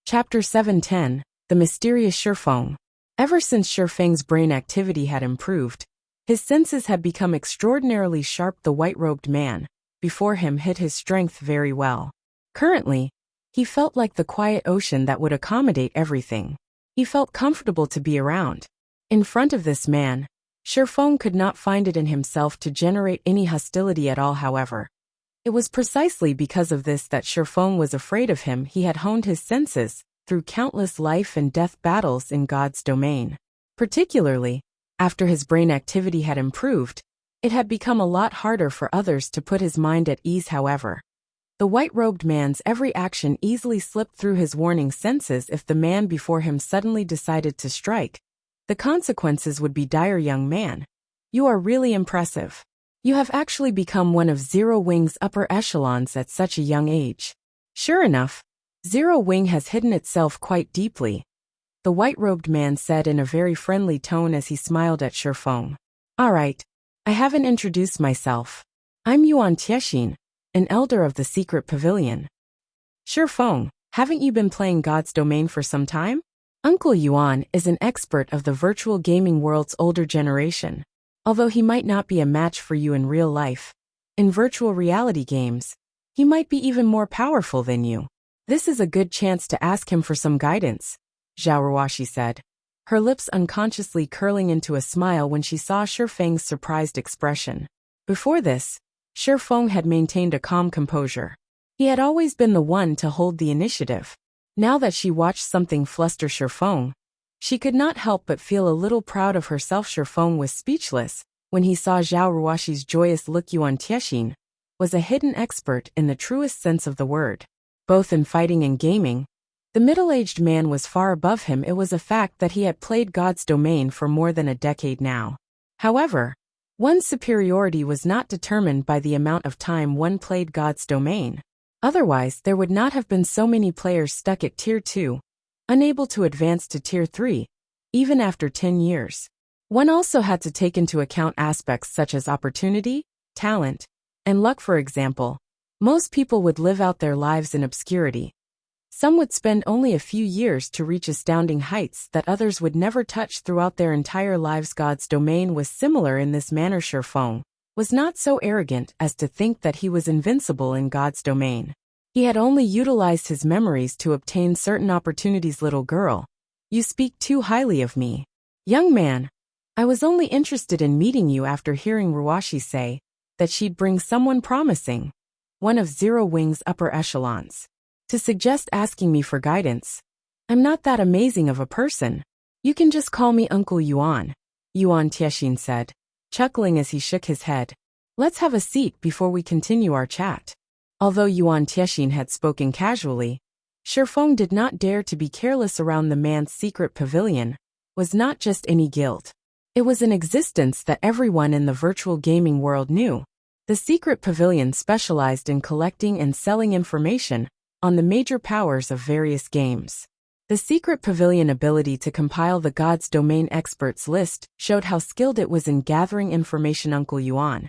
Chapter 710, The Mysterious Shifeng. Ever since Shifeng's brain activity had improved, his senses had become extraordinarily sharp. The white-robed man before him hid his strength very well. Currently, he felt like the quiet ocean that would accommodate everything. He felt comfortable to be around. In front of this man, Shifeng could not find it in himself to generate any hostility at all. However, it was precisely because of this that Shifeng was afraid of him. He had honed his senses through countless life and death battles in God's domain. Particularly, after his brain activity had improved, it had become a lot harder for others to put his mind at ease. However, the white-robed man's every action easily slipped through his warning senses. If the man before him suddenly decided to strike, the consequences would be dire. Young man, you are really impressive. You have actually become one of Zero Wing's upper echelons at such a young age. Sure enough, Zero Wing has hidden itself quite deeply, the white-robed man said in a very friendly tone as he smiled at Shifeng. Alright, I haven't introduced myself. I'm Yuan Tiexin, an elder of the secret pavilion. Shifeng, haven't you been playing God's domain for some time? Uncle Yuan is an expert of the virtual gaming world's older generation. Although he might not be a match for you in real life, in virtual reality games, he might be even more powerful than you. This is a good chance to ask him for some guidance, Zhao Ruoxi said, her lips unconsciously curling into a smile when she saw Shifeng's surprised expression. Before this, Shifeng had maintained a calm composure. He had always been the one to hold the initiative. Now that she watched something fluster Shifeng, she could not help but feel a little proud of herself. Shifeng was speechless when he saw Zhao Ruoxi's joyous look. Yuan Tiexin was a hidden expert in the truest sense of the word. Both in fighting and gaming, the middle-aged man was far above him. It was a fact that he had played God's domain for more than a decade now. However, one's superiority was not determined by the amount of time one played God's domain. Otherwise, there would not have been so many players stuck at Tier 2. Unable to advance to Tier 3, even after 10 years. One also had to take into account aspects such as opportunity, talent, and luck. For example, most people would live out their lives in obscurity. Some would spend only a few years to reach astounding heights that others would never touch throughout their entire lives. God's domain was similar in this manner. Shifeng was not so arrogant as to think that he was invincible in God's domain. He had only utilized his memories to obtain certain opportunities. Little girl, you speak too highly of me. Young man, I was only interested in meeting you after hearing Ruoxi say that she'd bring someone promising, one of Zero Wing's upper echelons, to suggest asking me for guidance. I'm not that amazing of a person. You can just call me Uncle Yuan, Yuan Tiexin said, chuckling as he shook his head. Let's have a seat before we continue our chat. Although Yuan Tiexin had spoken casually, Shifeng did not dare to be careless around the man's secret pavilion. Was not just any guild. It was an existence that everyone in the virtual gaming world knew. The secret pavilion specialized in collecting and selling information on the major powers of various games. The secret pavilion ability to compile the God's domain experts list showed how skilled it was in gathering information. Uncle Yuan,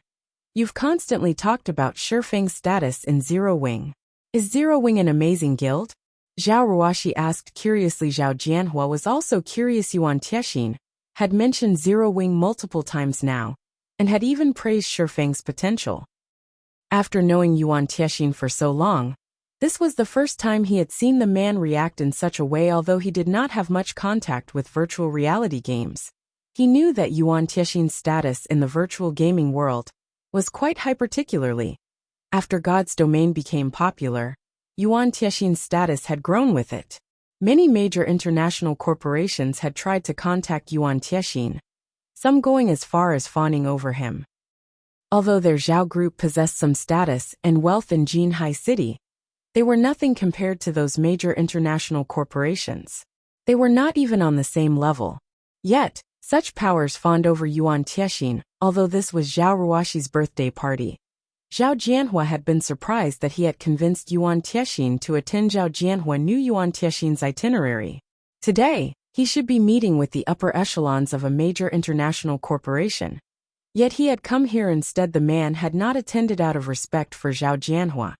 you've constantly talked about Shifeng's status in Zero Wing. Is Zero Wing an amazing guild? Zhao Ruoxi asked curiously. Zhao Jianhua was also curious. Yuan Tiexin had mentioned Zero Wing multiple times now, and had even praised Shifeng's potential. After knowing Yuan Tiexin for so long, this was the first time he had seen the man react in such a way. Although he did not have much contact with virtual reality games, he knew that Yuan Tiexin's status in the virtual gaming world was quite high. Particularly after God's domain became popular, Yuan Tiexin's status had grown with it. Many major international corporations had tried to contact Yuan Tiexin, some going as far as fawning over him. Although their Zhao group possessed some status and wealth in Jinhai City, they were nothing compared to those major international corporations. They were not even on the same level. Yet, such powers fawned over Yuan Tiexin. Although this was Zhao Ruoxi's birthday party, Zhao Jianhua had been surprised that he had convinced Yuan Tiexin to attend. Zhao Jianhua knew Yuan Tiexin's itinerary. Today, he should be meeting with the upper echelons of a major international corporation. Yet he had come here instead. The man had not attended out of respect for Zhao Jianhua.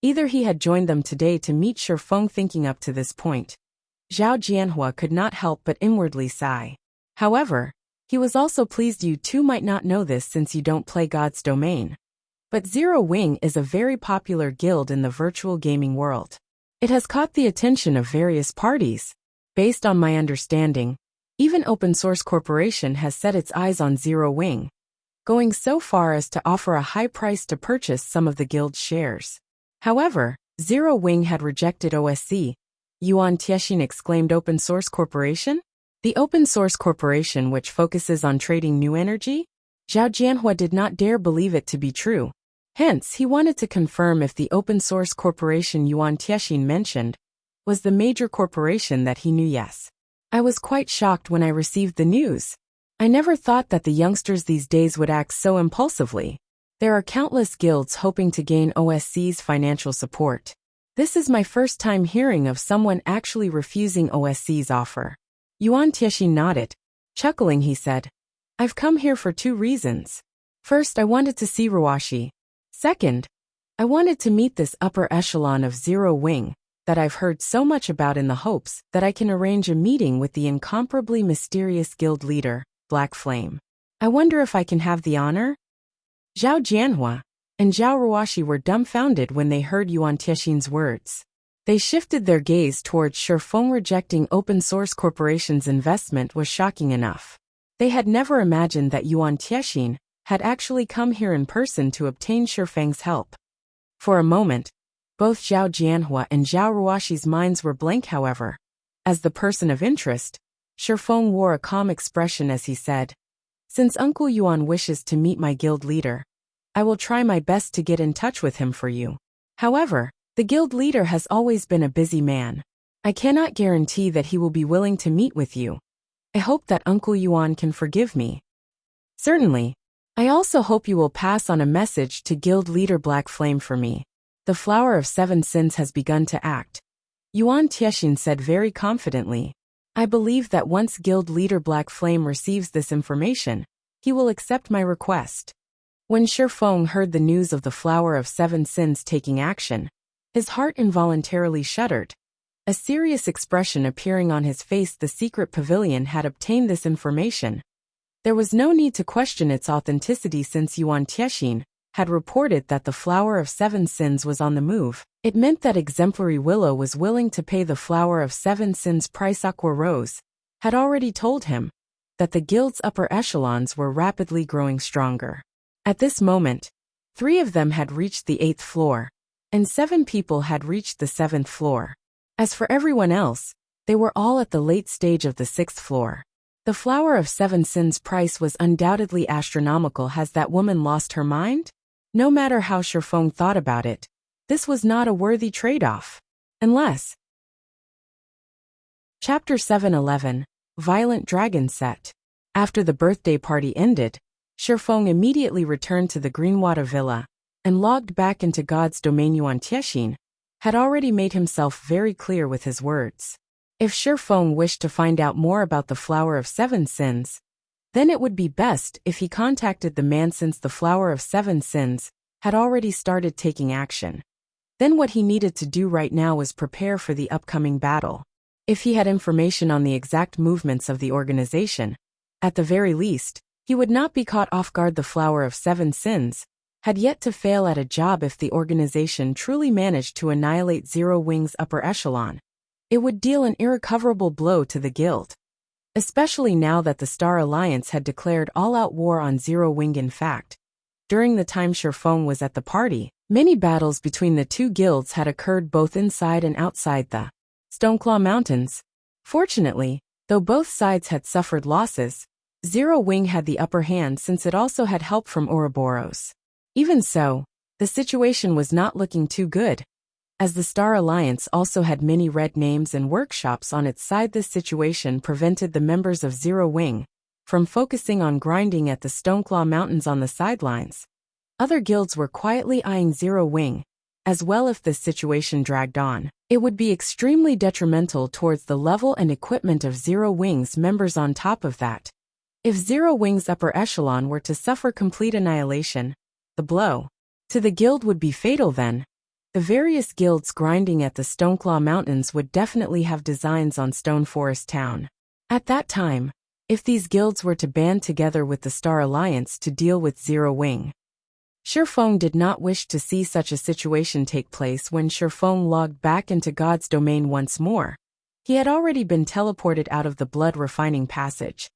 Either he had joined them today to meet Shi Feng. Thinking up to this point, Zhao Jianhua could not help but inwardly sigh. However, he was also pleased you two might not know this since you don't play God's domain. But Zero Wing is a very popular guild in the virtual gaming world. It has caught the attention of various parties. Based on my understanding, even Open Source Corporation has set its eyes on Zero Wing, going so far as to offer a high price to purchase some of the guild's shares. However, Zero Wing had rejected OSC. Yuan Tiexin exclaimed. Open Source Corporation? The Open Source Corporation which focuses on trading new energy? Zhao Jianhua did not dare believe it to be true. Hence, he wanted to confirm if the Open Source Corporation Yuan Tiexin mentioned was the major corporation that he knew. Yes. I was quite shocked when I received the news. I never thought that the youngsters these days would act so impulsively. There are countless guilds hoping to gain OSC's financial support. This is my first time hearing of someone actually refusing OSC's offer. Yuan Tiexin nodded. Chuckling, he said, I've come here for two reasons. First, I wanted to see Ruashi. Second, I wanted to meet this upper echelon of Zero Wing that I've heard so much about in the hopes that I can arrange a meeting with the incomparably mysterious guild leader, Black Flame. I wonder if I can have the honor? Zhao Jianhua and Zhao Ruashi were dumbfounded when they heard Yuan Tiexin's words. They shifted their gaze towards Shi Feng. Rejecting Open Source Corporation's investment was shocking enough. They had never imagined that Yuan Tiexin had actually come here in person to obtain Shi Feng's help. For a moment, both Zhao Jianhua and Zhao Ruashi's minds were blank. However, as the person of interest, Shi Feng wore a calm expression as he said, Since Uncle Yuan wishes to meet my guild leader, I will try my best to get in touch with him for you. However, the guild leader has always been a busy man. I cannot guarantee that he will be willing to meet with you. I hope that Uncle Yuan can forgive me. Certainly. I also hope you will pass on a message to guild leader Black Flame for me. The Flower of Seven Sins has begun to act. Yuan Tiexin said very confidently. I believe that once guild leader Black Flame receives this information, he will accept my request. When Shi Feng heard the news of the Flower of Seven Sins taking action, his heart involuntarily shuddered. A serious expression appearing on his face. The secret pavilion had obtained this information. There was no need to question its authenticity since Yuan Tiexin had reported that the Flower of Seven Sins was on the move. It meant that Exemplary Willow was willing to pay the Flower of Seven Sins price. Aqua Rose had already told him that the guild's upper echelons were rapidly growing stronger. At this moment, 3 of them had reached the 8th floor, and 7 people had reached the 7th floor. As for everyone else, they were all at the late stage of the 6th floor. The Flower of Seven Sins price was undoubtedly astronomical. Has that woman lost her mind? No matter how Shi Feng thought about it, this was not a worthy trade-off. Unless... Chapter 7:11, Violent Dragon Set. After the birthday party ended, Shi Feng immediately returned to the Greenwater Villa and logged back into God's domain. Yuan Tiexin had already made himself very clear with his words. If Shi Feng wished to find out more about the Flower of Seven Sins, then it would be best if he contacted the man, since the Flower of Seven Sins had already started taking action. Then what he needed to do right now was prepare for the upcoming battle. If he had information on the exact movements of the organization, at the very least, he would not be caught off guard. The Flower of Seven Sins had yet to fail at a job. If the organization truly managed to annihilate Zero Wing's upper echelon, it would deal an irrecoverable blow to the guild. Especially now that the Star Alliance had declared all-out war on Zero Wing. In fact, during the time Shi Feng was at the party, many battles between the two guilds had occurred both inside and outside the Stoneclaw Mountains. Fortunately, though both sides had suffered losses, Zero Wing had the upper hand since it also had help from Ouroboros. Even so, the situation was not looking too good. As the Star Alliance also had many red names and workshops on its side, this situation prevented the members of Zero Wing from focusing on grinding at the Stoneclaw Mountains on the sidelines. Other guilds were quietly eyeing Zero Wing as well. If this situation dragged on, it would be extremely detrimental towards the level and equipment of Zero Wing's members. On top of that, if Zero Wing's upper echelon were to suffer complete annihilation, the blow to the guild would be fatal. Then, The various guilds grinding at the Stoneclaw Mountains would definitely have designs on Stone Forest Town. At that time, if these guilds were to band together with the Star Alliance to deal with Zero Wing. Shifeng did not wish to see such a situation take place. When Shifeng logged back into God's domain once more, he had already been teleported out of the blood refining passage.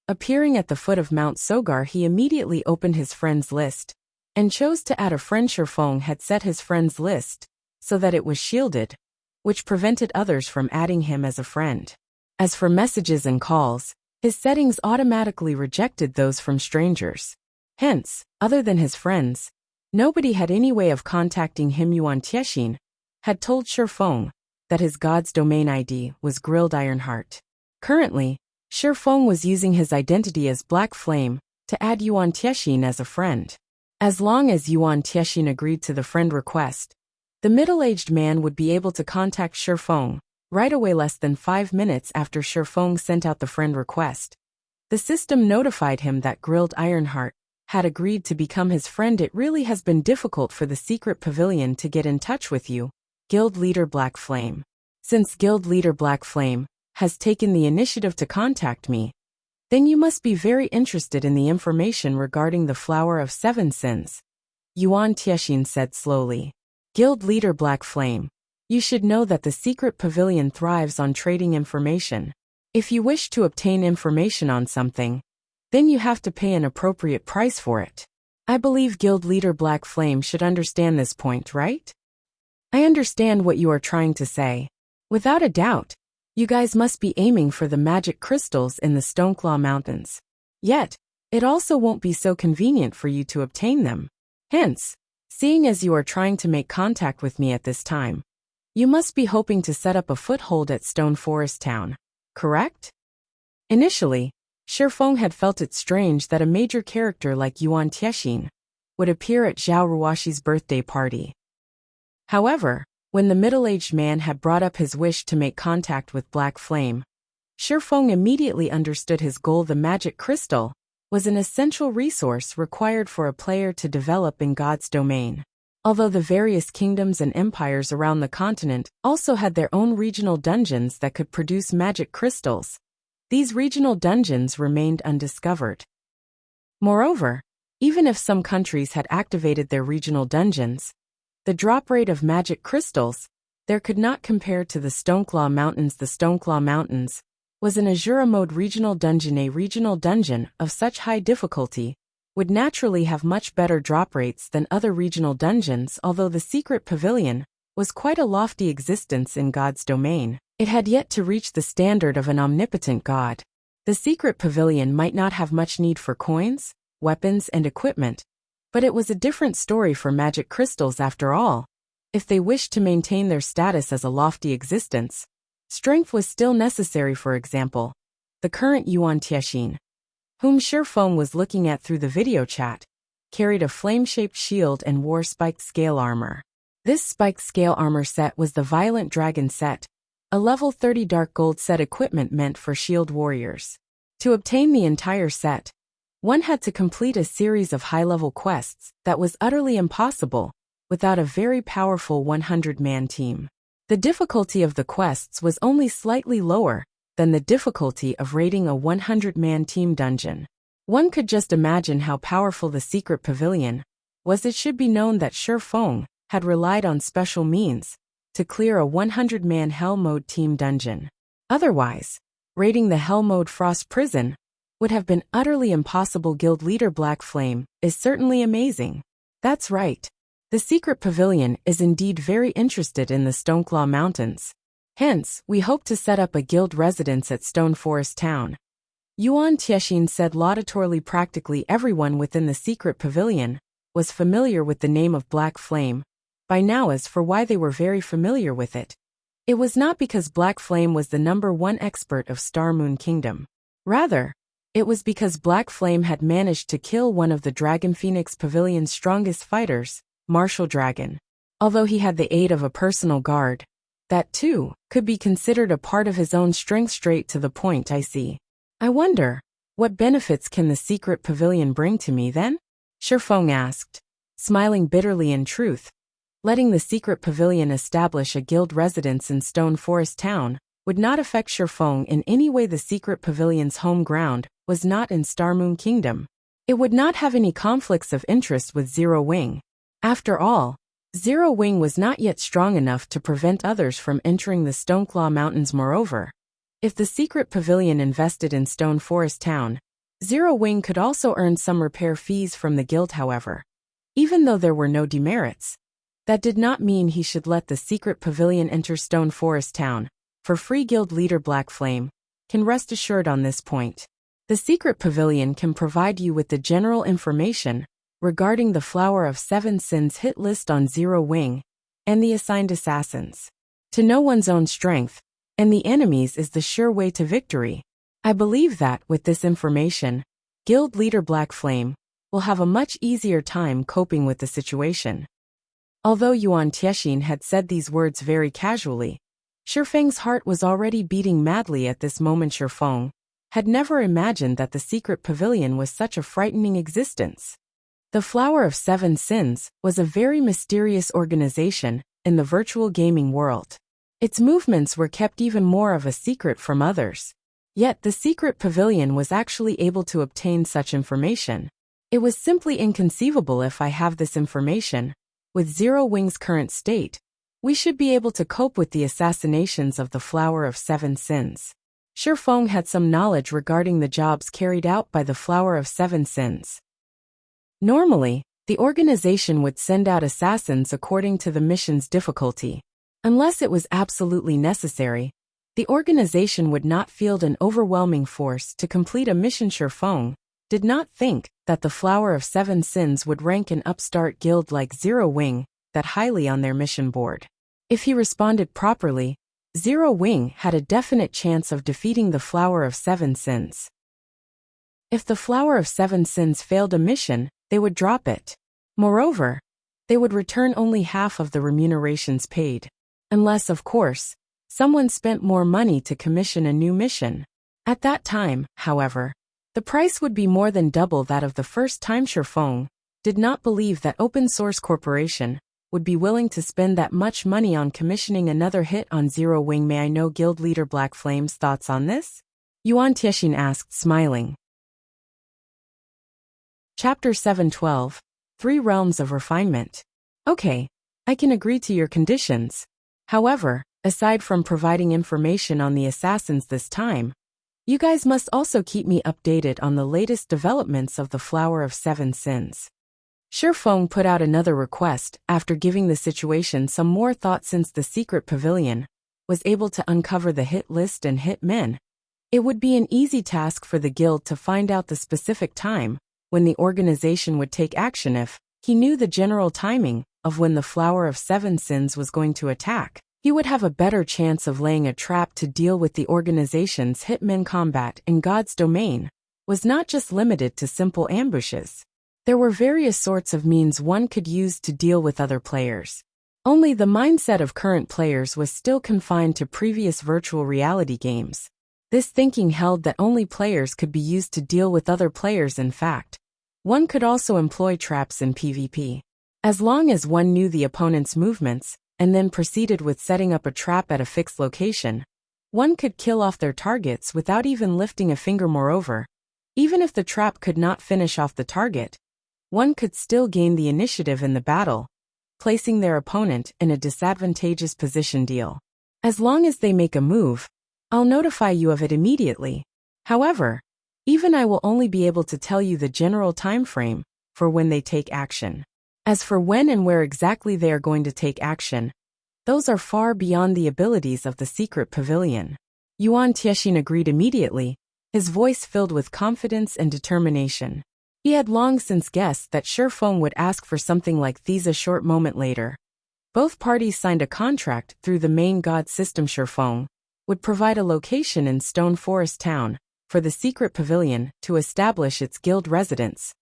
Appearing at the foot of Mount Sogar, he immediately opened his friends list and chose to add a friend. Shifeng had set his friends list so that it was shielded, which prevented others from adding him as a friend. As for messages and calls, his settings automatically rejected those from strangers. Hence, other than his friends, nobody had any way of contacting him. Yuan Tiexin had told Shifeng that his God's domain ID was Grilled Ironheart. Currently, Shifeng was using his identity as Black Flame to add Yuan Tiexin as a friend. As long as Yuan Tiexin agreed to the friend request, the middle-aged man would be able to contact Shifeng right away. Less than 5 minutes after Shifeng sent out the friend request, the system notified him that Grilled Ironheart had agreed to become his friend. It really has been difficult for the secret pavilion to get in touch with you, Guild Leader Black Flame. Since Guild Leader Black Flame has taken the initiative to contact me, then you must be very interested in the information regarding the Flower of Seven Sins, Yuan Tiexin said slowly. Guild Leader Black Flame, you should know that the secret pavilion thrives on trading information. If you wish to obtain information on something, then you have to pay an appropriate price for it. I believe Guild Leader Black Flame should understand this point, right? I understand what you are trying to say. Without a doubt, you guys must be aiming for the magic crystals in the Stoneclaw Mountains. Yet, it also won't be so convenient for you to obtain them. Hence, seeing as you are trying to make contact with me at this time, you must be hoping to set up a foothold at Stone Forest Town, correct? Initially, Shifeng had felt it strange that a major character like Yuan Tiexin would appear at Zhao Ruoshi's birthday party. However, when the middle-aged man had brought up his wish to make contact with Black Flame, Shifeng immediately understood his goal. The magic crystal was an essential resource required for a player to develop in God's domain. Although the various kingdoms and empires around the continent also had their own regional dungeons that could produce magic crystals, these regional dungeons remained undiscovered. Moreover, even if some countries had activated their regional dungeons, the drop rate of magic crystals there could not compare to the Stoneclaw Mountains. The Stoneclaw Mountains was an Azura mode regional dungeon. A regional dungeon of such high difficulty would naturally have much better drop rates than other regional dungeons. Although the secret pavilion was quite a lofty existence in God's domain, it had yet to reach the standard of an omnipotent god. The secret pavilion might not have much need for coins, weapons, and equipment, but it was a different story for magic crystals after all. If they wished to maintain their status as a lofty existence, strength was still necessary. For example, the current Yuan Tiexin, whom Shifeng was looking at through the video chat, carried a flame-shaped shield and wore spiked scale armor. This spiked scale armor set was the Violent Dragon set, a level 30 dark gold set equipment meant for shield warriors. To obtain the entire set, one had to complete a series of high-level quests that was utterly impossible without a very powerful 100-man team. The difficulty of the quests was only slightly lower than the difficulty of raiding a 100-man team dungeon. One could just imagine how powerful the secret pavilion was. It should be known that Shifeng had relied on special means to clear a 100-man Hell Mode team dungeon. Otherwise, raiding the Hell Mode Frost Prison would have been utterly impossible. Guild Leader Black Flame is certainly amazing. That's right. The secret pavilion is indeed very interested in the Stoneclaw Mountains. Hence, we hope to set up a guild residence at Stone Forest Town. Yuan Tiexin said laudatorily. Practically everyone within the secret pavilion was familiar with the name of Black Flame by now. As for why they were very familiar with it, it was not because Black Flame was the #1 expert of Star Moon Kingdom. Rather, it was because Black Flame had managed to kill one of the Dragon Phoenix Pavilion's strongest fighters, Martial Dragon. Although he had the aid of a personal guard, that too could be considered a part of his own strength. Straight to the point. I see. I wonder, what benefits can the secret pavilion bring to me then? Shifeng asked, smiling bitterly. In truth, Letting the secret pavilion establish a guild residence in Stone Forest Town would not affect Shifeng in any way. The secret pavilion's home ground was not in Star Moon Kingdom. It would not have any conflicts of interest with Zero Wing. After all, Zero Wing was not yet strong enough to prevent others from entering the Stoneclaw Mountains. Moreover, if the secret pavilion invested in Stone Forest Town, Zero Wing could also earn some repair fees from the guild. However, even though there were no demerits, that did not mean he should let the secret pavilion enter Stone Forest Town for free. Guild leader Black Flame can rest assured on this point. The secret pavilion can provide you with the general information regarding the Flower of Seven Sins hit list on Zero Wing and the assigned assassins. To know one's own strength and the enemies is the sure way to victory. I believe that, with this information, Guild leader Black Flame will have a much easier time coping with the situation. Although Yuan Tiexin had said these words very casually, Shifeng's heart was already beating madly at this moment. Shifeng had never imagined that the secret pavilion was such a frightening existence. The Flower of Seven Sins was a very mysterious organization in the virtual gaming world. Its movements were kept even more of a secret from others. Yet the secret pavilion was actually able to obtain such information. It was simply inconceivable. If I have this information, with Zero Wing's current state, we should be able to cope with the assassinations of the Flower of Seven Sins. Shifeng had some knowledge regarding the jobs carried out by the Flower of Seven Sins. Normally, the organization would send out assassins according to the mission's difficulty. Unless it was absolutely necessary, the organization would not field an overwhelming force to complete a mission. Shifeng did not think that the Flower of Seven Sins would rank an upstart guild like Zero Wing that highly on their mission board. If he responded properly, Zero Wing had a definite chance of defeating the Flower of Seven Sins. If the Flower of Seven Sins failed a mission, they would drop it. Moreover, they would return only half of the remunerations paid. Unless, of course, someone spent more money to commission a new mission. At that time, however, the price would be more than double that of the first time. Shifeng did not believe that Open Source Corporation would be willing to spend that much money on commissioning another hit on Zero Wing. May I know Guild leader Black Flame's thoughts on this? Yuan Tiexin asked, smiling. Chapter 712, 3 Realms of Refinement. Okay, I can agree to your conditions. However, aside from providing information on the assassins this time, you guys must also keep me updated on the latest developments of the Flower of Seven Sins. Shifeng put out another request after giving the situation some more thought. Since the secret pavilion was able to uncover the hit list and hit men, it would be an easy task for the guild to find out the specific time when the organization would take action. If he knew the general timing of when the Flower of Seven Sins was going to attack, he would have a better chance of laying a trap to deal with the organization's hitmen. Combat in God's domain was not just limited to simple ambushes. There were various sorts of means one could use to deal with other players. Only the mindset of current players was still confined to previous virtual reality games. This thinking held that only players could be used to deal with other players. In fact, one could also employ traps in PvP. As long as one knew the opponent's movements, and then proceeded with setting up a trap at a fixed location, one could kill off their targets without even lifting a finger. Moreover, even if the trap could not finish off the target, one could still gain the initiative in the battle, placing their opponent in a disadvantageous position. Deal. As long as they make a move, I'll notify you of it immediately. However, even I will only be able to tell you the general time frame for when they take action. As for when and where exactly they are going to take action, those are far beyond the abilities of the secret pavilion. Yuan Tiexin agreed immediately, his voice filled with confidence and determination. He had long since guessed that Shifeng would ask for something like these. A short moment later, both parties signed a contract through the main god system. Shifeng would provide a location in Stone Forest Town for the secret pavilion to establish its guild residence,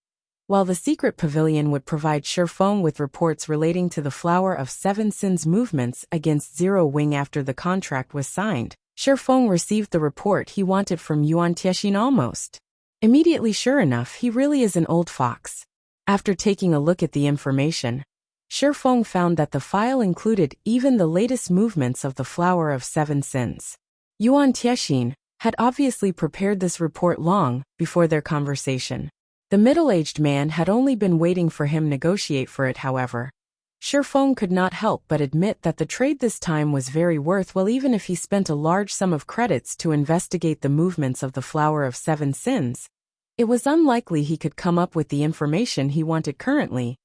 while the secret pavilion would provide Shifeng with reports relating to the Flower of Seven Sins movements against Zero Wing. After the contract was signed, Shifeng received the report he wanted from Yuan Tiexin almost immediately. Sure enough, he really is an old fox. After taking a look at the information, Shifeng found that the file included even the latest movements of the Flower of Seven Sins. Yuan Tiexin had obviously prepared this report long before their conversation. The middle-aged man had only been waiting for him to negotiate for it, however. Shifeng could not help but admit that the trade this time was very worthwhile, even if he spent a large sum of credits to investigate the movements of the Flower of Seven Sins. It was unlikely he could come up with the information he wanted currently.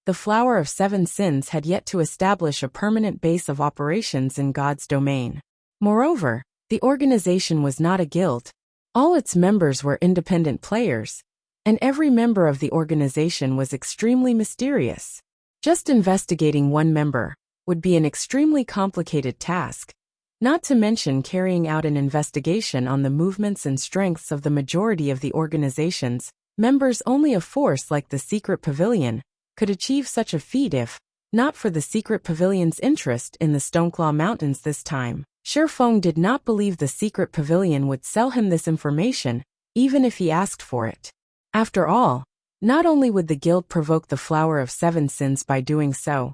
The Flower of Seven Sins had yet to establish a permanent base of operations in God's domain. Moreover, the organization was not a guild. All its members were independent players, and every member of the organization was extremely mysterious. Just investigating one member would be an extremely complicated task, not to mention carrying out an investigation on the movements and strengths of the majority of the organization's members. Only a force like the Secret Pavilion could achieve such a feat if not for the Secret Pavilion's interest in the Stoneclaw Mountains this time. Shifeng did not believe the Secret Pavilion would sell him this information, even if he asked for it. After all, not only would the guild provoke the Flower of Seven Sins by doing so,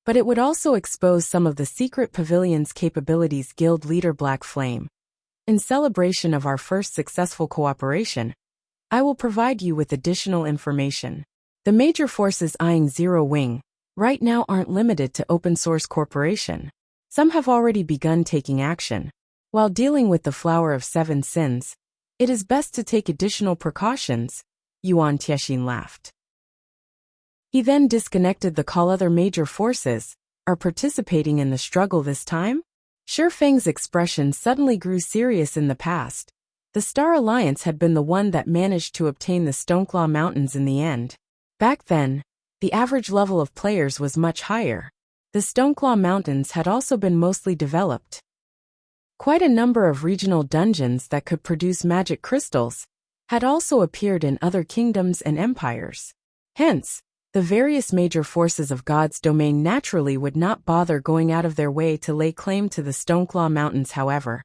but it would also expose some of the Secret Pavilion's capabilities. Guild leader Black Flame. In celebration of our first successful cooperation, I will provide you with additional information. The major forces eyeing Zero Wing right now aren't limited to Open Source Corporation. Some have already begun taking action. While dealing with the Flower of Seven Sins, it is best to take additional precautions. Yuan Tiexin laughed. He then disconnected the call. Other major forces are participating in the struggle this time? Shifeng's expression suddenly grew serious. In the past, the Star Alliance had been the one that managed to obtain the Stoneclaw Mountains in the end. Back then, the average level of players was much higher. The Stoneclaw Mountains had also been mostly developed. Quite a number of regional dungeons that could produce magic crystals had also appeared in other kingdoms and empires. Hence, the various major forces of God's domain naturally would not bother going out of their way to lay claim to the Stoneclaw Mountains. However,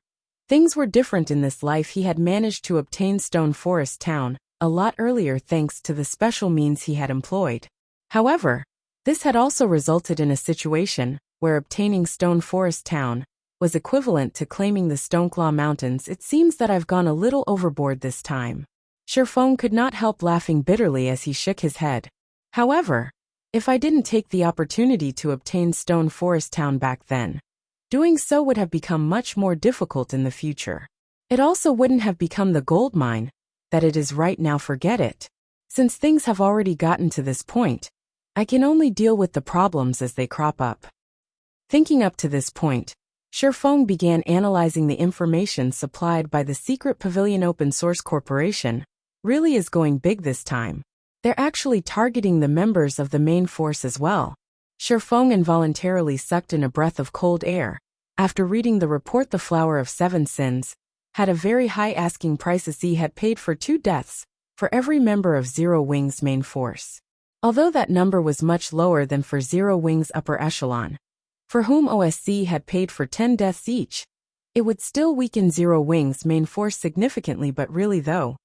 things were different in this life. He had managed to obtain Stone Forest Town a lot earlier thanks to the special means he had employed. However, this had also resulted in a situation where obtaining Stone Forest Town was equivalent to claiming the Stoneclaw Mountains. It seems that I've gone a little overboard this time. Shifeng could not help laughing bitterly as he shook his head. However, if I didn't take the opportunity to obtain Stone Forest Town back then, doing so would have become much more difficult in the future. It also wouldn't have become the gold mine that it is right now. Forget it. Since things have already gotten to this point, I can only deal with the problems as they crop up. Thinking up to this point, Shifeng began analyzing the information supplied by the Secret Pavilion. Open Source Corporation really is going big this time. They're actually targeting the members of the main force as well. Shifeng involuntarily sucked in a breath of cold air. After reading the report, the Flower of Seven Sins had a very high asking price, as he had paid for 2 deaths for every member of Zero Wing's main force. Although that number was much lower than for Zero Wing's upper echelon, for whom OSC had paid for 10 deaths each, it would still weaken Zero Wing's main force significantly. But really though,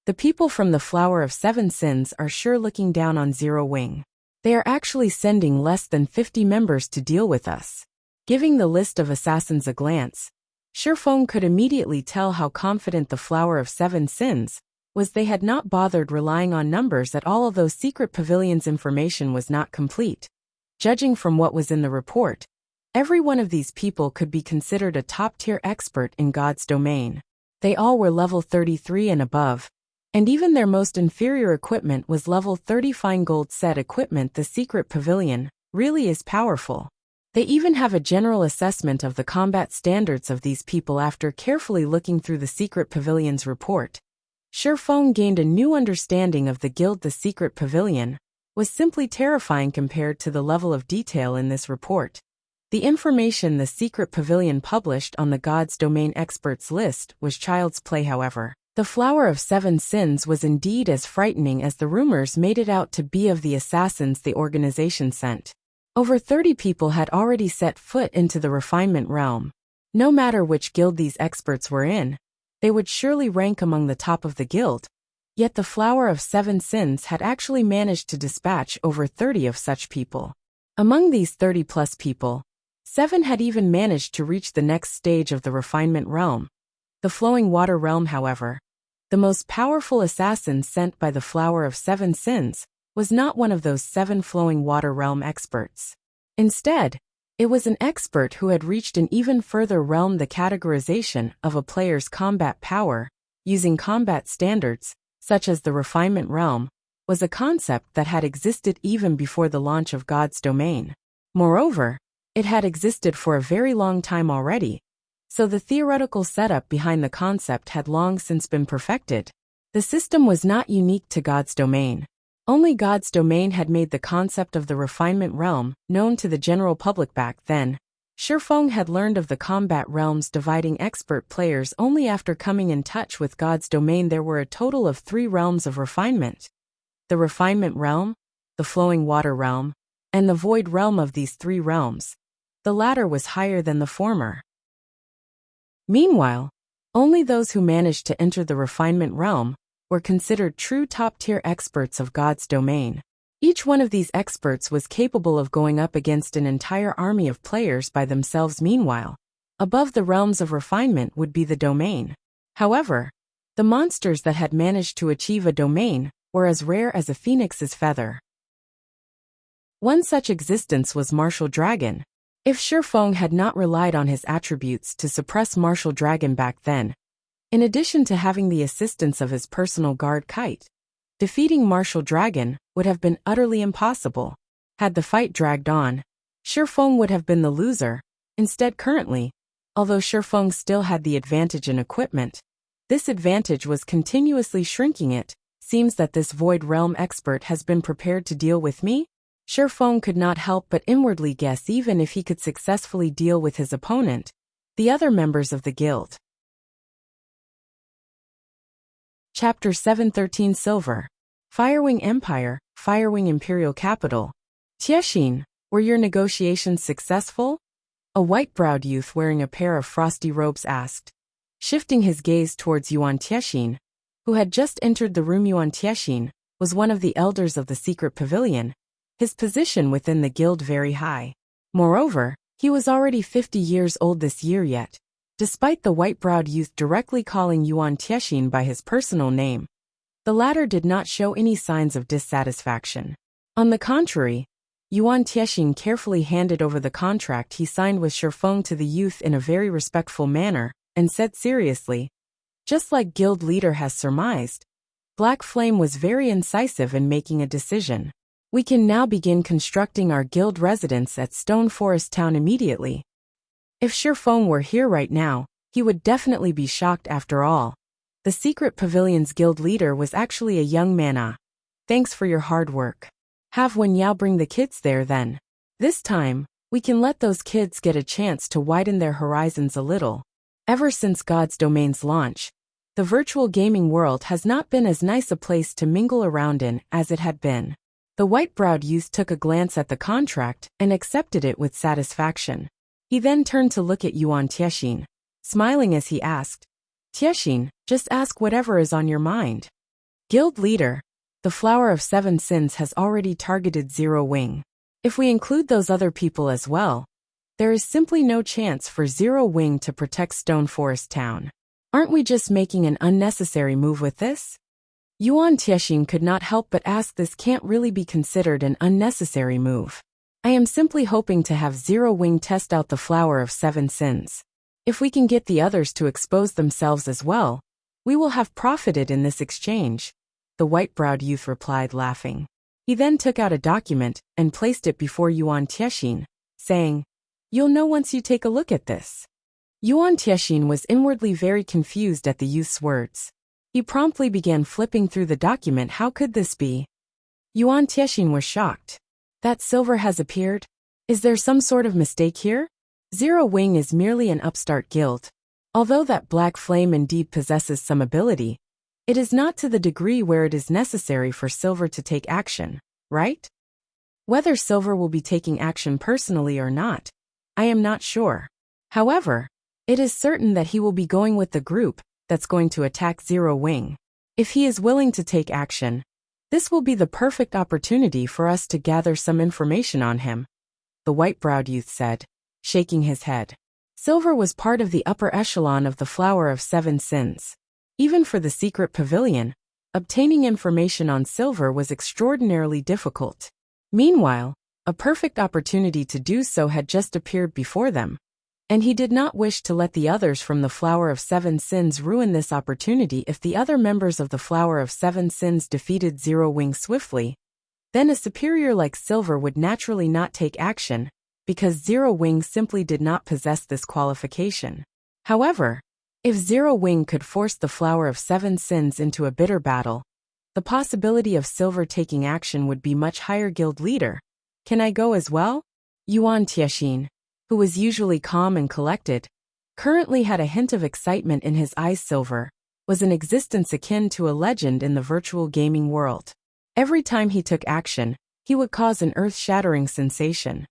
the people from the Flower of Seven Sins are sure looking down on Zero Wing. They are actually sending less than 50 members to deal with us. Giving the list of assassins a glance, Shifeng could immediately tell how confident the Flower of Seven Sins was. They had not bothered relying on numbers at all, although Secret Pavilion's information was not complete. Judging from what was in the report, every one of these people could be considered a top-tier expert in God's domain. They all were level 33 and above, and even their most inferior equipment was level 30 fine gold set equipment. The Secret Pavilion really is powerful. They even have a general assessment of the combat standards of these people. After carefully looking through the Secret Pavilion's report, Shifeng gained a new understanding of the guild. The Secret Pavilion was simply terrifying compared to the level of detail in this report. The information the Secret Pavilion published on the God's Domain experts list was child's play. However, the Flower of Seven Sins was indeed as frightening as the rumors made it out to be of the assassins the organization sent. Over 30 people had already set foot into the refinement realm. No matter which guild these experts were in, they would surely rank among the top of the guild. Yet the Flower of Seven Sins had actually managed to dispatch over 30 of such people. Among these 30-plus people, 7 had even managed to reach the next stage of the refinement realm. The flowing water realm, however, the most powerful assassin sent by the Flower of 7 Sins, was not one of those 7 flowing water realm experts. Instead, it was an expert who had reached an even further realm. The categorization of a player's combat power, using combat standards, such as the refinement realm, was a concept that had existed even before the launch of God's domain. Moreover, it had existed for a very long time already, so the theoretical setup behind the concept had long since been perfected. The system was not unique to God's domain. Only God's domain had made the concept of the refinement realm known to the general public back then. Shifeng had learned of the combat realms dividing expert players only after coming in touch with God's domain. There were a total of 3 realms of refinement: the refinement realm, the flowing water realm, and the void realm. Of these 3 realms, the latter was higher than the former. Meanwhile, only those who managed to enter the refinement realm were considered true top-tier experts of God's domain. Each one of these experts was capable of going up against an entire army of players by themselves. Meanwhile, above the realms of refinement would be the domain. However, the monsters that had managed to achieve a domain were as rare as a phoenix's feather. One such existence was Martial Dragon. If Shifeng had not relied on his attributes to suppress Martial Dragon back then, in addition to having the assistance of his personal guard Kite, defeating Martial Dragon would have been utterly impossible. Had the fight dragged on, Shifeng would have been the loser. Instead, currently, although Shifeng still had the advantage in equipment, this advantage was continuously shrinking. It seems that this void realm expert has been prepared to deal with me. Shifeng could not help but inwardly guess, even if he could successfully deal with his opponent, the other members of the guild. Chapter 713 Silver. Firewing Empire, Firewing Imperial Capital. Tiexin, were your negotiations successful? A white-browed youth wearing a pair of frosty robes asked, shifting his gaze towards Yuan Tiexin, who had just entered the room. Yuan Tiexin was one of the elders of the secret pavilion, his position within the guild very high. Moreover, he was already 50 years old this year yet. Despite the white-browed youth directly calling Yuan Tiexin by his personal name, the latter did not show any signs of dissatisfaction. On the contrary, Yuan Tiexin carefully handed over the contract he signed with Shifeng to the youth in a very respectful manner, and said seriously, just like guild leader has surmised, Black Flame was very incisive in making a decision. We can now begin constructing our guild residence at Stone Forest Town immediately. If Shifeng were here right now, he would definitely be shocked. After all, the secret pavilion's guild leader was actually a young man. Thanks for your hard work. Have Wen Yao bring the kids there then. This time, we can let those kids get a chance to widen their horizons a little. Ever since God's domain's launch, the virtual gaming world has not been as nice a place to mingle around in as it had been. The white-browed youth took a glance at the contract and accepted it with satisfaction. He then turned to look at Yuan Tiexin, smiling as he asked, Tiexin, just ask whatever is on your mind. Guild leader, the Flower of 7 Sins has already targeted Zero Wing. If we include those other people as well, there is simply no chance for Zero Wing to protect Stone Forest Town. Aren't we just making an unnecessary move with this? Yuan Tiexin could not help but ask, this can't really be considered an unnecessary move. I am simply hoping to have Zero Wing test out the Flower of 7 Sins. If we can get the others to expose themselves as well, we will have profited in this exchange, the white-browed youth replied, laughing. He then took out a document and placed it before Yuan Tiexin, saying, You'll know once you take a look at this. Yuan Tiexin was inwardly very confused at the youth's words. He promptly began flipping through the document. How could this be? Yuan Tiexin was shocked. That silver has appeared? Is there some sort of mistake here? Zero Wing is merely an upstart guild. Although that Black Flame indeed possesses some ability, it is not to the degree where it is necessary for Silver to take action, right? Whether Silver will be taking action personally or not, I am not sure. However, it is certain that he will be going with the group that's going to attack Zero Wing. If he is willing to take action, this will be the perfect opportunity for us to gather some information on him. the white-browed youth said, shaking his head. Silver was part of the upper echelon of the Flower of Seven Sins. Even for the secret pavilion, obtaining information on silver was extraordinarily difficult. Meanwhile, a perfect opportunity to do so had just appeared before them, and he did not wish to let the others from the Flower of Seven Sins ruin this opportunity. If the other members of the Flower of Seven Sins defeated Zero Wing swiftly, then a superior like Silver would naturally not take action, because Zero Wing simply did not possess this qualification. However, if Zero Wing could force the Flower of Seven Sins into a bitter battle, the possibility of Silver taking action would be much higher. Guild leader, can I go as well? Yuan Tiexin, who was usually calm and collected, currently had a hint of excitement in his eyes. Silver was an existence akin to a legend in the virtual gaming world. Every time he took action, he would cause an earth-shattering sensation.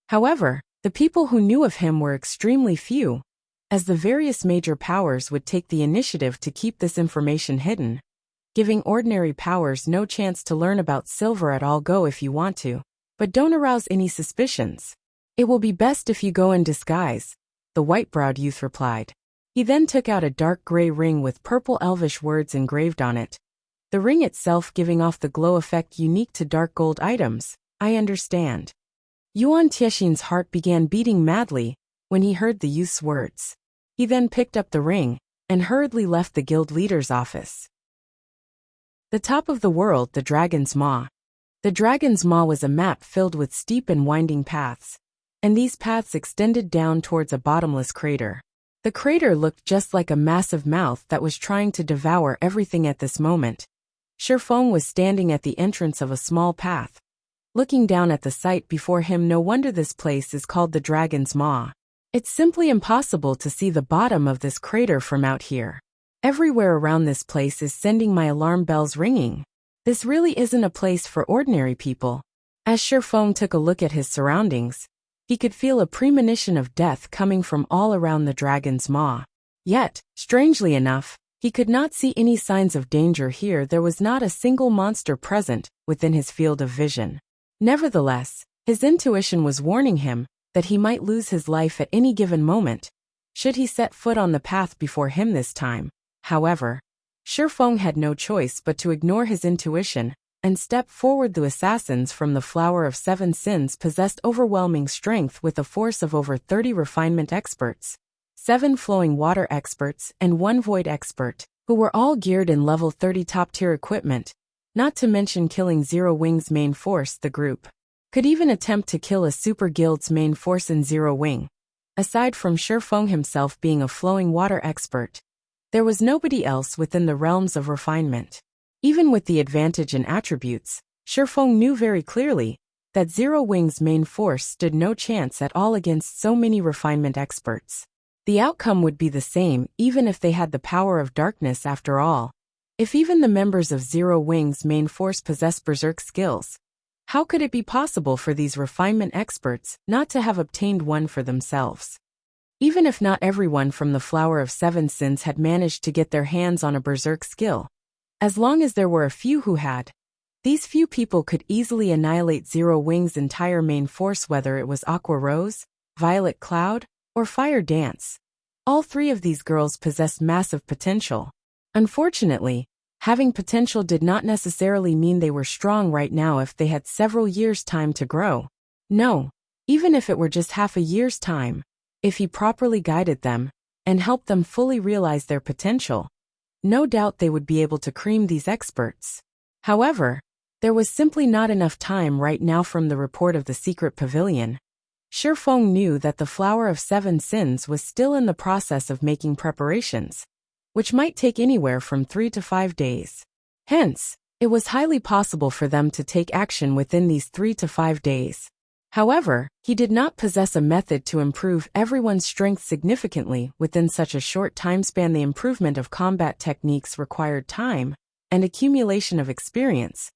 However, the people who knew of him were extremely few, as the various major powers would take the initiative to keep this information hidden, giving ordinary powers no chance to learn about Silver at all. Go if you want to, but don't arouse any suspicions. It will be best if you go in disguise, the white-browed youth replied. He then took out a dark gray ring with purple elvish words engraved on it, the ring itself giving off the glow effect unique to dark gold items. I understand. Yuan Tiexin's heart began beating madly when he heard the youth's words. He then picked up the ring and hurriedly left the guild leader's office. The top of the world, the Dragon's Maw. The Dragon's Maw was a map filled with steep and winding paths, and these paths extended down towards a bottomless crater. The crater looked just like a massive mouth that was trying to devour everything at this moment. Shifeng was standing at the entrance of a small path, looking down at the sight before him. No wonder this place is called the Dragon's Maw. It's simply impossible to see the bottom of this crater from out here. Everywhere around this place is sending my alarm bells ringing. This really isn't a place for ordinary people. As Shifeng took a look at his surroundings, he could feel a premonition of death coming from all around the Dragon's Maw. Yet, strangely enough, he could not see any signs of danger here. There was not a single monster present within his field of vision. Nevertheless, his intuition was warning him that he might lose his life at any given moment, should he set foot on the path before him this time. However, Shifeng had no choice but to ignore his intuition and step forward. The assassins from the Flower of Seven Sins possessed overwhelming strength with a force of over 30 refinement experts, 7 flowing water experts, and 1 void expert, who were all geared in level 30 top-tier equipment, not to mention killing Zero Wing's main force. The group could even attempt to kill a super guild's main force in Zero Wing. Aside from Shifeng himself being a flowing water expert, there was nobody else within the realms of refinement. Even with the advantage in attributes, Shifeng knew very clearly that Zero Wing's main force stood no chance at all against so many refinement experts. The outcome would be the same even if they had the power of darkness. After all, if even the members of Zero Wing's main force possess berserk skills, how could it be possible for these refinement experts not to have obtained one for themselves? Even if not everyone from the Flower of Seven Sins had managed to get their hands on a berserk skill, as long as there were a few who had, these few people could easily annihilate Zero Wing's entire main force, whether it was Aqua Rose, Violet Cloud, or Fire Dance. All 3 of these girls possessed massive potential. Unfortunately, having potential did not necessarily mean they were strong right now if they had several years' time to grow. No, even if it were just half a year's time, if he properly guided them and helped them fully realize their potential, no doubt they would be able to cream these experts. However, there was simply not enough time right now. From the report of the secret pavilion, Shifeng knew that the Flower of Seven Sins was still in the process of making preparations, which might take anywhere from 3 to 5 days. Hence, it was highly possible for them to take action within these 3 to 5 days. However, he did not possess a method to improve everyone's strength significantly within such a short time span. The improvement of combat techniques required time and accumulation of experience,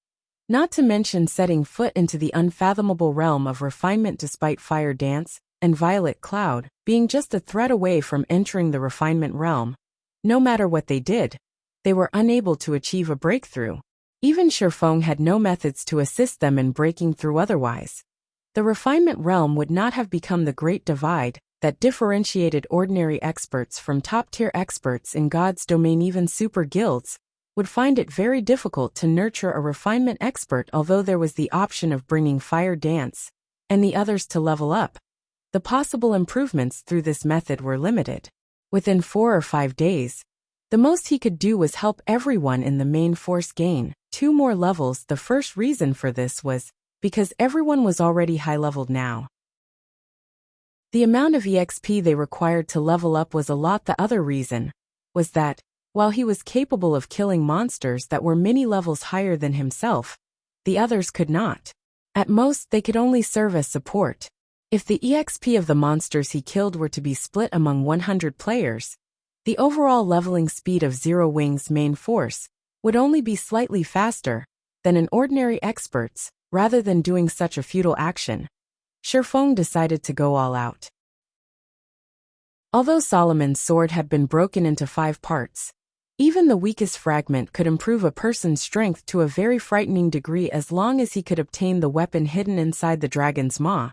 not to mention setting foot into the unfathomable realm of refinement. Despite Fire Dance and Violet Cloud being just a thread away from entering the refinement realm, no matter what they did, they were unable to achieve a breakthrough. Even Shifeng had no methods to assist them in breaking through. Otherwise, The refinement realm would not have become the great divide that differentiated ordinary experts from top-tier experts in God's domain. Even super guilds would find it very difficult to nurture a refinement expert, although there was the option of bringing Fire Dance and the others to level up. The possible improvements through this method were limited. Within 4 or 5 days, the most he could do was help everyone in the main force gain 2 more levels. The first reason for this was because everyone was already high-leveled now. The amount of EXP they required to level up was a lot. The other reason was that, while he was capable of killing monsters that were many levels higher than himself, the others could not. At most, they could only serve as support. If the EXP of the monsters he killed were to be split among 100 players, the overall leveling speed of Zero Wing's main force would only be slightly faster than an ordinary expert's. Rather than doing such a futile action, Shifeng decided to go all out. Although Solomon's sword had been broken into 5 parts, even the weakest fragment could improve a person's strength to a very frightening degree as long as he could obtain the weapon hidden inside the dragon's maw.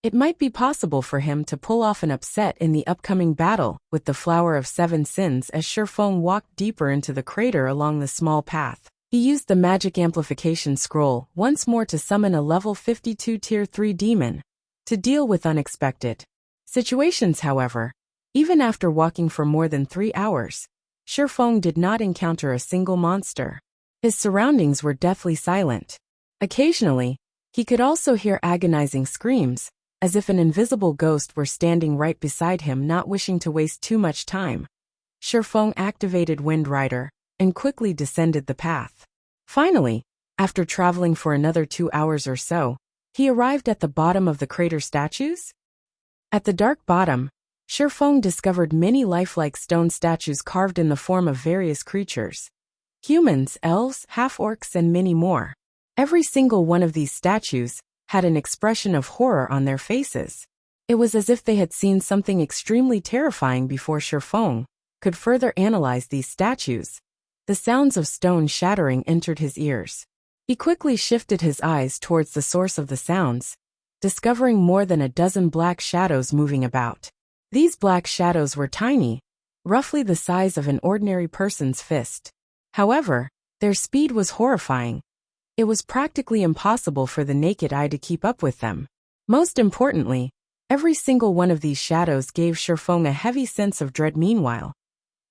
It might be possible for him to pull off an upset in the upcoming battle with the Flower of 7 Sins. As Shifeng walked deeper into the crater along the small path, he used the magic amplification scroll once more to summon a level 52 tier 3 demon to deal with unexpected situations. However, even after walking for more than 3 hours, Shifeng did not encounter a single monster. His surroundings were deathly silent. Occasionally, he could also hear agonizing screams, as if an invisible ghost were standing right beside him. Not wishing to waste too much time, Shifeng activated Wind Rider and quickly descended the path. Finally, after traveling for another 2 hours or so, he arrived at the bottom of the crater statues. At the dark bottom, Shifeng discovered many lifelike stone statues carved in the form of various creatures: humans, elves, half-orcs, and many more. Every single one of these statues had an expression of horror on their faces. It was as if they had seen something extremely terrifying before Shifeng could further analyze these statues. The sounds of stone shattering entered his ears. He quickly shifted his eyes towards the source of the sounds, discovering more than a dozen black shadows moving about. These black shadows were tiny, roughly the size of an ordinary person's fist. However, their speed was horrifying. It was practically impossible for the naked eye to keep up with them. Most importantly, every single one of these shadows gave Shifeng a heavy sense of dread. Meanwhile,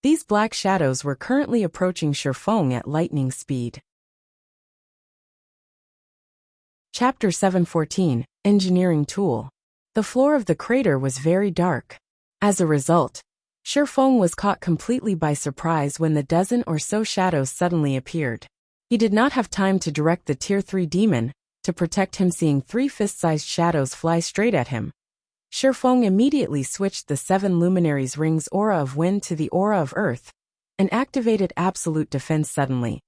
these black shadows were currently approaching Shifeng at lightning speed. Chapter 714, Engineering Tool. The floor of the crater was very dark. As a result, Shifeng was caught completely by surprise when the dozen or so shadows suddenly appeared. He did not have time to direct the Tier 3 demon to protect him, seeing 3 fist-sized shadows fly straight at him. Shifeng immediately switched the 7 luminaries' rings aura of wind to the aura of earth and activated absolute defense. Suddenly,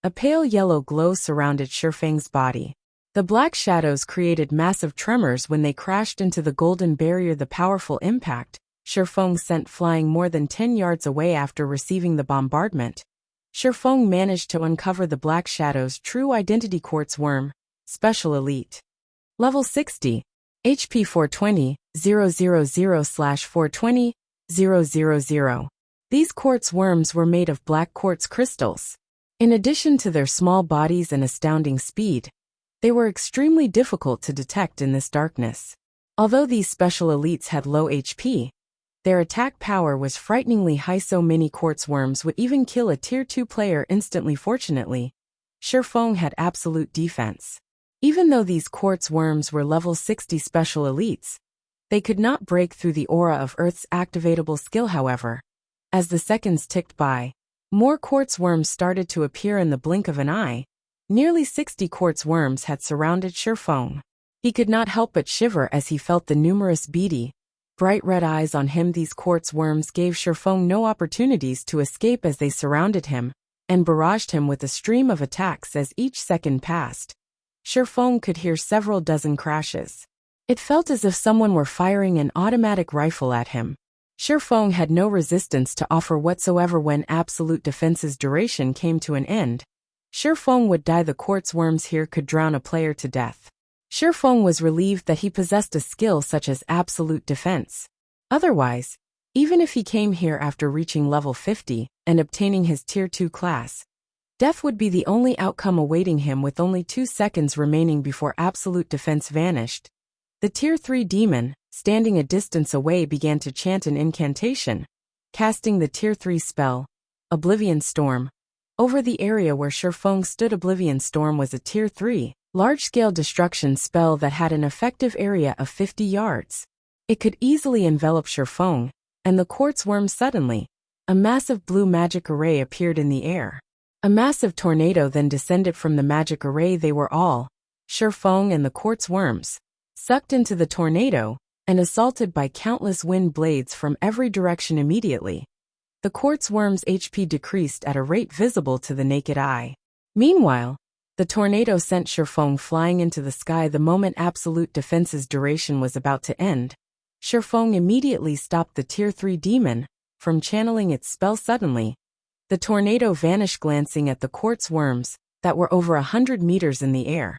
a pale yellow glow surrounded Shifeng's body. The black shadows created massive tremors when they crashed into the golden barrier. The powerful impact Shifeng sent flying more than 10 yards away. After receiving the bombardment, Shifeng managed to uncover the black shadow's true identity: quartz worm, special elite. Level 60. HP 420, 000/420, 000. These quartz worms were made of black quartz crystals. In addition to their small bodies and astounding speed, they were extremely difficult to detect in this darkness. Although these special elites had low HP, their attack power was frighteningly high. So many quartz worms would even kill a Tier 2 player instantly. Fortunately, Shifeng had absolute defense. Even though these quartz worms were level 60 special elites, they could not break through the aura of Earth's activatable skill. However, as the seconds ticked by, more quartz worms started to appear in the blink of an eye. Nearly 60 quartz worms had surrounded Shifeng. He could not help but shiver as he felt the numerous beady, bright red eyes on him. These quartz worms gave Shifeng no opportunities to escape as they surrounded him and barraged him with a stream of attacks. As each second passed, Shifeng could hear several dozen crashes. It felt as if someone were firing an automatic rifle at him. Shifeng had no resistance to offer whatsoever. When absolute defense's duration came to an end, Shifeng would die. The quartz worms here could drown a player to death. Shifeng was relieved that he possessed a skill such as absolute defense. Otherwise, even if he came here after reaching level 50 and obtaining his Tier 2 class, death would be the only outcome awaiting him. With only 2 seconds remaining before absolute defense vanished, the Tier 3 demon, standing a distance away, began to chant an incantation, casting the Tier 3 spell, Oblivion Storm, over the area where Shifeng stood. Oblivion Storm was a Tier 3, large-scale destruction spell that had an effective area of 50 yards. It could easily envelop Shifeng and the quartz worms. Suddenly, a massive blue magic array appeared in the air. A massive tornado then descended from the magic array. They were all, Shifeng and the quartz worms, sucked into the tornado and assaulted by countless wind blades from every direction. Immediately, the quartz worms' HP decreased at a rate visible to the naked eye. Meanwhile, the tornado sent Shifeng flying into the sky. The moment absolute defense's duration was about to end, Shifeng immediately stopped the Tier 3 demon from channeling its spell. Suddenly, the tornado vanished. Glancing at the quartz worms that were over 100 meters in the air,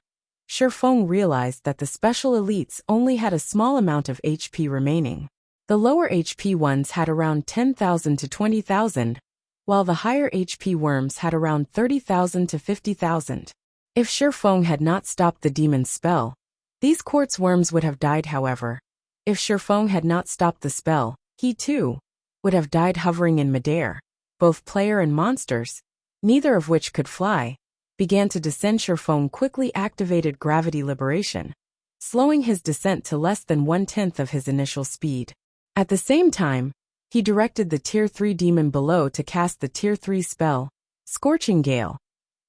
Shifeng realized that the special elites only had a small amount of HP remaining. The lower HP ones had around 10,000 to 20,000, while the higher HP worms had around 30,000 to 50,000. If Shifeng had not stopped the demon's spell, these quartz worms would have died. However, if Shifeng had not stopped the spell, he too would have died hovering in midair. Both player and monsters, neither of which could fly, began to descend. Shifeng quickly activated gravity liberation, slowing his descent to less than 1/10 of his initial speed. At the same time, he directed the Tier 3 demon below to cast the Tier 3 spell, Scorching Gale,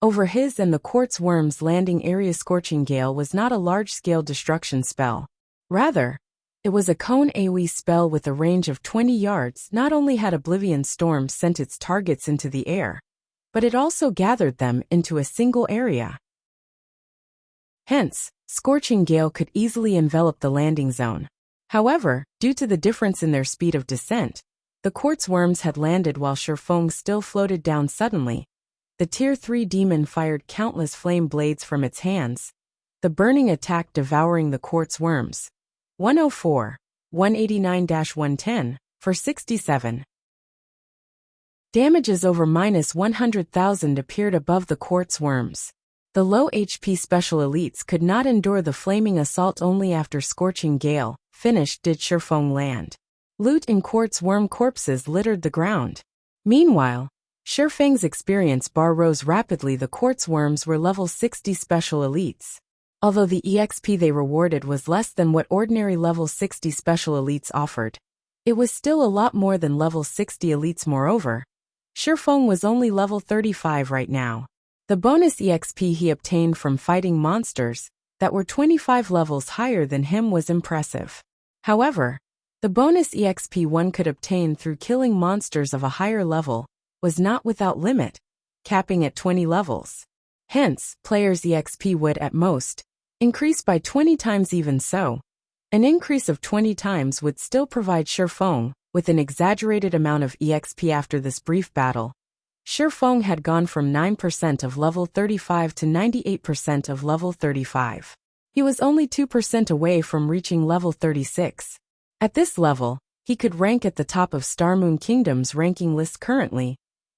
over his and the quartz worms' landing area. Scorching Gale was not a large-scale destruction spell. Rather, it was a cone AoE spell with a range of 20 yards. Not only had Oblivion Storm sent its targets into the air, but it also gathered them into a single area. Hence, Scorching Gale could easily envelop the landing zone. However, due to the difference in their speed of descent, the quartz worms had landed while Shifeng still floated down. Suddenly, the Tier 3 demon fired countless flame blades from its hands, the burning attack devouring the quartz worms. 104, 189-110, for 67. Damages over -100,000 appeared above the quartz worms. The low HP special elites could not endure the flaming assault. Only after Scorching Gale finished did Shifeng land. Loot and quartz worm corpses littered the ground. Meanwhile, Shifeng's experience bar rose rapidly. The quartz worms were level 60 special elites. Although the EXP they rewarded was less than what ordinary level 60 special elites offered, it was still a lot more than level 60 elites. Moreover, Shifeng was only level 35 right now. The bonus EXP he obtained from fighting monsters that were 25 levels higher than him was impressive. However, the bonus EXP one could obtain through killing monsters of a higher level was not without limit, capping at 20 levels. Hence, players' EXP would, at most, increase by 20 times. Even so, an increase of 20 times would still provide Shifeng with an exaggerated amount of EXP. After this brief battle, Shifeng had gone from 9% of level 35 to 98% of level 35. He was only 2% away from reaching level 36. At this level, he could rank at the top of Star Moon Kingdom's ranking list. Currently,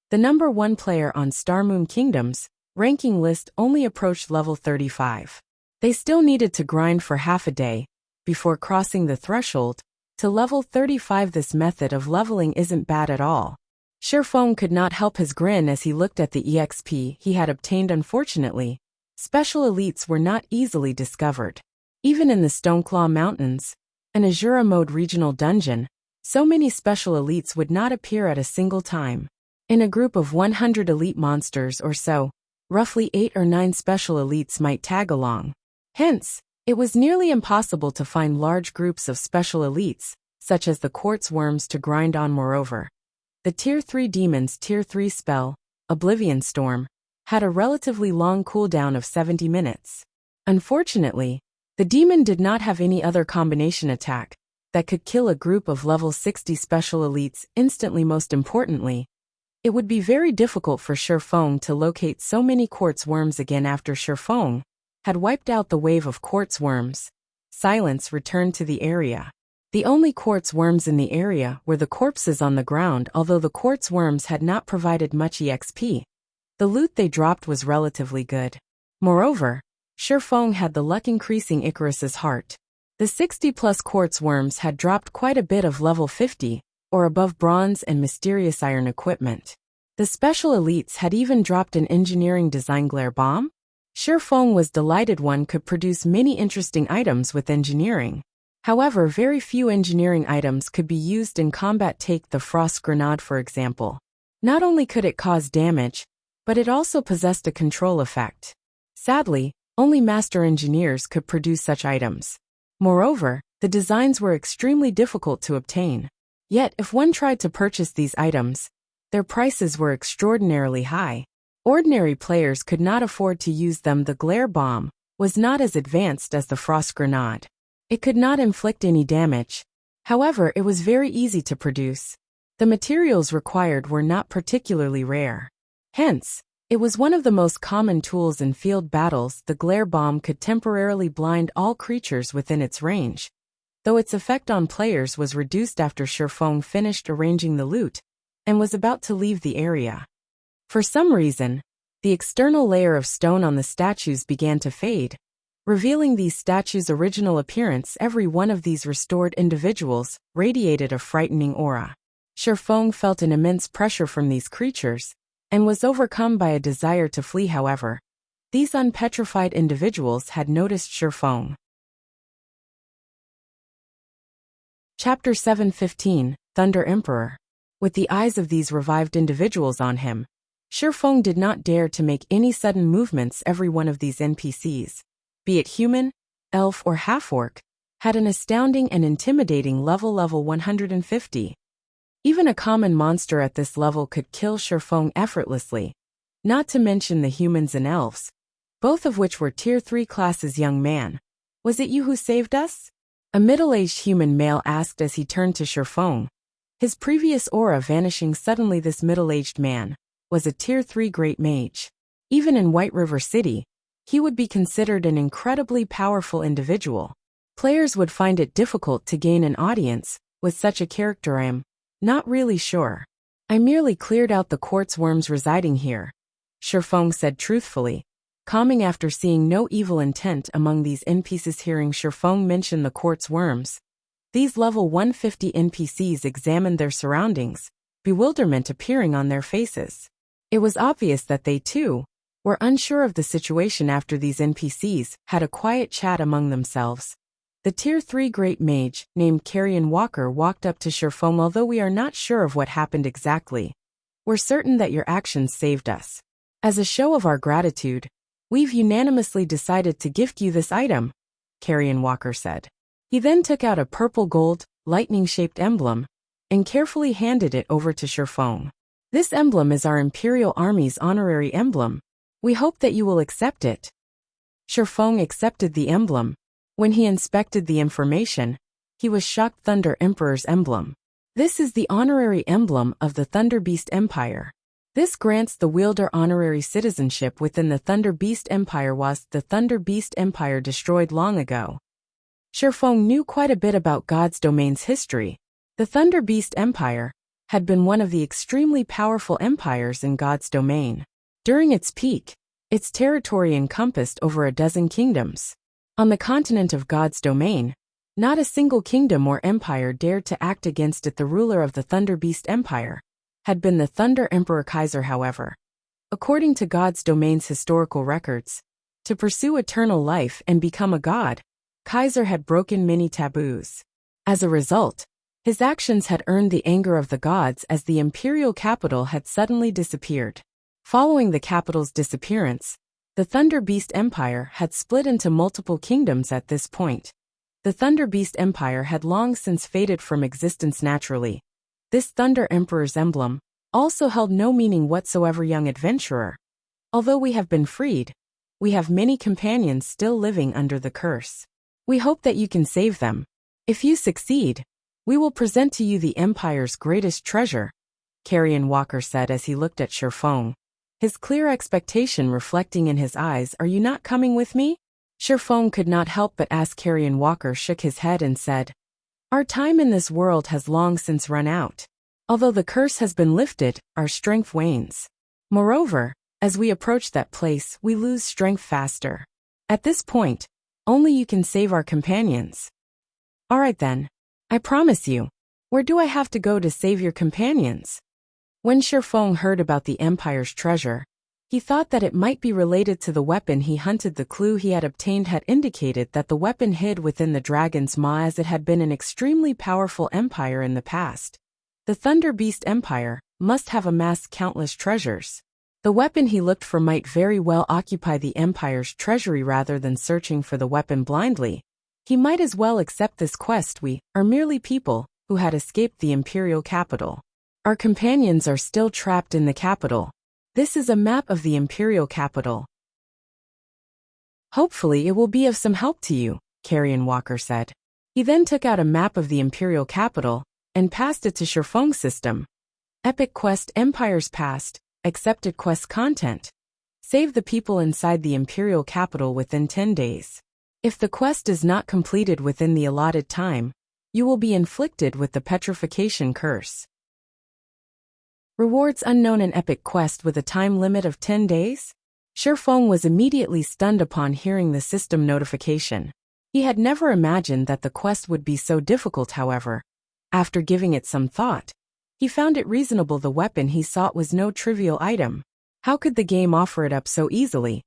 the number 1 player on Star Moon Kingdom's ranking list only approached level 35. They still needed to grind for half a day before crossing the threshold to level 35. This method of leveling isn't bad at all. Shifeng could not help his grin as he looked at the EXP he had obtained. Unfortunately, special elites were not easily discovered. Even in the Stoneclaw Mountains, an Azura mode regional dungeon, so many special elites would not appear at a single time. In a group of 100 elite monsters or so, roughly 8 or 9 special elites might tag along. Hence, it was nearly impossible to find large groups of special elites, such as the quartz worms, to grind on. Moreover, the Tier 3 demon's Tier 3 spell, Oblivion Storm, had a relatively long cooldown of 70 minutes. Unfortunately, the demon did not have any other combination attack that could kill a group of level 60 special elites instantly. Most importantly, it would be very difficult for Shifeng to locate so many quartz worms again. After Shifeng had wiped out the wave of quartz worms. Silence returned to the area. The only quartz worms in the area were the corpses on the ground. Although the quartz worms had not provided much EXP, the loot they dropped was relatively good. Moreover, Shifeng had the luck increasing Icarus's heart. The 60+ quartz worms had dropped quite a bit of level 50 or above bronze and mysterious iron equipment. The special elites had even dropped an engineering design glare bomb. Shifeng was delighted one could produce many interesting items with engineering. However, very few engineering items could be used in combat. Take the frost grenade for example. Not only could it cause damage, but it also possessed a control effect. Sadly, only master engineers could produce such items. Moreover, the designs were extremely difficult to obtain. Yet, if one tried to purchase these items, their prices were extraordinarily high. Ordinary players could not afford to use them. The glare bomb was not as advanced as the frost grenade. It could not inflict any damage. However, it was very easy to produce. The materials required were not particularly rare. Hence, it was one of the most common tools in field battles. The glare bomb could temporarily blind all creatures within its range, though its effect on players was reduced after Shifeng finished arranging the loot and was about to leave the area. For some reason, the external layer of stone on the statues began to fade, revealing these statues' original appearance. Every one of these restored individuals radiated a frightening aura. Shifeng felt an immense pressure from these creatures and was overcome by a desire to flee. However, these unpetrified individuals had noticed Shifeng. Chapter 7:15, Thunder Emperor. With the eyes of these revived individuals on him, Shifeng did not dare to make any sudden movements. Every one of these NPCs, be it human, elf or half-orc, had an astounding and intimidating level 150. Even a common monster at this level could kill Shifeng effortlessly, not to mention the humans and elves, both of which were tier 3 classes. Young man, was it you who saved us? A middle-aged human male asked as he turned to Shifeng, his previous aura vanishing suddenly. This middle-aged man was a tier 3 great mage. Even in White River City, he would be considered an incredibly powerful individual. Players would find it difficult to gain an audience with such a character. I am not really sure. I merely cleared out the quartz worms residing here, Shifeng said truthfully, calming after seeing no evil intent among these NPCs. Hearing Shifeng mention the quartz worms, these level 150 NPCs examined their surroundings, bewilderment appearing on their faces. It was obvious that they, too, were unsure of the situation. After these NPCs had a quiet chat among themselves, the tier 3 great mage, named Carrion Walker, walked up to Shifeng. Although we are not sure of what happened exactly, we're certain that your actions saved us. As a show of our gratitude, we've unanimously decided to gift you this item, Carrion Walker said. He then took out a purple gold, lightning-shaped emblem and carefully handed it over to Shifeng. This emblem is our Imperial Army's honorary emblem. We hope that you will accept it. Shifeng accepted the emblem. When he inspected the information, he was shocked. Thunder Emperor's emblem. This is the honorary emblem of the Thunder Beast Empire. This grants the wielder honorary citizenship within the Thunder Beast Empire. Was the Thunder Beast Empire destroyed long ago? Shifeng knew quite a bit about God's Domain's history. The Thunder Beast Empire had been one of the extremely powerful empires in God's Domain. During its peak, its territory encompassed over a dozen kingdoms. On the continent of God's Domain, not a single kingdom or empire dared to act against it. The ruler of the Thunder Beast Empire had been the Thunder Emperor Kaiser. However, according to God's Domain's historical records, to pursue eternal life and become a god, Kaiser had broken many taboos. As a result, his actions had earned the anger of the gods, as the imperial capital had suddenly disappeared. Following the capital's disappearance, the Thunder Beast Empire had split into multiple kingdoms. At this point, the Thunder Beast Empire had long since faded from existence naturally. This Thunder Emperor's emblem also held no meaning whatsoever. Young adventurer, although we have been freed, we have many companions still living under the curse. We hope that you can save them. If you succeed, we will present to you the Empire's greatest treasure, Carrion Walker said as he looked at Shifeng, his clear expectation reflecting in his eyes. Are you not coming with me? Shifeng could not help but ask. Carrion Walker shook his head and said, "Our time in this world has long since run out. Although the curse has been lifted, our strength wanes. Moreover, as we approach that place, we lose strength faster. At this point, only you can save our companions." "All right then. I promise you. Where do I have to go to save your companions?" When Shifeng heard about the Empire's treasure, he thought that it might be related to the weapon he hunted. The clue he had obtained had indicated that the weapon hid within the dragon's maw, as it had been an extremely powerful empire in the past. The Thunder Beast Empire must have amassed countless treasures. The weapon he looked for might very well occupy the Empire's treasury. Rather than searching for the weapon blindly, he might as well accept this quest. We are merely people who had escaped the Imperial capital. Our companions are still trapped in the capital. This is a map of the Imperial capital. Hopefully it will be of some help to you, Carrion Walker said. He then took out a map of the Imperial capital and passed it to Shifeng's system. Epic quest: Empire's past, accepted quest content. Save the people inside the Imperial capital within 10 days. If the quest is not completed within the allotted time, you will be inflicted with the petrification curse. Rewards unknown: an epic quest with a time limit of 10 days? Shifeng was immediately stunned upon hearing the system notification. He had never imagined that the quest would be so difficult. However, after giving it some thought, he found it reasonable. The weapon he sought was no trivial item. How could the game offer it up so easily?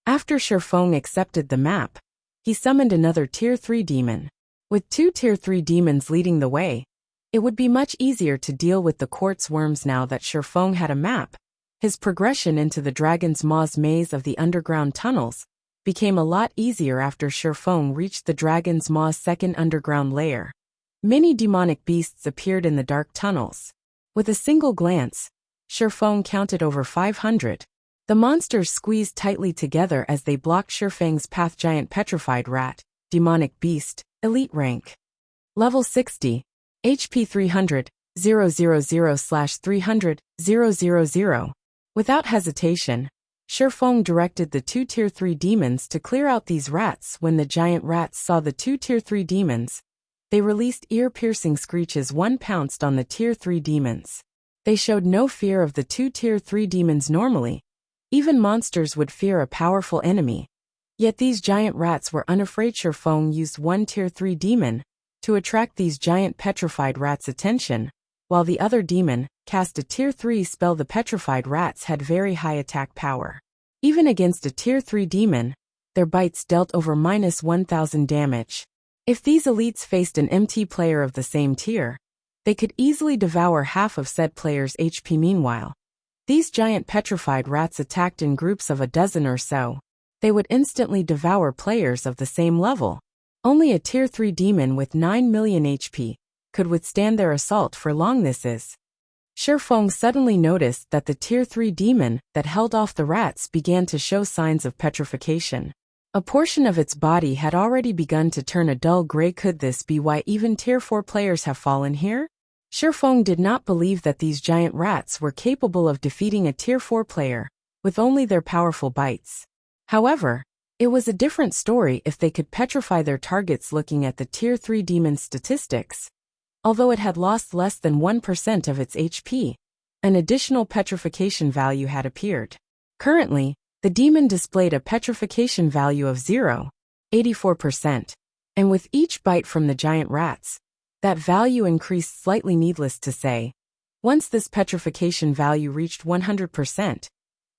After Shifeng accepted the map, he summoned another Tier 3 demon. With 2 Tier 3 demons leading the way, it would be much easier to deal with the quartz worms. Now that Shifeng had a map, his progression into the Dragon's Maw's maze of the underground tunnels became a lot easier. After Shifeng reached the Dragon's Maw's second underground layer, many demonic beasts appeared in the dark tunnels. With a single glance, Shifeng counted over 500. The monsters squeezed tightly together as they blocked Shifeng's path. Giant petrified rat, demonic beast, elite rank. Level 60. HP 300, 000/300, 000. Without hesitation, Shifeng directed the 2 Tier 3 demons to clear out these rats. When the giant rats saw the 2 Tier 3 demons, they released ear-piercing screeches. One pounced on the Tier 3 demons. They showed no fear of the 2 Tier 3 demons. Normally, even monsters would fear a powerful enemy. Yet these giant rats were unafraid. Shifeng used 1 Tier 3 demon to attract these giant petrified rats' attention, while the other demon cast a Tier 3 spell. The petrified rats had very high attack power. Even against a Tier 3 demon, their bites dealt over -1000 damage. If these elites faced an MT player of the same tier, they could easily devour half of said player's HP. Meanwhile, these giant petrified rats attacked in groups of a dozen or so. They would instantly devour players of the same level. Only a Tier 3 demon with 9 million HP could withstand their assault for long. This is. Shifeng suddenly noticed that the Tier 3 demon that held off the rats began to show signs of petrification. A portion of its body had already begun to turn a dull gray. Could this be why even Tier 4 players have fallen here? Shifeng did not believe that these giant rats were capable of defeating a Tier 4 player with only their powerful bites. However, it was a different story if they could petrify their targets. Looking at the Tier 3 demon's statistics, although it had lost less than 1% of its HP, an additional petrification value had appeared. Currently, the demon displayed a petrification value of 0.84%, and with each bite from the giant rats, that value increased slightly. Needless to say, once this petrification value reached 100%,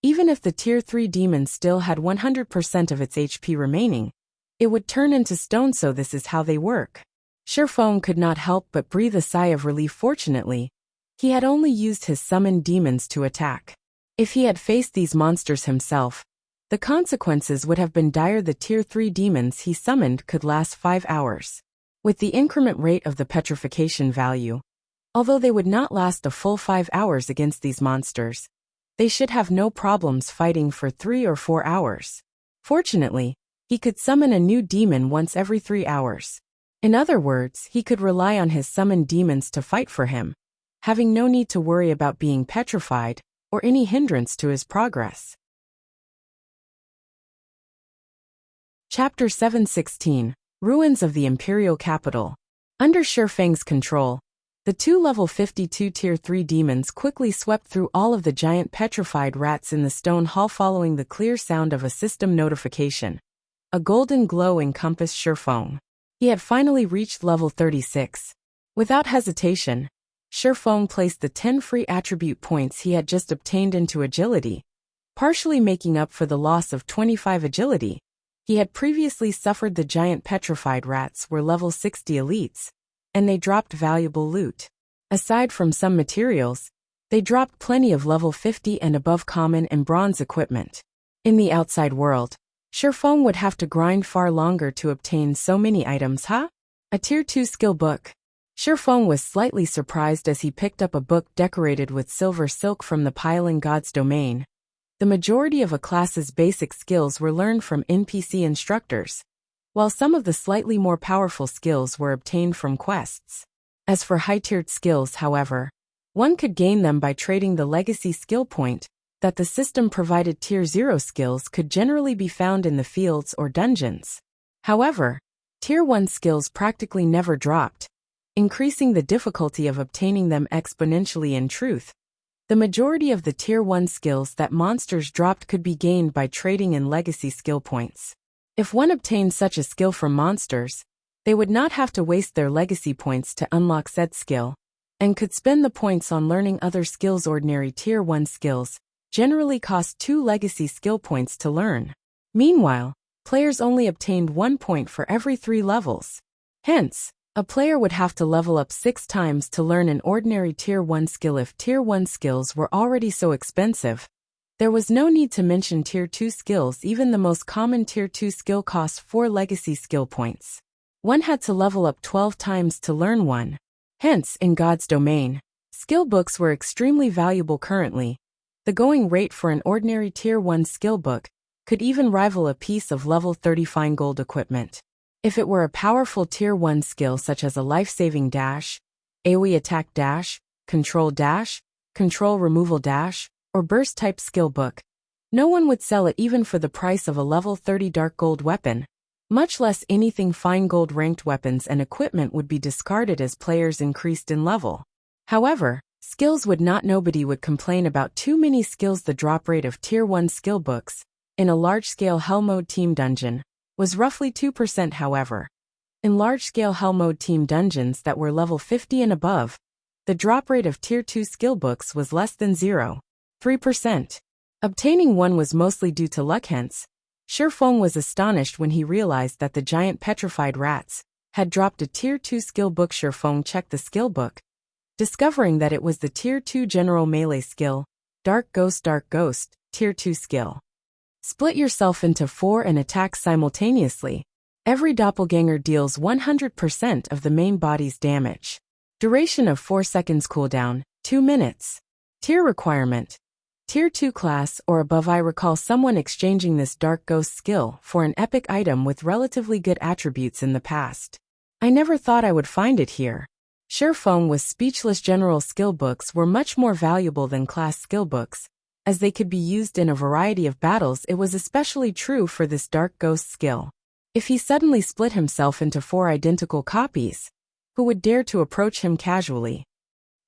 even if the Tier 3 demon still had 100% of its HP remaining, it would turn into stone. So this is how they work. Shifeng could not help but breathe a sigh of relief. Fortunately, he had only used his summoned demons to attack. If he had faced these monsters himself, the consequences would have been dire. The Tier 3 demons he summoned could last 5 hours. With the increment rate of the petrification value, although they would not last a full 5 hours against these monsters, they should have no problems fighting for 3 or 4 hours. Fortunately, he could summon a new demon once every 3 hours. In other words, he could rely on his summoned demons to fight for him, having no need to worry about being petrified or any hindrance to his progress. Chapter 716, Ruins of the Imperial Capital. Under Shifeng's control, the two level 52 Tier 3 demons quickly swept through all of the giant petrified rats in the stone hall following the clear sound of a system notification. A golden glow encompassed Shifeng. He had finally reached level 36. Without hesitation, Shifeng placed the 10 free attribute points he had just obtained into agility, partially making up for the loss of 25 agility. He had previously suffered. The giant petrified rats were level 60 elites, and they dropped valuable loot. Aside from some materials, they dropped plenty of level 50 and above common and bronze equipment. In the outside world, Shifeng would have to grind far longer to obtain so many items, huh? A Tier 2 skill book. Shifeng was slightly surprised as he picked up a book decorated with silver silk from the pile in God's domain. The majority of a class's basic skills were learned from NPC instructors, while some of the slightly more powerful skills were obtained from quests. As for high-tiered skills, however, one could gain them by trading the legacy skill point that the system provided. Tier 0 skills could generally be found in the fields or dungeons. However, Tier 1 skills practically never dropped, increasing the difficulty of obtaining them exponentially. In truth, the majority of the Tier 1 skills that monsters dropped could be gained by trading in legacy skill points. If one obtained such a skill from monsters, they would not have to waste their legacy points to unlock said skill, and could spend the points on learning other skills. Ordinary Tier 1 skills generally cost 2 legacy skill points to learn. Meanwhile, players only obtained 1 point for every 3 levels. Hence, a player would have to level up 6 times to learn an ordinary Tier 1 skill. If Tier 1 skills were already so expensive, there was no need to mention Tier 2 skills. Even the most common Tier 2 skill cost 4 legacy skill points. One had to level up 12 times to learn one. Hence, in God's domain, skill books were extremely valuable currently. The going rate for an ordinary Tier 1 skill book could even rival a piece of level 30 fine gold equipment. If it were a powerful Tier 1 skill such as a life-saving dash, AoE attack dash, control removal dash, or burst-type skill book, no one would sell it even for the price of a level 30 dark gold weapon. Much less anything fine gold. Ranked weapons and equipment would be discarded as players increased in level. However, skills would not. Nobody would complain about too many skills. The drop rate of Tier 1 skill books in a large-scale Hell Mode team dungeon was roughly 2%. However, in large-scale Hell Mode team dungeons that were level 50 and above, the drop rate of Tier 2 skill books was less than 0.3%. Obtaining one was mostly due to luck. Hence, Shifeng was astonished when he realized that the giant petrified rats had dropped a Tier 2 skill book. Shifeng checked the skill book, discovering that it was the Tier 2 general melee skill, Dark Ghost, Tier 2 skill. Split yourself into 4 and attack simultaneously. Every doppelganger deals 100% of the main body's damage. Duration of 4 seconds. Cooldown, 2 minutes. Tier requirement: Tier 2 class or above. I recall someone exchanging this Dark Ghost skill for an epic item with relatively good attributes in the past. I never thought I would find it here. Shifeng was speechless. General skill books were much more valuable than class skill books, as they could be used in a variety of battles. It was especially true for this Dark Ghost skill. If he suddenly split himself into 4 identical copies, who would dare to approach him casually?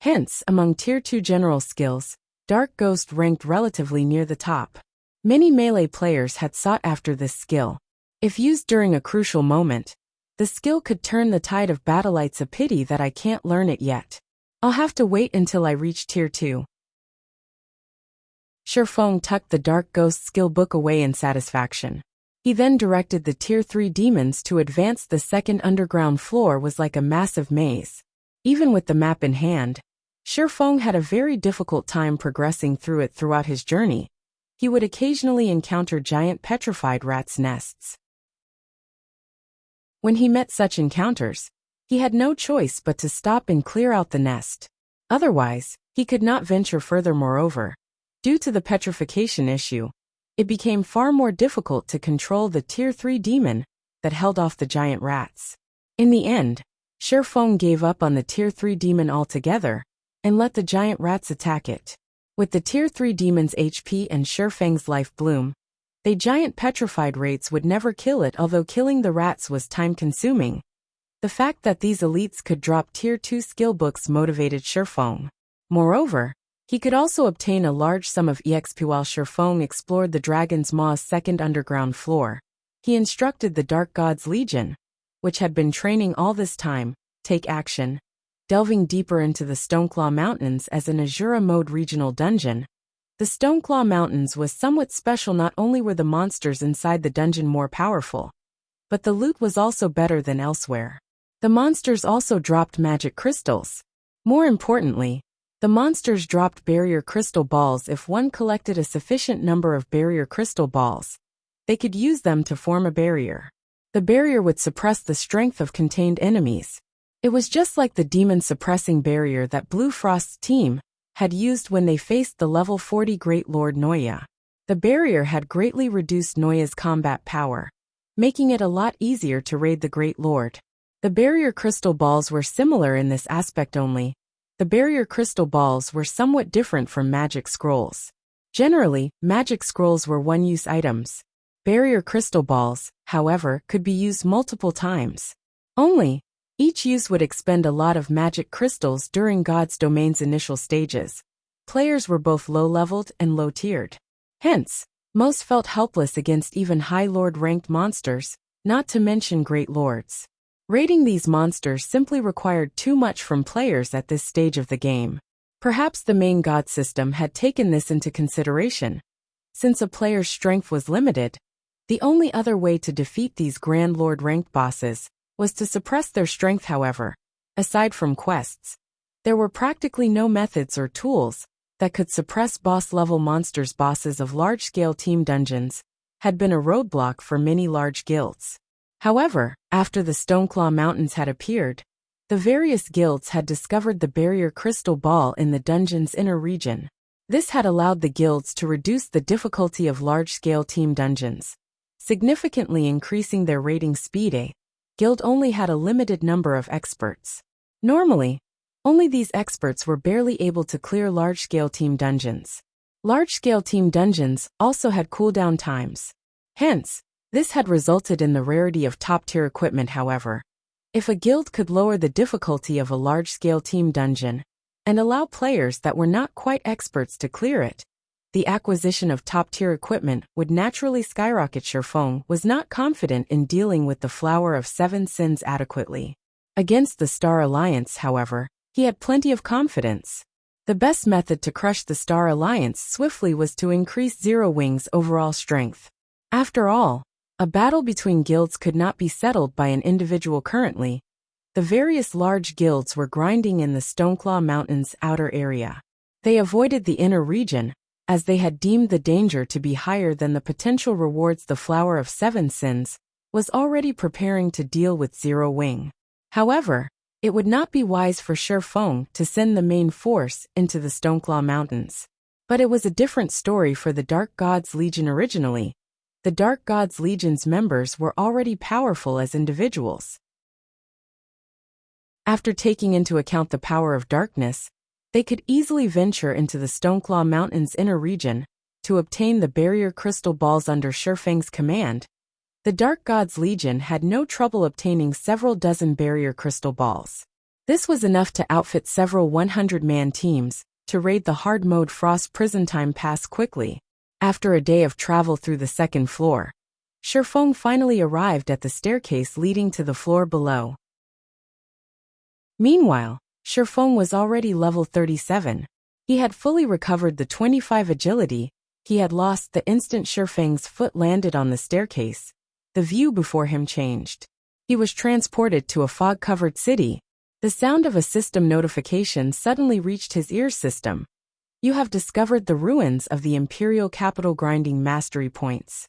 Hence, among Tier 2 general skills, Dark Ghost ranked relatively near the top. Many melee players had sought after this skill. If used during a crucial moment, the skill could turn the tide of battle. It's a pity that I can't learn it yet. I'll have to wait until I reach Tier 2. Shifeng tucked the Dark Ghost skill book away in satisfaction. He then directed the Tier 3 demons to advance. The second underground floor was like a massive maze. Even with the map in hand, Shifeng had a very difficult time progressing through it. Throughout his journey, he would occasionally encounter giant petrified rats' nests. When he met such encounters, he had no choice but to stop and clear out the nest. Otherwise, he could not venture further. Moreover, due to the petrification issue, it became far more difficult to control the Tier 3 demon that held off the giant rats. In the end, Shifeng gave up on the Tier 3 demon altogether and let the giant rats attack it. With the Tier 3 demon's HP and Shifeng's life bloom, They giant petrified rates would never kill it, although killing the rats was time-consuming. The fact that these elites could drop Tier 2 skill books motivated Shifeng. Moreover, he could also obtain a large sum of EXP while Shifeng explored the Dragon's Maw's second underground floor. He instructed the Dark God's Legion, which had been training all this time, take action. Delving deeper into the Stoneclaw Mountains as an Azura mode regional dungeon. The Stoneclaw Mountains was somewhat special. Not only were the monsters inside the dungeon more powerful, but the loot was also better than elsewhere. The monsters also dropped magic crystals. More importantly, the monsters dropped barrier crystal balls. If one collected a sufficient number of barrier crystal balls, they could use them to form a barrier. The barrier would suppress the strength of contained enemies. It was just like the demon-suppressing barrier that Blue Frost's team had used when they faced the level 40 Great Lord Noya. The barrier had greatly reduced Noya's combat power, making it a lot easier to raid the Great Lord. The barrier crystal balls were similar in this aspect only. The barrier crystal balls were somewhat different from magic scrolls. Generally, magic scrolls were one-use items. Barrier crystal balls, however, could be used multiple times. Only, each use would expend a lot of magic crystals during God's Domain's initial stages. Players were both low-leveled and low-tiered. Hence, most felt helpless against even High Lord-ranked monsters, not to mention Great Lords. Raiding these monsters simply required too much from players at this stage of the game. Perhaps the main God system had taken this into consideration. Since a player's strength was limited, the only other way to defeat these Grand Lord-ranked bosses was to suppress their strength. However, aside from quests, there were practically no methods or tools that could suppress boss-level monsters. Bosses of large-scale team dungeons had been a roadblock for many large guilds. However, after the Stoneclaw Mountains had appeared, the various guilds had discovered the barrier crystal ball in the dungeon's inner region. This had allowed the guilds to reduce the difficulty of large-scale team dungeons, significantly increasing their raiding speed. A guild only had a limited number of experts. Normally, only these experts were barely able to clear large-scale team dungeons. Large-scale team dungeons also had cooldown times. Hence, this had resulted in the rarity of top-tier equipment. However, if a guild could lower the difficulty of a large-scale team dungeon and allow players that were not quite experts to clear it, the acquisition of top-tier equipment would naturally skyrocket. Shifeng was not confident in dealing with the Flower of Seven Sins adequately. Against the Star Alliance, however, he had plenty of confidence. The best method to crush the Star Alliance swiftly was to increase Zero Wing's overall strength. After all, a battle between guilds could not be settled by an individual. Currently, the various large guilds were grinding in the Stoneclaw Mountains' outer area. They avoided the inner region, as they had deemed the danger to be higher than the potential rewards. The Flower of Seven Sins was already preparing to deal with Zero Wing. However, it would not be wise for Shifeng to send the main force into the Stoneclaw Mountains. But it was a different story for the Dark God's Legion. Originally, the Dark God's Legion's members were already powerful as individuals. After taking into account the power of darkness, they could easily venture into the Stoneclaw Mountains' inner region to obtain the barrier crystal balls under Shifeng's command. The Dark God's Legion had no trouble obtaining several dozen barrier crystal balls. This was enough to outfit several 100-man teams to raid the hard-mode Frost Prison. Time passed quickly. After a day of travel through the second floor, Shifeng finally arrived at the staircase leading to the floor below. Meanwhile, Shifeng was already level 37. He had fully recovered the 25 agility he had lost the instant Shifeng's foot landed on the staircase. The view before him changed. He was transported to a fog-covered city. The sound of a system notification suddenly reached his ear system. You have discovered the ruins of the Imperial Capital grinding mastery points.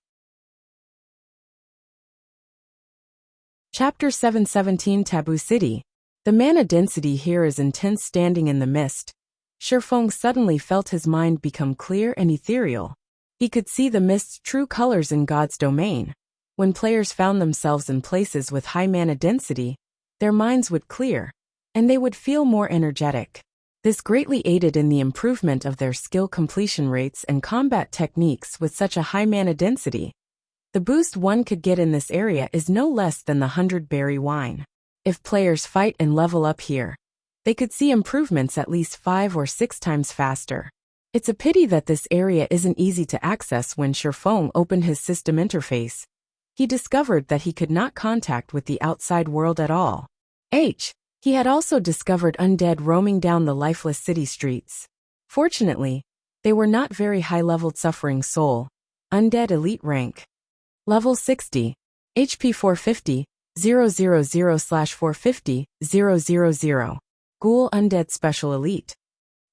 Chapter 717 Taboo City. The mana density here is intense. Standing in the mist, Shifeng suddenly felt his mind become clear and ethereal. He could see the mist's true colors in God's domain. When players found themselves in places with high mana density, their minds would clear, and they would feel more energetic. This greatly aided in the improvement of their skill completion rates and combat techniques with such a high mana density. The boost one could get in this area is no less than the 100-berry wine. If players fight and level up here, they could see improvements at least 5 or 6 times faster. It's a pity that this area isn't easy to access. When Shifeng opened his system interface, he discovered that he could not contact with the outside world at all. He had also discovered undead roaming down the lifeless city streets. Fortunately, they were not very high-leveled suffering soul. Undead elite rank. Level 60. HP 450, 000/450, 000. Ghoul undead special elite.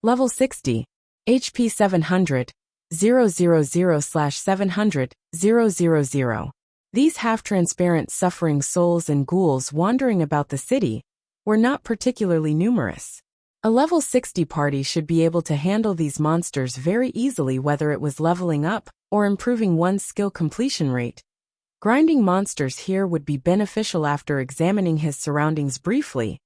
Level 60. HP 700, 000/700, 000. These half-transparent suffering souls and ghouls wandering about the city were not particularly numerous. A level 60 party should be able to handle these monsters very easily, whether it was leveling up or improving one's skill completion rate. Grinding monsters here would be beneficial. After examining his surroundings briefly,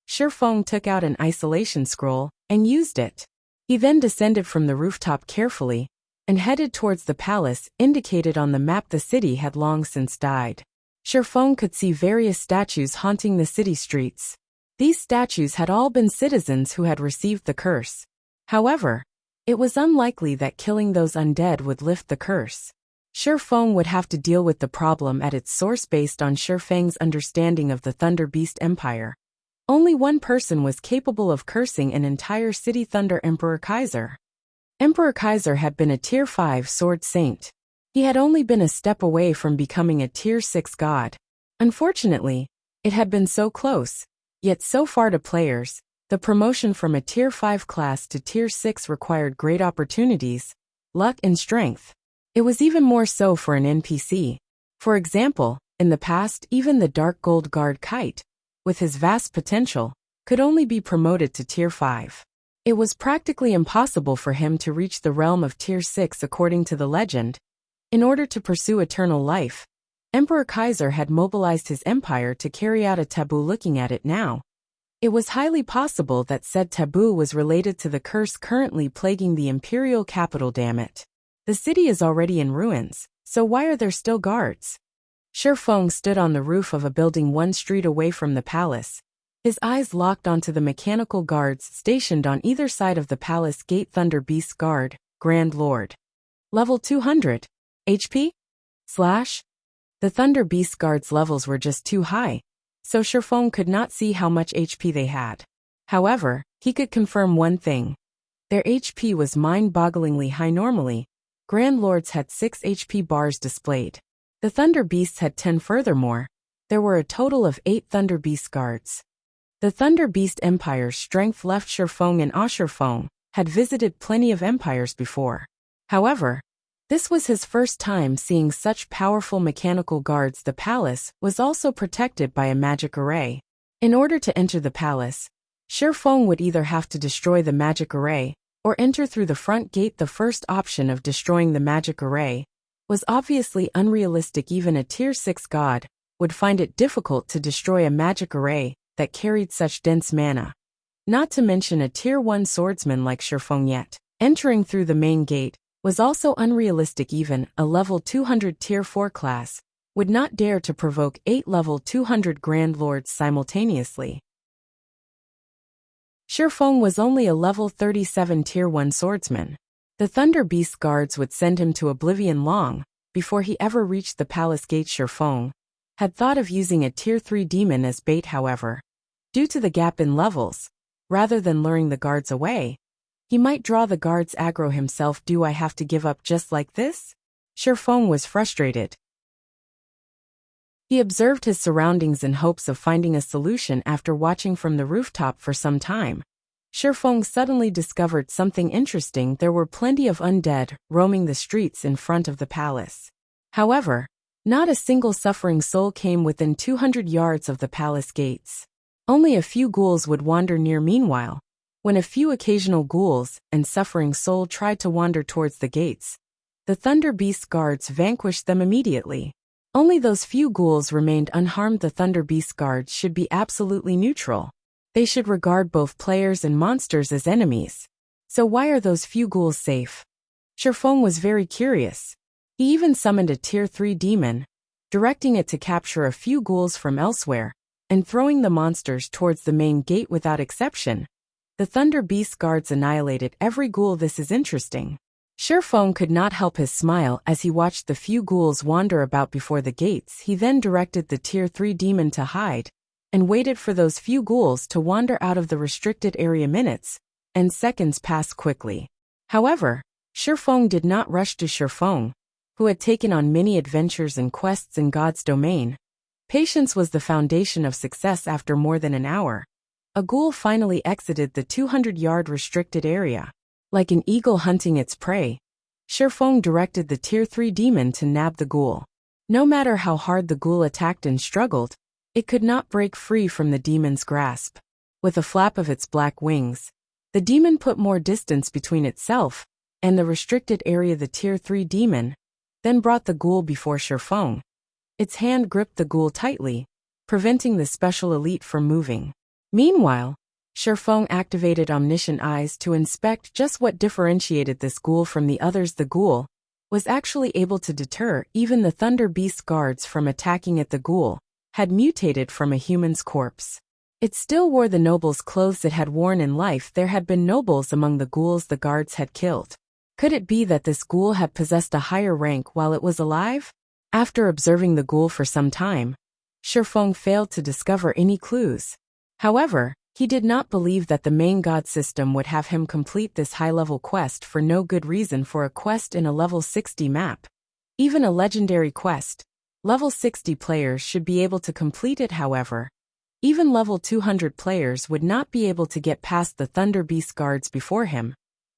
Shifeng took out an isolation scroll and used it. He then descended from the rooftop carefully and headed towards the palace indicated on the map. The city had long since died. Shifeng could see various statues haunting the city streets. These statues had all been citizens who had received the curse. However, it was unlikely that killing those undead would lift the curse. Shifeng would have to deal with the problem at its source. Based on Shifeng's understanding of the Thunder Beast Empire, only one person was capable of cursing an entire city: Thunder Emperor Kaiser. Emperor Kaiser had been a Tier 5 sword saint. He had only been a step away from becoming a Tier 6 god. Unfortunately, it had been so close. Yet so far to players, the promotion from a Tier 5 class to Tier 6 required great opportunities, luck and strength. It was even more so for an NPC. For example, in the past, even the Dark Gold Guard Kite, with his vast potential, could only be promoted to Tier 5. It was practically impossible for him to reach the realm of Tier 6 according to the legend. In order to pursue eternal life, Emperor Kaiser had mobilized his empire to carry out a taboo. Looking at it now, it was highly possible that said taboo was related to the curse currently plaguing the imperial capital. Damn it. The city is already in ruins, so why are there still guards? Shifeng stood on the roof of a building 1 street away from the palace. His eyes locked onto the mechanical guards stationed on either side of the palace gate. Thunder Beast Guard, Grand Lord. Level 200. HP? The Thunder Beast Guards' levels were just too high, so Shifeng could not see how much HP they had. However, he could confirm one thing. Their HP was mind-bogglingly high. Normally, Grand Lords had 6 HP bars displayed. The Thunder Beasts had 10. Furthermore, there were a total of 8 Thunder Beast Guards. The Thunder Beast Empire's strength left Shifeng and Shifeng had visited plenty of empires before. However, this was his first time seeing such powerful mechanical guards. The palace was also protected by a magic array. In order to enter the palace, Shifeng would either have to destroy the magic array or enter through the front gate. The first option of destroying the magic array was obviously unrealistic. Even a Tier 6 god would find it difficult to destroy a magic array that carried such dense mana. Not to mention a Tier 1 swordsman like Shifeng. Yet entering through the main gate was also unrealistic. Even a level 200 Tier 4 class would not dare to provoke 8 level 200 Grand Lords simultaneously. Shifeng was only a level 37 Tier 1 swordsman. The Thunder Beast Guards would send him to oblivion long before he ever reached the palace gate. Shifeng had thought of using a Tier 3 demon as bait. However, due to the gap in levels, rather than luring the guards away, he might draw the guards aggro himself. Do I have to give up just like this? Shifeng was frustrated. He observed his surroundings in hopes of finding a solution. After watching from the rooftop for some time, Shifeng suddenly discovered something interesting. There were plenty of undead roaming the streets in front of the palace. However, not a single suffering soul came within 200 yards of the palace gates. Only a few ghouls would wander near. Meanwhile, when a few occasional ghouls and suffering soul tried to wander towards the gates, the Thunder Beast Guards vanquished them immediately. Only those few ghouls remained unharmed. The Thunder Beast Guards should be absolutely neutral. They should regard both players and monsters as enemies. So why are those few ghouls safe? Shifeng was very curious. He even summoned a Tier 3 demon, directing it to capture a few ghouls from elsewhere, and throwing the monsters towards the main gate without exception. The Thunder Beast guards annihilated every ghoul. This is interesting. Shifeng could not help his smile as he watched the few ghouls wander about before the gates. He then directed the Tier 3 demon to hide, and waited for those few ghouls to wander out of the restricted area. Minutes and seconds passed quickly. However, Shifeng did not rush to Shifeng, who had taken on many adventures and quests in God's domain. Patience was the foundation of success. After more than an hour, a ghoul finally exited the 200-yard restricted area. Like an eagle hunting its prey, Shifeng directed the Tier 3 demon to nab the ghoul. No matter how hard the ghoul attacked and struggled, it could not break free from the demon's grasp. With a flap of its black wings, the demon put more distance between itself and the restricted area. The Tier 3 demon then brought the ghoul before Shifeng. Its hand gripped the ghoul tightly, preventing the special elite from moving. Meanwhile, Shifeng activated omniscient eyes to inspect just what differentiated this ghoul from the others. The ghoul was actually able to deter even the Thunder Beast guards from attacking it. The ghoul had mutated from a human's corpse. It still wore the noble's clothes it had worn in life. There had been nobles among the ghouls the guards had killed. Could it be that this ghoul had possessed a higher rank while it was alive? After observing the ghoul for some time, Shifeng failed to discover any clues. However, he did not believe that the main god system would have him complete this high-level quest for no good reason. For a quest in a level 60 map, even a legendary quest, level 60 players should be able to complete it. However, even level 200 players would not be able to get past the Thunder Beast guards before him,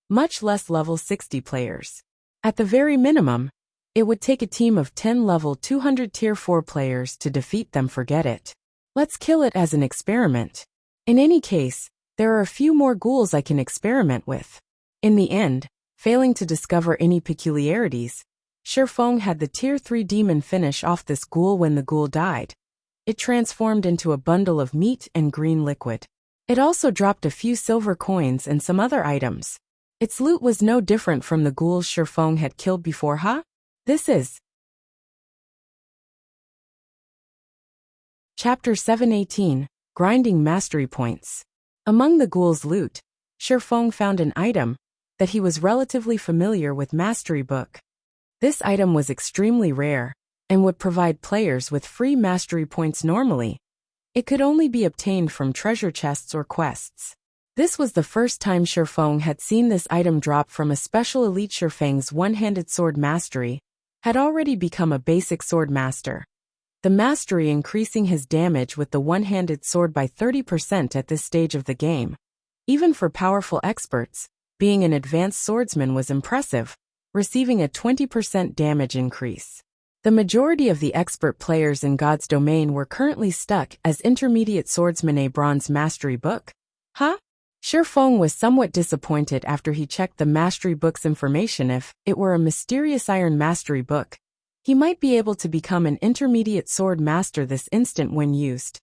much less level 60 players. At the very minimum, it would take a team of 10 level 200 tier 4 players to defeat them. Forget it. Let's kill it as an experiment. In any case, there are a few more ghouls I can experiment with. In the end, failing to discover any peculiarities, Shifeng had the Tier 3 demon finish off this ghoul. When the ghoul died, it transformed into a bundle of meat and green liquid. It also dropped a few silver coins and some other items. Its loot was no different from the ghouls Shifeng had killed before. This is Chapter 718, Grinding Mastery Points. Among the ghouls' loot, Shifeng found an item that he was relatively familiar with: Mastery Book. This item was extremely rare and would provide players with free mastery points. Normally, it could only be obtained from treasure chests or quests. This was the first time Shifeng had seen this item drop from a special elite. Shifeng's one-handed sword mastery had already become a basic sword master, the mastery increasing his damage with the one-handed sword by 30% at this stage of the game. Even for powerful experts, being an advanced swordsman was impressive, receiving a 20% damage increase. The majority of the expert players in God's domain were currently stuck as intermediate swordsmen. A bronze mastery book? Shifeng was somewhat disappointed after he checked the mastery book's information. If it were a mysterious iron mastery book, he might be able to become an intermediate sword master this instant when used.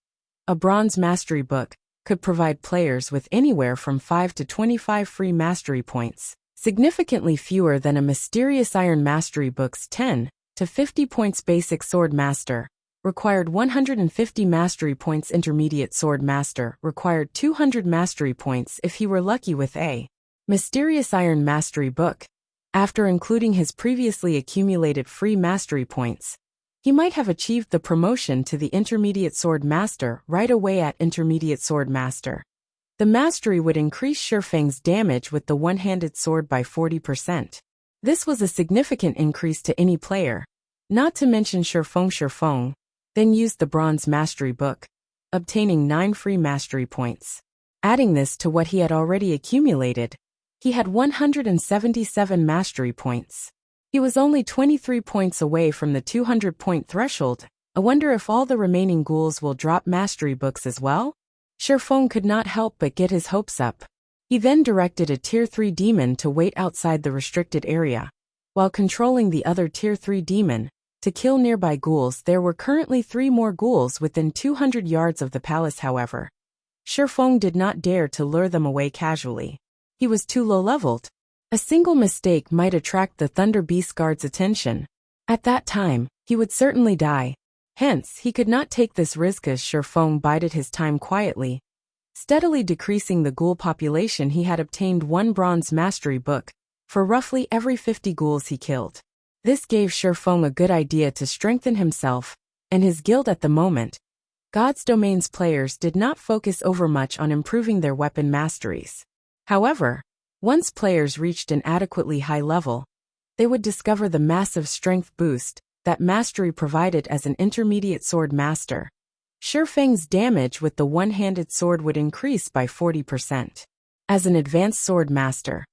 A bronze mastery book could provide players with anywhere from 5 to 25 free mastery points, significantly fewer than a mysterious iron mastery book's 10 to 50 points. Basic sword master required 150 mastery points. Intermediate sword master required 200 mastery points if he were lucky with a mysterious iron mastery book. After including his previously accumulated free mastery points, he might have achieved the promotion to the intermediate sword master right away. At intermediate sword master, the mastery would increase Shifeng's damage with the one-handed sword by 40%. This was a significant increase to any player, not to mention Shifeng then used the bronze mastery book, obtaining 9 free mastery points. Adding this to what he had already accumulated, he had 177 mastery points. He was only 23 points away from the 200-point threshold. I wonder if all the remaining ghouls will drop mastery books as well? Shifeng could not help but get his hopes up. He then directed a Tier 3 demon to wait outside the restricted area, while controlling the other Tier 3 demon to kill nearby ghouls. There were currently 3 more ghouls within 200 yards of the palace. However, Shifeng did not dare to lure them away casually. He was too low-leveled. A single mistake might attract the Thunder Beast Guard's attention. At that time, he would certainly die. Hence, he could not take this risk as Shifeng bided his time quietly. Steadily decreasing the ghoul population, he had obtained 1 bronze mastery book for roughly every 50 ghouls he killed. This gave Shifeng a good idea to strengthen himself and his guild at the moment. God's Domain's players did not focus overmuch on improving their weapon masteries. However, once players reached an adequately high level, they would discover the massive strength boost that mastery provided as an intermediate sword master. Shifeng's damage with the one-handed sword would increase by 40%. As an advanced sword master,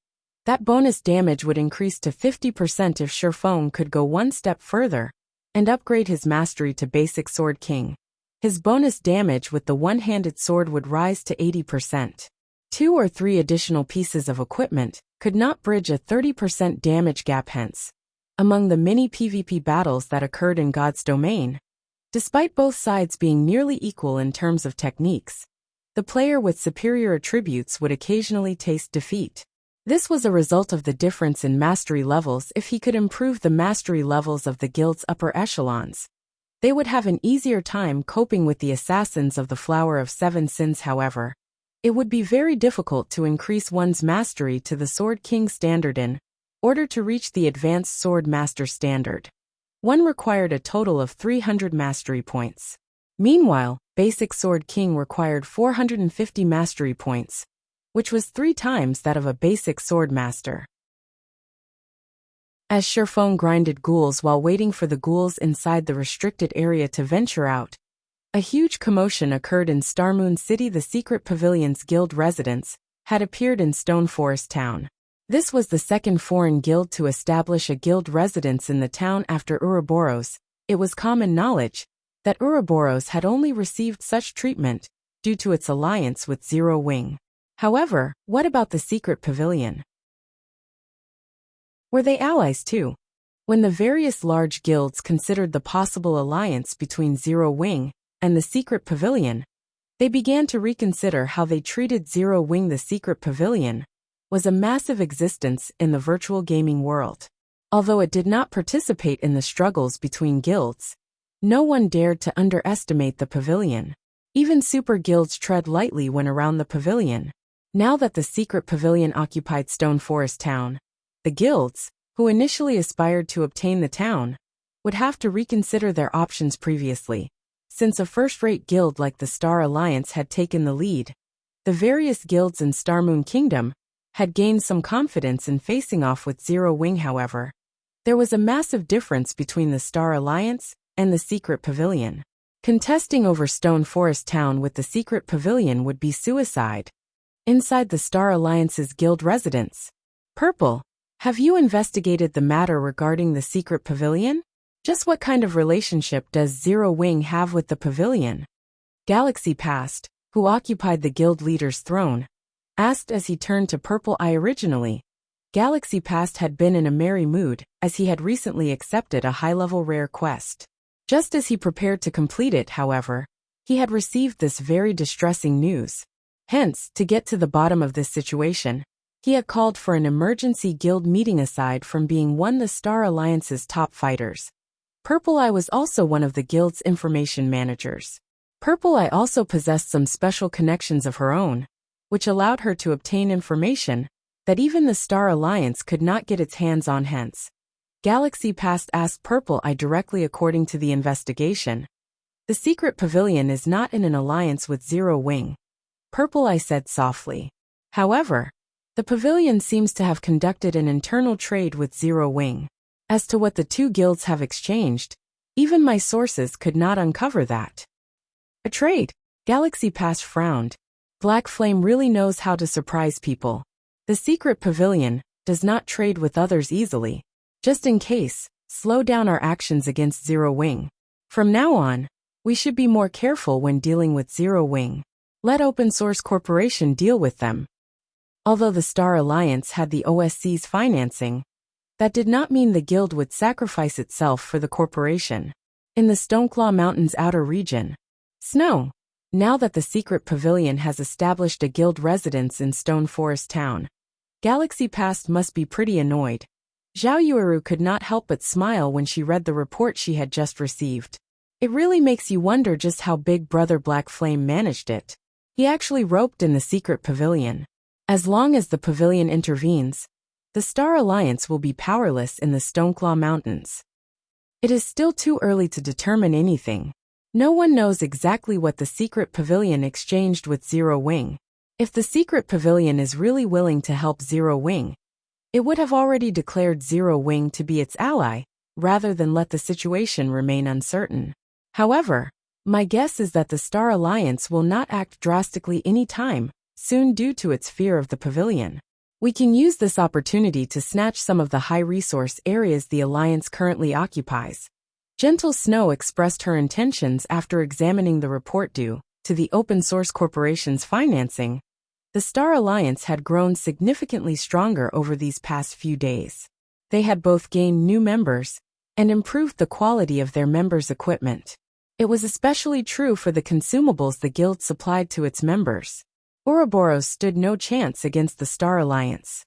that bonus damage would increase to 50% if Shifeng could go one step further and upgrade his mastery to basic Sword King. His bonus damage with the one-handed sword would rise to 80%. 2 or 3 additional pieces of equipment could not bridge a 30% damage gap. Hence, among the many PvP battles that occurred in God's Domain, despite both sides being nearly equal in terms of techniques, the player with superior attributes would occasionally taste defeat. This was a result of the difference in mastery levels. If he could improve the mastery levels of the guild's upper echelons, they would have an easier time coping with the assassins of the Flower of Seven Sins. However, it would be very difficult to increase one's mastery to the Sword King standard in order to reach the Advanced Sword Master standard. One required a total of 300 mastery points. Meanwhile, Basic Sword King required 450 mastery points, which was 3 times that of a basic sword master. As Shifeng grinded ghouls while waiting for the ghouls inside the restricted area to venture out, a huge commotion occurred in Starmoon City. The secret pavilion's guild residents had appeared in Stone Forest Town. This was the second foreign guild to establish a guild residence in the town after Ouroboros. It was common knowledge that Ouroboros had only received such treatment due to its alliance with Zero Wing. However, what about the secret pavilion? Were they allies too? When the various large guilds considered the possible alliance between Zero Wing and the secret pavilion, they began to reconsider how they treated Zero Wing. The secret pavilion was a massive existence in the virtual gaming world. Although it did not participate in the struggles between guilds, no one dared to underestimate the pavilion. Even super guilds tread lightly when around the pavilion. Now that the secret pavilion occupied Stone Forest Town, the guilds, who initially aspired to obtain the town, would have to reconsider their options previously. Since a first-rate guild like the Star Alliance had taken the lead, the various guilds in Starmoon Kingdom had gained some confidence in facing off with Zero Wing. However, there was a massive difference between the Star Alliance and the secret pavilion. Contesting over Stone Forest Town with the secret pavilion would be suicide. Inside the Star Alliance's guild residence, Purple, have you investigated the matter regarding the secret pavilion? Just what kind of relationship does Zero Wing have with the pavilion? Galaxy Past, who occupied the guild leader's throne, asked as he turned to Purple Eye. Originally, Galaxy Past had been in a merry mood as he had recently accepted a high-level rare quest. Just as he prepared to complete it, however, he had received this very distressing news. Hence, to get to the bottom of this situation, he had called for an emergency guild meeting. Aside from being one of the Star Alliance's top fighters, Purple Eye was also one of the guild's information managers. Purple Eye also possessed some special connections of her own, which allowed her to obtain information that even the Star Alliance could not get its hands on. Hence, Galaxy Past asked Purple Eye directly. According to the investigation, the secret pavilion is not in an alliance with Zero Wing, Purple Eye said softly. However, the pavilion seems to have conducted an internal trade with Zero Wing. As to what the two guilds have exchanged, even my sources could not uncover that. A trade? Galaxy Past frowned. Black Flame really knows how to surprise people. The secret pavilion does not trade with others easily. Just in case, slow down our actions against Zero Wing. From now on, we should be more careful when dealing with Zero Wing. Let Open Source Corporation deal with them. Although the Star Alliance had the OSC's financing, that did not mean the guild would sacrifice itself for the corporation. In the Stoneclaw Mountains outer region, snow, Now that the secret pavilion has established a guild residence in Stone Forest Town, Galaxy Past must be pretty annoyed. Zhao Yueru could not help but smile when she read the report she had just received. It really makes you wonder just how Big Brother Black Flame managed it. He actually roped in the secret pavilion. As long as the pavilion intervenes, the Star Alliance will be powerless in the Stoneclaw Mountains. It is still too early to determine anything. No one knows exactly what the secret pavilion exchanged with Zero Wing. If the secret pavilion is really willing to help Zero Wing, it would have already declared Zero Wing to be its ally, rather than let the situation remain uncertain. However, my guess is that the Star Alliance will not act drastically anytime soon due to its fear of the pavilion. We can use this opportunity to snatch some of the high-resource areas the Alliance currently occupies. Gentle Snow expressed her intentions after examining the report due to the open source corporation's financing. The Star Alliance had grown significantly stronger over these past few days. They had both gained new members and improved the quality of their members' equipment. It was especially true for the consumables the guild supplied to its members. Ouroboros stood no chance against the Star Alliance.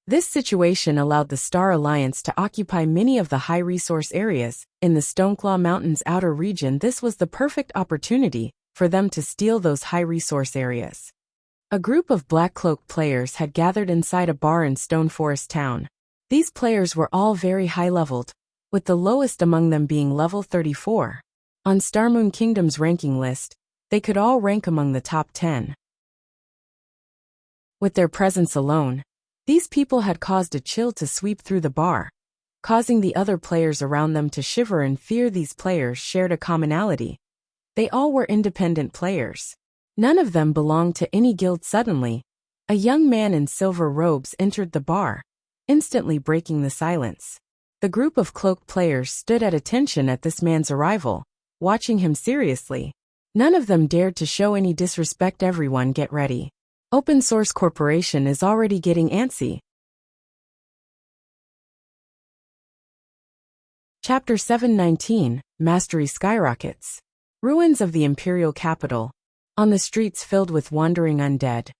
This situation allowed the Star Alliance to occupy many of the high-resource areas in the Stoneclaw Mountains outer region. This was the perfect opportunity for them to steal those high-resource areas. A group of Black Cloak players had gathered inside a bar in Stone Forest Town. These players were all very high-leveled, with the lowest among them being level 34. On Starmoon Kingdom's ranking list, they could all rank among the top 10. With their presence alone, these people had caused a chill to sweep through the bar, causing the other players around them to shiver in fear. These players shared a commonality. They all were independent players. None of them belonged to any guild. Suddenly, a young man in silver robes entered the bar, instantly breaking the silence. The group of cloaked players stood at attention at this man's arrival, watching him seriously. None of them dared to show any disrespect. Everyone get ready. Open Source Corporation is already getting antsy. Chapter 719, Mastery Skyrockets. Ruins of the Imperial Capital. On the streets filled with wandering undead,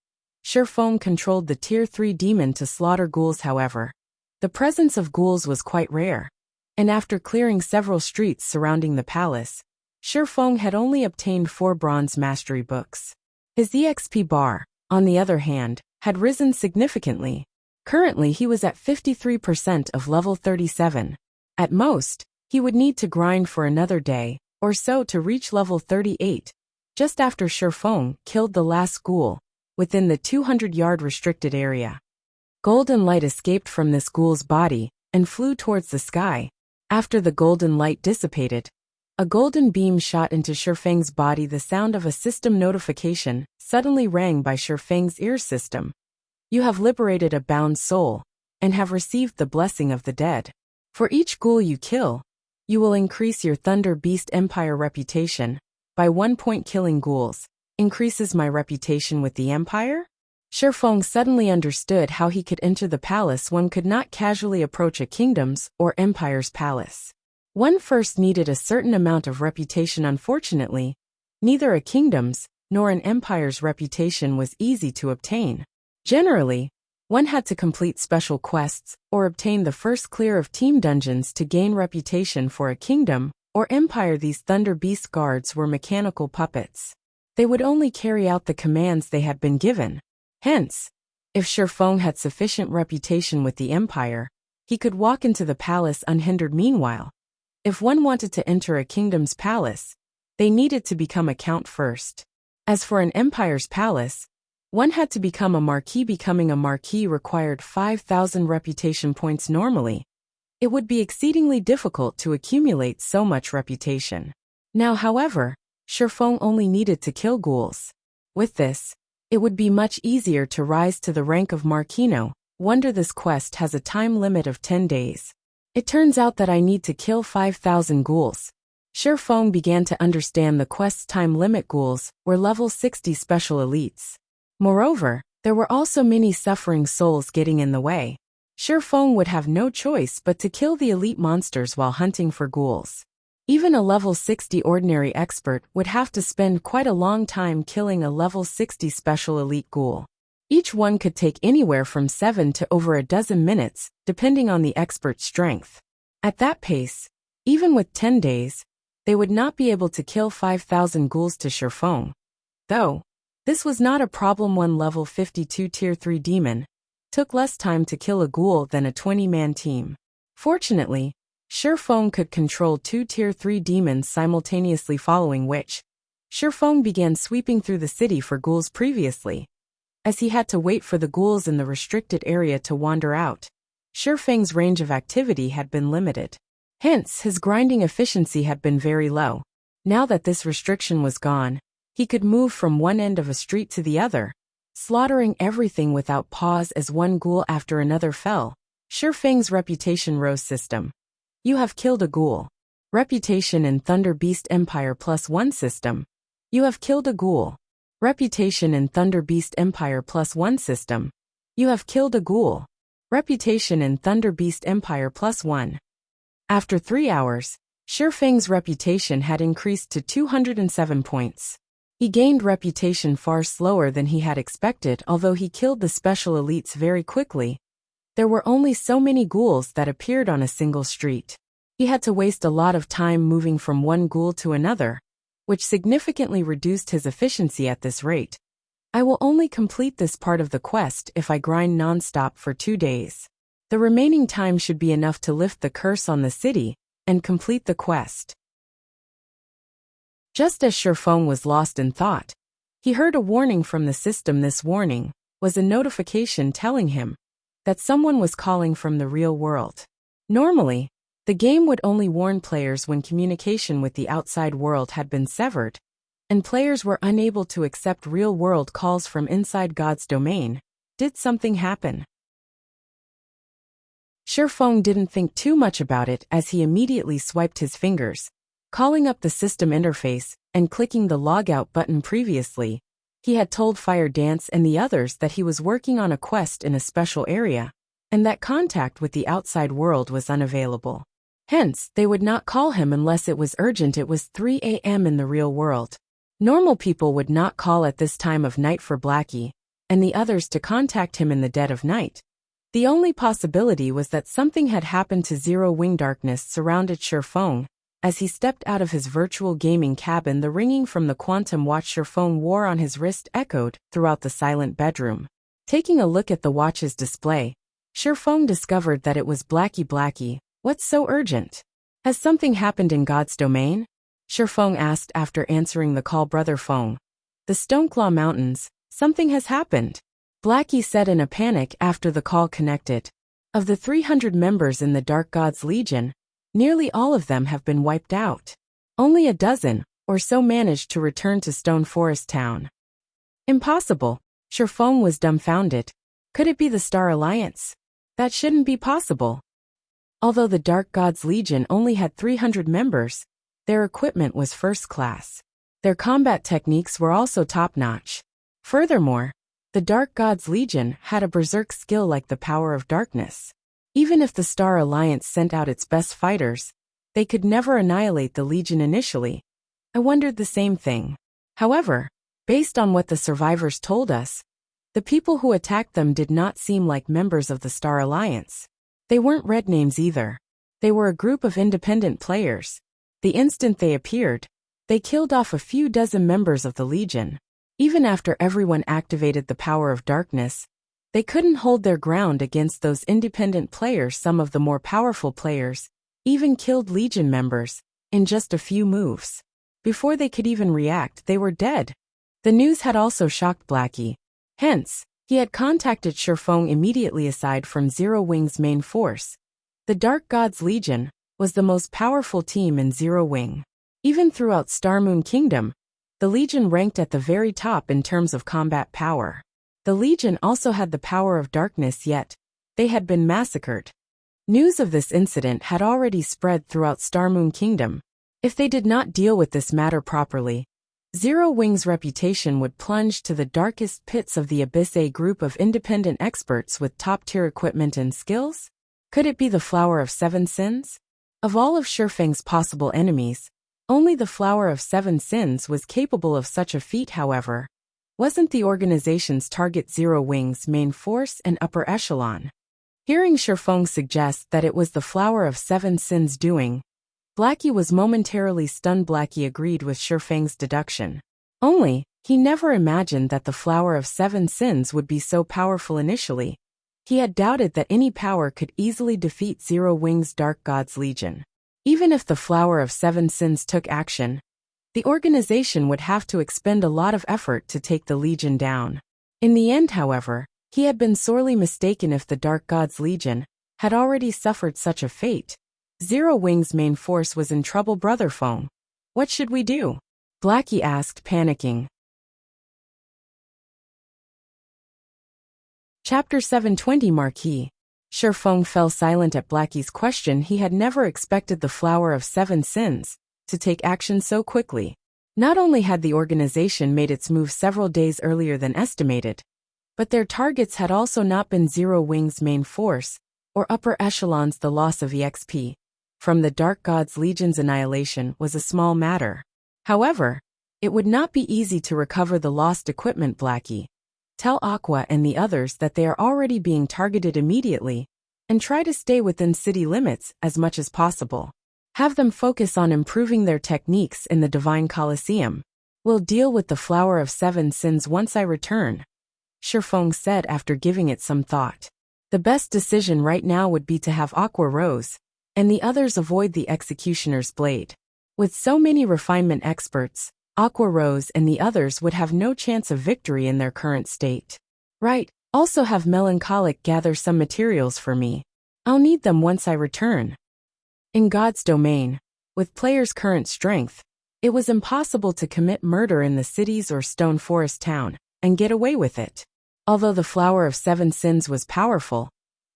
Shurfeng controlled the Tier 3 demon to slaughter ghouls. However, the presence of ghouls was quite rare, and after clearing several streets surrounding the palace, Shurfeng had only obtained 4 bronze mastery books. His EXP bar, on the other hand, had risen significantly. Currently he was at 53% of level 37. At most, he would need to grind for another day or so to reach level 38, just after Shurfeng killed the last ghoul within the 200-yard restricted area. Golden light escaped from this ghoul's body and flew towards the sky. After the golden light dissipated, a golden beam shot into Shurfeng's body. The sound of a system notification suddenly rang by Shurfeng's ear system. You have liberated a bound soul and have received the blessing of the dead. For each ghoul you kill, you will increase your Thunder Beast Empire reputation by 1 point. Killing ghouls increases my reputation with the Empire? Shurfeng suddenly understood how he could enter the palace. One could not casually approach a kingdom's or empire's palace. One first needed a certain amount of reputation. Unfortunately, neither a kingdom's nor an empire's reputation was easy to obtain. Generally, one had to complete special quests or obtain the first clear of team dungeons to gain reputation for a kingdom or empire. These Thunder Beast guards were mechanical puppets. They would only carry out the commands they had been given. Hence, if Shurfeng had sufficient reputation with the empire, he could walk into the palace unhindered. Meanwhile, if one wanted to enter a kingdom's palace, they needed to become a count first. As for an empire's palace, one had to become a marquis. Becoming a marquis required 5,000 reputation points. Normally, it would be exceedingly difficult to accumulate so much reputation. Now, however, Shurfeng only needed to kill ghouls. With this, it would be much easier to rise to the rank of marquis. No wonder this quest has a time limit of 10 days. It turns out that I need to kill 5,000 ghouls. Shurfeng began to understand the quest's time limit. Ghouls were level 60 special elites. Moreover, there were also many suffering souls getting in the way. Shurfeng would have no choice but to kill the elite monsters while hunting for ghouls. Even a level 60 ordinary expert would have to spend quite a long time killing a level 60 special elite ghoul. Each one could take anywhere from 7 to over a dozen minutes, depending on the expert's strength. At that pace, even with 10 days, they would not be able to kill 5,000 ghouls to Shifeng. Though, this was not a problem. One level 52 tier 3 demon took less time to kill a ghoul than a 20-man team. Fortunately, Shifeng could control 2 tier 3 demons simultaneously, following which, Shifeng began sweeping through the city for ghouls previously. As he had to wait for the ghouls in the restricted area to wander out, Shifeng's range of activity had been limited. Hence, his grinding efficiency had been very low. Now that this restriction was gone, he could move from one end of a street to the other, slaughtering everything without pause as one ghoul after another fell. Shifeng's reputation rose. System: you have killed a ghoul. Reputation in Thunder Beast Empire +1 system: you have killed a ghoul. Reputation in Thunder Beast Empire +1 system: you have killed a ghoul. Reputation in Thunder Beast Empire +1. After 3 hours, Shifeng's reputation had increased to 207 points. He gained reputation far slower than he had expected. Although he killed the special elites very quickly, there were only so many ghouls that appeared on a single street. He had to waste a lot of time moving from one ghoul to another, which significantly reduced his efficiency at this rate. I will only complete this part of the quest if I grind non-stop for 2 days. The remaining time should be enough to lift the curse on the city and complete the quest. Just as Shifeng was lost in thought, he heard a warning from the system. This warning was a notification telling him that someone was calling from the real world. Normally, the game would only warn players when communication with the outside world had been severed, and players were unable to accept real-world calls from inside God's domain. Did something happen? Shifeng didn't think too much about it as he immediately swiped his fingers, calling up the system interface and clicking the logout button. Previously, he had told Fire Dance and the others that he was working on a quest in a special area, and that contact with the outside world was unavailable. Hence, they would not call him unless it was urgent. It was 3 a.m. in the real world. Normal people would not call at this time of night for Blackie and the others to contact him in the dead of night. The only possibility was that something had happened to Zero Wing. Darkness surrounded Shifeng as he stepped out of his virtual gaming cabin. The ringing from the quantum watch Shifeng wore on his wrist echoed throughout the silent bedroom. Taking a look at the watch's display, Shifeng discovered that it was Blackie. Blackie, what's so urgent? Has something happened in God's domain? Shifeng asked after answering the call. Brother Feng, the Stoneclaw Mountains, something has happened. Blackie said in a panic after the call connected. Of the 300 members in the Dark Gods Legion, nearly all of them have been wiped out. Only a dozen or so managed to return to Stone Forest Town. Impossible. Shifeng was dumbfounded. Could it be the Star Alliance? That shouldn't be possible. Although the Dark Gods Legion only had 300 members, their equipment was first class. Their combat techniques were also top-notch. Furthermore, the Dark Gods Legion had a berserk skill like the power of darkness. Even if the Star Alliance sent out its best fighters, they could never annihilate the Legion initially. I wondered the same thing. However, based on what the survivors told us, the people who attacked them did not seem like members of the Star Alliance. They weren't red names either. They were a group of independent players. The instant they appeared, they killed off a few dozen members of the Legion. Even after everyone activated the power of darkness, they couldn't hold their ground against those independent players. Some of the more powerful players even killed Legion members in just a few moves. Before they could even react, they were dead. The news had also shocked Blackie. Hence, he had contacted Shifeng immediately. Aside from Zero Wing's main force, the Dark Gods Legion was the most powerful team in Zero Wing. Even throughout Starmoon Kingdom, the Legion ranked at the very top in terms of combat power. The Legion also had the power of darkness, yet they had been massacred. News of this incident had already spread throughout Starmoon Kingdom. If they did not deal with this matter properly, Zero Wing's reputation would plunge to the darkest pits of the abyss. A group of independent experts with top-tier equipment and skills? Could it be the Flower of Seven Sins? Of all of Shifeng's possible enemies, only the Flower of Seven Sins was capable of such a feat. However, wasn't the organization's target Zero Wing's main force and upper echelon? Hearing Shifeng suggest that it was the Flower of Seven Sins doing, Blackie was momentarily stunned. Blackie agreed with Shifeng's deduction. Only, he never imagined that the Flower of Seven Sins would be so powerful initially. He had doubted that any power could easily defeat Zero Wing's Dark God's Legion. Even if the Flower of Seven Sins took action, the organization would have to expend a lot of effort to take the Legion down. In the end, however, he had been sorely mistaken. If the Dark God's Legion had already suffered such a fate, Zero Wing's main force was in trouble. Brother Feng, what should we do? Blackie asked, panicking. Chapter 720 Marquis. Shifeng fell silent at Blackie's question. He had never expected the Flower of Seven Sins to take action so quickly. Not only had the organization made its move several days earlier than estimated, but their targets had also not been Zero Wing's main force, or upper echelons. The loss of EXP from the Dark God's Legion's annihilation was a small matter. However, it would not be easy to recover the lost equipment. Blackie, tell Aqua and the others that they are already being targeted immediately, and try to stay within city limits as much as possible. Have them focus on improving their techniques in the Divine Colosseum. We'll deal with the Flower of Seven Sins once I return, Shifeng said after giving it some thought. The best decision right now would be to have Aqua Rose and the others avoid the Executioner's Blade. With so many refinement experts, Aqua Rose and the others would have no chance of victory in their current state. Right, also have Melancholic gather some materials for me. I'll need them once I return. In God's domain, with players' current strength, it was impossible to commit murder in the cities or Stone Forest town and get away with it. Although the Flower of Seven Sins was powerful,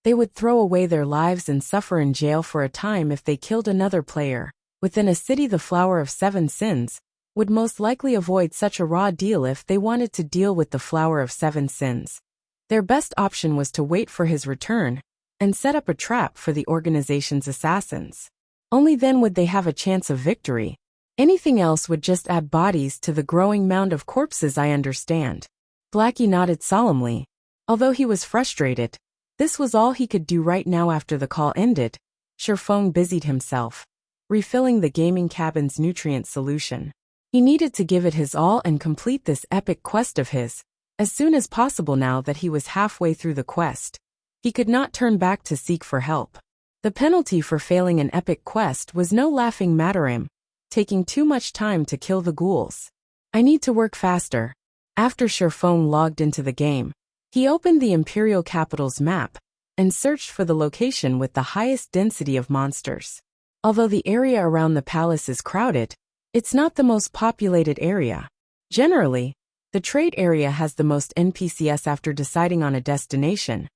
they would throw away their lives and suffer in jail for a time if they killed another player. Within a city, the Flower of Seven Sins would most likely avoid such a raw deal. If they wanted to deal with the Flower of Seven Sins, their best option was to wait for his return and set up a trap for the organization's assassins. Only then would they have a chance of victory. Anything else would just add bodies to the growing mound of corpses. I understand. Blackie nodded solemnly. Although he was frustrated, this was all he could do right now. After the call ended, Shifeng busied himself refilling the gaming cabin's nutrient solution. He needed to give it his all and complete this epic quest of his as soon as possible. Now that he was halfway through the quest, he could not turn back to seek for help. The penalty for failing an epic quest was no laughing matter, taking too much time to kill the ghouls. I need to work faster. After Shifeng logged into the game, he opened the Imperial Capital's map and searched for the location with the highest density of monsters. Although the area around the palace is crowded, it's not the most populated area. Generally, the trade area has the most NPCs. After deciding on a destination,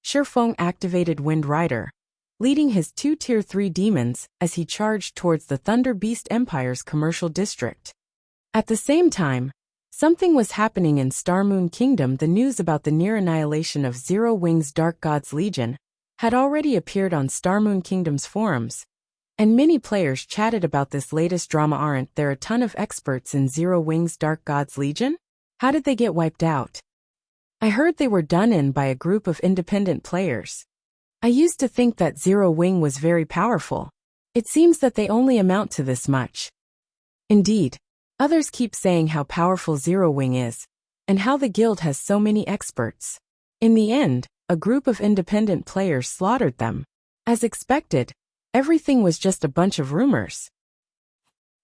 Shifeng activated Wind Rider, leading his 2 Tier 3 demons as he charged towards the Thunder Beast Empire's commercial district. At the same time, something was happening in Starmoon Kingdom. The news about the near annihilation of Zero Wing's Dark God's Legion had already appeared on Starmoon Kingdom's forums, and many players chatted about this latest drama. Aren't there a ton of experts in Zero Wing's Dark God's Legion? How did they get wiped out? I heard they were done in by a group of independent players. I used to think that Zero Wing was very powerful. It seems that they only amount to this much. Indeed, others keep saying how powerful Zero Wing is, and how the guild has so many experts. In the end, a group of independent players slaughtered them. As expected, everything was just a bunch of rumors.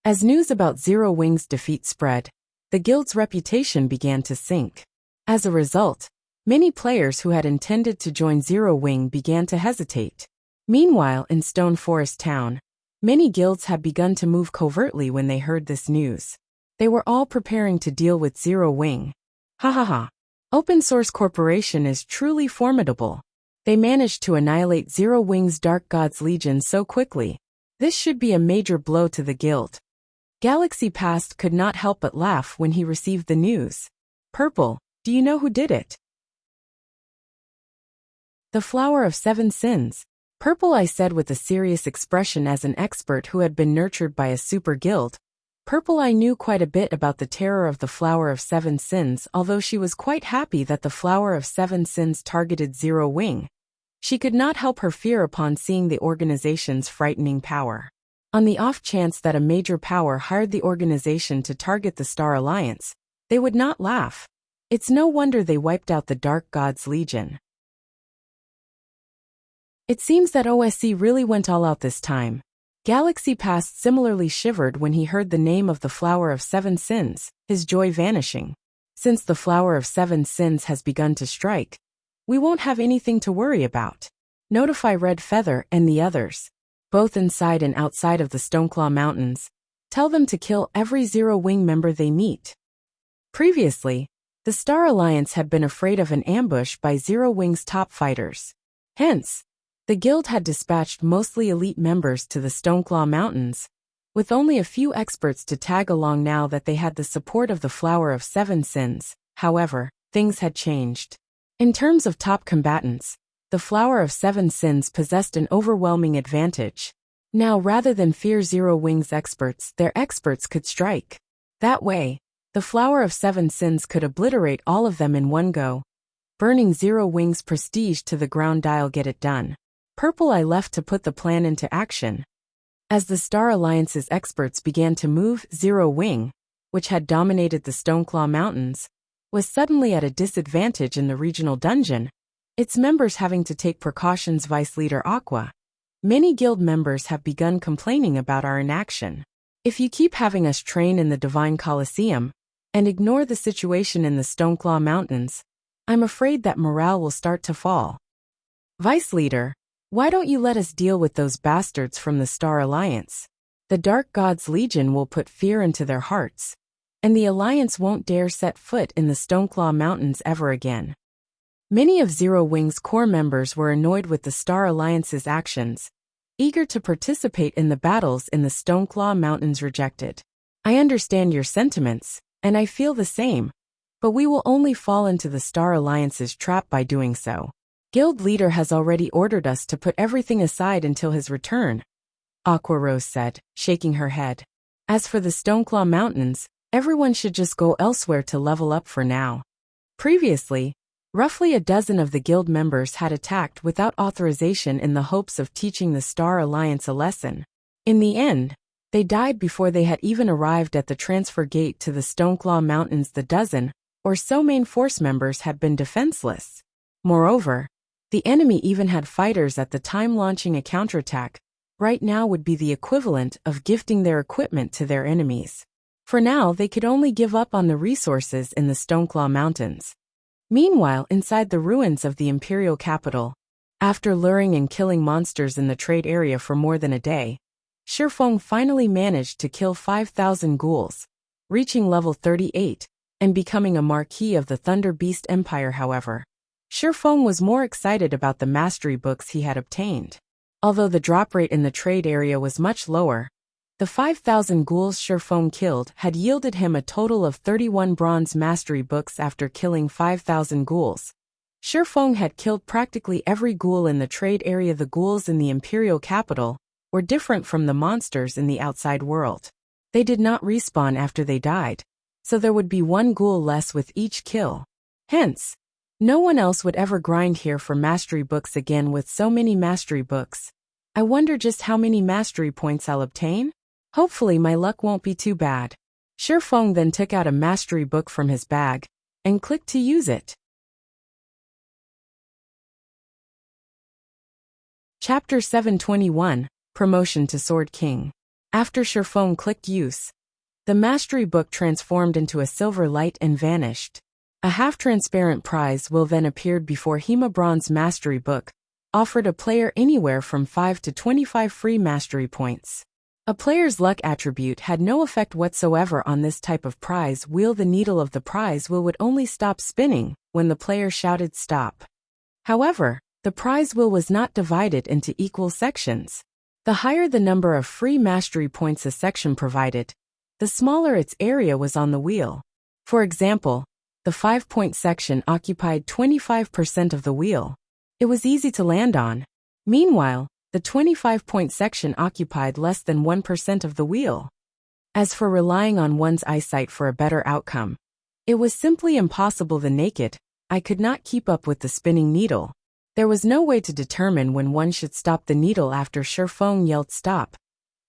As news about Zero Wing's defeat spread, the guild's reputation began to sink. As a result, many players who had intended to join Zero Wing began to hesitate. Meanwhile, in Stone Forest Town, many guilds had begun to move covertly when they heard this news. They were all preparing to deal with Zero Wing. Ha ha ha. Open Source Corporation is truly formidable. They managed to annihilate Zero Wing's Dark God's Legion so quickly. This should be a major blow to the guild. Galaxy Past could not help but laugh when he received the news. Purple, do you know who did it? The Flower of Seven Sins, Purple, I said with a serious expression as an expert who had been nurtured by a super guild. Purple, I knew quite a bit about the terror of the Flower of Seven Sins, although she was quite happy that the Flower of Seven Sins targeted Zero Wing. She could not help her fear upon seeing the organization's frightening power. On the off chance that a major power hired the organization to target the Star Alliance, they would not laugh. It's no wonder they wiped out the Dark God's Legion. It seems that OSC really went all out this time. Galaxy Past similarly shivered when he heard the name of the Flower of Seven Sins, his joy vanishing. Since the Flower of Seven Sins has begun to strike, we won't have anything to worry about. Notify Red Feather and the others, both inside and outside of the Stoneclaw Mountains. Tell them to kill every Zero Wing member they meet. Previously, the Star Alliance had been afraid of an ambush by Zero Wing's top fighters. Hence, the guild had dispatched mostly elite members to the Stoneclaw Mountains, with only a few experts to tag along now that they had the support of the Flower of Seven Sins. However, things had changed. In terms of top combatants, the Flower of Seven Sins possessed an overwhelming advantage. Now, rather than fear Zero Wing's experts, their experts could strike. That way, the Flower of Seven Sins could obliterate all of them in one go, burning Zero Wing's prestige to the ground. I'll get it done. Purple, I left to put the plan into action. As the Star Alliance's experts began to move, Zero Wing, which had dominated the Stoneclaw Mountains, was suddenly at a disadvantage in the regional dungeon, its members having to take precautions. Vice Leader Aqua. Many guild members have begun complaining about our inaction. If you keep having us train in the Divine Colosseum, and ignore the situation in the Stoneclaw Mountains, I'm afraid that morale will start to fall. Vice Leader, why don't you let us deal with those bastards from the Star Alliance? The Dark God's Legion will put fear into their hearts, and the Alliance won't dare set foot in the Stoneclaw Mountains ever again. Many of Zero Wing's core members were annoyed with the Star Alliance's actions, eager to participate in the battles in the Stoneclaw Mountains. Rejected. I understand your sentiments, and I feel the same, but we will only fall into the Star Alliance's trap by doing so. Guild leader has already ordered us to put everything aside until his return, Aqua Rose said, shaking her head. As for the Stoneclaw Mountains, everyone should just go elsewhere to level up for now. Previously, roughly a dozen of the guild members had attacked without authorization in the hopes of teaching the Star Alliance a lesson. In the end, they died before they had even arrived at the transfer gate to the Stoneclaw Mountains. The dozen or so main force members had been defenseless. Moreover, the enemy even had fighters at the time. Launching a counterattack right now would be the equivalent of gifting their equipment to their enemies. For now, they could only give up on the resources in the Stoneclaw Mountains. Meanwhile, inside the ruins of the Imperial capital, after luring and killing monsters in the trade area for more than a day, Shifeng finally managed to kill 5,000 ghouls, reaching level 38, and becoming a marquis of the Thunder Beast Empire. However, Shifeng was more excited about the mastery books he had obtained. Although the drop rate in the trade area was much lower, the 5,000 ghouls Shifeng killed had yielded him a total of 31 bronze mastery books. After killing 5,000 ghouls, Shifeng had killed practically every ghoul in the trade area. The ghouls in the Imperial capital were different from the monsters in the outside world. They did not respawn after they died, so there would be one ghoul less with each kill. Hence, no one else would ever grind here for mastery books again. With so many mastery books, I wonder just how many mastery points I'll obtain? Hopefully my luck won't be too bad. Shifeng then took out a mastery book from his bag and clicked to use it. Chapter 721, Promotion to Sword King. After Shifeng clicked use, the mastery book transformed into a silver light and vanished. A half-transparent prize will then appear before Hema. Bronze mastery book offered a player anywhere from 5 to 25 free mastery points. A player's luck attribute had no effect whatsoever on this type of prize wheel. The needle of the prize wheel would only stop spinning when the player shouted stop. However, the prize wheel was not divided into equal sections. The higher the number of free mastery points a section provided, the smaller its area was on the wheel. For example, the 5-point section occupied 25% of the wheel. It was easy to land on, Meanwhile, the 25-point section occupied less than 1% of the wheel. As for relying on one's eyesight for a better outcome, it was simply impossible. The naked eye could not keep up with the spinning needle. There was no way to determine when one should stop the needle after Shifeng yelled stop.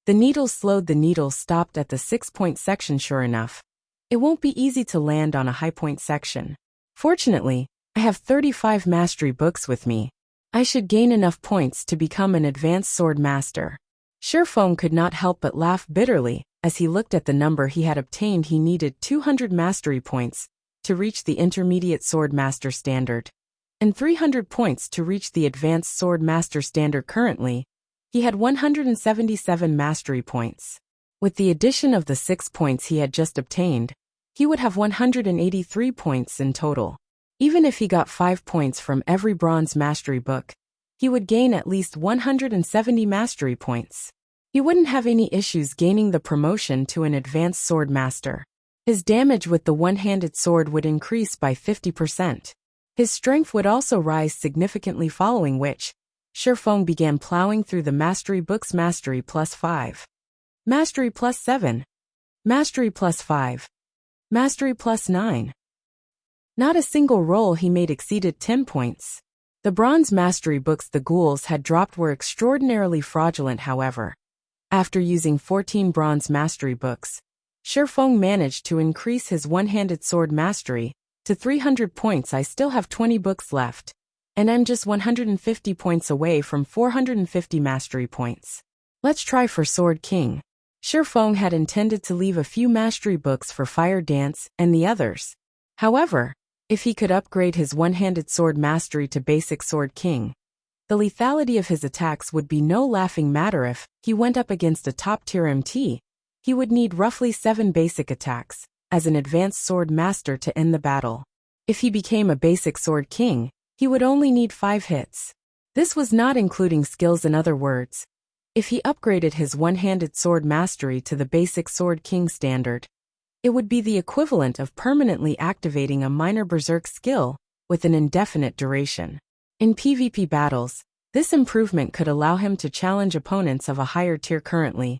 The needle slowed. The needle stopped at the 6-point section. Sure enough, it won't be easy to land on a high-point section. Fortunately, I have 35 mastery books with me. I should gain enough points to become an advanced sword master. Shifeng could not help but laugh bitterly as he looked at the number he had obtained. He needed 200 mastery points to reach the intermediate sword master standard, and 300 points to reach the advanced sword master standard. Currently, he had 177 mastery points. With the addition of the 6 points he had just obtained, he would have 183 points in total. Even if he got 5 points from every bronze mastery book, he would gain at least 170 mastery points. He wouldn't have any issues gaining the promotion to an advanced sword master. His damage with the one-handed sword would increase by 50%. His strength would also rise significantly, following which, Shifeng began plowing through the mastery books. Mastery plus 5. Mastery plus 7. Mastery plus 5. Mastery plus 9. Not a single roll he made exceeded 10 points. The bronze mastery books the ghouls had dropped were extraordinarily fraudulent. However, after using 14 bronze mastery books, Shifeng managed to increase his one-handed sword mastery to 300 points. I still have 20 books left, and I'm just 150 points away from 450 mastery points. Let's try for Sword King. Shifeng had intended to leave a few mastery books for Fire Dance and the others. However, if he could upgrade his one-handed sword mastery to basic Sword King, the lethality of his attacks would be no laughing matter. If he went up against a top-tier MT, he would need roughly 7 basic attacks as an advanced sword master to end the battle. If he became a basic Sword King, he would only need 5 hits. This was not including skills. In other words, if he upgraded his one-handed sword mastery to the basic Sword King standard, it would be the equivalent of permanently activating a minor berserk skill with an indefinite duration. In PvP battles, this improvement could allow him to challenge opponents of a higher tier. Currently,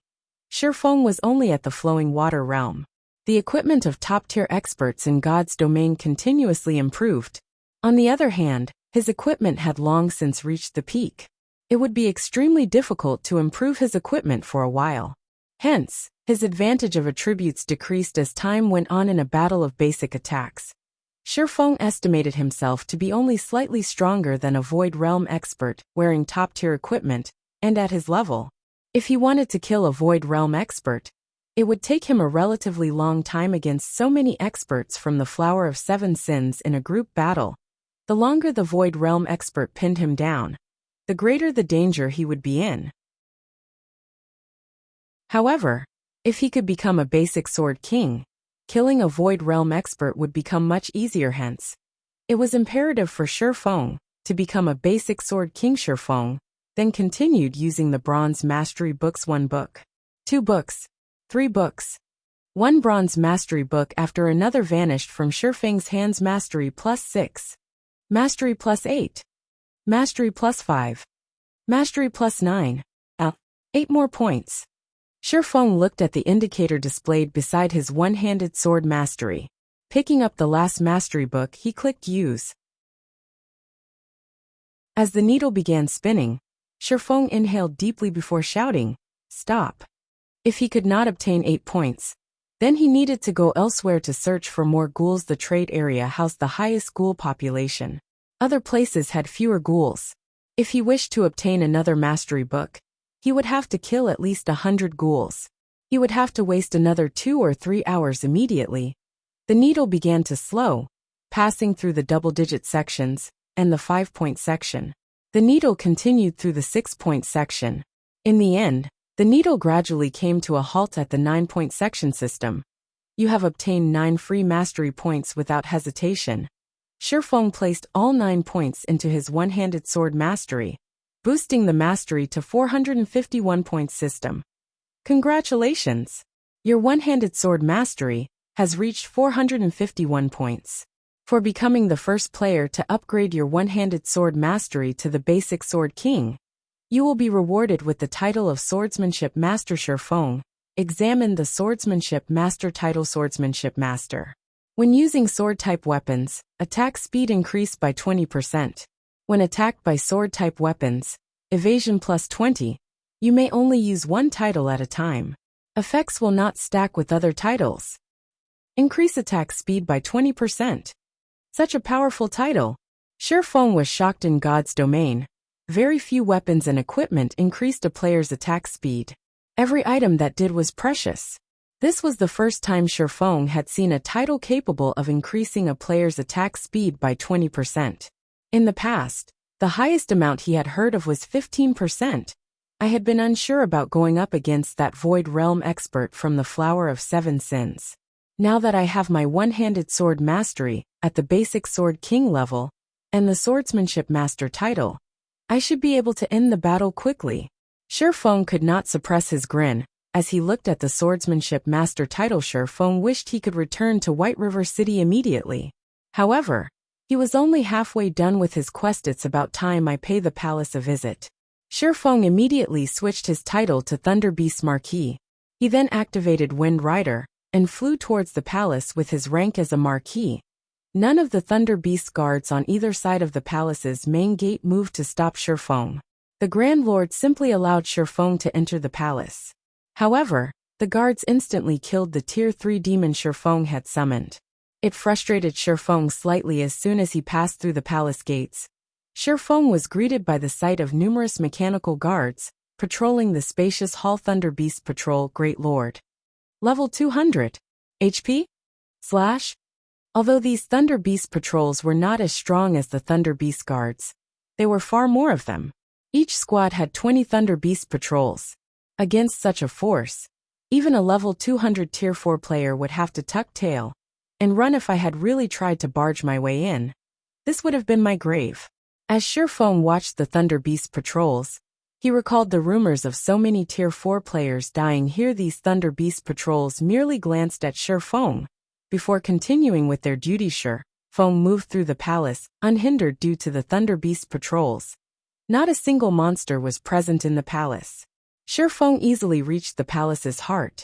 Shifeng was only at the flowing water realm. The equipment of top-tier experts in God's domain continuously improved. On the other hand, his equipment had long since reached the peak. It would be extremely difficult to improve his equipment for a while. Hence, his advantage of attributes decreased as time went on. In a battle of basic attacks, Shifeng estimated himself to be only slightly stronger than a Void Realm expert wearing top-tier equipment, and at his level, if he wanted to kill a Void Realm expert, it would take him a relatively long time against so many experts from the Flower of Seven Sins in a group battle. The longer the Void Realm expert pinned him down, the greater the danger he would be in. However, if he could become a basic Sword King, killing a Void Realm expert would become much easier. Hence, it was imperative for Shifeng to become a basic Sword King. Shifeng then continued using the bronze mastery books. 1 book, 2 books, 3 books. 1 bronze mastery book after another vanished from Shifeng's hands. Mastery plus 6. Mastery plus 8. Mastery plus 5. Mastery plus 9. 8 more points. Shifeng looked at the indicator displayed beside his one-handed sword mastery. Picking up the last mastery book, he clicked use. As the needle began spinning, Shifeng inhaled deeply before shouting, "Stop." If he could not obtain 8 points, then he needed to go elsewhere to search for more ghouls. The trade area housed the highest ghoul population. Other places had fewer ghouls. If he wished to obtain another mastery book, he would have to kill at least 100 ghouls. He would have to waste another 2 or 3 hours immediately. The needle began to slow, passing through the double-digit sections and the 5-point section. The needle continued through the 6-point section. In the end, the needle gradually came to a halt at the 9-point section system. You have obtained 9 free mastery points without hesitation. Shifeng placed all 9 points into his one-handed sword mastery, boosting the mastery to 451 points system. Congratulations! Your one-handed sword mastery has reached 451 points. For becoming the first player to upgrade your one-handed sword mastery to the basic Sword King, You will be rewarded with the title of Swordsmanship Master Shifeng. Examine the Swordsmanship Master title. Swordsmanship Master. When using sword-type weapons, attack speed increased by 20%. When attacked by sword-type weapons, evasion plus 20, you may only use one title at a time. Effects will not stack with other titles. Increase attack speed by 20%. Such a powerful title. Shifeng was shocked. In God's domain, very few weapons and equipment increased a player's attack speed. Every item that did was precious. This was the first time Shifeng had seen a title capable of increasing a player's attack speed by 20%. In the past, the highest amount he had heard of was 15%. I had been unsure about going up against that Void Realm expert from the Flower of Seven Sins. Now that I have my one-handed sword mastery at the basic Sword King level and the Swordsmanship Master title, I should be able to end the battle quickly. Shifeng could not suppress his grin. As he looked at the Swordsmanship Master title, Shifeng wished he could return to White River City immediately. However, he was only halfway done with his quest. It's about time I pay the palace a visit. Shifeng immediately switched his title to Thunder Beast Marquis. He then activated Wind Rider and flew towards the palace with his rank as a Marquis. None of the Thunder Beast guards on either side of the palace's main gate moved to stop Shifeng. The Grand Lord simply allowed Shifeng to enter the palace. However, the guards instantly killed the Tier 3 demon Shifeng had summoned. It frustrated Shifeng slightly. As soon as he passed through the palace gates, Shifeng was greeted by the sight of numerous mechanical guards patrolling the spacious hall. Thunder Beast Patrol. Great Lord. Level 200. HP? / Although these Thunder Beast patrols were not as strong as the Thunder Beast guards, there were far more of them. Each squad had 20 Thunder Beast patrols. Against such a force, even a level 200 Tier 4 player would have to tuck tail and run. If I had really tried to barge my way in, this would have been my grave. As Shifeng watched the Thunder Beast patrols, he recalled the rumors of so many Tier 4 players dying here. These Thunder Beast patrols merely glanced at Shifeng before continuing with their duty. Shifeng moved through the palace, unhindered due to the Thunder Beast patrols. Not a single monster was present in the palace. Shifeng easily reached the palace's heart.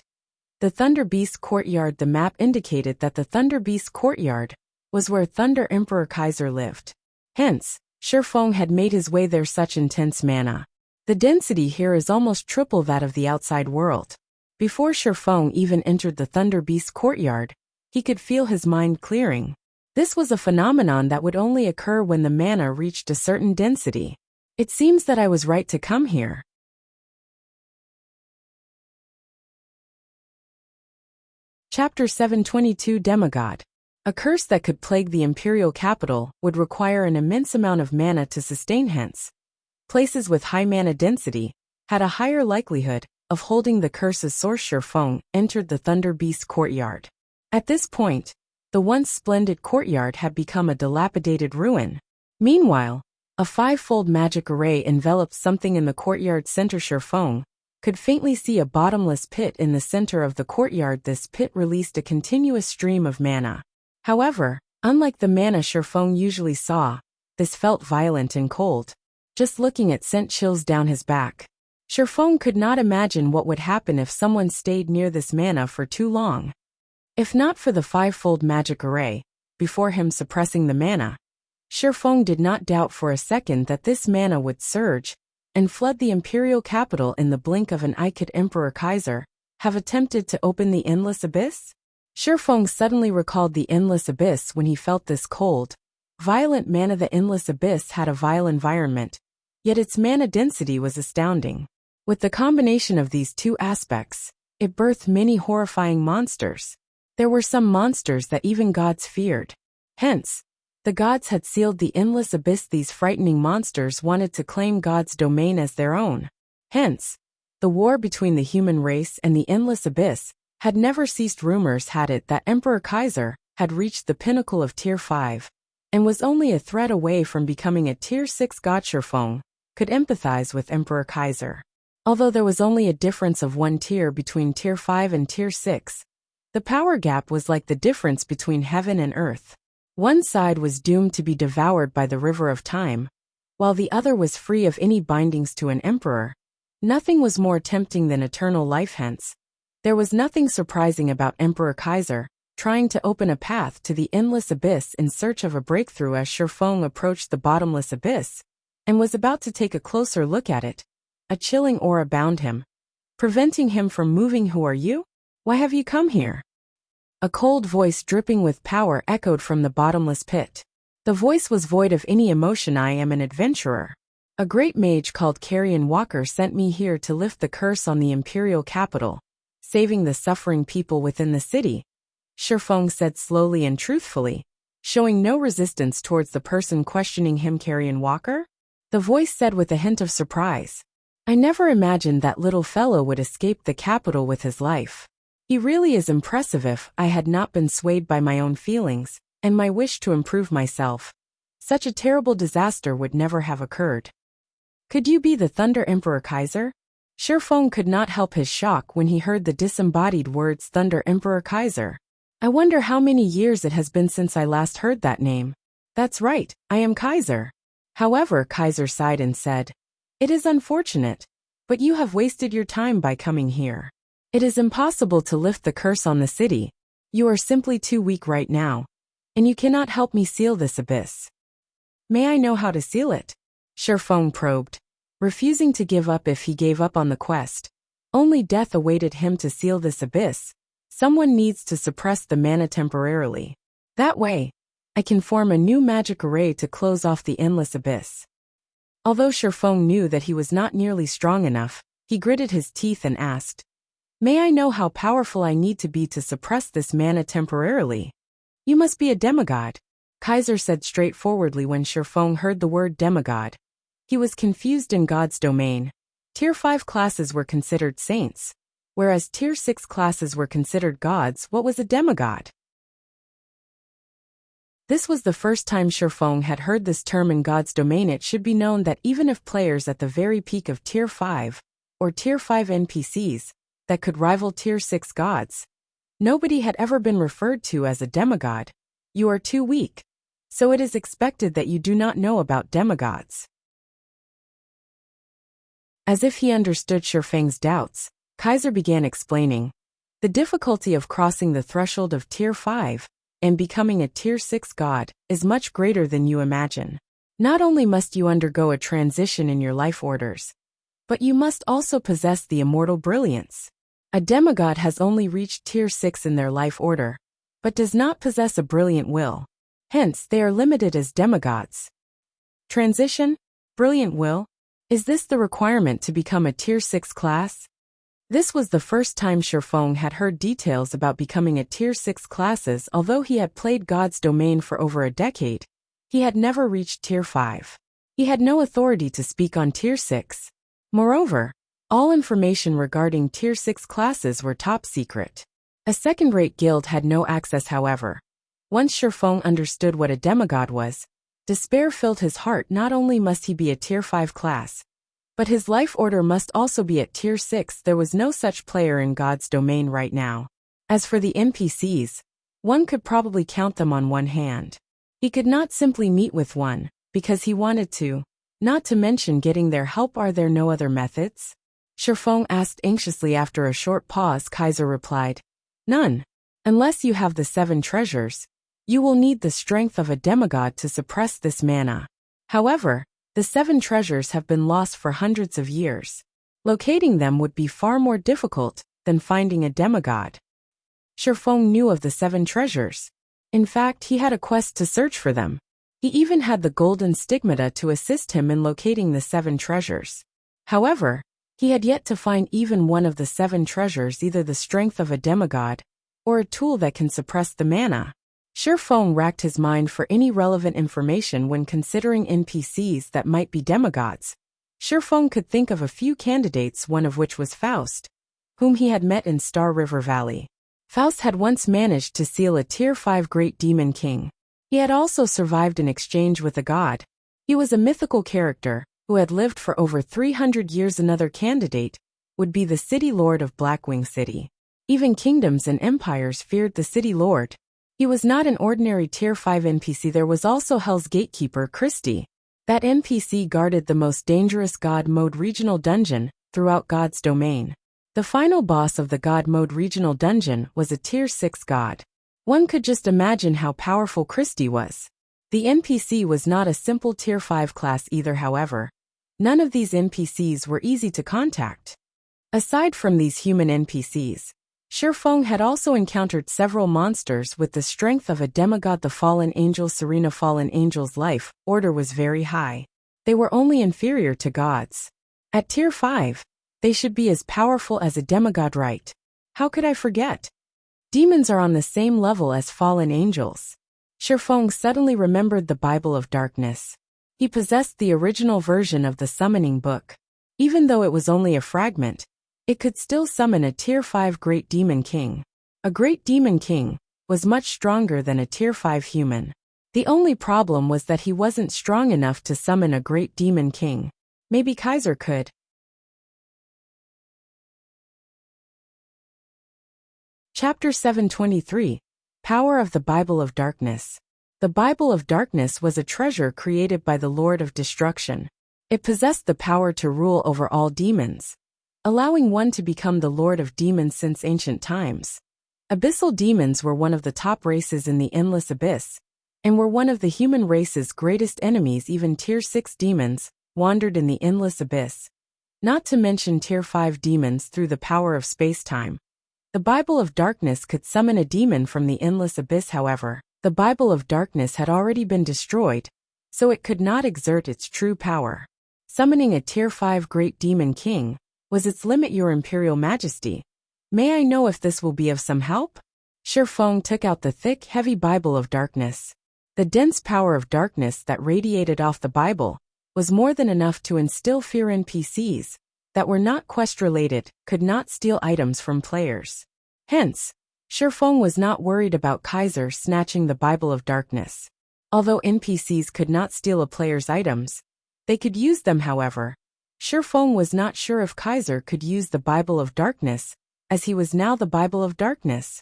The Thunder Beast Courtyard. The map indicated that the Thunder Beast Courtyard was where Thunder Emperor Kaiser lived. Hence, Shifeng had made his way there. Such intense mana. The density here is almost triple that of the outside world. Before Shifeng even entered the Thunder Beast Courtyard, he could feel his mind clearing. This was a phenomenon that would only occur when the mana reached a certain density. It seems that I was right to come here. Chapter 722. Demigod. A curse that could plague the imperial capital would require an immense amount of mana to sustain. Hence, places with high mana density had a higher likelihood of holding the curse's source. Shifeng entered the Thunder Beast Courtyard. At this point, the once splendid courtyard had become a dilapidated ruin. Meanwhile, a five-fold magic array enveloped something in the courtyard center. Shifeng could faintly see a bottomless pit in the center of the courtyard. This pit released a continuous stream of mana. However, unlike the mana Shifeng usually saw, this felt violent and cold. Just looking at sent chills down his back. Shifeng could not imagine what would happen if someone stayed near this mana for too long. If not for the five-fold magic array before him suppressing the mana, Shifeng did not doubt for a second that this mana would surge and flood the imperial capital in the blink of an eye. Could Emperor Kaiser have attempted to open the Endless Abyss? Shifeng suddenly recalled the Endless Abyss when he felt this cold, violent mana. The Endless Abyss had a vile environment, yet its mana density was astounding. With the combination of these two aspects, it birthed many horrifying monsters. There were some monsters that even gods feared. Hence, the gods had sealed the Endless Abyss. These frightening monsters wanted to claim God's domain as their own. Hence, the war between the human race and the Endless Abyss had never ceased. Rumors had it that Emperor Kaiser had reached the pinnacle of Tier 5 and was only a thread away from becoming a Tier 6 god. Shifeng could empathize with Emperor Kaiser. Although there was only a difference of one tier between Tier 5 and Tier 6, the power gap was like the difference between heaven and earth. One side was doomed to be devoured by the river of time, while the other was free of any bindings to an emperor. Nothing was more tempting than eternal life. Hence, there was nothing surprising about Emperor Kaiser trying to open a path to the endless abyss in search of a breakthrough. As Shifeng approached the bottomless abyss and was about to take a closer look at it, a chilling aura bound him, preventing him from moving. "Who are you? Why have you come here?" A cold voice dripping with power echoed from the bottomless pit. The voice was void of any emotion. "I am an adventurer. A great mage called Carrion Walker sent me here to lift the curse on the imperial capital, saving the suffering people within the city," Shifeng said slowly and truthfully, showing no resistance towards the person questioning him. "Carrion Walker?" the voice said with a hint of surprise. "I never imagined that little fellow would escape the capital with his life. He really is impressive. If I had not been swayed by my own feelings and my wish to improve myself, such a terrible disaster would never have occurred." "Could you be the Thunder Emperor Kaiser?" Shifeng could not help his shock when he heard the disembodied words Thunder Emperor Kaiser. "I wonder how many years it has been since I last heard that name." "That's right, I am Kaiser." However, Kaiser sighed and said, "It is unfortunate, but you have wasted your time by coming here. It is impossible to lift the curse on the city. You are simply too weak right now, and you cannot help me seal this abyss." "May I know how to seal it?" Shifeng probed, refusing to give up. If he gave up on the quest, only death awaited him. "To seal this abyss, someone needs to suppress the mana temporarily. That way, I can form a new magic array to close off the endless abyss." Although Shifeng knew that he was not nearly strong enough, he gritted his teeth and asked, "May I know how powerful I need to be to suppress this mana temporarily?" "You must be a demigod," Kaiser said straightforwardly. When Shifeng heard the word demigod, he was confused. In God's domain, Tier 5 classes were considered saints, whereas Tier 6 classes were considered gods. What was a demigod? This was the first time Shifeng had heard this term. In God's domain, it should be known that even if players at the very peak of Tier 5, or Tier 5 NPCs, that could rival Tier 6 gods, nobody had ever been referred to as a demigod. You are too weak, so it is expected that you do not know about demigods. As if he understood Shifeng's doubts, Kaiser began explaining, "The difficulty of crossing the threshold of Tier 5 and becoming a Tier 6 god is much greater than you imagine. Not only must you undergo a transition in your life orders, but you must also possess the immortal brilliance. A demigod has only reached Tier 6 in their life order, but does not possess a brilliant will. Hence, they are limited as demigods." Transition? Brilliant will? Is this the requirement to become a Tier 6 class? This was the first time Shifeng had heard details about becoming a Tier 6 classes. Although he had played God's domain for over a decade, he had never reached Tier 5. He had no authority to speak on Tier 6. Moreover, all information regarding Tier 6 classes were top secret. A second-rate guild had no access. However, once Shifeng understood what a demigod was, despair filled his heart. Not only must he be a Tier 5 class, but his life order must also be at Tier 6. There was no such player in God's domain right now. As for the NPCs, one could probably count them on one hand. He could not simply meet with one, because he wanted to, not to mention getting their help. "Are there no other methods?" Shifeng asked anxiously. After a short pause, Kaiser replied, "None. Unless you have the 7 treasures, you will need the strength of a demigod to suppress this mana. However, the 7 treasures have been lost for hundreds of years. Locating them would be far more difficult than finding a demigod." Shifeng knew of the 7 treasures. In fact, he had a quest to search for them. He even had the golden stigmata to assist him in locating the 7 treasures. However, he had yet to find even one of the 7 treasures, either the strength of a demigod, or a tool that can suppress the mana. Shifeng racked his mind for any relevant information when considering NPCs that might be demigods. Shifeng could think of a few candidates, one of which was Faust, whom he had met in Star River Valley. Faust had once managed to seal a Tier 5 Great Demon King. He had also survived an exchange with a god. He was a mythical character who had lived for over 300 years. Another candidate would be the City Lord of Blackwing City. Even kingdoms and empires feared the City Lord. He was not an ordinary Tier 5 NPC. There was also Hell's Gatekeeper Christie, That NPC guarded the most dangerous God Mode regional dungeon throughout God's domain. The final boss of the God Mode regional dungeon was a Tier 6 god. One could just imagine how powerful Christie was. The NPC was not a simple Tier 5 class either, however. None of these NPCs were easy to contact. Aside from these human NPCs, Shifeng had also encountered several monsters with the strength of a demigod. The fallen angel Serena fallen angel's life order was very high. They were only inferior to gods. At Tier 5, they should be as powerful as a demigod, right? How could I forget? Demons are on the same level as fallen angels. Shifeng suddenly remembered the Bible of Darkness. He possessed the original version of the summoning book. Even though it was only a fragment, it could still summon a Tier 5 Great Demon King. A Great Demon King was much stronger than a Tier 5 human. The only problem was that he wasn't strong enough to summon a Great Demon King. Maybe Kaiser could. Chapter 723. Power of the Bible of Darkness. The Bible of Darkness was a treasure created by the Lord of Destruction. It possessed the power to rule over all demons, allowing one to become the Lord of Demons since ancient times. Abyssal demons were one of the top races in the Endless Abyss, and were one of the human race's greatest enemies. Even Tier 6 demons wandered in the Endless Abyss, not to mention Tier 5 demons through the power of space-time. The Bible of Darkness could summon a demon from the Endless Abyss. However, the Bible of Darkness had already been destroyed, so it could not exert its true power. Summoning a Tier 5 Great Demon King was its limit. Your Imperial Majesty, may I know if this will be of some help? Shifeng took out the thick, heavy Bible of Darkness. The dense power of darkness that radiated off the Bible was more than enough to instill fear. NPCs that were not quest-related could not steal items from players. Hence, Shifeng was not worried about Kaiser snatching the Bible of Darkness. Although NPCs could not steal a player's items, they could use them. However, Shifeng was not sure if Kaiser could use the Bible of Darkness, as he was now the Bible of Darkness.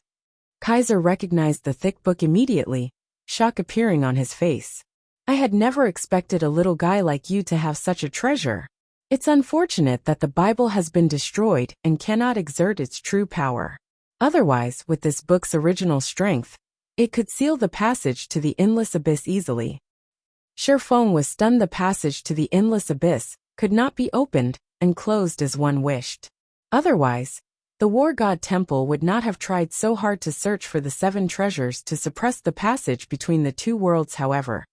Kaiser recognized the thick book immediately, shock appearing on his face. I had never expected a little guy like you to have such a treasure. It's unfortunate that the Bible has been destroyed and cannot exert its true power. Otherwise, with this book's original strength, it could seal the passage to the Endless Abyss easily. Shifeng was stunned. The passage to the Endless Abyss could not be opened and closed as one wished. Otherwise, the War God Temple would not have tried so hard to search for the 7 treasures to suppress the passage between the two worlds. However,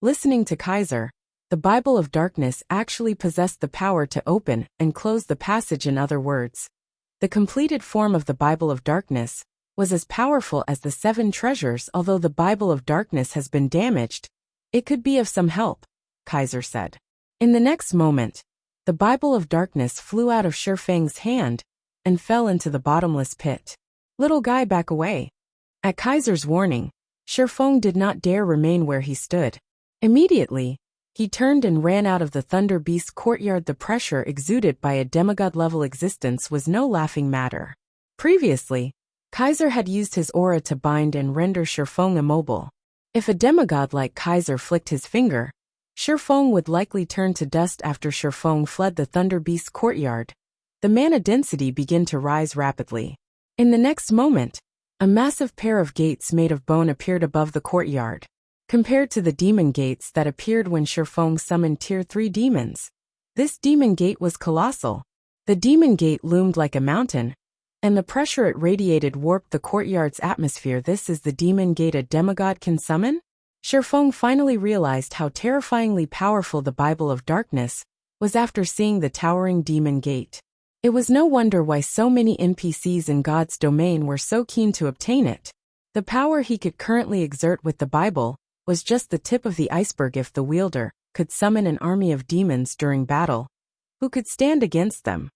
listening to Kaiser, the Bible of Darkness actually possessed the power to open and close the passage. In other words, the completed form of the Bible of Darkness was as powerful as the 7 treasures. Although the Bible of Darkness has been damaged, it could be of some help, Kaiser said. In the next moment, the Bible of Darkness flew out of Shifeng's hand and fell into the bottomless pit. Little guy, back away. At Kaiser's warning, Shifeng did not dare remain where he stood. Immediately, he turned and ran out of the Thunder Beast courtyard. The pressure exuded by a demigod-level existence was no laughing matter. Previously, Kaiser had used his aura to bind and render Shifeng immobile. If a demigod like Kaiser flicked his finger, Shifeng would likely turn to dust. After Shifeng fled the Thunder Beast courtyard, the mana density began to rise rapidly. In the next moment, a massive pair of gates made of bone appeared above the courtyard. Compared to the demon gates that appeared when Shifeng summoned Tier 3 demons, this demon gate was colossal. The demon gate loomed like a mountain, and the pressure it radiated warped the courtyard's atmosphere. This is the demon gate a demigod can summon? Shifeng finally realized how terrifyingly powerful the Bible of Darkness was after seeing the towering demon gate. It was no wonder why so many NPCs in God's domain were so keen to obtain it. The power he could currently exert with the Bible was just the tip of the iceberg. If the wielder could summon an army of demons during battle, who could stand against them?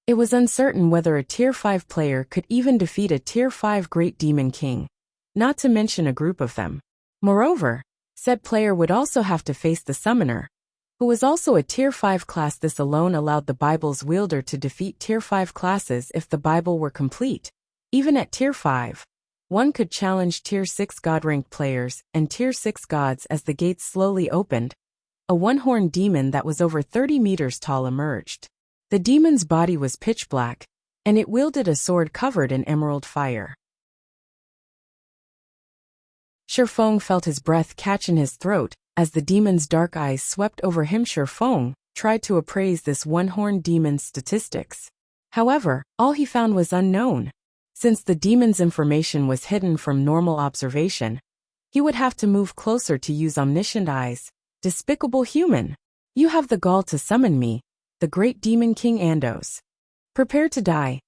It was uncertain whether a Tier 5 player could even defeat a Tier 5 Great Demon King, not to mention a group of them. Moreover, said player would also have to face the summoner, who was also a Tier 5 class. This alone allowed the Bible's wielder to defeat Tier 5 classes if the Bible were complete. Even at Tier 5, one could challenge Tier 6 God-ranked players and Tier 6 gods. As the gates slowly opened, a one-horned demon that was over 30 meters tall emerged. The demon's body was pitch black, and it wielded a sword covered in emerald fire. Shifeng felt his breath catch in his throat as the demon's dark eyes swept over him. Shifeng tried to appraise this one-horned demon's statistics. However, all he found was unknown. Since the demon's information was hidden from normal observation, he would have to move closer to use omniscient eyes. Despicable human! You have the gall to summon me, the great demon king Andos. Prepare to die.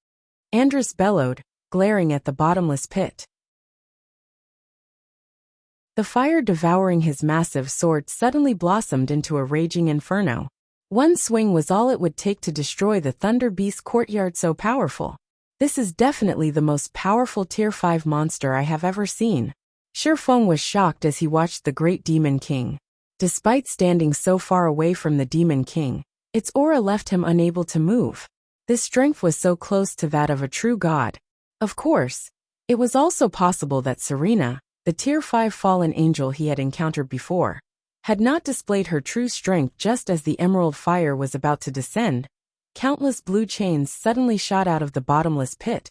Andros bellowed, glaring at the bottomless pit. The fire devouring his massive sword suddenly blossomed into a raging inferno. One swing was all it would take to destroy the Thunder Beast courtyard. So powerful. This is definitely the most powerful Tier 5 monster I have ever seen. Shifeng was shocked as he watched the great Demon King. Despite standing so far away from the Demon King, its aura left him unable to move. This strength was so close to that of a true god. Of course, it was also possible that Serena, the Tier 5 fallen angel he had encountered before, had not displayed her true strength. Just as the emerald fire was about to descend, countless blue chains suddenly shot out of the bottomless pit,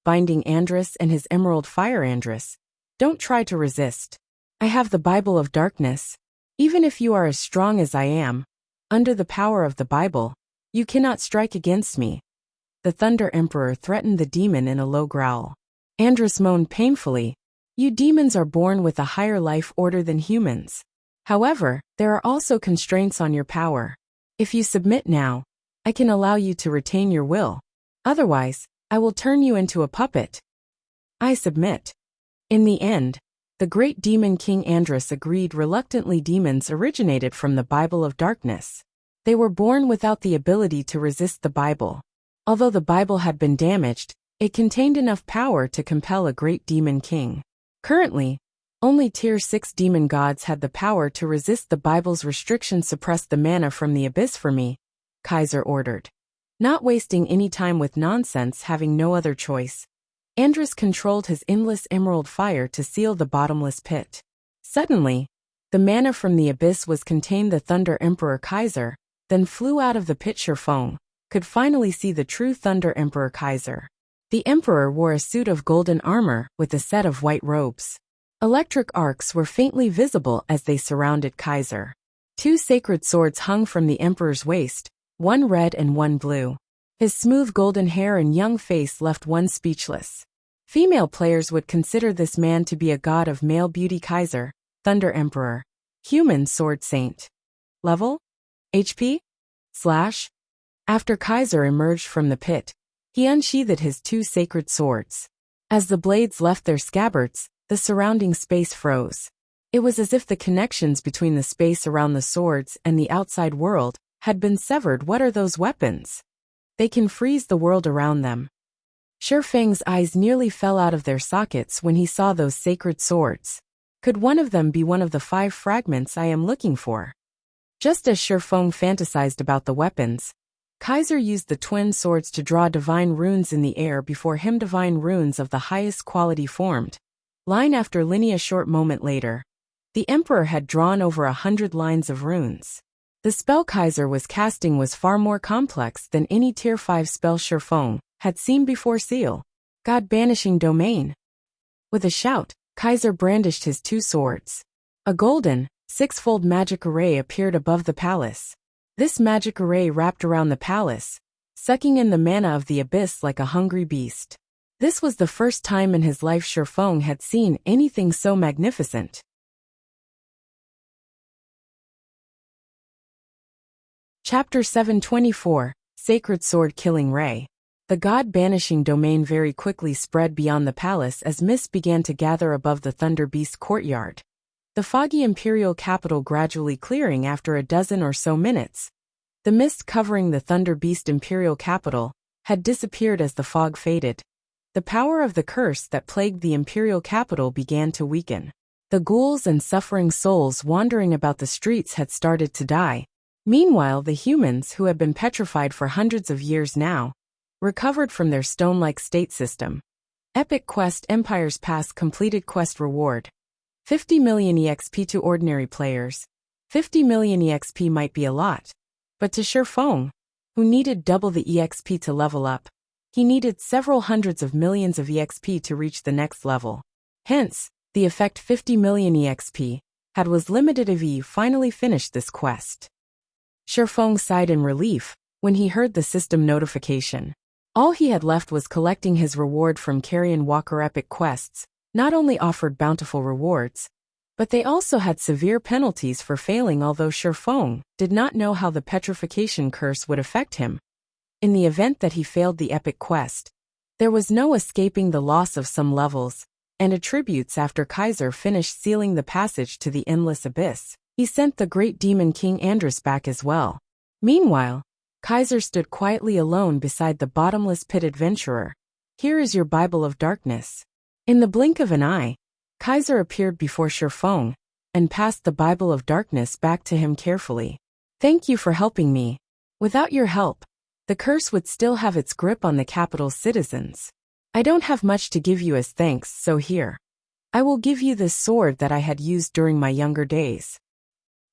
binding Andros and his emerald fire. Andros, don't try to resist. I have the Bible of Darkness. Even if you are as strong as I am, under the power of the Bible, you cannot strike against me. The Thunder Emperor threatened the demon in a low growl. Andros moaned painfully. You demons are born with a higher life order than humans. However, there are also constraints on your power. If you submit now, I can allow you to retain your will. Otherwise, I will turn you into a puppet. I submit. In the end, the great demon king Andros agreed reluctantly. Demons originated from the Bible of Darkness. They were born without the ability to resist the Bible. Although the Bible had been damaged, it contained enough power to compel a great demon king. Currently, only Tier 6 demon gods had the power to resist the Bible's restrictions. Suppress the mana from the abyss for me, Kaiser ordered. Not wasting any time with nonsense. Having no other choice, Andros controlled his endless emerald fire to seal the bottomless pit. Suddenly, the mana from the abyss was contained. The Thunder Emperor Kaiser then flew out of the pit. Shifeng could finally see the true Thunder Emperor Kaiser. The Emperor wore a suit of golden armor with a set of white robes. Electric arcs were faintly visible as they surrounded Kaiser. Two sacred swords hung from the Emperor's waist, one red and one blue. His smooth golden hair and young face left one speechless. Female players would consider this man to be a god of male beauty. Kaiser, Thunder Emperor, human sword saint. Level? HP? / After Kaiser emerged from the pit, he unsheathed his two sacred swords. As the blades left their scabbards, the surrounding space froze. It was as if the connections between the space around the swords and the outside world had been severed. What are those weapons? They can freeze the world around them. Shifeng's eyes nearly fell out of their sockets when he saw those sacred swords. Could one of them be one of the 5 fragments I am looking for? Just as Shifeng fantasized about the weapons, Kaiser used the twin swords to draw divine runes in the air before him. Divine runes of the highest quality formed, line after line. A short moment later, the Emperor had drawn over 100 lines of runes. The spell Kaiser was casting was far more complex than any Tier 5 spell Shifeng had seen before. Seal. God Banishing Domain. With a shout, Kaiser brandished his two swords. A golden, 6-fold magic array appeared above the palace. This magic array wrapped around the palace, sucking in the mana of the abyss like a hungry beast. This was the first time in his life Shifeng had seen anything so magnificent. Chapter 724, Sacred Sword Killing Ray. The God-banishing domain very quickly spread beyond the palace as mist began to gather above the Thunder Beast courtyard. The foggy imperial capital gradually clearing after a dozen or so minutes. The mist covering the Thunder Beast imperial capital had disappeared as the fog faded. The power of the curse that plagued the imperial capital began to weaken. The ghouls and suffering souls wandering about the streets had started to die. Meanwhile, the humans, who had been petrified for hundreds of years now, recovered from their stone-like state system. Epic Quest Empire's Pass completed quest reward. 50 million EXP to ordinary players. 50 million EXP might be a lot, but to Shifeng, who needed double the EXP to level up, he needed several hundreds of millions of EXP to reach the next level. Hence, the effect 50 million EXP had was limited if he finally finished this quest. Shifeng sighed in relief when he heard the system notification. All he had left was collecting his reward from Carrion Walker epic quests. Not only offered bountiful rewards, but they also had severe penalties for failing, although Shifeng did not know how the petrification curse would affect him. In the event that he failed the epic quest, there was no escaping the loss of some levels and attributes. After Kaiser finished sealing the passage to the endless abyss, he sent the great demon King Andrus back as well. Meanwhile, Kaiser stood quietly alone beside the bottomless pit adventurer. Here is your Bible of Darkness. In the blink of an eye, Kaiser appeared before Shifeng and passed the Bible of Darkness back to him carefully. Thank you for helping me. Without your help, the curse would still have its grip on the capital's citizens. I don't have much to give you as thanks, so here. I will give you this sword that I had used during my younger days.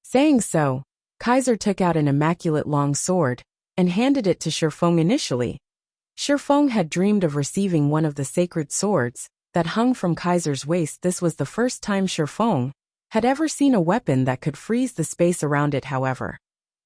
Saying so, Kaiser took out an immaculate long sword and handed it to Shifeng initially. Shifeng had dreamed of receiving one of the sacred swords that hung from Kaiser's waist. This was the first time Shifeng had ever seen a weapon that could freeze the space around it. However,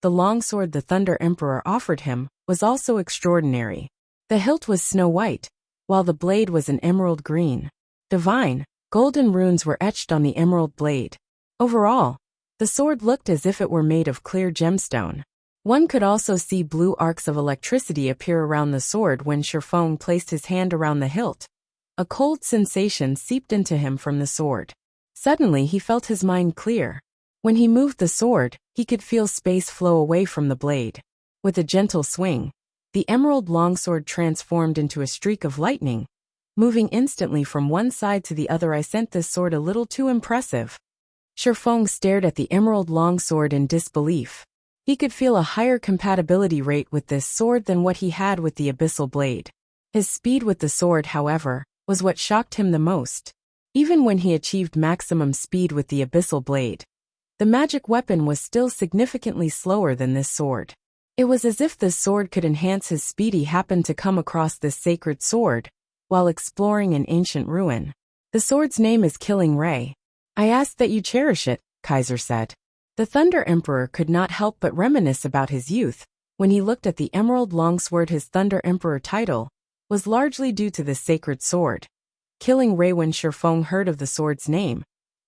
the longsword the Thunder Emperor offered him was also extraordinary. The hilt was snow white, while the blade was an emerald green. Divine, golden runes were etched on the emerald blade. Overall, the sword looked as if it were made of clear gemstone. One could also see blue arcs of electricity appear around the sword when Shifeng placed his hand around the hilt. A cold sensation seeped into him from the sword. Suddenly he felt his mind clear. When he moved the sword, he could feel space flow away from the blade. With a gentle swing, the emerald longsword transformed into a streak of lightning, moving instantly from one side to the other. I sent this sword a little too impressive. Shifeng stared at the emerald longsword in disbelief. He could feel a higher compatibility rate with this sword than what he had with the abyssal blade. His speed with the sword, however, was what shocked him the most. Even when he achieved maximum speed with the abyssal blade, the magic weapon was still significantly slower than this sword. It was as if this sword could enhance his speed. He happened to come across this sacred sword while exploring an ancient ruin. The sword's name is Killing Ray. I ask that you cherish it, Kaiser said. The Thunder Emperor could not help but reminisce about his youth. When he looked at the emerald longsword, his Thunder Emperor title was largely due to this sacred sword. Killing Ray. When Shifeng heard of the sword's name,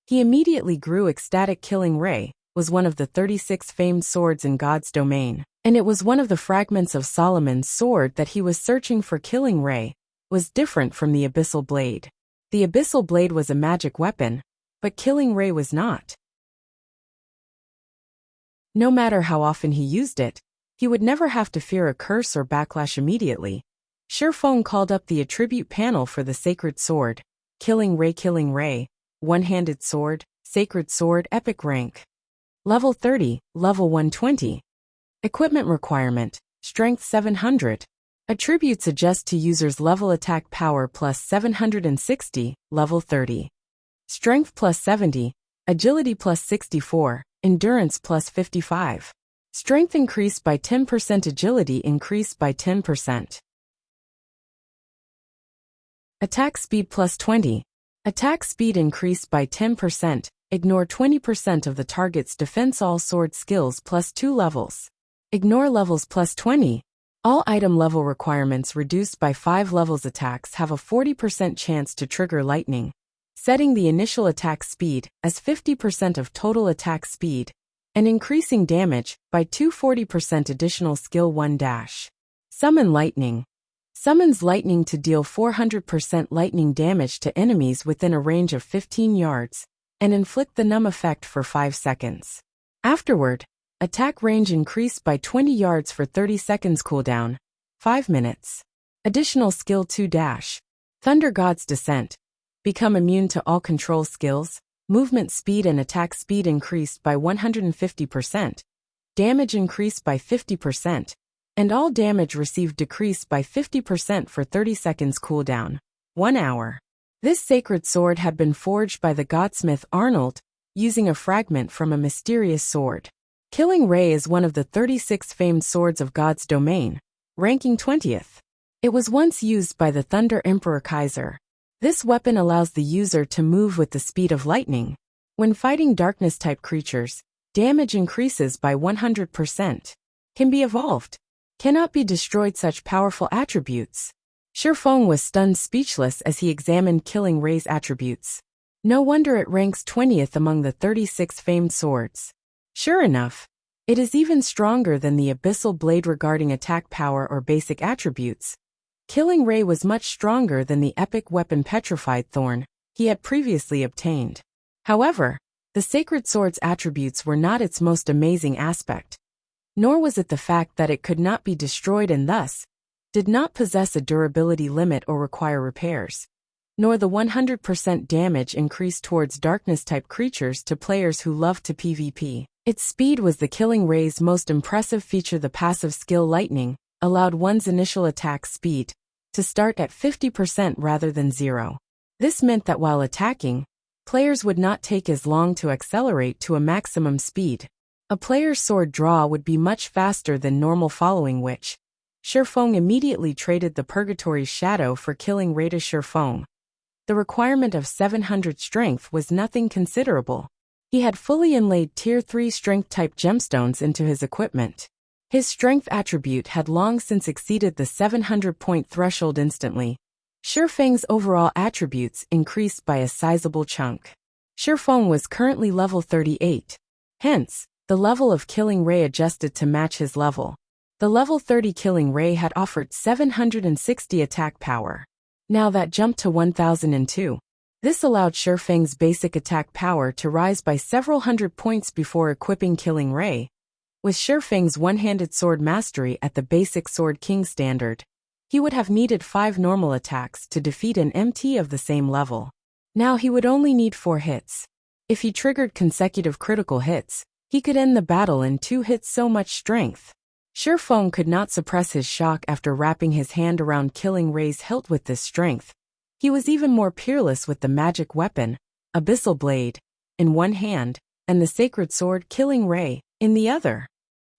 he immediately grew ecstatic. Killing Ray was one of the 36 famed swords in God's domain, and it was one of the fragments of Solomon's sword that he was searching for. Killing Ray was different from the abyssal blade. The abyssal blade was a magic weapon, but Killing Ray was not. No matter how often he used it, he would never have to fear a curse or backlash immediately. Shifeng called up the attribute panel for the sacred sword. Killing Ray, one-handed sword, sacred sword, epic rank. Level 30, level 120. Equipment requirement, strength 700. Attributes adjust to user's level. Attack power plus 760, level 30. Strength plus 70, agility plus 64, endurance plus 55. Strength increased by 10%, agility increased by 10%. Attack speed plus 20. Attack speed increased by 10%, ignore 20% of the target's defense. All sword skills plus 2 levels. Ignore levels plus 20. All item level requirements reduced by 5 levels. Attacks have a 40% chance to trigger lightning, setting the initial attack speed as 50% of total attack speed, and increasing damage by 240%. Additional skill 1 dash. Summon lightning. Summons lightning to deal 400% lightning damage to enemies within a range of 15 yards, and inflict the numb effect for 5 seconds. Afterward, attack range increased by 20 yards for 30 seconds. Cooldown, 5 minutes. Additional skill 2 dash. Thunder God's Descent. Become immune to all control skills. Movement speed and attack speed increased by 150%. Damage increased by 50%. And all damage received decreased by 50% for 30 seconds. Cooldown, 1 hour. This sacred sword had been forged by the godsmith Arnold using a fragment from a mysterious sword. Killing Ray is one of the 36 famed swords of God's domain, ranking 20th. It was once used by the Thunder Emperor Kaiser. This weapon allows the user to move with the speed of lightning. When fighting darkness-type creatures, damage increases by 100%. Can be evolved. Cannot be destroyed. Such powerful attributes. Shifeng was stunned speechless as he examined Killing Ray's attributes. No wonder it ranks 20th among the 36 famed swords. Sure enough, it is even stronger than the Abyssal Blade regarding attack power or basic attributes. Killing Ray was much stronger than the epic weapon Petrified Thorn he had previously obtained. However, the Sacred Sword's attributes were not its most amazing aspect. Nor was it the fact that it could not be destroyed and thus did not possess a durability limit or require repairs, nor the 100% damage increase towards darkness-type creatures to players who love to PvP. Its speed was the Killing Ray's most impressive feature. The passive skill Lightning allowed one's initial attack speed to start at 50% rather than 0. This meant that while attacking, players would not take as long to accelerate to a maximum speed. A player's sword draw would be much faster than normal, following which Shifeng immediately traded the Purgatory's Shadow for Killing Ray to Shifeng. The requirement of 700 strength was nothing considerable. He had fully inlaid Tier 3 strength-type gemstones into his equipment. His strength attribute had long since exceeded the 700-point threshold instantly. Shifeng's overall attributes increased by a sizable chunk. Shifeng was currently level 38. Hence, the level of Killing Ray adjusted to match his level. The level 30 Killing Ray had offered 760 attack power. Now that jumped to 1002. This allowed Shifeng's basic attack power to rise by several hundred points before equipping Killing Ray. With Shifeng's one-handed sword mastery at the basic Sword King standard, he would have needed 5 normal attacks to defeat an MT of the same level. Now he would only need 4 hits. If he triggered consecutive critical hits, he could end the battle in 2 hits. So much strength. Shifeng could not suppress his shock after wrapping his hand around Killing Ray's hilt. With this strength, he was even more peerless with the magic weapon, Abyssal Blade, in one hand, and the sacred sword Killing Ray in the other.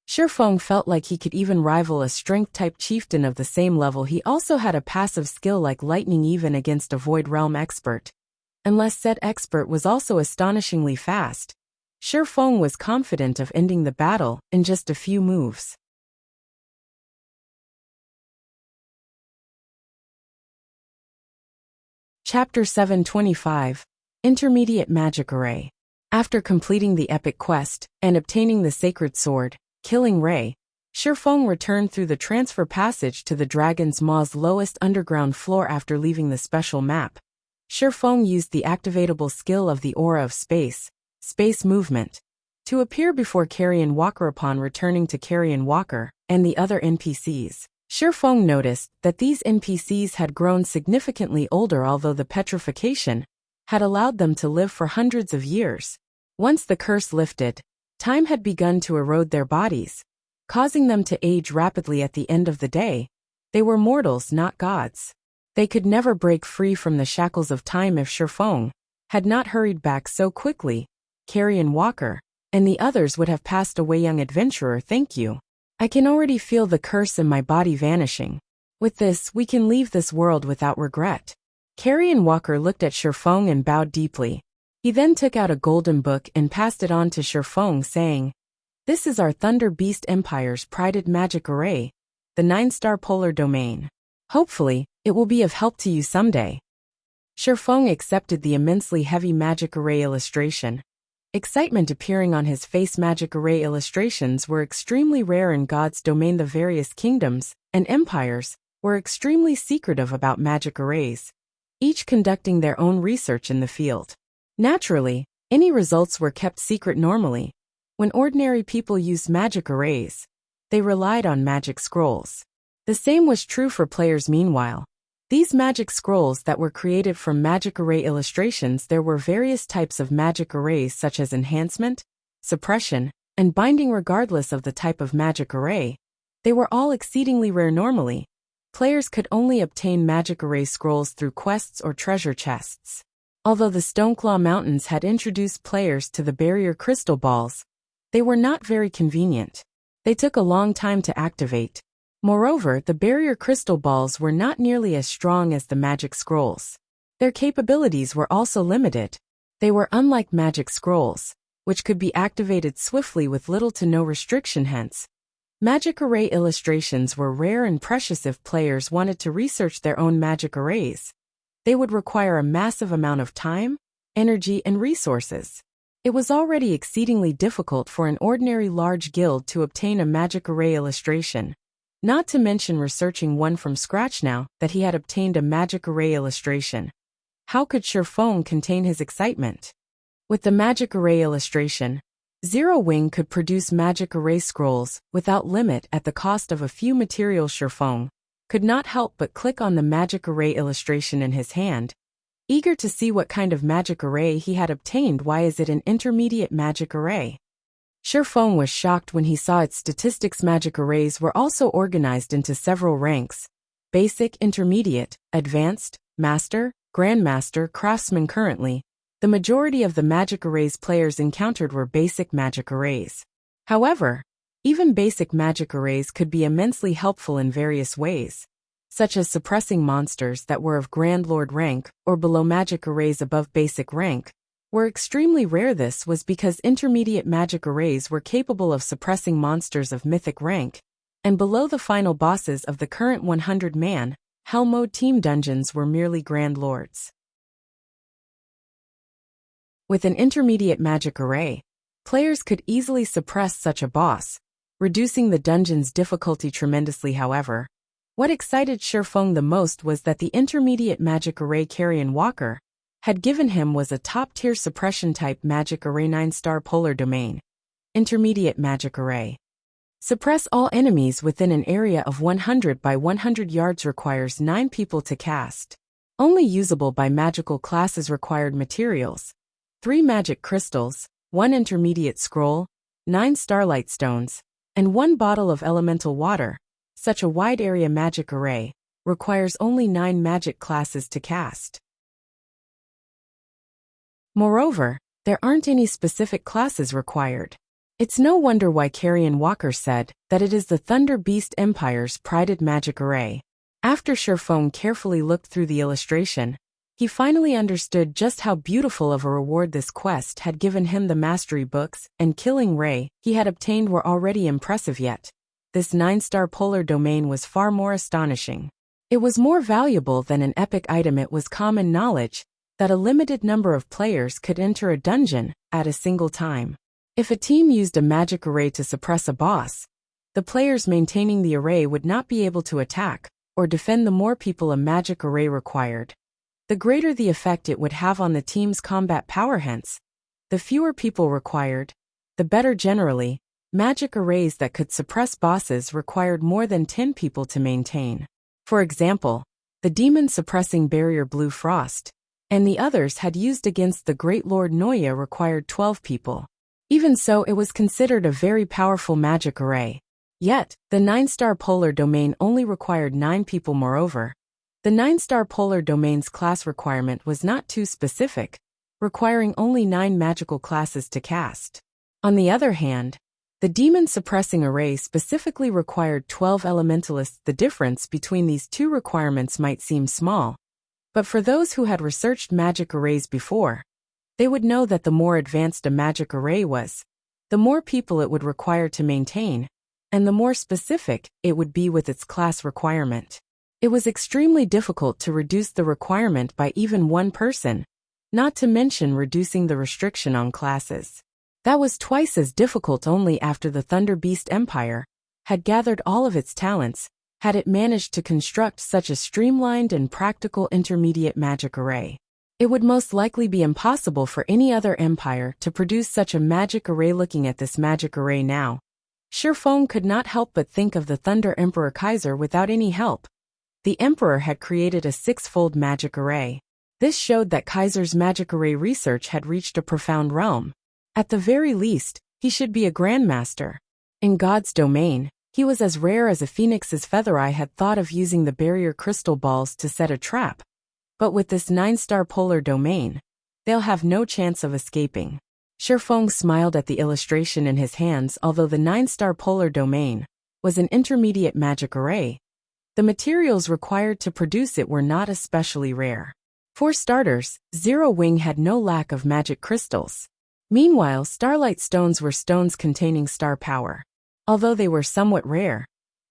Shifeng felt like he could even rival a strength-type chieftain of the same level. He also had a passive skill like lightning even against a Void Realm expert. Unless said expert was also astonishingly fast, Shifeng was confident of ending the battle in just a few moves. Chapter 725. Intermediate Magic Array. After completing the epic quest and obtaining the sacred sword, Killing Ray, Shifeng returned through the transfer passage to the Dragon's Maw's lowest underground floor. After leaving the special map, Shifeng used the activatable skill of the Aura of Space movement, to appear before Carrion Walker. Upon returning to Carrion Walker and the other NPCs, Shifeng noticed that these NPCs had grown significantly older, although the petrification had allowed them to live for hundreds of years. Once the curse lifted, time had begun to erode their bodies, causing them to age rapidly. At the end of the day, they were mortals, not gods. They could never break free from the shackles of time. If Shifeng had not hurried back so quickly, Carrion Walker and the others would have passed away. Young adventurer, thank you. I can already feel the curse in my body vanishing. With this, we can leave this world without regret. Carrion Walker looked at Shifeng and bowed deeply. He then took out a golden book and passed it on to Shifeng, saying, "This is our Thunder Beast Empire's prided magic array, the 9-star polar domain. Hopefully, it will be of help to you someday." Shifeng accepted the immensely heavy magic array illustration. Excitement appearing on his face. Magic array illustrations were extremely rare in God's domain. The various kingdoms and empires were extremely secretive about magic arrays, each conducting their own research in the field. Naturally, any results were kept secret. Normally, when ordinary people used magic arrays, they relied on magic scrolls. The same was true for players. Meanwhile, these magic scrolls that were created from magic array illustrations, there were various types of magic arrays such as enhancement, suppression, and binding. Regardless of the type of magic array, they were all exceedingly rare. Normally, players could only obtain magic array scrolls through quests or treasure chests. Although the Stoneclaw Mountains had introduced players to the barrier crystal balls, they were not very convenient. They took a long time to activate. Moreover, the barrier crystal balls were not nearly as strong as the magic scrolls. Their capabilities were also limited. They were unlike magic scrolls, which could be activated swiftly with little to no restriction. Hence, magic array illustrations were rare and precious. If players wanted to research their own magic arrays, they would require a massive amount of time, energy, and resources. It was already exceedingly difficult for an ordinary large guild to obtain a magic array illustration, not to mention researching one from scratch. Now that he had obtained a magic array illustration, how could Shifeng contain his excitement? With the magic array illustration, Zero Wing could produce magic array scrolls without limit at the cost of a few materials. Shifeng could not help but click on the magic array illustration in his hand, eager to see what kind of magic array he had obtained. Why is it an intermediate magic array? Shifeng was shocked when he saw its statistics. Magic arrays were also organized into several ranks: basic, intermediate, advanced, master, grandmaster, craftsman. Currently, the majority of the magic arrays players encountered were basic magic arrays. However, even basic magic arrays could be immensely helpful in various ways, such as suppressing monsters that were of Grand Lord rank or below. Magic arrays above basic rank were extremely rare. This was because intermediate magic arrays were capable of suppressing monsters of mythic rank, and below the final bosses of the current 100-man Hell Mode team dungeons were merely Grand Lords. With an intermediate magic array, players could easily suppress such a boss, reducing the dungeon's difficulty tremendously. However, what excited Shifeng the most was that the intermediate magic array Carrion Walker had given him was a top-tier suppression-type magic array 9-star polar domain. Intermediate magic array. Suppress all enemies within an area of 100 by 100 yards. Requires 9 people to cast. Only usable by magical classes. Required materials: 3 magic crystals, 1 intermediate scroll, 9 starlight stones, and 1 bottle of elemental water. Such a wide area magic array requires only 9 magic classes to cast. Moreover, there aren't any specific classes required. It's no wonder why Carrion Walker said that it is the Thunder Beast Empire's prided magic array. After Shifeng carefully looked through the illustration, he finally understood just how beautiful of a reward this quest had given him. The mastery books and killing ray he had obtained were already impressive, yet this 9-star polar domain was far more astonishing. It was more valuable than an epic item. It was common knowledge that a limited number of players could enter a dungeon at a single time. If a team used a magic array to suppress a boss, the players maintaining the array would not be able to attack or defend. The more people a magic array required, the greater the effect it would have on the team's combat power. Hence, the fewer people required, the better. Generally, magic arrays that could suppress bosses required more than 10 people to maintain. For example, the demon suppressing barrier Blue Frost and the others had used against the Great Lord Noya required 12 people. Even so, it was considered a very powerful magic array. Yet, the 9-star polar domain only required 9 people. Moreover, the 9-star polar domain's class requirement was not too specific, requiring only 9 magical classes to cast. On the other hand, the demon suppressing array specifically required 12 elementalists. The difference between these two requirements might seem small, but for those who had researched magic arrays before, they would know that the more advanced a magic array was, the more people it would require to maintain, and the more specific it would be with its class requirement. It was extremely difficult to reduce the requirement by even 1 person, not to mention reducing the restriction on classes. That was twice as difficult. Only after the Thunder Beast Empire had gathered all of its talents had it managed to construct such a streamlined and practical intermediate magic array. It would most likely be impossible for any other empire to produce such a magic array. Looking at this magic array now, Shifeng could not help but think of the Thunder Emperor Kaiser without any help. The Emperor had created a 6-fold magic array. This showed that Kaiser's magic array research had reached a profound realm. At the very least, he should be a grandmaster. In God's domain, he was as rare as a phoenix's feather. I had thought of using the barrier crystal balls to set a trap, but with this 9-star polar domain, they'll have no chance of escaping. Shifeng smiled at the illustration in his hands. Although the 9-star polar domain was an intermediate magic array, the materials required to produce it were not especially rare. For starters, Zero Wing had no lack of magic crystals. Meanwhile, starlight stones were stones containing star power. Although they were somewhat rare,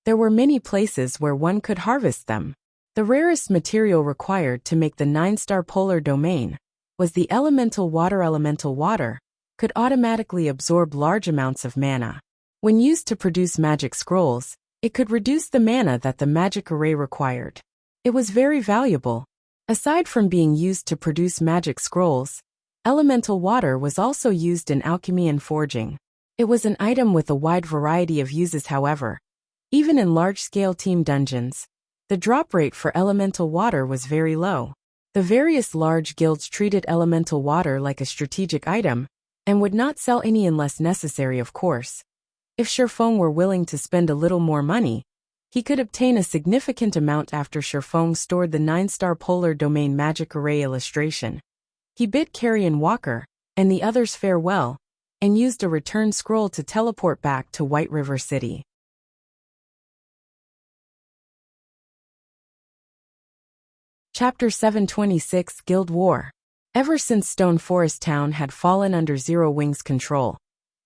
there were many places where one could harvest them. The rarest material required to make the 9-star polar domain was the elemental water. Elemental water could automatically absorb large amounts of mana. When used to produce magic scrolls, it could reduce the mana that the magic array required. It was very valuable. Aside from being used to produce magic scrolls, elemental water was also used in alchemy and forging. It was an item with a wide variety of uses. However, even in large-scale team dungeons, the drop rate for elemental water was very low. The various large guilds treated elemental water like a strategic item, and would not sell any unless necessary, of course. If Shifeng were willing to spend a little more money, he could obtain a significant amount. After Shifeng stored the 9-star polar domain magic array illustration, he bid Carrion Walker and the others farewell, and used a return scroll to teleport back to White River City. Chapter 726 Guild War. Ever since Stone Forest Town had fallen under Zero Wing's control,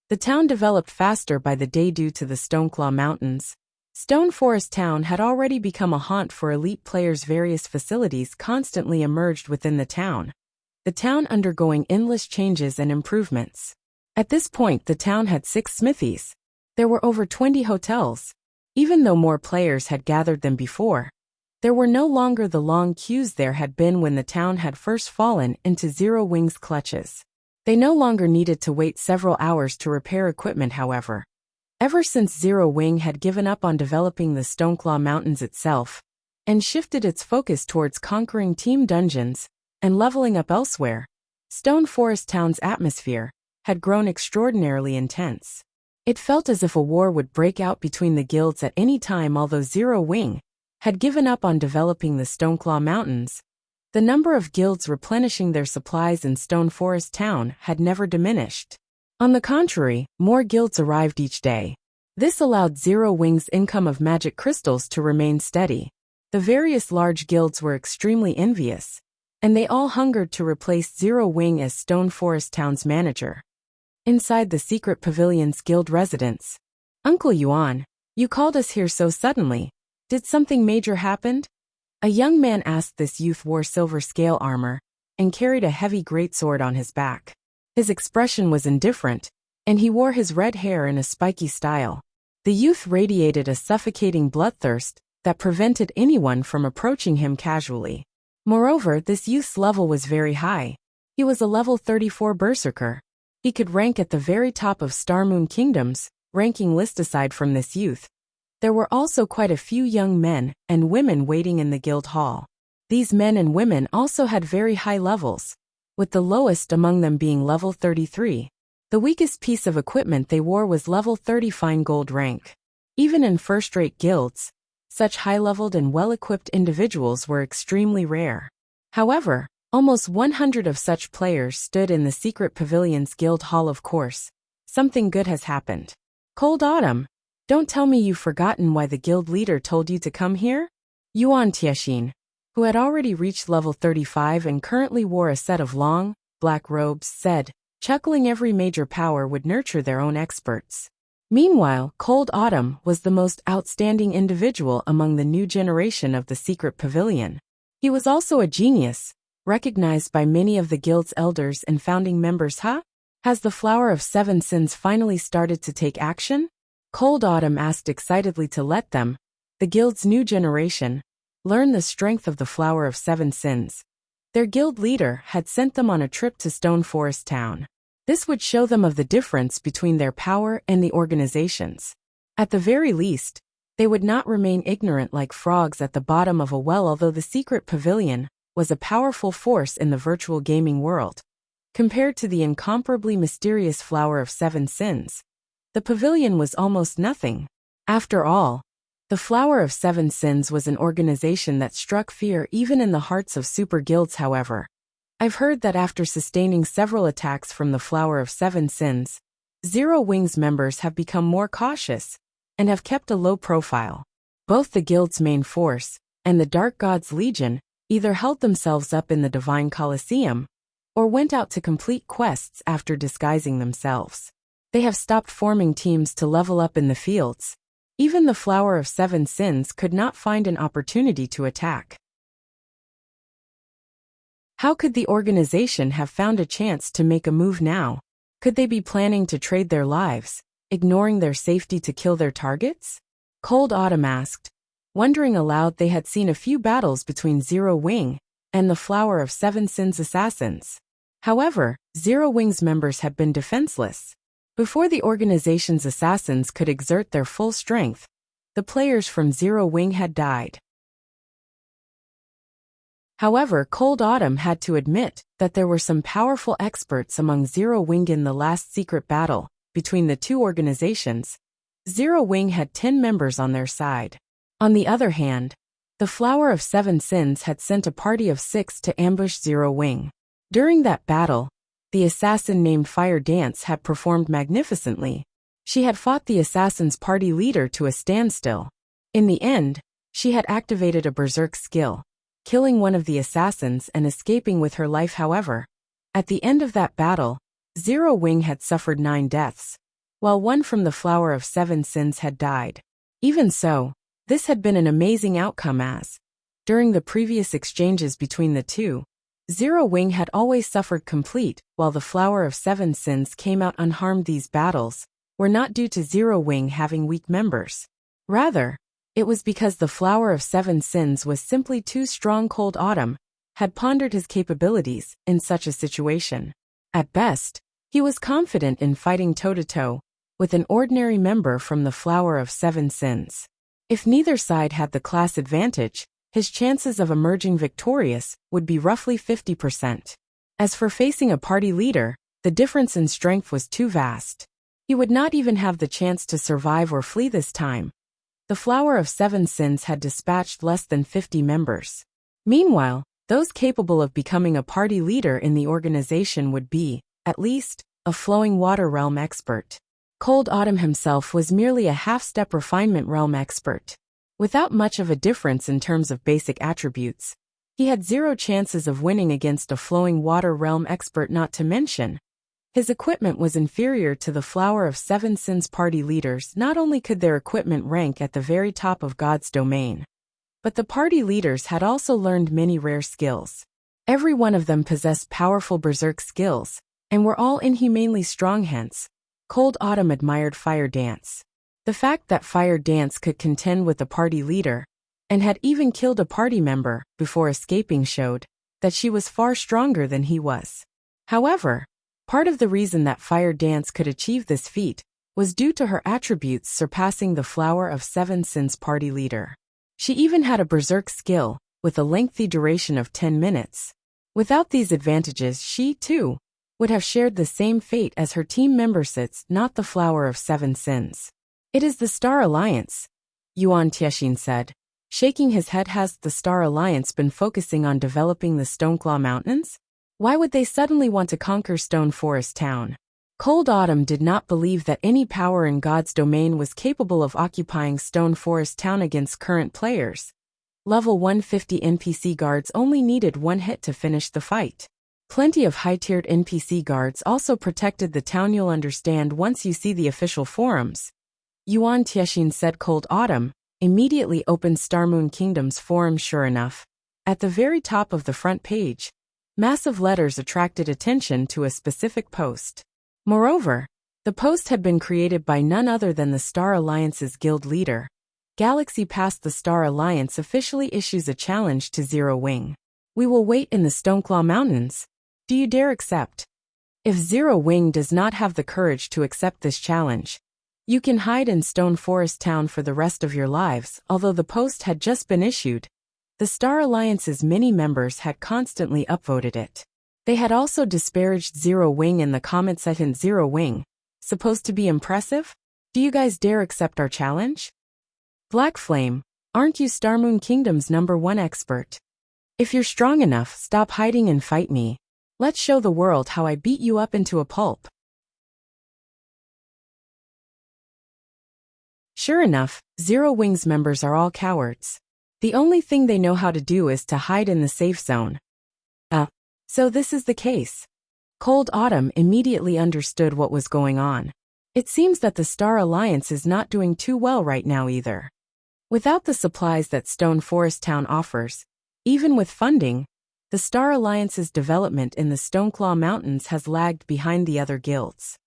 the town developed faster by the day due to the Stoneclaw Mountains. Stone Forest Town had already become a haunt for elite players. Various facilities constantly emerged within the town undergoing endless changes and improvements. At this point, the town had 6 smithies. There were over 20 hotels. Even though more players had gathered than before, there were no longer the long queues there had been when the town had first fallen into Zero Wing's clutches. They no longer needed to wait several hours to repair equipment. However, ever since Zero Wing had given up on developing the Stoneclaw Mountains itself, and shifted its focus towards conquering team dungeons and leveling up elsewhere, Stone Forest Town's atmosphere had grown extraordinarily intense. It felt as if a war would break out between the guilds at any time. Although Zero Wing had given up on developing the Stoneclaw Mountains, the number of guilds replenishing their supplies in Stone Forest Town had never diminished. On the contrary, more guilds arrived each day. This allowed Zero Wing's income of magic crystals to remain steady. The various large guilds were extremely envious, and they all hungered to replace Zero Wing as Stone Forest Town's manager. Inside the secret pavilion's guild residence. Uncle Yuan, you called us here so suddenly. Did something major happen? A young man asked. This youth wore silver scale armor and carried a heavy greatsword on his back. His expression was indifferent, and he wore his red hair in a spiky style. The youth radiated a suffocating bloodthirst that prevented anyone from approaching him casually. Moreover, this youth's level was very high. He was a level 34 berserker. He could rank at the very top of Star Moon Kingdom's ranking list. Aside from this youth, there were also quite a few young men and women waiting in the guild hall. These men and women also had very high levels, with the lowest among them being level 33. The weakest piece of equipment they wore was level 30 fine gold rank. Even in first-rate guilds, such high-leveled and well-equipped individuals were extremely rare. However, almost 100 of such players stood in the secret pavilion's guild hall. Of course, something good has happened. Cold Autumn, don't tell me you've forgotten why the guild leader told you to come here? Yuan Tiexin, who had already reached level 35 and currently wore a set of long, black robes, said, chuckling. Every major power would nurture their own experts. Meanwhile, Cold Autumn was the most outstanding individual among the new generation of the secret pavilion. He was also a genius, recognized by many of the guild's elders and founding members. Has the Flower of Seven Sins finally started to take action? Cold Autumn asked excitedly to let them, the guild's new generation, learn the strength of the Flower of Seven Sins. Their guild leader had sent them on a trip to Stone Forest Town. This would show them of the difference between their power and the organizations. At the very least, they would not remain ignorant like frogs at the bottom of a well. Although the secret pavilion was a powerful force in the virtual gaming world, compared to the incomparably mysterious Flower of Seven Sins, the pavilion was almost nothing. After all, the Flower of Seven Sins was an organization that struck fear even in the hearts of super guilds. However, I've heard that after sustaining several attacks from the Flower of Seven Sins, Zero Wings members have become more cautious and have kept a low profile. Both the guild's main force and the Dark God's Legion either held themselves up in the Divine Colosseum or went out to complete quests after disguising themselves. They have stopped forming teams to level up in the fields. Even the Flower of Seven Sins could not find an opportunity to attack. How could the organization have found a chance to make a move now? Could they be planning to trade their lives, ignoring their safety to kill their targets? Cold Autumn asked, wondering aloud. They had seen a few battles between Zero Wing and the Flower of Seven Sins assassins. However, Zero Wing's members had been defenseless. Before the organization's assassins could exert their full strength, the players from Zero Wing had died. However, Cold Autumn had to admit that there were some powerful experts among Zero Wing. In the last secret battle between the two organizations, Zero Wing had 10 members on their side. On the other hand, the Flower of Seven Sins had sent a party of 6 to ambush Zero Wing. During that battle, the assassin named Fire Dance had performed magnificently. She had fought the assassin's party leader to a standstill. In the end, she had activated a berserk skill, killing one of the assassins and escaping with her life. However, at the end of that battle, Zero Wing had suffered 9 deaths, while one from the Flower of Seven Sins had died. Even so, this had been an amazing outcome as, during the previous exchanges between the two, Zero Wing had always suffered complete, while the Flower of Seven Sins came out unharmed. These battles were not due to Zero Wing having weak members. Rather, it was because the Flower of Seven Sins was simply too strong. Cold Autumn had pondered his capabilities in such a situation. At best, he was confident in fighting toe-to-toe with an ordinary member from the Flower of Seven Sins. If neither side had the class advantage, his chances of emerging victorious would be roughly 50%. As for facing a party leader, the difference in strength was too vast. He would not even have the chance to survive or flee this time. The Flower of Seven Sins had dispatched less than 50 members. Meanwhile, those capable of becoming a party leader in the organization would be, at least, a Flowing Water Realm expert. Cold Autumn himself was merely a half-step Refinement Realm expert. Without much of a difference in terms of basic attributes, he had 0 chances of winning against a Flowing Water Realm expert. Not to mention, his equipment was inferior to the Flower of Seven Sins party leaders. Not only could their equipment rank at the very top of God's domain, but the party leaders had also learned many rare skills. Every one of them possessed powerful berserk skills, and were all inhumanely strong. Hence, Cold Autumn admired Fire Dance. The fact that Fire Dance could contend with a party leader, and had even killed a party member before escaping, showed that she was far stronger than he was. However, part of the reason that Fire Dance could achieve this feat was due to her attributes surpassing the Flower of Seven Sins party leader. She even had a berserk skill, with a lengthy duration of 10 minutes. Without these advantages, she, too, would have shared the same fate as her team members. It's not the Flower of Seven Sins. It is the Star Alliance, Yuan Tiexin said, shaking his head. Has the Star Alliance been focusing on developing the Stoneclaw Mountains? Why would they suddenly want to conquer Stone Forest Town? Cold Autumn did not believe that any power in God's domain was capable of occupying Stone Forest Town against current players. Level 150 NPC guards only needed 1 hit to finish the fight. Plenty of high-tiered NPC guards also protected the town. You'll understand once you see the official forums, Yuan Tiexin said. Cold Autumn immediately opened Starmoon Kingdom's forum. Sure enough, at the very top of the front page, massive letters attracted attention to a specific post. Moreover, the post had been created by none other than the Star Alliance's guild leader. Galaxy Past. The Star Alliance officially issues a challenge to Zero Wing. We will wait in the Stoneclaw Mountains. Do you dare accept? If Zero Wing does not have the courage to accept this challenge, you can hide in Stone Forest Town for the rest of your lives. Although the post had just been issued, the Star Alliance's many members had constantly upvoted it. They had also disparaged Zero Wing in the comment section. Zero Wing, supposed to be impressive? Do you guys dare accept our challenge? Black Flame, aren't you Starmoon Kingdom's #1 expert? If you're strong enough, stop hiding and fight me. Let's show the world how I beat you up into a pulp. Sure enough, Zero Wings members are all cowards. The only thing they know how to do is to hide in the safe zone. So this is the case. Cold Autumn immediately understood what was going on. It seems that the Star Alliance is not doing too well right now either. Without the supplies that Stone Forest Town offers, even with funding, the Star Alliance's development in the Stoneclaw Mountains has lagged behind the other guilds.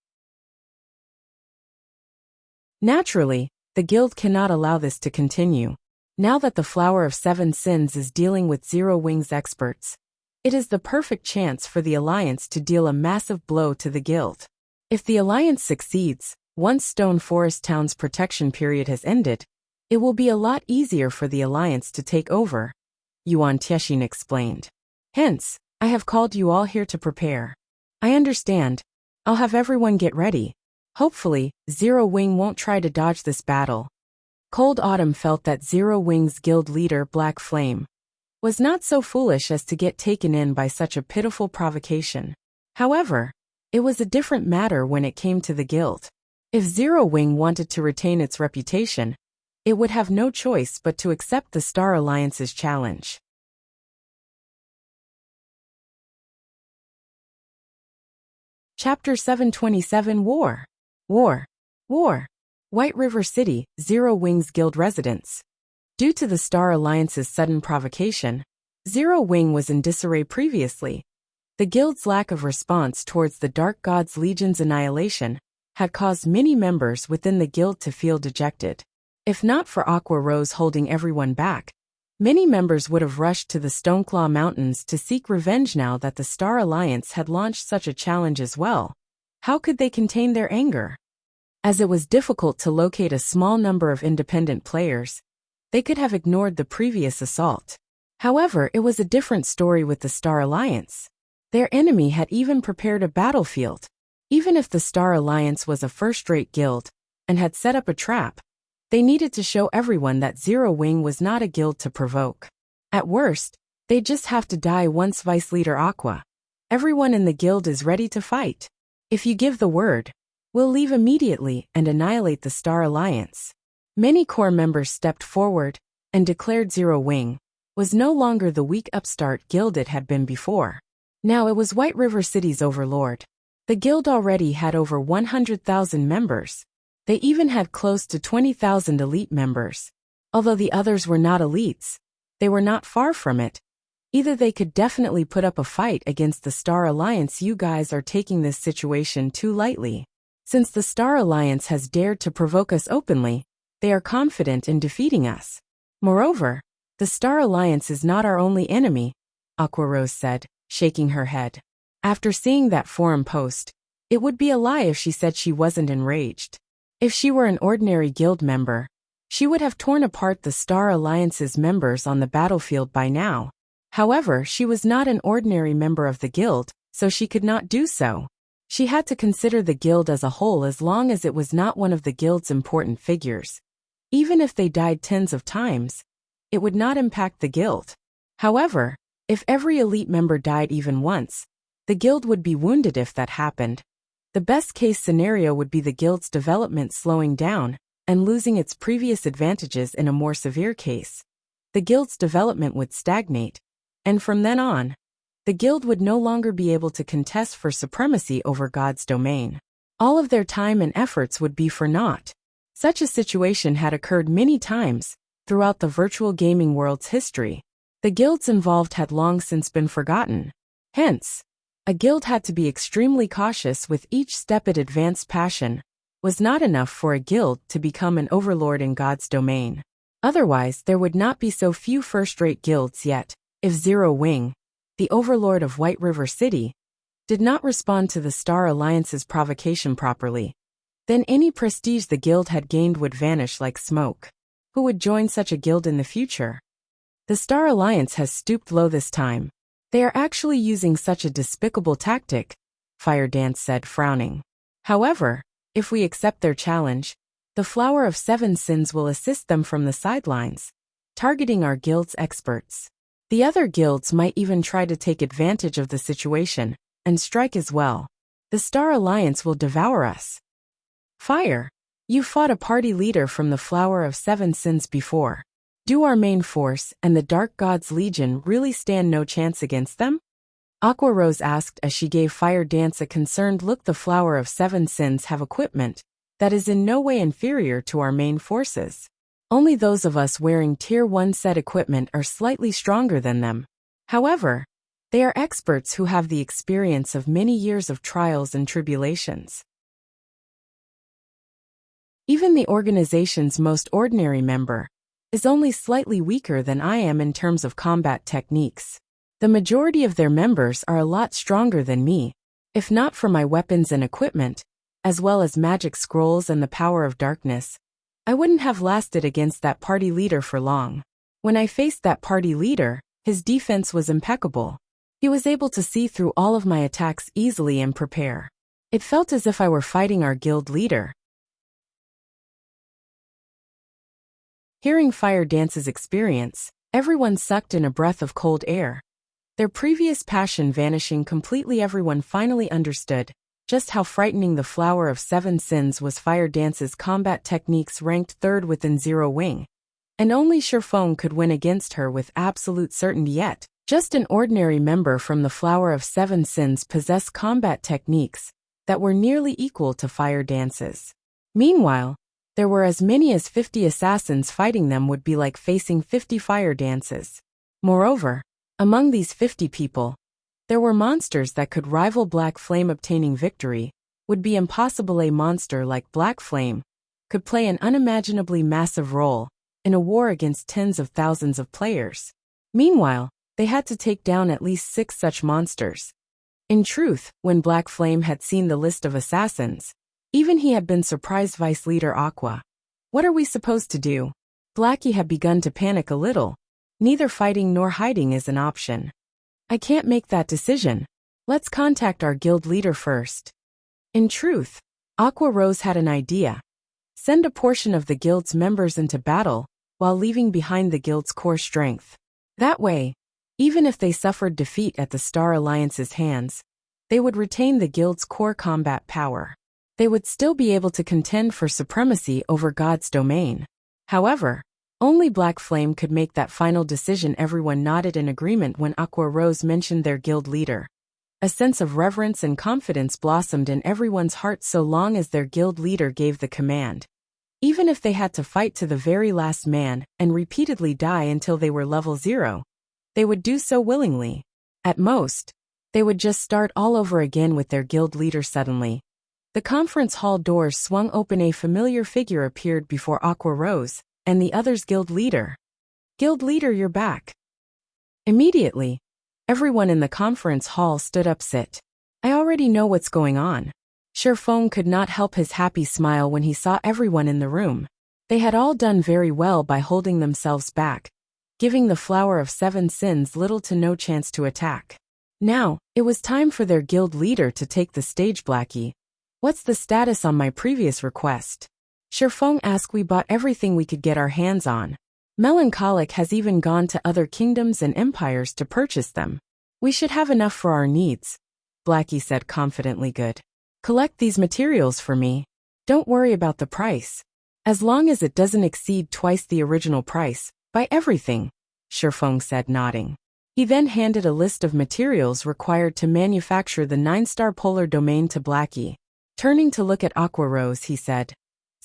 Naturally, the guild cannot allow this to continue. Now that the Flower of Seven Sins is dealing with Zero Wings experts, it is the perfect chance for the Alliance to deal a massive blow to the guild. If the Alliance succeeds, once Stone Forest Town's protection period has ended, it will be a lot easier for the Alliance to take over, Yuan Tiexin explained. Hence, I have called you all here to prepare. I understand. I'll have everyone get ready. Hopefully, Zero Wing won't try to dodge this battle. Cold Autumn felt that Zero Wing's guild leader Black Flame was not so foolish as to get taken in by such a pitiful provocation. However, it was a different matter when it came to the guild. If Zero Wing wanted to retain its reputation, it would have no choice but to accept the Star Alliance's challenge. Chapter 727 War. White River City, Zero Wing's guild residence. Due to the Star Alliance's sudden provocation, Zero Wing was in disarray previously. The guild's lack of response towards the Dark God's Legion's annihilation had caused many members within the guild to feel dejected. If not for Aqua Rose holding everyone back, many members would have rushed to the Stoneclaw Mountains to seek revenge now that the Star Alliance had launched such a challenge as well. How could they contain their anger? As it was difficult to locate a small number of independent players, they could have ignored the previous assault. However, it was a different story with the Star Alliance. Their enemy had even prepared a battlefield. Even if the Star Alliance was a first-rate guild and had set up a trap, they needed to show everyone that Zero Wing was not a guild to provoke. At worst, they'd just have to die once Vice Leader Aqua. Everyone in the guild is ready to fight. If you give the word, we'll leave immediately and annihilate the Star Alliance. Many core members stepped forward and declared Zero Wing was no longer the weak upstart guild it had been before. Now it was White River City's overlord. The guild already had over 100,000 members. They even had close to 20,000 elite members. Although the others were not elites, they were not far from it. Either they could definitely put up a fight against the Star Alliance. You guys are taking this situation too lightly. Since the Star Alliance has dared to provoke us openly, they are confident in defeating us. Moreover, the Star Alliance is not our only enemy, Aqua Rose said, shaking her head. After seeing that forum post, it would be a lie if she said she wasn't enraged. If she were an ordinary guild member, she would have torn apart the Star Alliance's members on the battlefield by now. However, she was not an ordinary member of the guild, so she could not do so. She had to consider the guild as a whole as long as it was not one of the guild's important figures. Even if they died tens of times, it would not impact the guild. However, if every elite member died even once, the guild would be wounded if that happened. The best-case scenario would be the guild's development slowing down and losing its previous advantages in a more severe case. The guild's development would stagnate, and from then on, the guild would no longer be able to contest for supremacy over God's domain. All of their time and efforts would be for naught. Such a situation had occurred many times throughout the virtual gaming world's history. The guilds involved had long since been forgotten. Hence, a guild had to be extremely cautious with each step. It advanced passion was not enough for a guild to become an overlord in God's domain. Otherwise, there would not be so few first-rate guilds yet. If Zero Wing, the overlord of White River City, did not respond to the Star Alliance's provocation properly, then any prestige the guild had gained would vanish like smoke. Who would join such a guild in the future? The Star Alliance has stooped low this time. They are actually using such a despicable tactic, Fire Dance said, frowning. However, if we accept their challenge, the Flower of Seven Sins will assist them from the sidelines, targeting our guild's experts. The other guilds might even try to take advantage of the situation and strike as well. The Star Alliance will devour us. Fire. You fought a party leader from the Flower of Seven Sins before. Do our main force and the Dark God's Legion really stand no chance against them? Aqua Rose asked as she gave Fire Dance a concerned look. The Flower of Seven Sins have equipment that is in no way inferior to our main forces. Only those of us wearing Tier 1 set equipment are slightly stronger than them. However, they are experts who have the experience of many years of trials and tribulations. Even the organization's most ordinary member is only slightly weaker than I am in terms of combat techniques. The majority of their members are a lot stronger than me, if not for my weapons and equipment, as well as magic scrolls and the power of darkness. I wouldn't have lasted against that party leader for long. When I faced that party leader, his defense was impeccable. He was able to see through all of my attacks easily and prepare. It felt as if I were fighting our guild leader. Hearing Fire Dance's experience, everyone sucked in a breath of cold air. Their previous passion vanishing completely, everyone finally understood just how frightening the Flower of Seven Sins was. Fire Dance's combat techniques ranked third within Zero Wing, and only Sherfong could win against her with absolute certainty. Yet, just an ordinary member from the Flower of Seven Sins possessed combat techniques that were nearly equal to Fire Dance's. Meanwhile, there were as many as 50 assassins fighting them. Would be like facing 50 Fire Dances. Moreover, among these 50 people, there were monsters that could rival Black Flame. Obtaining victory would be impossible. A monster like Black Flame could play an unimaginably massive role in a war against tens of thousands of players. Meanwhile, they had to take down at least 6 such monsters. In truth, when Black Flame had seen the list of assassins, even he had been surprised. Vice Leader Aqua, what are we supposed to do? Blackie had begun to panic a little. Neither fighting nor hiding is an option. I can't make that decision. Let's contact our guild leader first. In truth, Aqua Rose had an idea. Send a portion of the guild's members into battle while leaving behind the guild's core strength. That way, even if they suffered defeat at the Star Alliance's hands, they would retain the guild's core combat power. They would still be able to contend for supremacy over God's domain. However, only Black Flame could make that final decision. Everyone nodded in agreement when Aqua Rose mentioned their guild leader. A sense of reverence and confidence blossomed in everyone's hearts so long as their guild leader gave the command. Even if they had to fight to the very last man and repeatedly die until they were level 0, they would do so willingly. At most, they would just start all over again with their guild leader. Suddenly, the conference hall doors swung open. A familiar figure appeared before Aqua Rose and the other's guild leader. Guild leader, you're back. Immediately, everyone in the conference hall stood up. Sit. I already know what's going on. Sherfong could not help his happy smile when he saw everyone in the room. They had all done very well by holding themselves back, giving the Flower of Seven Sins little to no chance to attack. Now, it was time for their guild leader to take the stage. Blackie, what's the status on my previous request? Sherfong asked. We bought everything we could get our hands on. Melancholic has even gone to other kingdoms and empires to purchase them. We should have enough for our needs, Blackie said confidently. Good. Collect these materials for me. Don't worry about the price. As long as it doesn't exceed twice the original price, buy everything, Sherfong said, nodding. He then handed a list of materials required to manufacture the 9-star polar domain to Blackie. Turning to look at Aqua Rose, he said,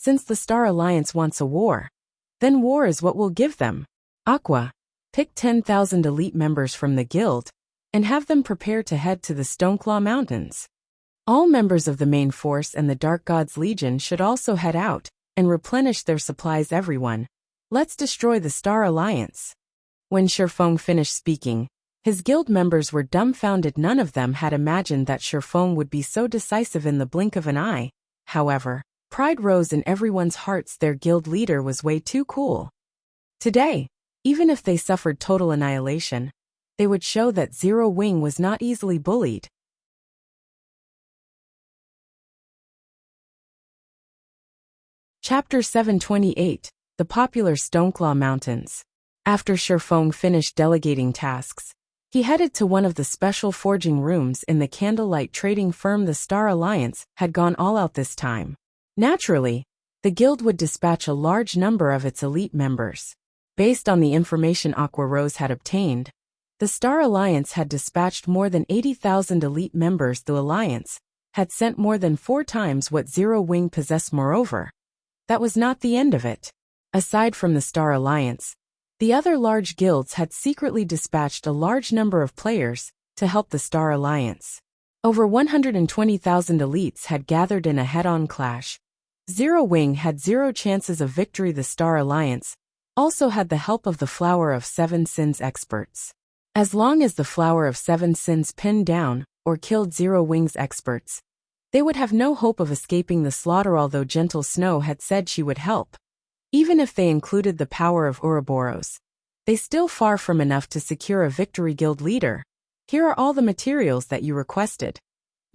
since the Star Alliance wants a war, then war is what we'll give them. Aqua, pick 10,000 elite members from the guild and have them prepare to head to the Stoneclaw Mountains. All members of the main force and the Dark God's Legion should also head out and replenish their supplies. Everyone, let's destroy the Star Alliance. When Sherfong finished speaking, his guild members were dumbfounded. None of them had imagined that Sherfong would be so decisive in the blink of an eye. However, pride rose in everyone's hearts. Their guild leader was way too cool. Today, even if they suffered total annihilation, they would show that Zero Wing was not easily bullied. Chapter 728, The Popular Stoneclaw Mountains. After Shifeng finished delegating tasks, he headed to one of the special forging rooms in the candlelight trading firm. The Star Alliance had gone all out this time. Naturally, the guild would dispatch a large number of its elite members. Based on the information Aqua Rose had obtained, the Star Alliance had dispatched more than 80,000 elite members. The Alliance had sent more than 4 times what Zero Wing possessed. Moreover, that was not the end of it. Aside from the Star Alliance, the other large guilds had secretly dispatched a large number of players to help the Star Alliance. Over 120,000 elites had gathered in a head-on clash. Zero Wing had 0 chances of victory. The Star Alliance also had the help of the Flower of Seven Sins experts. As long as the Flower of Seven Sins pinned down or killed Zero Wing's experts, they would have no hope of escaping the slaughter. Although Gentle Snow had said she would help, even if they included the power of Ouroboros, they still far from enough to secure a victory. Guild leader, here are all the materials that you requested,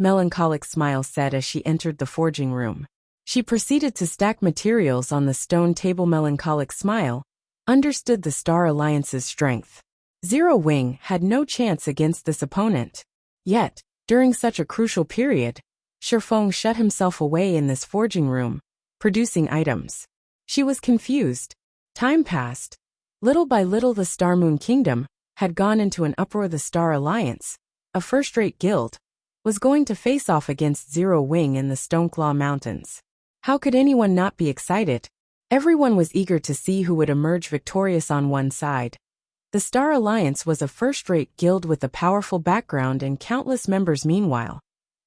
Melancholic Smile said as she entered the forging room. She proceeded to stack materials on the stone table. Melancholic Smile understood the Star Alliance's strength. Zero Wing had no chance against this opponent. Yet, during such a crucial period, Shifeng shut himself away in this forging room, producing items. She was confused. Time passed. Little by little the Star Moon Kingdom had gone into an uproar. The Star Alliance, a first-rate guild, was going to face off against Zero Wing in the Stoneclaw Mountains. How could anyone not be excited? Everyone was eager to see who would emerge victorious on one side. The Star Alliance was a first-rate guild with a powerful background and countless members. Meanwhile,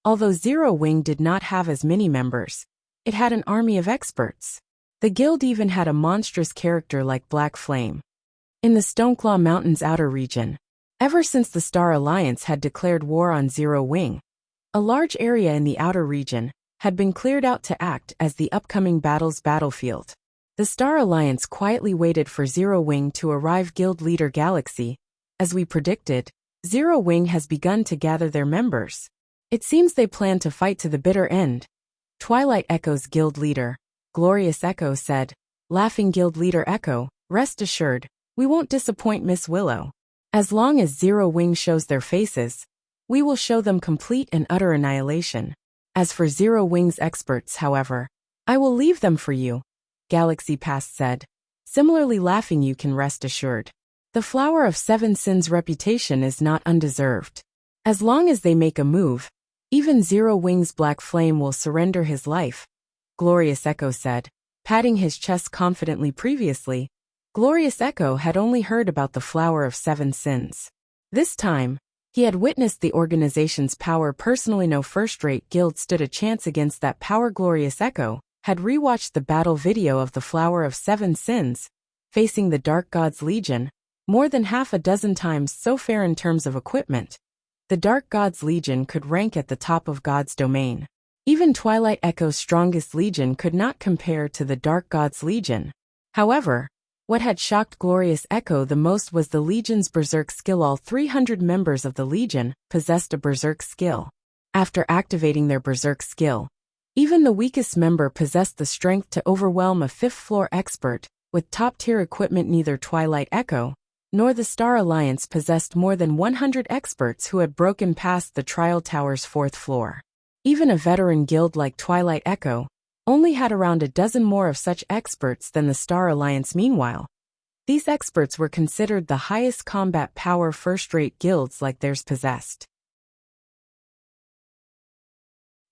although Zero Wing did not have as many members, it had an army of experts. The guild even had a monstrous character like Black Flame. In the Stoneclaw Mountains outer region, ever since the Star Alliance had declared war on Zero Wing, a large area in the outer region had been cleared out to act as the upcoming battle's battlefield. The Star Alliance quietly waited for Zero Wing to arrive. Guild leader Galaxy, as we predicted, Zero Wing has begun to gather their members. It seems they plan to fight to the bitter end. Twilight Echo's guild leader, Glorious Echo, said, laughing. Guild leader Echo, rest assured, we won't disappoint Miss Willow. As long as Zero Wing shows their faces, we will show them complete and utter annihilation. As for Zero Wing's experts, however, I will leave them for you, Galaxy Past said, similarly laughing. You can rest assured. The Flower of Seven Sins' reputation is not undeserved. As long as they make a move, even Zero Wing's Black Flame will surrender his life, Glorious Echo said, patting his chest confidently. Previously, Glorious Echo had only heard about the Flower of Seven Sins. This time, he had witnessed the organization's power personally. No first-rate guild stood a chance against that power. Glorious Echo had rewatched the battle video of the Flower of Seven Sins, facing the Dark God's Legion, more than half a dozen times so fair in terms of equipment. The Dark God's Legion could rank at the top of God's domain. Even Twilight Echo's strongest legion could not compare to the Dark God's Legion. However, what had shocked Glorious Echo the most was the Legion's Berserk skill. All 300 members of the Legion possessed a Berserk skill. After activating their Berserk skill, even the weakest member possessed the strength to overwhelm a 5th-floor expert with top-tier equipment. Neither Twilight Echo nor the Star Alliance possessed more than 100 experts who had broken past the Trial Tower's 4th floor. Even a veteran guild like Twilight Echo only had around a dozen more of such experts than the Star Alliance. Meanwhile, these experts were considered the highest combat power first-rate guilds like theirs possessed.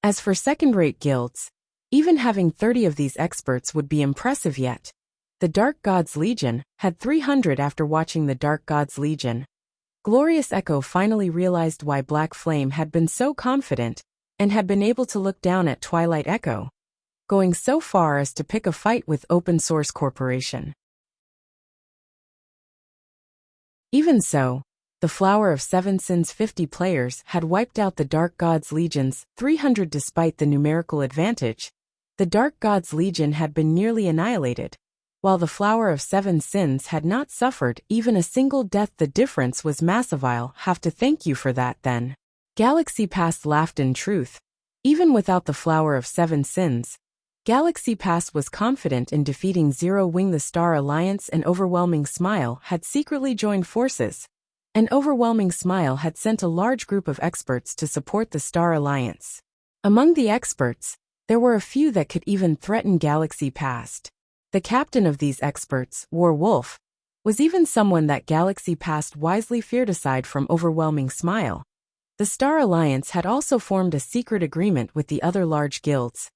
As for second-rate guilds, even having 30 of these experts would be impressive. Yet, the Dark God's Legion had 300. After watching the Dark God's Legion, Glorious Echo finally realized why Black Flame had been so confident and had been able to look down at Twilight Echo, going so far as to pick a fight with Open Source Corporation. Even so, the Flower of Seven Sins' 50 players had wiped out the Dark God's Legion's 300. Despite the numerical advantage, the Dark God's Legion had been nearly annihilated, while the Flower of Seven Sins had not suffered even a single death. The difference was massive. I'll have to thank you for that then. Galaxy Past laughed. In truth, even without the Flower of Seven Sins, Galaxy Past was confident in defeating Zero Wing. The Star Alliance and Overwhelming Smile had secretly joined forces. An Overwhelming Smile had sent a large group of experts to support the Star Alliance. Among the experts, there were a few that could even threaten Galaxy Past. The captain of these experts, War Wolf, was even someone that Galaxy Past wisely feared. Aside from Overwhelming Smile, the Star Alliance had also formed a secret agreement with the other large guilds.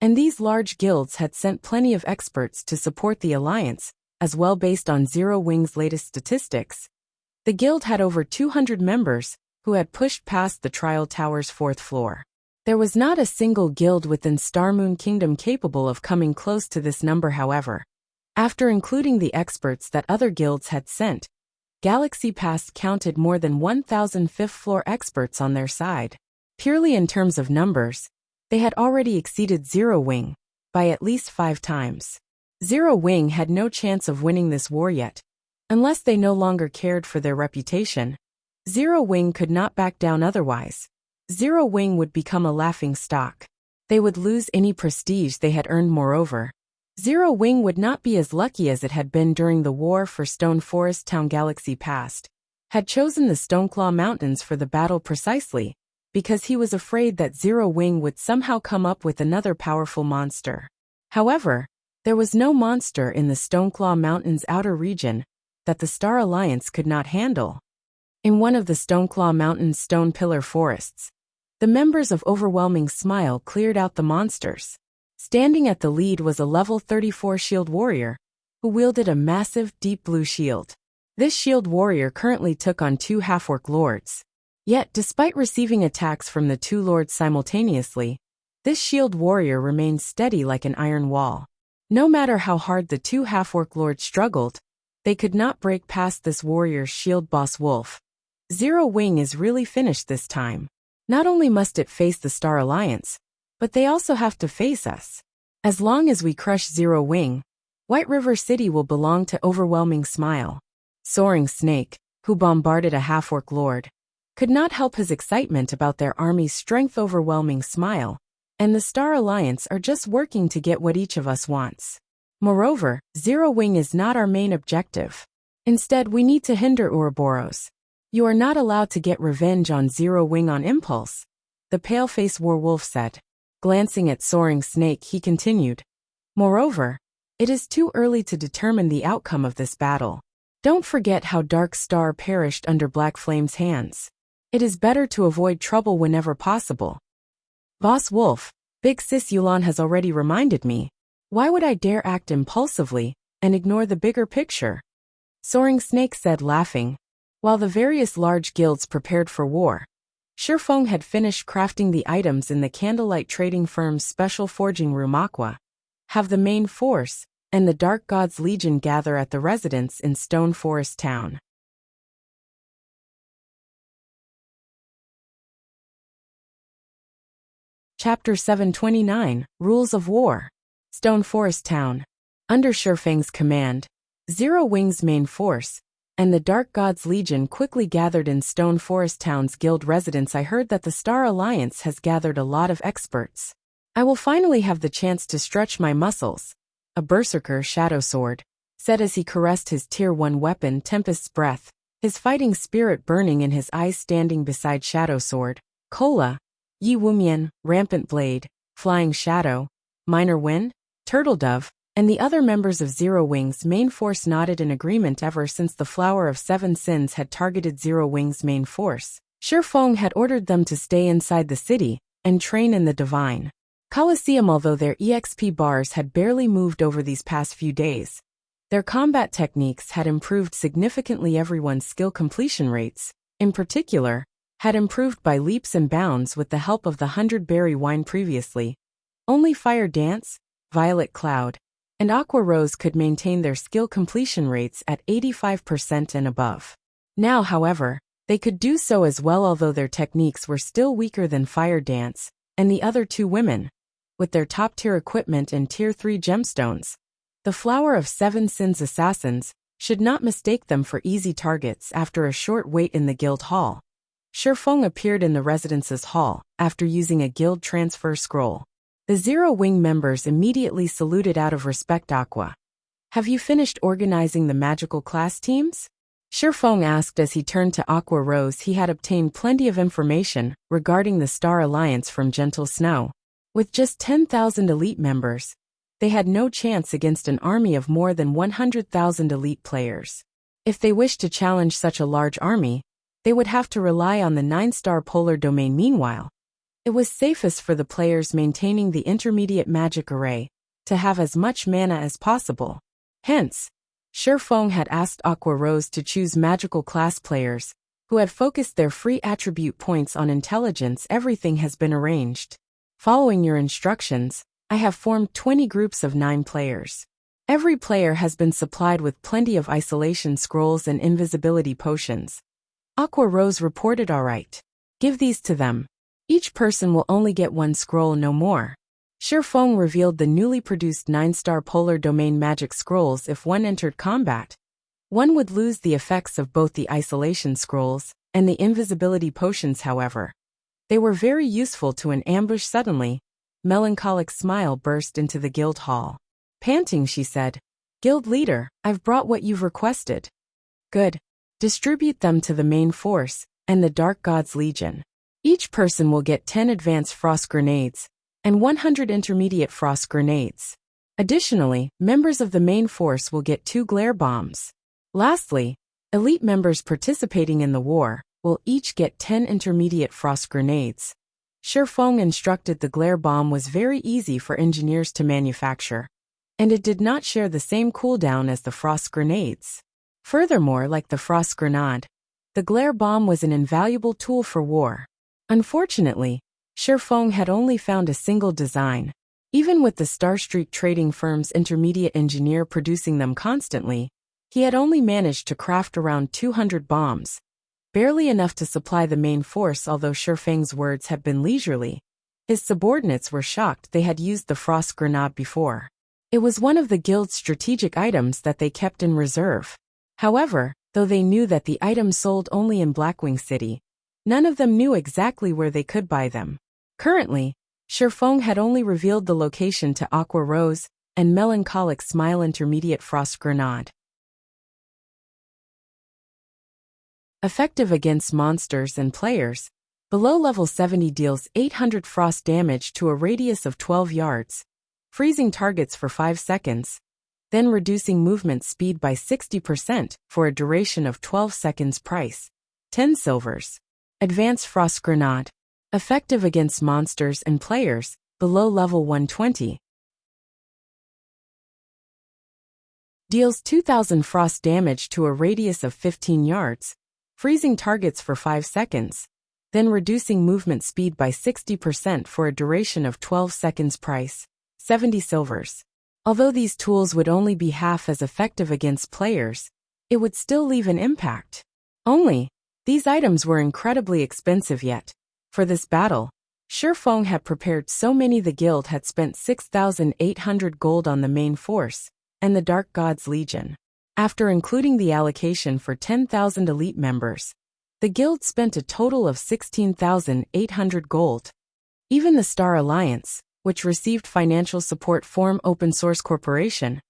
And these large guilds had sent plenty of experts to support the alliance, as well. Based on Zero Wing's latest statistics, the guild had over 200 members, who had pushed past the Trial Tower's 4th floor. There was not a single guild within Starmoon Kingdom capable of coming close to this number. However, after including the experts that other guilds had sent, Galaxy Past counted more than 1,000 5th-floor experts on their side. Purely in terms of numbers, they had already exceeded Zero Wing by at least 5 times. Zero Wing had no chance of winning this war yet. Unless they no longer cared for their reputation, Zero Wing could not back down. Otherwise, Zero Wing would become a laughing stock. They would lose any prestige they had earned. Moreover, Zero Wing would not be as lucky as it had been during the war for Stone Forest Town. Galaxy Past had chosen the Stoneclaw Mountains for the battle precisely because he was afraid that Zero Wing would somehow come up with another powerful monster. However, there was no monster in the Stoneclaw Mountains outer region that the Star Alliance could not handle. In one of the Stoneclaw Mountains stone pillar forests, the members of Overwhelming Smile cleared out the monsters. Standing at the lead was a level 34 shield warrior, who wielded a massive deep blue shield. This shield warrior currently took on 2 half-orc lords. Yet, despite receiving attacks from the 2 lords simultaneously, this shield warrior remained steady like an iron wall. No matter how hard the 2 half-orc lords struggled, they could not break past this warrior's shield. Boss Wolf, Zero Wing is really finished this time. Not only must it face the Star Alliance, but they also have to face us. As long as we crush Zero Wing, White River City will belong to Overwhelming Smile. Soaring Snake, who bombarded a half-orc lord, could not help his excitement about their army's strength. Overwhelming Smile and the Star Alliance are just working to get what each of us wants. Moreover, Zero Wing is not our main objective. Instead, we need to hinder Ouroboros. You are not allowed to get revenge on Zero Wing on impulse, the pale-faced werewolf said. Glancing at Soaring Snake, he continued, moreover, it is too early to determine the outcome of this battle. Don't forget how Dark Star perished under Black Flame's hands. It is better to avoid trouble whenever possible. Boss Wolf, Big Sis Yulan has already reminded me. Why would I dare act impulsively and ignore the bigger picture? Soaring Snake said, laughing. While the various large guilds prepared for war, Shifeng had finished crafting the items in the candlelight trading firm's special forging room. Aqua, have the main force and the Dark Gods Legion gather at the residence in Stone Forest Town. Chapter 729, Rules of War. Stone Forest Town. Under Shifeng's command, Zero Wing's main force and the Dark Gods Legion quickly gathered in Stone Forest Town's guild residence. I heard that the Star Alliance has gathered a lot of experts. I will finally have the chance to stretch my muscles. A berserker, Shadow Sword, said as he caressed his Tier 1 weapon, Tempest's Breath, his fighting spirit burning in his eyes. Standing beside Shadow Sword, Kola, Yi Wumian, Rampant Blade, Flying Shadow, Minor Wind, Turtle Dove, and the other members of Zero Wing's main force nodded in agreement. Ever since the Flower of Seven Sins had targeted Zero Wing's main force, Shifeng had ordered them to stay inside the city and train in the Divine Colosseum. Although their EXP bars had barely moved over these past few days, their combat techniques had improved significantly. Everyone's skill completion rates, in particular, had improved by leaps and bounds with the help of the 100-berry wine. Previously, only Fire Dance, Violet Cloud, and Aqua Rose could maintain their skill completion rates at 85% and above. Now, however, they could do so as well, although their techniques were still weaker than Fire Dance and the other 2 women. With their top-tier equipment and Tier 3 gemstones, the Flower of Seven Sins assassins should not mistake them for easy targets. After a short wait in the guild hall, Shifeng appeared in the residence's hall after using a guild transfer scroll. The Zero Wing members immediately saluted out of respect. Aqua, have you finished organizing the magical class teams? Shifeng asked as he turned to Aqua Rose. He had obtained plenty of information regarding the Star Alliance from Gentle Snow. With just 10,000 elite members, they had no chance against an army of more than 100,000 elite players. If they wished to challenge such a large army, they would have to rely on the 9-star polar domain. Meanwhile, it was safest for the players maintaining the intermediate magic array to have as much mana as possible. Hence, Shifeng had asked Aqua Rose to choose magical class players who had focused their free attribute points on intelligence. Everything has been arranged. Following your instructions, I have formed 20 groups of 9 players. Every player has been supplied with plenty of isolation scrolls and invisibility potions. Aqua Rose reported. All right. Give these to them. Each person will only get 1 scroll, no more. Shifeng revealed the newly produced 9-star polar domain magic scrolls. If one entered combat, one would lose the effects of both the isolation scrolls and the invisibility potions. However, they were very useful to an ambush. Suddenly, melancholic smile burst into the guild hall. Panting, she said, "Guild leader, I've brought what you've requested." "Good. Distribute them to the main force and the Dark Gods Legion. Each person will get 10 advanced frost grenades and 100 intermediate frost grenades. Additionally, members of the main force will get 2 glare bombs. Lastly, elite members participating in the war will each get 10 intermediate frost grenades." Shifeng instructed. The glare bomb was very easy for engineers to manufacture, and it did not share the same cooldown as the frost grenades. Furthermore, like the frost grenade, the glare bomb was an invaluable tool for war. Unfortunately, Shifeng had only found a single design. Even with the Star Street Trading Firm's intermediate engineer producing them constantly, he had only managed to craft around 200 bombs, barely enough to supply the main force. Although Shifeng's words had been leisurely, his subordinates were shocked. They had used the frost grenade before. It was one of the guild's strategic items that they kept in reserve. However, though they knew that the items sold only in Blackwing City, none of them knew exactly where they could buy them. Currently, Shifeng had only revealed the location to Aqua Rose and melancholic smile. Intermediate frost grenade. Effective against monsters and players. Below level 70 deals 800 frost damage to a radius of 12 yards, freezing targets for 5 seconds, then reducing movement speed by 60% for a duration of 12 seconds. Price: 10 silvers. Advanced frost grenade. Effective against monsters and players, below level 120. Deals 2000 frost damage to a radius of 15 yards, freezing targets for 5 seconds, then reducing movement speed by 60% for a duration of 12 seconds. Price: 70 silvers. Although these tools would only be half as effective against players, it would still leave an impact. Only, these items were incredibly expensive. Yet, for this battle, Shifeng had prepared so many. The guild had spent 6,800 gold on the main force and the Dark Gods Legion. After including the allocation for 10,000 elite members, the guild spent a total of 16,800 gold. Even the Star Alliance, which received financial support from Open Source Corporation,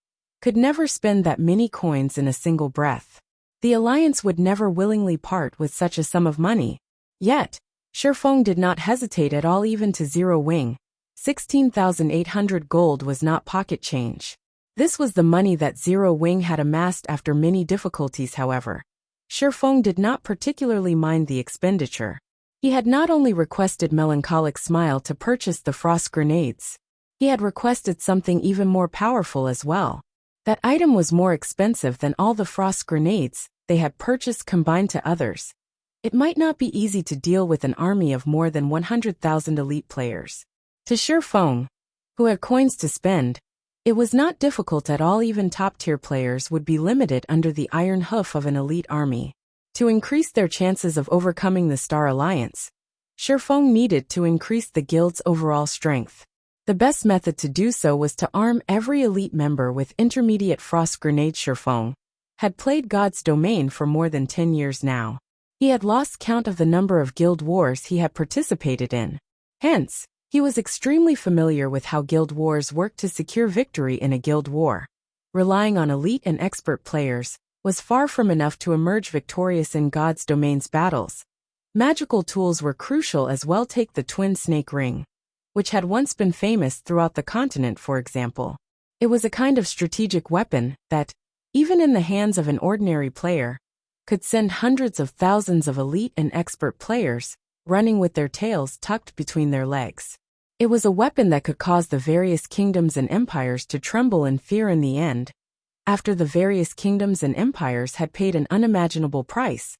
could never spend that many coins in a single breath. The Alliance would never willingly part with such a sum of money. Yet, Shifeng did not hesitate at all. Even to Zero Wing, 16,800 gold was not pocket change. This was the money that Zero Wing had amassed after many difficulties. However, Shifeng did not particularly mind the expenditure. He had not only requested Melancholic Smile to purchase the frost grenades, he had requested something even more powerful as well. That item was more expensive than all the frost grenades they had purchased combined to others. It might not be easy to deal with an army of more than 100,000 elite players. To Shifeng, who had coins to spend, it was not difficult at all. Even top-tier players would be limited under the iron hoof of an elite army. To increase their chances of overcoming the Star Alliance, Shifeng needed to increase the guild's overall strength. The best method to do so was to arm every elite member with intermediate frost grenades. Shifeng had played God's Domain for more than 10 years now. He had lost count of the number of guild wars he had participated in. Hence, He was extremely familiar with how guild wars worked to secure victory in a guild war. Relying on elite and expert players was far from enough to emerge victorious in God's domain's battles. Magical tools were crucial as well. Take the twin snake ring, which had once been famous throughout the continent, for example. It was a kind of strategic weapon that, even in the hands of an ordinary player, could send hundreds of thousands of elite and expert players running with their tails tucked between their legs. It was a weapon that could cause the various kingdoms and empires to tremble in fear. In the end, after the various kingdoms and empires had paid an unimaginable price,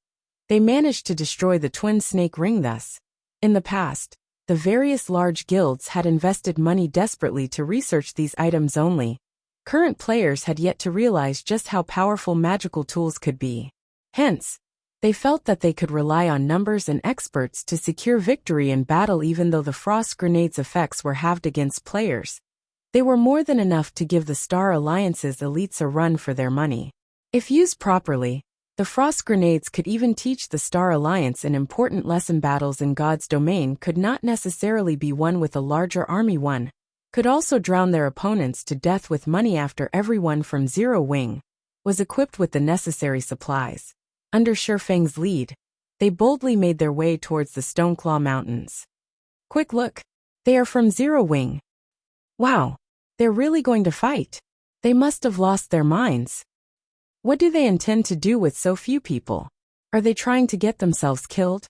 they managed to destroy the twin snake ring. Thus, in the past, the various large guilds had invested money desperately to research these items. Only current players had yet to realize just how powerful magical tools could be. Hence, they felt that they could rely on numbers and experts to secure victory in battle. Even though the frost grenade's effects were halved against players, they were more than enough to give the Star Alliance's elites a run for their money. If used properly, the frost grenades could even teach the Star Alliance an important lesson. Battles in God's domain could not necessarily be won with a larger army. One could also drown their opponents to death with money. After everyone from Zero Wing was equipped with the necessary supplies, under Shifeng's lead, they boldly made their way towards the Stoneclaw Mountains. Quick look! They are from Zero Wing. Wow! They're really going to fight. They must have lost their minds. What do they intend to do with so few people? Are they trying to get themselves killed?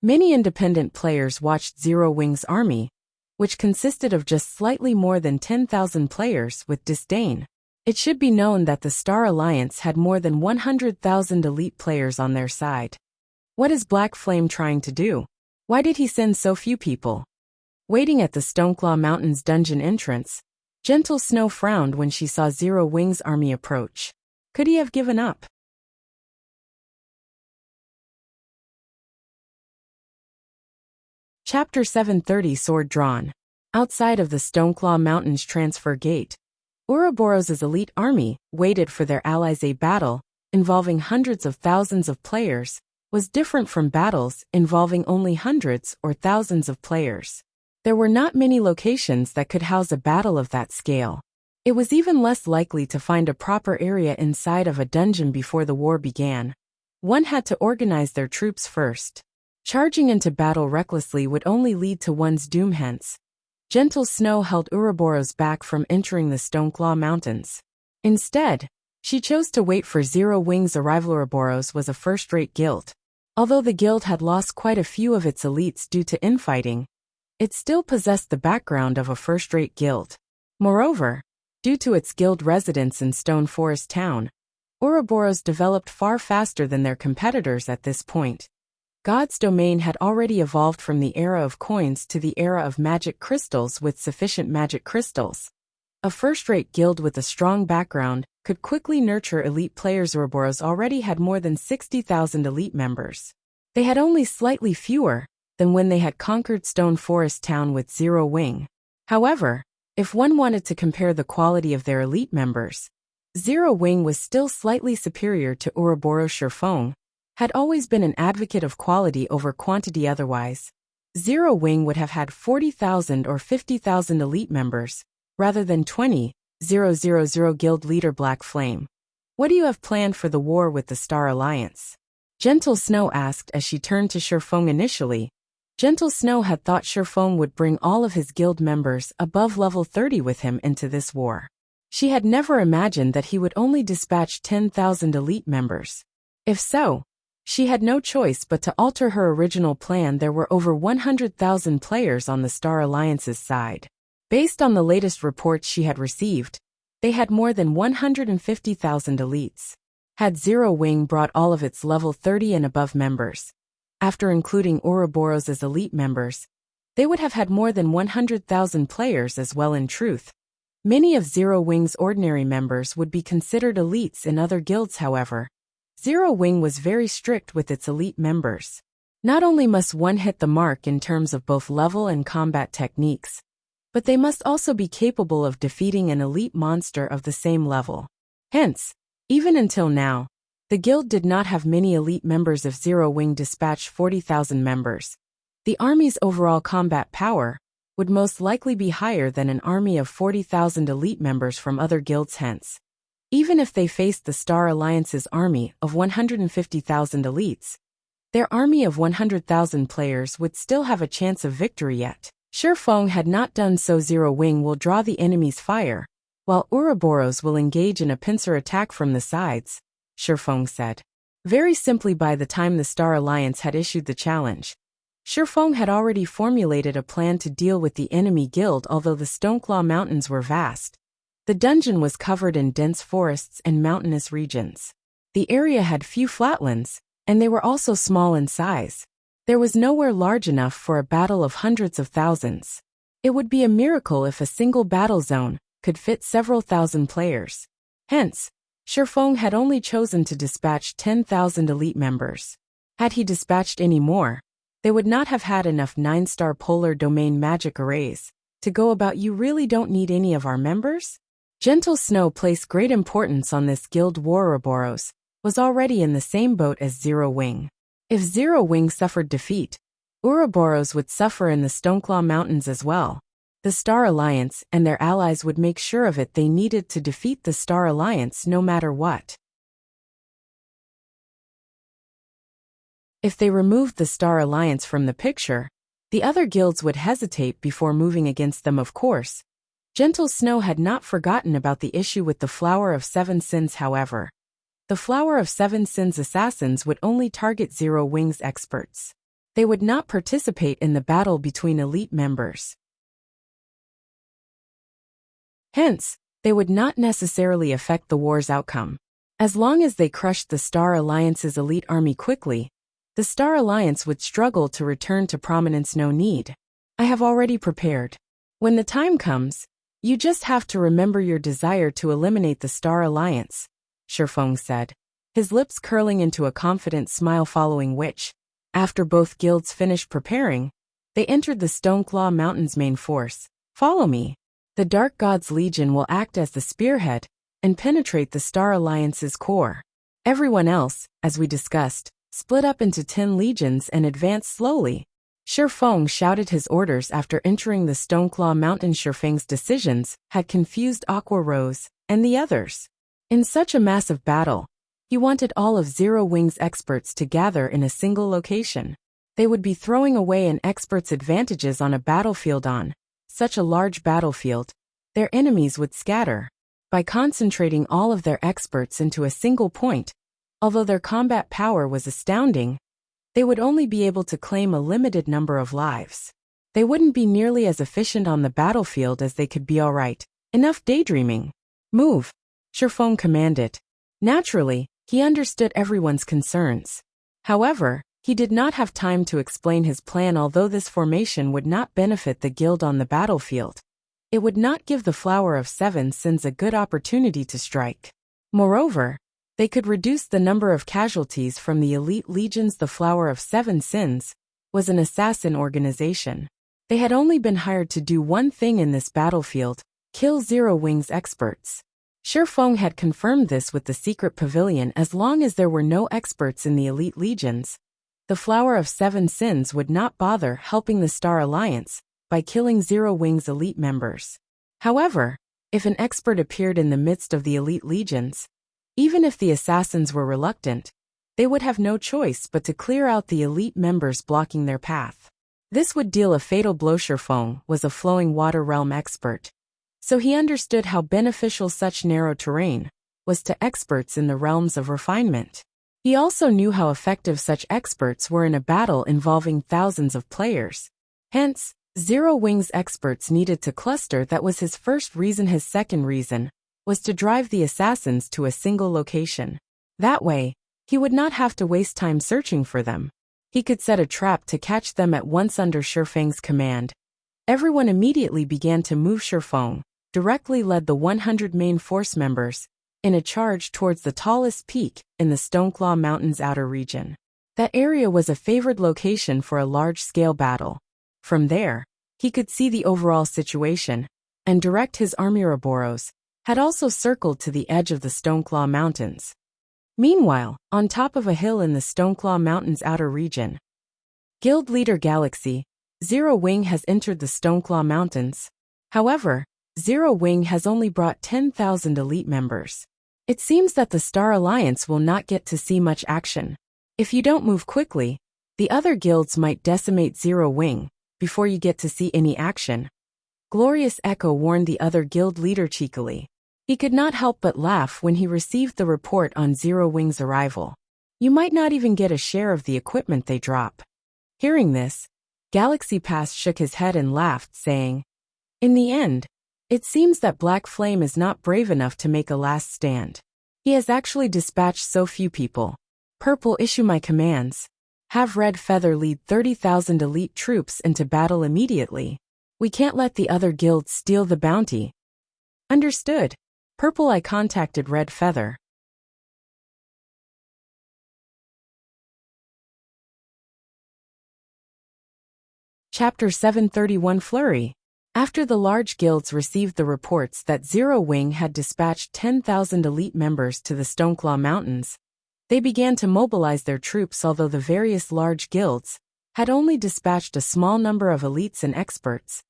Many independent players watched Zero Wing's army, which consisted of just slightly more than 10,000 players, with disdain. It should be known that the Star Alliance had more than 100,000 elite players on their side. What is Black Flame trying to do? Why did he send so few people? Waiting at the Stoneclaw Mountains dungeon entrance, Gentle Snow frowned when she saw Zero Wing's army approach. Could he have given up? Chapter 730. Sword Drawn. Outside of the Stoneclaw Mountains transfer gate, Ouroboros' elite army waited for their allies. A battle, involving hundreds of thousands of players, was different from battles involving only hundreds or thousands of players. There were not many locations that could house a battle of that scale. It was even less likely to find a proper area inside of a dungeon before the war began. One had to organize their troops first. Charging into battle recklessly would only lead to one's doom. Hence, Gentle Snow held Ouroboros back from entering the Stoneclaw Mountains. Instead, she chose to wait for Zero Wing's arrival. Ouroboros was a first-rate guild. Although the guild had lost quite a few of its elites due to infighting, it still possessed the background of a first-rate guild. Moreover, due to its guild residence in Stone Forest Town, Ouroboros developed far faster than their competitors at this point. God's domain had already evolved from the era of coins to the era of magic crystals. With sufficient magic crystals, a first-rate guild with a strong background could quickly nurture elite players. Ouroboros already had more than 60,000 elite members. They had only slightly fewer than when they had conquered Stone Forest Town with Zero Wing. However, if one wanted to compare the quality of their elite members, Zero Wing was still slightly superior to Ouroboros. Shifeng had always been an advocate of quality over quantity. Otherwise, Zero Wing would have had 40,000 or 50,000 elite members, rather than 20,000. Guild leader Black Flame, what do you have planned for the war with the Star Alliance? Gentle Snow asked as she turned to Shifeng. Initially, Gentle Snow had thought Shifeng would bring all of his guild members above level 30 with him into this war. She had never imagined that he would only dispatch 10,000 elite members. If so, she had no choice but to alter her original plan. There were over 100,000 players on the Star Alliance's side. Based on the latest reports she had received, they had more than 150,000 elites. Had Zero Wing brought all of its level 30 and above members, after including Ouroboros' elite members, they would have had more than 100,000 players as well. In truth, many of Zero Wing's ordinary members would be considered elites in other guilds. However, Zero Wing was very strict with its elite members. Not only must one hit the mark in terms of both level and combat techniques, but they must also be capable of defeating an elite monster of the same level. Hence, even until now, the guild did not have many elite members. If Zero Wing dispatched 40,000 members, the army's overall combat power would most likely be higher than an army of 40,000 elite members from other guilds. Hence, even if they faced the Star Alliance's army of 150,000 elites, their army of 100,000 players would still have a chance of victory yet. Shifeng had not done so. Zero Wing will draw the enemy's fire, while Ouroboros will engage in a pincer attack from the sides, Shifeng said. Very simply, by the time the Star Alliance had issued the challenge, Shifeng had already formulated a plan to deal with the enemy guild. Although the Stoneclaw Mountains were vast, the dungeon was covered in dense forests and mountainous regions. The area had few flatlands, and they were also small in size. There was nowhere large enough for a battle of hundreds of thousands. It would be a miracle if a single battle zone could fit several thousand players. Hence, Shifeng had only chosen to dispatch 10,000 elite members. Had he dispatched any more, they would not have had enough 9-star polar domain magic arrays to go about. You really don't need any of our members? Gentle Snow placed great importance on this guild. Ouroboros was already in the same boat as Zero Wing. If Zero Wing suffered defeat, Ouroboros would suffer in the Stoneclaw Mountains as well. The Star Alliance and their allies would make sure of it. They needed to defeat the Star Alliance no matter what. If they removed the Star Alliance from the picture, the other guilds would hesitate before moving against them. Of course, Gentle Snow had not forgotten about the issue with the Flower of Seven Sins. However, the Flower of Seven Sins assassins would only target Zero Wing's experts. They would not participate in the battle between elite members. Hence, they would not necessarily affect the war's outcome. As long as they crushed the Star Alliance's elite army quickly, the Star Alliance would struggle to return to prominence. No need. I have already prepared. When the time comes, you just have to remember your desire to eliminate the Star Alliance, Shifeng said, his lips curling into a confident smile, following which, after both guilds finished preparing, they entered the Stoneclaw Mountains' main force. Follow me. The Dark God's Legion will act as the spearhead and penetrate the Star Alliance's core. Everyone else, as we discussed, split up into 10 legions and advanced slowly. Shifeng shouted his orders after entering the Stoneclaw Mountain. Shifeng's decisions had confused Aqua Rose and the others. In such a massive battle, he wanted all of Zero Wing's experts to gather in a single location. They would be throwing away an expert's advantages on a battlefield. On such a large battlefield, their enemies would scatter. By concentrating all of their experts into a single point, although their combat power was astounding, they would only be able to claim a limited number of lives. They wouldn't be nearly as efficient on the battlefield as they could be. All right, enough daydreaming. Move, Shifeng commanded. Naturally, he understood everyone's concerns. However, he did not have time to explain his plan. Although this formation would not benefit the guild on the battlefield, it would not give the Flower of Seven Sins a good opportunity to strike. Moreover, they could reduce the number of casualties from the elite legions. The Flower of Seven Sins was an assassin organization. They had only been hired to do one thing in this battlefield: kill Zero Wing's experts. Shifeng had confirmed this with the secret pavilion. As long as there were no experts in the elite legions, the Flower of Seven Sins would not bother helping the Star Alliance by killing Zero Wing's elite members. However, if an expert appeared in the midst of the elite legions, even if the assassins were reluctant, they would have no choice but to clear out the elite members blocking their path. This would deal a fatal blow. Shifeng was a flowing water realm expert, so he understood how beneficial such narrow terrain was to experts in the realms of refinement. He also knew how effective such experts were in a battle involving thousands of players. Hence, Zero Wing's experts needed to cluster. That was his first reason. His second reason was to drive the assassins to a single location. That way, he would not have to waste time searching for them. He could set a trap to catch them at once. Under Shifeng's command, everyone immediately began to move. Shifeng directly led the 100 main force members in a charge towards the tallest peak in the Stoneclaw Mountains outer region. That area was a favored location for a large-scale battle. From there, he could see the overall situation and direct his army. Ouroboros had also circled to the edge of the Stoneclaw Mountains. Meanwhile, on top of a hill in the Stoneclaw Mountains outer region, Guild leader Galaxy Zero Wing has entered the Stoneclaw Mountains. However, Zero Wing has only brought 10,000 elite members. It seems that the Star Alliance will not get to see much action. If you don't move quickly, the other guilds might decimate Zero Wing before you get to see any action. Glorious Echo warned the other guild leader cheekily. He could not help but laugh when he received the report on Zero Wing's arrival. You might not even get a share of the equipment they drop. Hearing this, Galaxy Pass shook his head and laughed, saying, "In the end, it seems that Black Flame is not brave enough to make a last stand. He has actually dispatched so few people. Purple, issue my commands. Have Red Feather lead 30,000 elite troops into battle immediately. We can't let the other guilds steal the bounty." Understood. Purple. I contacted Red Feather. Chapter 731 Flurry. After the large guilds received the reports that Zero Wing had dispatched 10,000 elite members to the Stoneclaw Mountains, they began to mobilize their troops. Although the various large guilds had only dispatched a small number of elites and experts,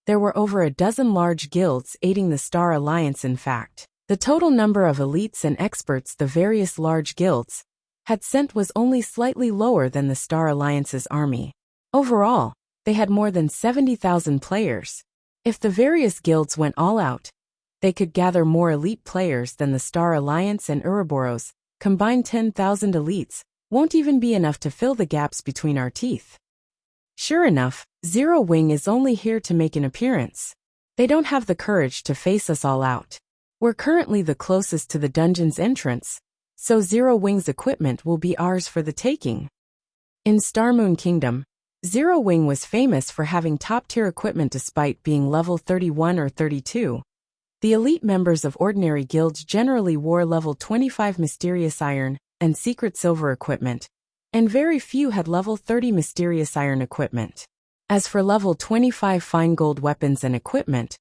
there were over a dozen large guilds aiding the Star Alliance. In fact, the total number of elites and experts the various large guilds had sent was only slightly lower than the Star Alliance's army. Overall, they had more than 70,000 players. If the various guilds went all out, they could gather more elite players than the Star Alliance and Ouroboros. Combined 10,000 elites won't even be enough to fill the gaps between our teeth. Sure enough, Zero Wing is only here to make an appearance. They don't have the courage to face us all out. We're currently the closest to the dungeon's entrance, so Zero Wing's equipment will be ours for the taking. In Starmoon Kingdom, Zero Wing was famous for having top-tier equipment despite being level 31 or 32. The elite members of ordinary guilds generally wore level 25 Mysterious Iron and Secret Silver equipment, and very few had level 30 Mysterious Iron equipment. As for level 25 Fine Gold weapons and equipment,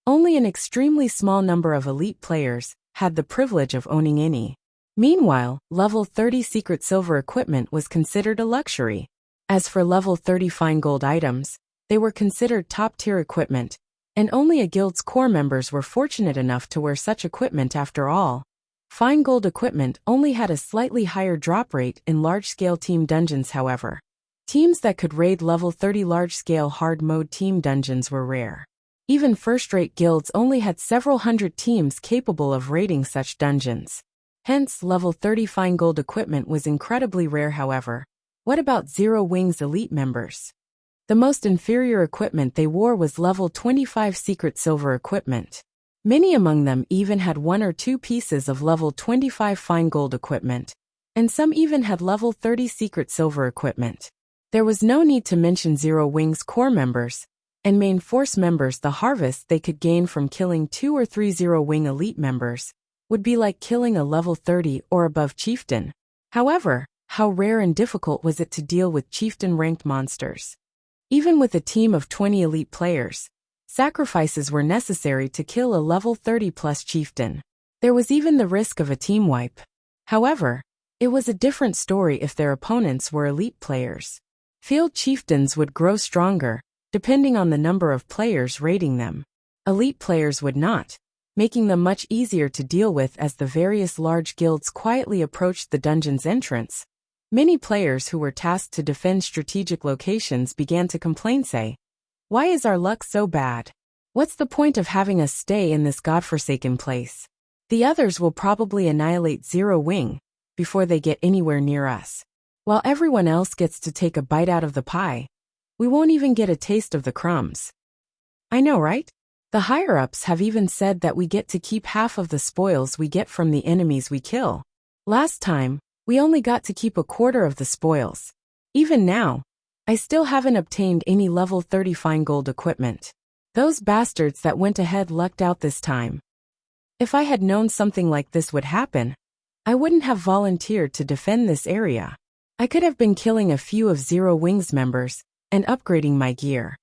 only an extremely small number of elite players had the privilege of owning any. Meanwhile, level 30 Secret Silver equipment was considered a luxury. As for level 30 Fine Gold items, they were considered top-tier equipment, and only a guild's core members were fortunate enough to wear such equipment. After all, Fine Gold equipment only had a slightly higher drop rate in large-scale team dungeons. However, teams that could raid level 30 large-scale hard-mode team dungeons were rare. Even first-rate guilds only had several hundred teams capable of raiding such dungeons. Hence, level 30 Fine Gold equipment was incredibly rare. However, what about Zero Wing's elite members? The most inferior equipment they wore was level 25 Secret Silver equipment. Many among them even had 1 or 2 pieces of level 25 Fine Gold equipment, and some even had level 30 Secret Silver equipment. There was no need to mention Zero Wing's core members and main force members. The harvest they could gain from killing 2 or 3 Zero Wing elite members would be like killing a level 30 or above chieftain. However, how rare and difficult was it to deal with chieftain-ranked monsters? Even with a team of 20 elite players, sacrifices were necessary to kill a level 30-plus chieftain. There was even the risk of a team wipe. However, it was a different story if their opponents were elite players. Field chieftains would grow stronger, depending on the number of players raiding them. Elite players would not, making them much easier to deal with. As the various large guilds quietly approached the dungeon's entrance, many players who were tasked to defend strategic locations began to complain, say, "Why is our luck so bad? What's the point of having us stay in this godforsaken place? The others will probably annihilate Zero Wing before they get anywhere near us. While everyone else gets to take a bite out of the pie, we won't even get a taste of the crumbs." I know, right? The higher-ups have even said that we get to keep half of the spoils we get from the enemies we kill. Last time, we only got to keep a quarter of the spoils. Even now, I still haven't obtained any level 30 Fine Gold equipment. Those bastards that went ahead lucked out this time. If I had known something like this would happen, I wouldn't have volunteered to defend this area. I could have been killing a few of Zero Wing's members and upgrading my gear.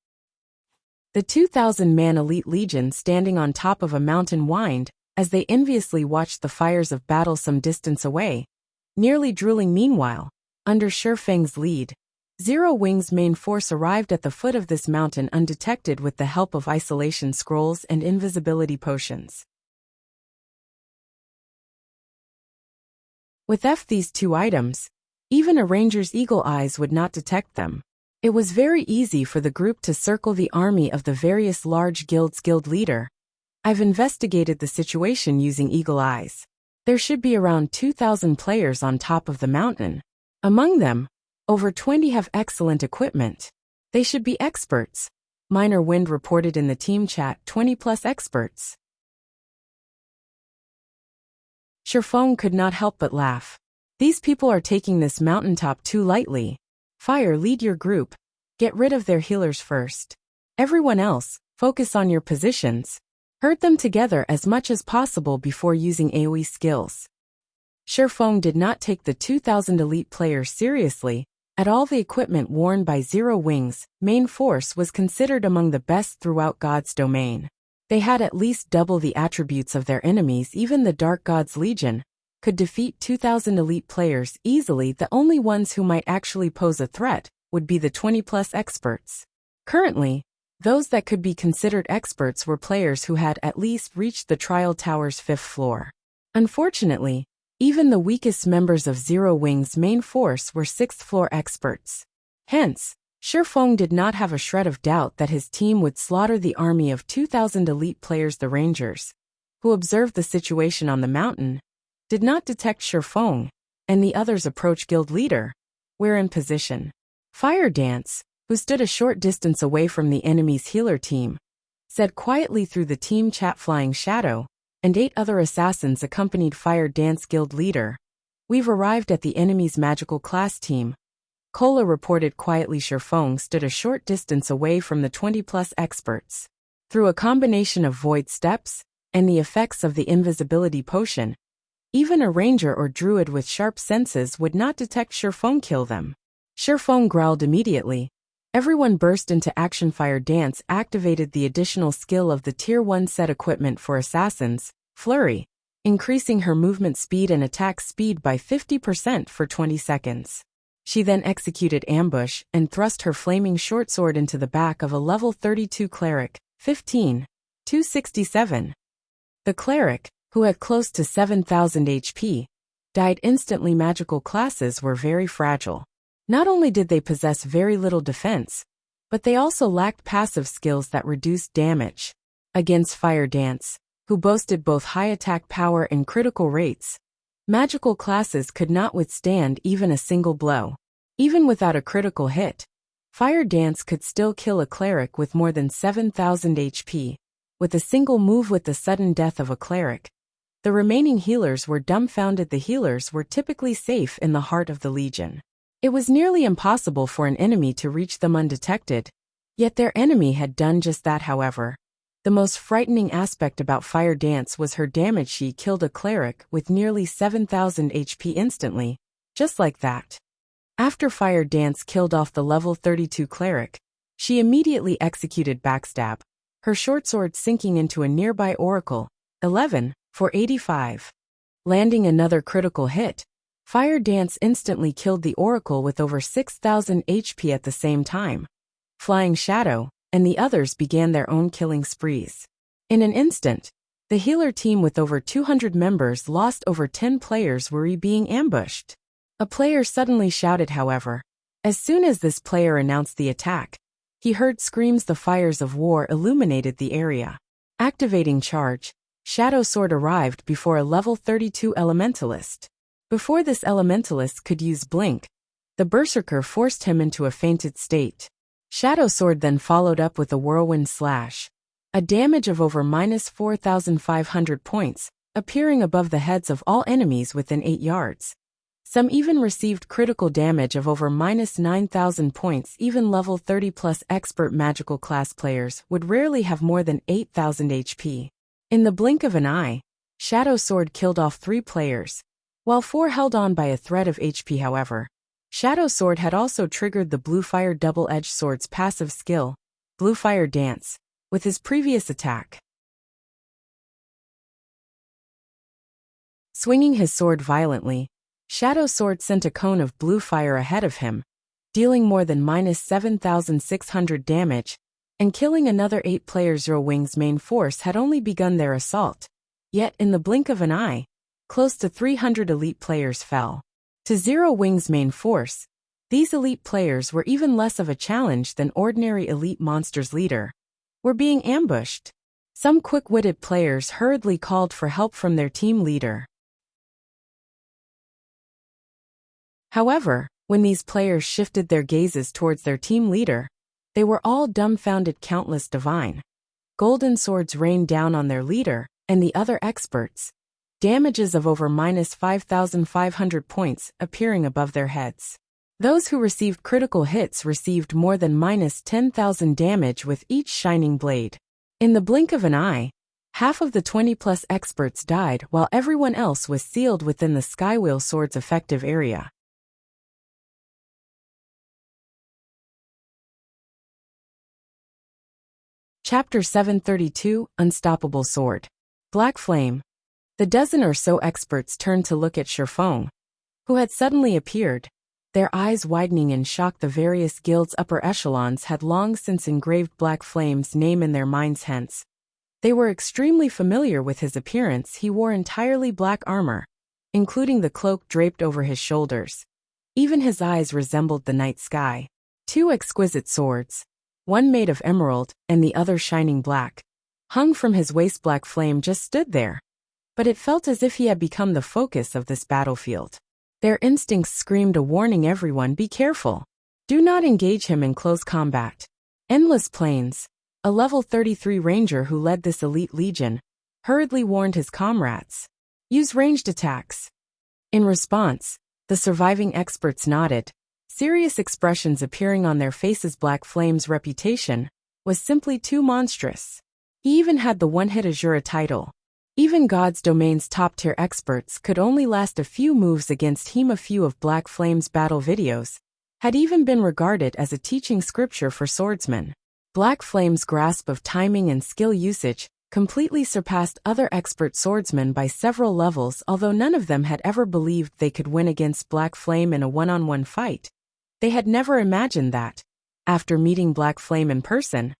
The 2,000-man elite legion standing on top of a mountain whined as they enviously watched the fires of battle some distance away, nearly drooling. Meanwhile, under Shifeng's lead, Zero Wing's main force arrived at the foot of this mountain undetected with the help of isolation scrolls and invisibility potions. With these two items, even a ranger's eagle eyes would not detect them. It was very easy for the group to circle the army of the various large guilds' guild leader. I've investigated the situation using eagle eyes. There should be around 2,000 players on top of the mountain. Among them, over 20 have excellent equipment. They should be experts. Minor Wind reported in the team chat 20+ experts. Shifeng could not help but laugh. These people are taking this mountaintop too lightly. Fire, lead your group. Get rid of their healers first. Everyone else, focus on your positions. Herd them together as much as possible before using AoE skills. Shifeng did not take the 2,000 elite players seriously. At all, the equipment worn by Zero Wing's main force was considered among the best throughout God's domain. They had at least double the attributes of their enemies. Even the Dark God's Legion could defeat 2,000 elite players easily. The only ones who might actually pose a threat would be the 20+ experts. Currently, those that could be considered experts were players who had at least reached the Trial Tower's 5th floor. Unfortunately, even the weakest members of Zero Wing's main force were 6th floor experts. Hence, Shifeng did not have a shred of doubt that his team would slaughter the army of 2,000 elite players. The Rangers, who observed the situation on the mountain, did not detect Shifeng, and the others approached guild leader. We're in position. Fire Dance, who stood a short distance away from the enemy's healer team, said quietly through the team chat. Flying Shadow and 8 other assassins accompanied Fire Dance guild leader. We've arrived at the enemy's magical class team. Kola reported quietly. Shifeng stood a short distance away from the 20+ experts. Through a combination of void steps and the effects of the invisibility potion, even a ranger or druid with sharp senses would not detect Shifeng. Kill them. Shifeng growled immediately. Everyone burst into action. Fire Dance activated the additional skill of the Tier 1 set equipment for assassins, Flurry, increasing her movement speed and attack speed by 50% for 20 seconds. She then executed Ambush and thrust her flaming short sword into the back of a level 32 cleric, 267. The cleric, who had close to 7,000 HP, died instantly. Magical classes were very fragile. Not only did they possess very little defense, but they also lacked passive skills that reduced damage. Against Fire Dance, who boasted both high attack power and critical rates, magical classes could not withstand even a single blow. Even without a critical hit, Fire Dance could still kill a cleric with more than 7,000 HP. With a single move. With the sudden death of a cleric, the remaining healers were dumbfounded. The healers were typically safe in the heart of the Legion. It was nearly impossible for an enemy to reach them undetected, yet their enemy had done just that. However, the most frightening aspect about Fire Dance was her damage. She killed a cleric with nearly 7,000 HP instantly, just like that. After Fire Dance killed off the level 32 cleric, she immediately executed Backstab, her short sword sinking into a nearby oracle, 11, for 85. Landing another critical hit, Fire Dance instantly killed the oracle with over 6,000 HP at the same time. Flying Shadow and the others began their own killing sprees. In an instant, the healer team with over 200 members lost. Over 10 players were being ambushed. A player suddenly shouted. However, as soon as this player announced the attack, he heard screams. The fires of war illuminated the area. Activating Charge, Shadow Sword arrived before a level 32 elementalist. Before this elementalist could use Blink, the Berserker forced him into a fainted state. Shadow Sword then followed up with a Whirlwind Slash, a damage of over -4,500 points, appearing above the heads of all enemies within 8 yards. Some even received critical damage of over -9,000 points. Even level 30+ expert magical class players would rarely have more than 8,000 HP. In the blink of an eye, Shadow Sword killed off 3 players, while 4 held on by a thread of HP. However, Shadow Sword had also triggered the Blue Fire Double-Edged Sword's passive skill, Blue Fire Dance, with his previous attack. Swinging his sword violently, Shadow Sword sent a cone of blue fire ahead of him, dealing more than -7,600 damage, and killing another 8 players. Zero Wings' main force had only begun their assault. Yet, in the blink of an eye, close to 300 elite players fell. To Zero Wings' main force, these elite players were even less of a challenge than ordinary elite monsters. Leader were being ambushed. Some quick-witted players hurriedly called for help from their team leader. However, when these players shifted their gazes towards their team leader, they were all dumbfounded. Countless divine golden swords rained down on their leader and the other experts, damages of over -5,500 points appearing above their heads. Those who received critical hits received more than -10,000 damage with each shining blade. In the blink of an eye, half of the 20+ experts died while everyone else was sealed within the Skywheel Sword's effective area. Chapter 732, Unstoppable Sword. Black Flame. The dozen or so experts turned to look at Shifeng, who had suddenly appeared, their eyes widening in shock. The various guilds' upper echelons had long since engraved Black Flame's name in their minds, hence they were extremely familiar with his appearance. He wore entirely black armor, including the cloak draped over his shoulders. Even his eyes resembled the night sky. 2 exquisite swords, one made of emerald and the other shining black, hung from his waist. Black Flame just stood there, but it felt as if he had become the focus of this battlefield. Their instincts screamed a warning: everyone be careful. Do not engage him in close combat. Endless Plains, a level 33 ranger who led this elite legion, hurriedly warned his comrades. Use ranged attacks. In response, the surviving experts nodded, serious expressions appearing on their faces. Black Flame's reputation was simply too monstrous. He even had the one-hit Azura title. Even God's Domain's top-tier experts could only last a few moves against him. A few of Black Flame's battle videos had even been regarded as a teaching scripture for swordsmen. Black Flame's grasp of timing and skill usage completely surpassed other expert swordsmen by several levels. Although none of them had ever believed they could win against Black Flame in a one-on-one fight, they had never imagined that, after meeting Black Flame in person,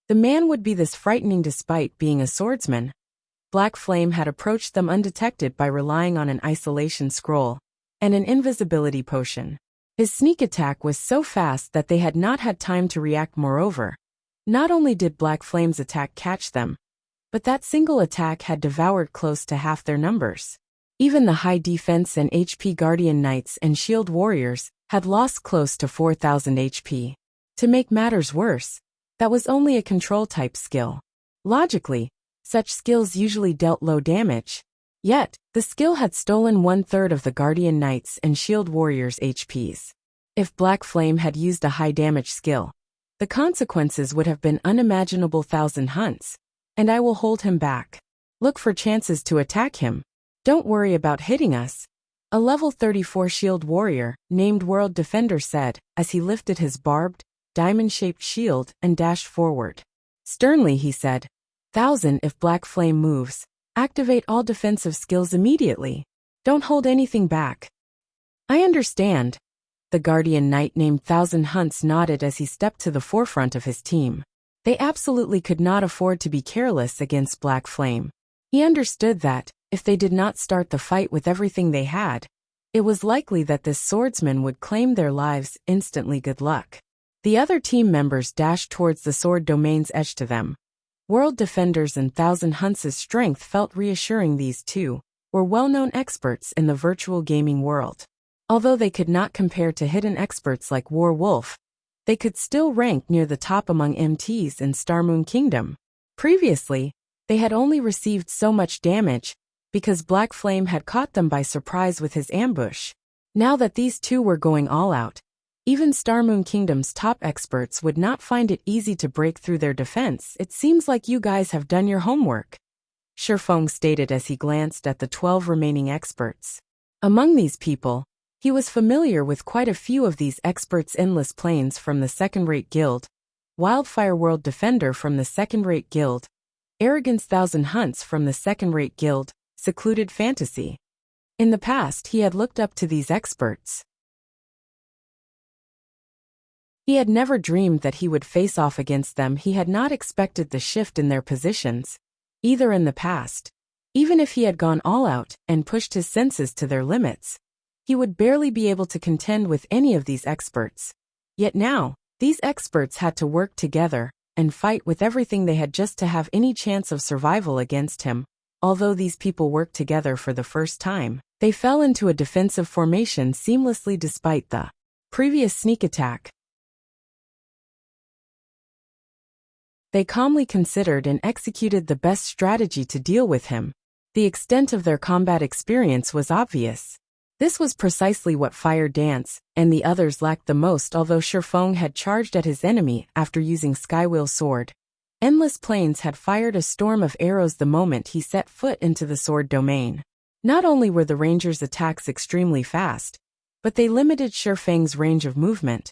the man would be this frightening. Despite being a swordsman, Black Flame had approached them undetected by relying on an isolation scroll and an invisibility potion. His sneak attack was so fast that they had not had time to react. Moreover, not only did Black Flame's attack catch them, but that single attack had devoured close to half their numbers. Even the high defense and HP Guardian Knights and Shield Warriors had lost close to 4,000 HP. To make matters worse, that was only a control-type skill. Logically, such skills usually dealt low damage. Yet, the skill had stolen 1/3 of the Guardian Knights and Shield Warriors' HPs. If Black Flame had used a high-damage skill, the consequences would have been unimaginable. 1,000 hunts, and I will hold him back. Look for chances to attack him. Don't worry about hitting us. A level 34 Shield Warrior, named World Defender, said, as he lifted his barbed, diamond-shaped shield and dashed forward. Sternly he said, 1,000. If Black Flame moves, activate all defensive skills immediately. Don't hold anything back. I understand. The Guardian Knight named 1,000 Hunts nodded as he stepped to the forefront of his team. They absolutely could not afford to be careless against Black Flame. He understood that, if they did not start the fight with everything they had, it was likely that this swordsman would claim their lives instantly. Good luck. The other team members dashed towards the sword domain's edge. To them, World Defenders and 1,000 Hunts' strength felt reassuring. These two were well-known experts in the virtual gaming world. Although they could not compare to hidden experts like War Wolf, they could still rank near the top among MTs in Starmoon Kingdom. Previously, they had only received so much damage because Black Flame had caught them by surprise with his ambush. Now that these two were going all out, even Starmoon Kingdom's top experts would not find it easy to break through their defense. It seems like you guys have done your homework, Shifeng stated as he glanced at the 12 remaining experts. Among these people, he was familiar with quite a few of these experts. Endless Plains from the second-rate guild, Wildfire World Defender from the second-rate guild, Arrogance 1,000 Hunts from the second-rate guild, Secluded Fantasy. In the past he had looked up to these experts. He had never dreamed that he would face off against them. He had not expected the shift in their positions, either in the past. Even if he had gone all out and pushed his senses to their limits, he would barely be able to contend with any of these experts. Yet now, these experts had to work together and fight with everything they had just to have any chance of survival against him. Although these people worked together for the first time, they fell into a defensive formation seamlessly despite the previous sneak attack. They calmly considered and executed the best strategy to deal with him. The extent of their combat experience was obvious. This was precisely what Fire Dance and the others lacked the most. Although Shifeng had charged at his enemy after using Skywheel Sword, Endless Plains had fired a storm of arrows the moment he set foot into the sword domain. Not only were the ranger's attacks extremely fast, but they limited Shifeng's range of movement,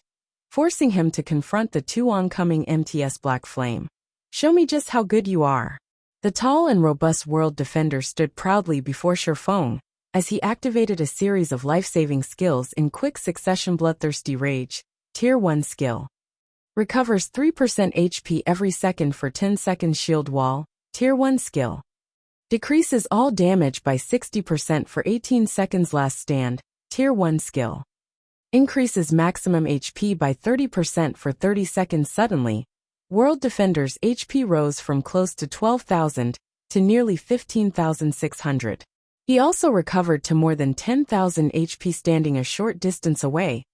forcing him to confront the two oncoming MTS Black Flame. "Show me just how good you are." The tall and robust World Defender stood proudly before Shifeng as he activated a series of life-saving skills in quick succession. Bloodthirsty Rage, Tier 1 skill. Recovers 3% HP every second for 10 seconds. Shield Wall, Tier 1 skill. Decreases all damage by 60% for 18 seconds. Last Stand, Tier 1 skill. Increases maximum HP by 30% for 30 seconds. Suddenly, World Defender's HP rose from close to 12,000 to nearly 15,600. He also recovered to more than 10,000 HP standing a short distance away.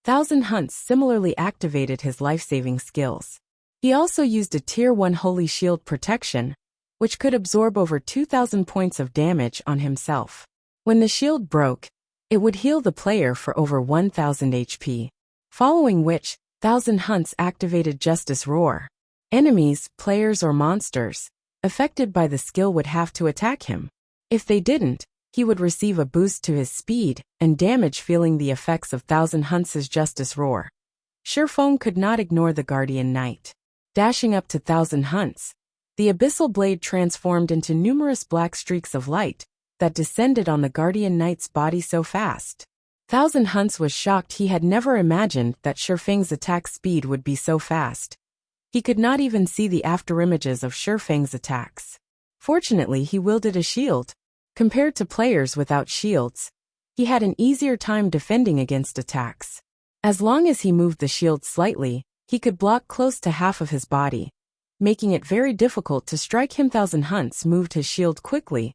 Thousand Hunts similarly activated his life-saving skills. He also used a Tier 1 Holy Shield protection, which could absorb over 2,000 points of damage on himself. When the shield broke, it would heal the player for over 1,000 HP. Following which, Thousand Hunts activated Justice Roar. Enemies, players or monsters affected by the skill would have to attack him. If they didn't, he would receive a boost to his speed and damage. Feeling the effects of Thousand Hunts' Justice Roar, Shifeng could not ignore the Guardian Knight. Dashing up to Thousand Hunts, the Abyssal Blade transformed into numerous black streaks of light that descended on the Guardian Knight's body so fast. Thousand Hunts was shocked. He had never imagined that Shifeng's attack speed would be so fast. He could not even see the afterimages of Shifeng's attacks. Fortunately, he wielded a shield. Compared to players without shields, he had an easier time defending against attacks. As long as he moved the shield slightly, he could block close to half of his body, making it very difficult to strike him. Thousand Hunts moved his shield quickly,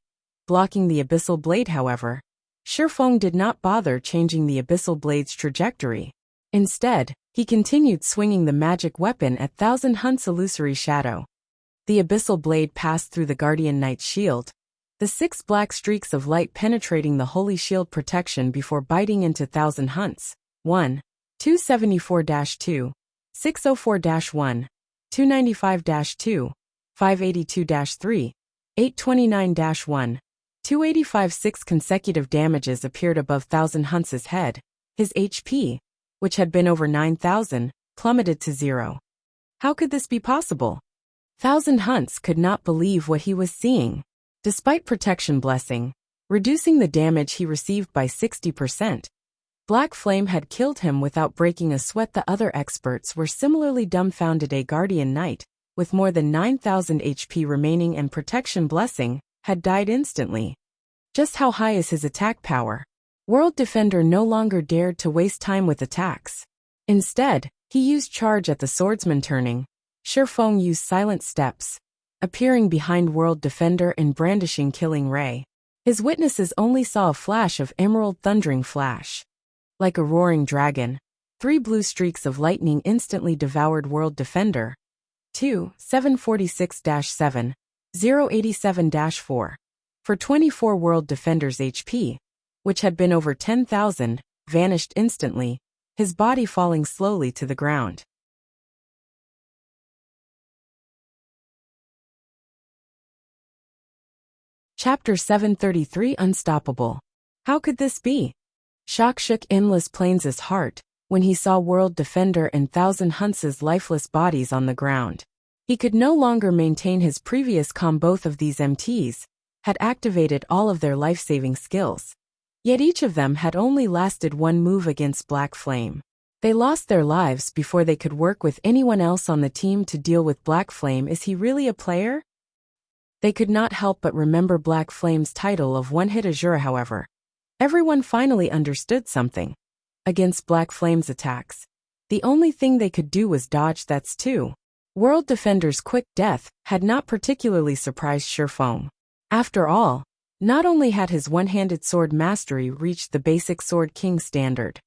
blocking the Abyssal Blade. However, Shifeng did not bother changing the Abyssal Blade's trajectory. Instead, he continued swinging the magic weapon at Thousand Hunts' illusory shadow. The Abyssal Blade passed through the Guardian Knight's shield, the 6 black streaks of light penetrating the Holy Shield protection before biting into Thousand Hunts. 1. 274-2, 604-1, 295-2, 582-3, 829-1, 285. 6 consecutive damages appeared above Thousand Hunts' head. His HP, which had been over 9,000, plummeted to 0. How could this be possible? Thousand Hunts could not believe what he was seeing. Despite Protection Blessing reducing the damage he received by 60%, Black Flame had killed him without breaking a sweat. The other experts were similarly dumbfounded. A Guardian Knight, with more than 9,000 HP remaining and Protection Blessing, had died instantly. Just how high is his attack power? World Defender no longer dared to waste time with attacks. Instead, he used Charge at the swordsman turning. Shifeng used Silent Steps, appearing behind World Defender and brandishing Killing Ray. His witnesses only saw a flash of emerald thundering flash. Like a roaring dragon, 3 blue streaks of lightning instantly devoured World Defender. 2. 746-7, 087-4. For 24 World Defender's HP, which had been over 10,000, vanished instantly, his body falling slowly to the ground. Chapter 733 Unstoppable. How could this be? Shock shook Endless Plains' heart when he saw World Defender and Thousand Hunts' lifeless bodies on the ground. He could no longer maintain his previous calm. Both of these MTs had activated all of their life-saving skills. Yet each of them had only lasted one move against Black Flame. They lost their lives before they could work with anyone else on the team to deal with Black Flame. Is he really a player? They could not help but remember Black Flame's title of one-hit Azura. However, everyone finally understood something. Against Black Flame's attacks, the only thing they could do was dodge. That's two. World Defender's quick death had not particularly surprised Shifeng. After all, not only had his one-handed sword mastery reached the basic Sword King standard,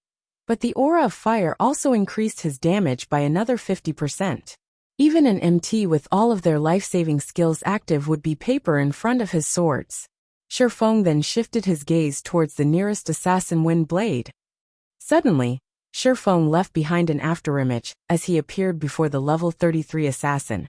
but the aura of fire also increased his damage by another 50%. Even an MT with all of their life-saving skills active would be paper in front of his swords. Shifeng then shifted his gaze towards the nearest assassin wind blade. Suddenly, Shifeng left behind an afterimage as he appeared before the level 33 assassin.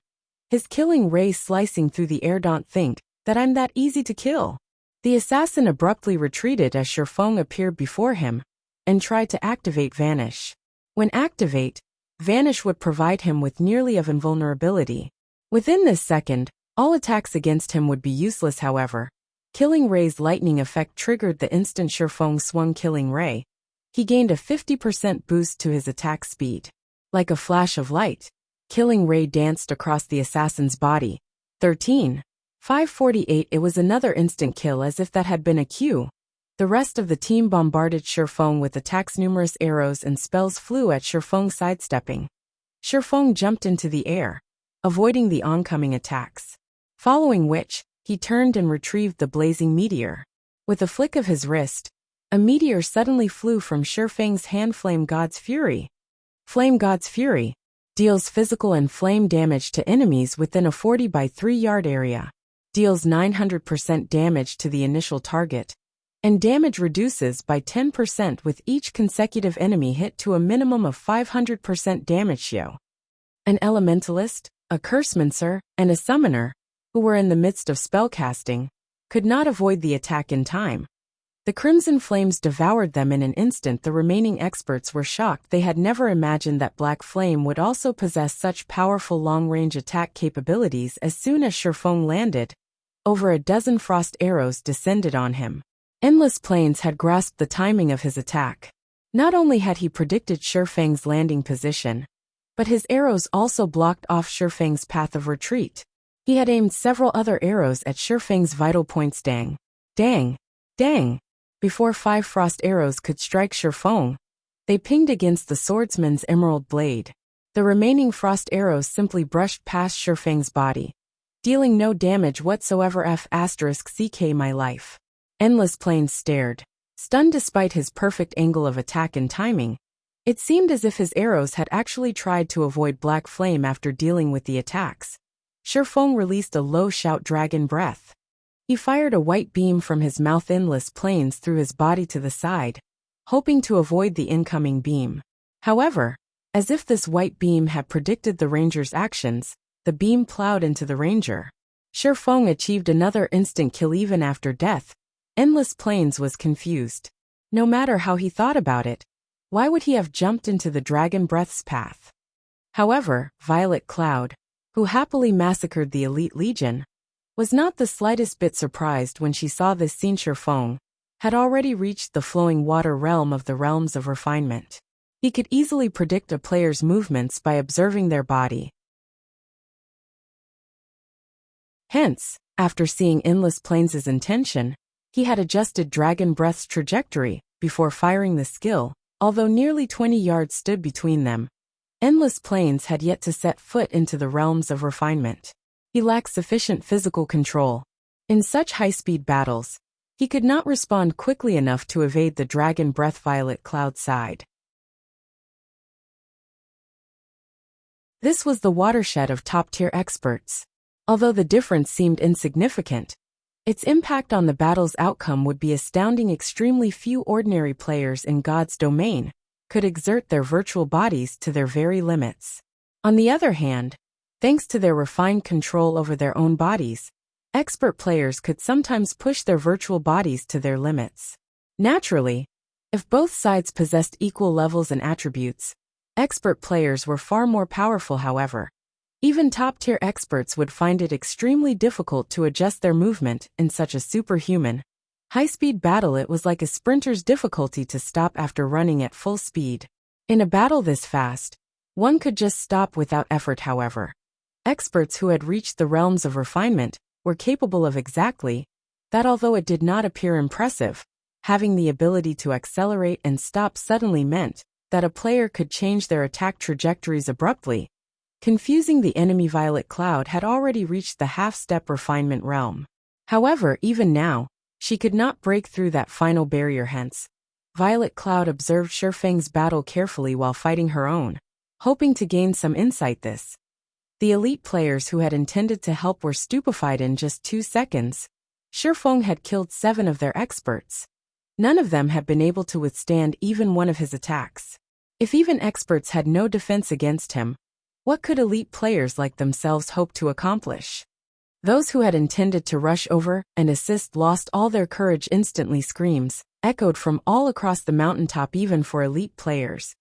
His killing ray slicing through the air. Don't think that I'm that easy to kill. The assassin abruptly retreated as Shifeng appeared before him and tried to activate Vanish. When activate, Vanish would provide him with nearly of invulnerability. Within this second, all attacks against him would be useless. However, Killing Ray's lightning effect triggered the instant Shifeng swung Killing Ray. He gained a 50% boost to his attack speed. Like a flash of light, Killing Ray danced across the assassin's body. 548. It was another instant kill. As if that had been a cue, the rest of the team bombarded Shifeng with attacks. Numerous arrows and spells flew at Shifeng. Sidestepping, Shifeng jumped into the air, avoiding the oncoming attacks. Following which, he turned and retrieved the blazing meteor. With a flick of his wrist, a meteor suddenly flew from Shifeng's hand. Flame God's Fury. Flame God's Fury deals physical and flame damage to enemies within a 40 by 3 yard area. Deals 900% damage to the initial target, and damage reduces by 10% with each consecutive enemy hit to a minimum of 500% damage. An elementalist, a cursemancer, and a summoner, who were in the midst of spellcasting, could not avoid the attack in time. The crimson flames devoured them in an instant. The remaining experts were shocked. They had never imagined that Black Flame would also possess such powerful long-range attack capabilities. As soon as Shifeng landed, over a dozen frost arrows descended on him. Endless Plains had grasped the timing of his attack. Not only had he predicted Shifeng's landing position, but his arrows also blocked off Shifeng's path of retreat. He had aimed several other arrows at Shifeng's vital points. Dang! Dang! Dang! Before 5 frost arrows could strike Shifeng, they pinged against the swordsman's emerald blade. The remaining frost arrows simply brushed past Shifeng's body, dealing no damage whatsoever. *CK my life. Endless Plains stared, stunned despite his perfect angle of attack and timing. It seemed as if his arrows had actually tried to avoid Black Flame after dealing with the attacks. Shifeng released a low shout. Dragon Breath. He fired a white beam from his mouth. Endless Plains threw his body to the side, hoping to avoid the incoming beam. However, as if this white beam had predicted the ranger's actions, the beam plowed into the ranger. Shifeng achieved another instant kill. Even after death, Endless Plains was confused. No matter how he thought about it, why would he have jumped into the Dragon Breath's path? However, Violet Cloud, who happily massacred the elite legion, was not the slightest bit surprised when she saw this scene. Shifeng had already reached the flowing water realm of the realms of refinement. He could easily predict a player's movements by observing their body. Hence, after seeing Endless Plains' intention, he had adjusted Dragon Breath's trajectory before firing the skill. Although nearly 20 yards stood between them, Endless Plains had yet to set foot into the realms of refinement. He lacked sufficient physical control. In such high-speed battles, he could not respond quickly enough to evade the Dragon Breath. Violet Cloud sighed. This was the watershed of top-tier experts. Although the difference seemed insignificant, its impact on the battle's outcome would be astounding. Extremely few ordinary players in God's domain could exert their virtual bodies to their very limits. On the other hand, thanks to their refined control over their own bodies, expert players could sometimes push their virtual bodies to their limits. Naturally, if both sides possessed equal levels and attributes, expert players were far more powerful. However, even top-tier experts would find it extremely difficult to adjust their movement in such a superhuman, high-speed battle. It was like a sprinter's difficulty to stop after running at full speed. In a battle this fast, one could just stop without effort. However, experts who had reached the realms of refinement were capable of exactly that. Although it did not appear impressive, having the ability to accelerate and stop suddenly meant that a player could change their attack trajectories abruptly, confusing the enemy. Violet Cloud had already reached the half-step refinement realm. However, even now, she could not break through that final barrier. Hence, Violet Cloud observed Shifeng's battle carefully while fighting her own, hoping to gain some insight. The elite players who had intended to help were stupefied. In just 2 seconds, Shifeng had killed 7 of their experts. None of them had been able to withstand even one of his attacks. If even experts had no defense against him, what could elite players like themselves hope to accomplish? Those who had intended to rush over and assist lost all their courage instantly. Screams echoed from all across the mountaintop. Even for elite players,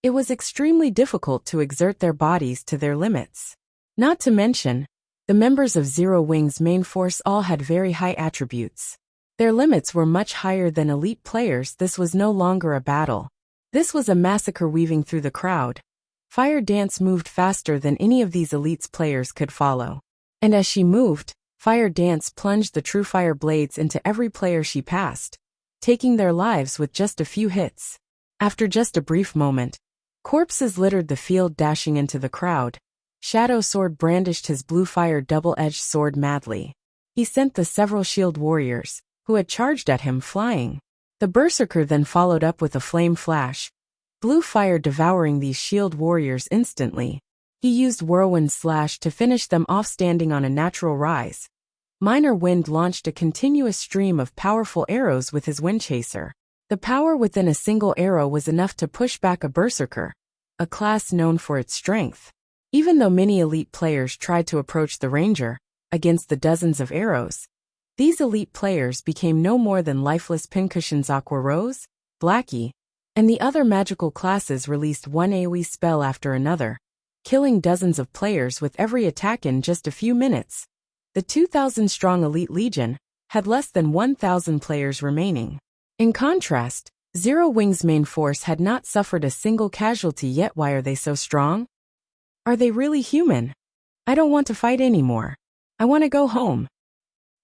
it was extremely difficult to exert their bodies to their limits. Not to mention, the members of Zero Wing's main force all had very high attributes. Their limits were much higher than elite players. This was no longer a battle. This was a massacre. Weaving through the crowd, Fire Dance moved faster than any of these elite's players could follow. And as she moved, Fire Dance plunged the true fire blades into every player she passed, taking their lives with just a few hits. After just a brief moment, corpses littered the field. Dashing into the crowd, Shadow Sword brandished his blue fire double-edged sword madly. He sent the several shield warriors, who had charged at him, flying. The Berserker then followed up with a flame flash, blue fire devouring these shield warriors instantly. He used Whirlwind Slash to finish them off. Standing on a natural rise, Minor Wind launched a continuous stream of powerful arrows with his Wind Chaser. The power within a single arrow was enough to push back a Berserker, a class known for its strength. Even though many elite players tried to approach the Ranger against the dozens of arrows, these elite players became no more than lifeless pincushions. Aqua Rose, Blackie, and the other magical classes released one AoE spell after another, killing dozens of players with every attack. In just a few minutes, the 2,000-strong Elite Legion had less than 1,000 players remaining. In contrast, Zero Wing's main force had not suffered a single casualty yet. Why are they so strong? Are they really human? I don't want to fight anymore. I want to go home.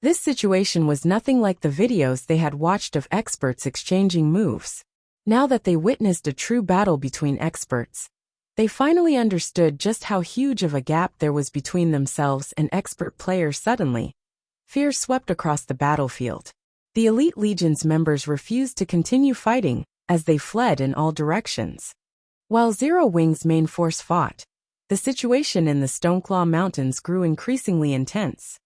This situation was nothing like the videos they had watched of experts exchanging moves. Now that they witnessed a true battle between experts, they finally understood just how huge of a gap there was between themselves and expert players. Suddenly, fear swept across the battlefield. The Elite Legion's members refused to continue fighting as they fled in all directions. While Zero Wing's main force fought, the situation in the Stoneclaw Mountains grew increasingly intense.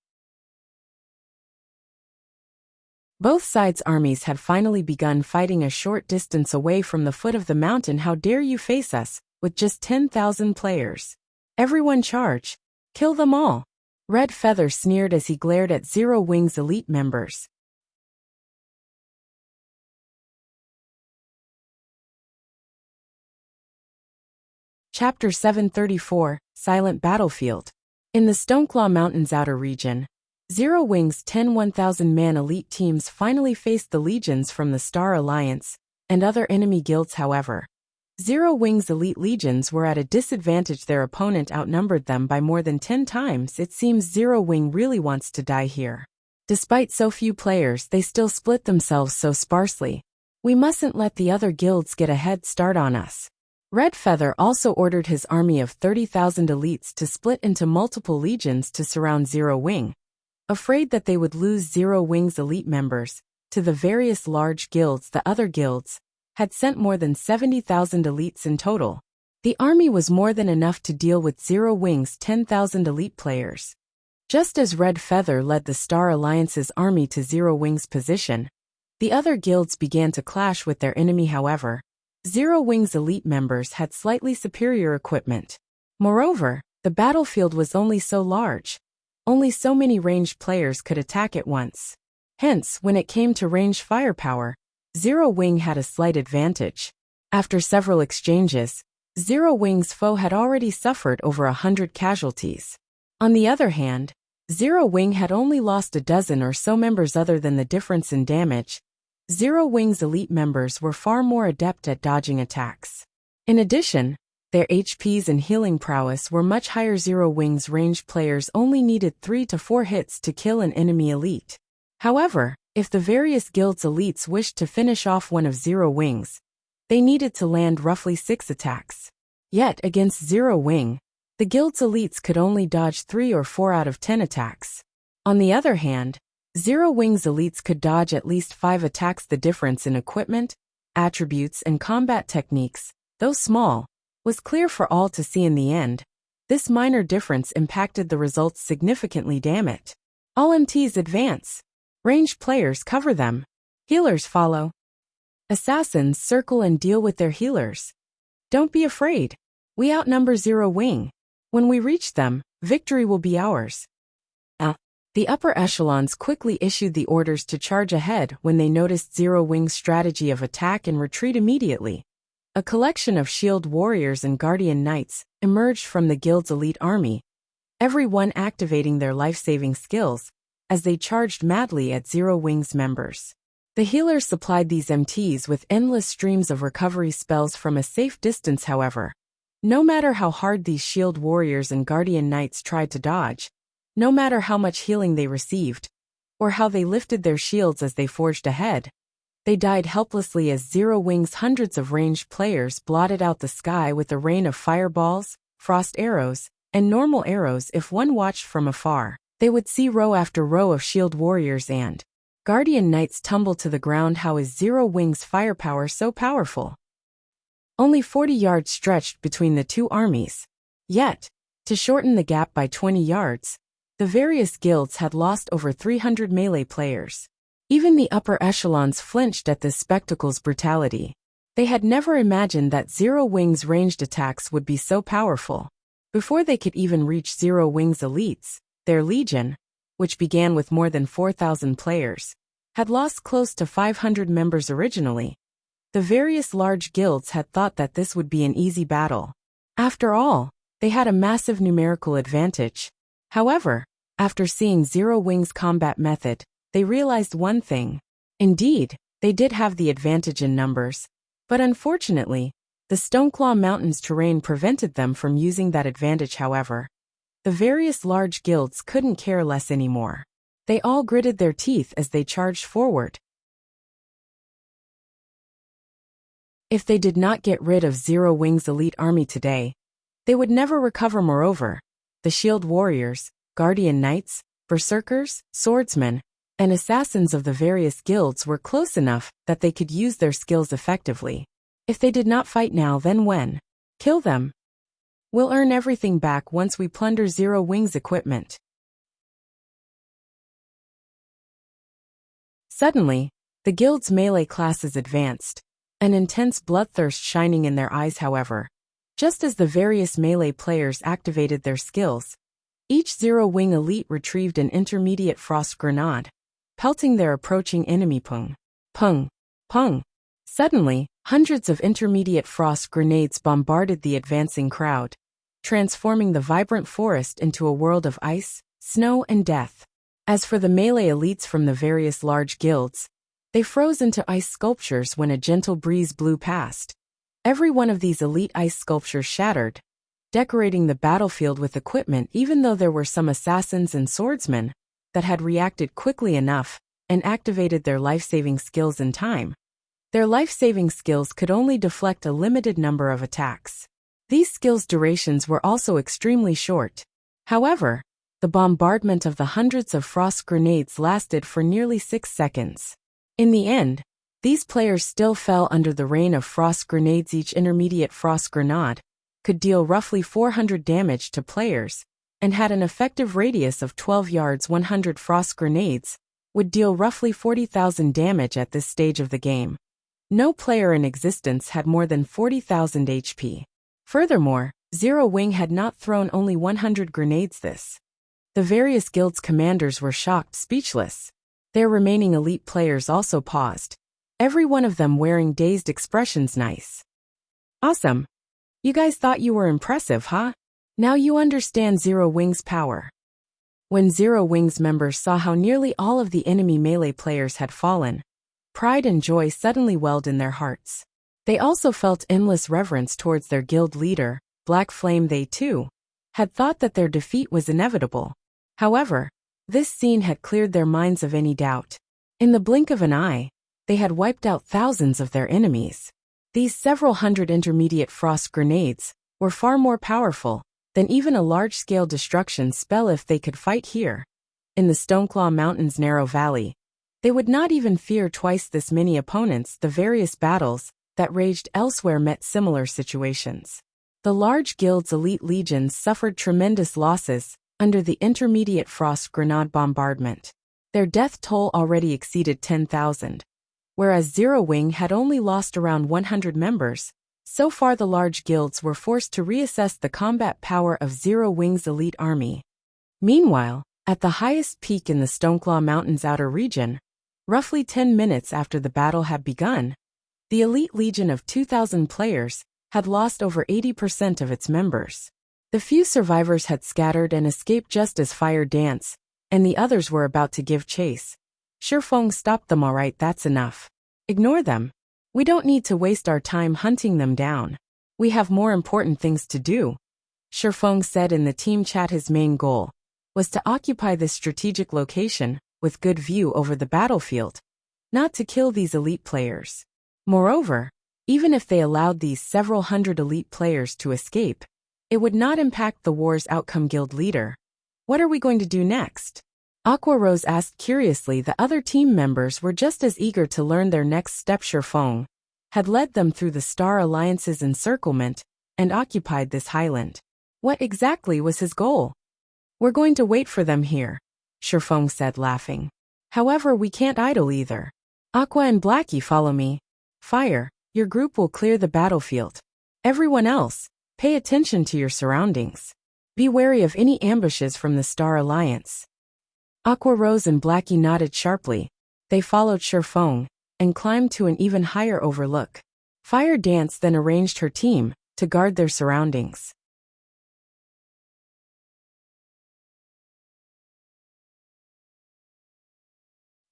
Both sides' armies had finally begun fighting a short distance away from the foot of the mountain. How dare you face us, with just 10,000 players? Everyone charge! Kill them all! Red Feather sneered as he glared at Zero Wing's elite members. Chapter 734, Silent Battlefield. In the Stoneclaw Mountains outer region, Zero Wing's 10 1,000-man elite teams finally faced the legions from the Star Alliance and other enemy guilds. However, Zero Wing's elite legions were at a disadvantage. Their opponent outnumbered them by more than 10 times. It seems Zero Wing really wants to die here. Despite so few players, they still split themselves so sparsely. We mustn't let the other guilds get a head start on us. Red Feather also ordered his army of 30,000 elites to split into multiple legions to surround Zero Wing, afraid that they would lose Zero Wing's elite members to the various large guilds. The other guilds had sent more than 70,000 elites in total. The army was more than enough to deal with Zero Wing's 10,000 elite players. Just as Red Feather led the Star Alliance's army to Zero Wing's position, the other guilds began to clash with their enemy. However, Zero Wing's elite members had slightly superior equipment. Moreover, the battlefield was only so large. Only so many ranged players could attack at once. Hence, when it came to ranged firepower, Zero Wing had a slight advantage. After several exchanges, Zero Wing's foe had already suffered over 100 casualties. On the other hand, Zero Wing had only lost a dozen or so members. Other than the difference in damage, Zero Wing's elite members were far more adept at dodging attacks. In addition, their HPs and healing prowess were much higher. Zero Wings ranged players only needed 3 to 4 hits to kill an enemy elite. However, if the various guilds' elites wished to finish off one of Zero Wings, they needed to land roughly 6 attacks. Yet, against Zero Wing, the guild's elites could only dodge 3 or 4 out of 10 attacks. On the other hand, Zero Wing's elites could dodge at least 5 attacks. The difference in equipment, attributes, and combat techniques, though small, was clear for all to see in the end. This minor difference impacted the results significantly. Damn it. All MTs advance. Ranged players cover them. Healers follow. Assassins circle and deal with their healers. Don't be afraid. We outnumber Zero Wing. When we reach them, victory will be ours. The upper echelons quickly issued the orders to charge ahead when they noticed Zero Wing's strategy of attack and retreat immediately. A collection of shield warriors and guardian knights emerged from the guild's elite army, everyone activating their life-saving skills as they charged madly at Zero Wing's members. The healers supplied these MTs with endless streams of recovery spells from a safe distance. However, no matter how hard these shield warriors and guardian knights tried to dodge, no matter how much healing they received, or how they lifted their shields as they forged ahead, they died helplessly as Zero Wing's hundreds of ranged players blotted out the sky with a rain of fireballs, frost arrows, and normal arrows. If one watched from afar, they would see row after row of shield warriors and guardian knights tumble to the ground. How is Zero Wing's firepower so powerful? Only 40 yards stretched between the two armies. Yet, to shorten the gap by 20 yards, the various guilds had lost over 300 melee players. Even the upper echelons flinched at this spectacle's brutality. They had never imagined that Zero Wing's ranged attacks would be so powerful. Before they could even reach Zero Wing's elites, their legion, which began with more than 4,000 players, had lost close to 500 members originally. The various large guilds had thought that this would be an easy battle. After all, they had a massive numerical advantage. However, after seeing Zero Wing's combat method, they realized one thing. Indeed, they did have the advantage in numbers, but unfortunately, the Stoneclaw Mountains terrain prevented them from using that advantage. However, the various large guilds couldn't care less anymore. They all gritted their teeth as they charged forward. If they did not get rid of Zero Wing's elite army today, they would never recover. Moreover, the shield warriors, guardian knights, berserkers, swordsmen, and assassins of the various guilds were close enough that they could use their skills effectively. If they did not fight now, then when? Kill them. We'll earn everything back once we plunder Zero Wing's equipment. Suddenly, the guild's melee classes advanced, an intense bloodthirst shining in their eyes. However, just as the various melee players activated their skills, each Zero Wing elite retrieved an intermediate frost grenade, pelting their approaching enemy. Pung, pung, pung. Suddenly, hundreds of intermediate frost grenades bombarded the advancing crowd, transforming the vibrant forest into a world of ice, snow, and death. As for the melee elites from the various large guilds, they froze into ice sculptures when a gentle breeze blew past. Every one of these elite ice sculptures shattered, decorating the battlefield with equipment. Even though there were some assassins and swordsmen that had reacted quickly enough and activated their life-saving skills in time, their life-saving skills could only deflect a limited number of attacks. These skills' durations were also extremely short. However, the bombardment of the hundreds of frost grenades lasted for nearly 6 seconds. In the end, these players still fell under the rain of frost grenades. Each intermediate frost grenade could deal roughly 400 damage to players, and had an effective radius of 12 yards. 100 frost grenades would deal roughly 40,000 damage at this stage of the game. No player in existence had more than 40,000 HP. Furthermore, Zero Wing had not thrown only 100 grenades. The various guilds' commanders were shocked, speechless. Their remaining elite players also paused, every one of them wearing dazed expressions. Nice. Awesome. You guys thought you were impressive, huh? Now you understand Zero Wing's power. When Zero Wing's members saw how nearly all of the enemy melee players had fallen, pride and joy suddenly welled in their hearts. They also felt endless reverence towards their guild leader, Black Flame. They, too, had thought that their defeat was inevitable. However, this scene had cleared their minds of any doubt. In the blink of an eye, they had wiped out thousands of their enemies. These several hundred intermediate frost grenades were far more powerful than even a large-scale destruction spell if they could fight here. In the Stoneclaw Mountains' narrow valley, they would not even fear twice this many opponents. The various battles that raged elsewhere met similar situations. The large guild's elite legions suffered tremendous losses under the intermediate frost grenade bombardment. Their death toll already exceeded 10,000. Whereas Zero Wing had only lost around 100 members, so far the large guilds were forced to reassess the combat power of Zero Wing's elite army. Meanwhile, at the highest peak in the Stoneclaw Mountains outer region, roughly 10 minutes after the battle had begun, the elite legion of 2,000 players had lost over 80% of its members. The few survivors had scattered and escaped just as Fire Dance and the others were about to give chase. Shifeng stopped them. All right, that's enough. Ignore them. We don't need to waste our time hunting them down. We have more important things to do, Shifeng said in the team chat. His main goal was to occupy this strategic location with good view over the battlefield, not to kill these elite players. Moreover, even if they allowed these several hundred elite players to escape, it would not impact the war's outcome. Guild leader, what are we going to do next? Aqua Rose asked curiously. The other team members were just as eager to learn their next step. Shifeng had led them through the Star Alliance's encirclement and occupied this highland. What exactly was his goal? We're going to wait for them here, Shifeng said, laughing. However, we can't idle either. Aqua and Blackie, follow me. Fire, your group will clear the battlefield. Everyone else, pay attention to your surroundings. Be wary of any ambushes from the Star Alliance. Aqua Rose and Blackie nodded sharply. They followed Shifeng and climbed to an even higher overlook. Fire Dance then arranged her team to guard their surroundings.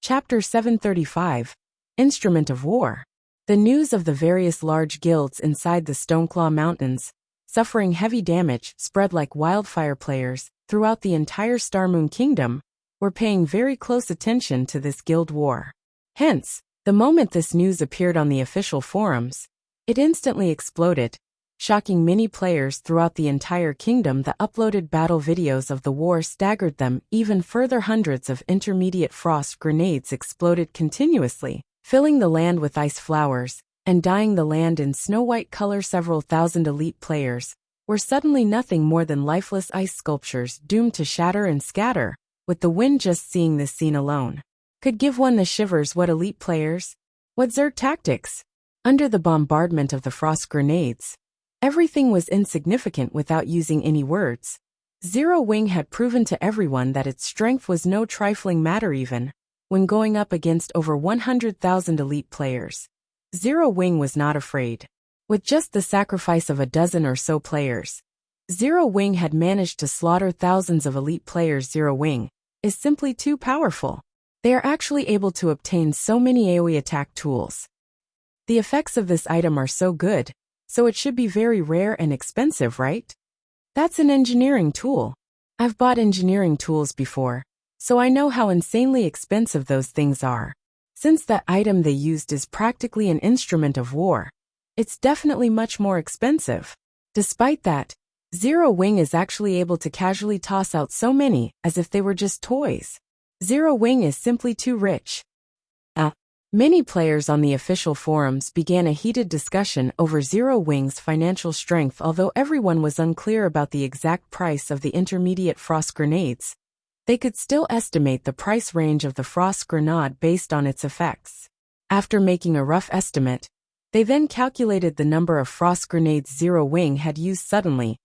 Chapter 735, Instrument of War. The news of the various large guilds inside the Stoneclaw Mountains, suffering heavy damage, spread like wildfire. Players throughout the entire Starmoon Kingdom were paying very close attention to this guild war. Hence, the moment this news appeared on the official forums, it instantly exploded, shocking many players throughout the entire kingdom. The uploaded battle videos of the war staggered them even further. Hundreds of intermediate frost grenades exploded continuously, filling the land with ice flowers and dyeing the land in snow-white color. Several thousand elite players were suddenly nothing more than lifeless ice sculptures doomed to shatter and scatter, with the wind. Just seeing this scene alone could give one the shivers. What elite players? What Zerg tactics? Under the bombardment of the frost grenades, everything was insignificant. Without using any words, Zero Wing had proven to everyone that its strength was no trifling matter. Even when going up against over 100,000 elite players, Zero Wing was not afraid. With just the sacrifice of a dozen or so players, Zero Wing had managed to slaughter thousands of elite players. Zero Wing is simply too powerful. They are actually able to obtain so many AoE attack tools. The effects of this item are so good, so it should be very rare and expensive, right? That's an engineering tool. I've bought engineering tools before, so I know how insanely expensive those things are. Since that item they used is practically an instrument of war, it's definitely much more expensive. Despite that, Zero Wing is actually able to casually toss out so many as if they were just toys. Zero Wing is simply too rich. Many players on the official forums began a heated discussion over Zero Wing's financial strength. Although everyone was unclear about the exact price of the intermediate frost grenades, they could still estimate the price range of the frost grenade based on its effects. After making a rough estimate, they then calculated the number of frost grenades Zero Wing had used. Suddenly,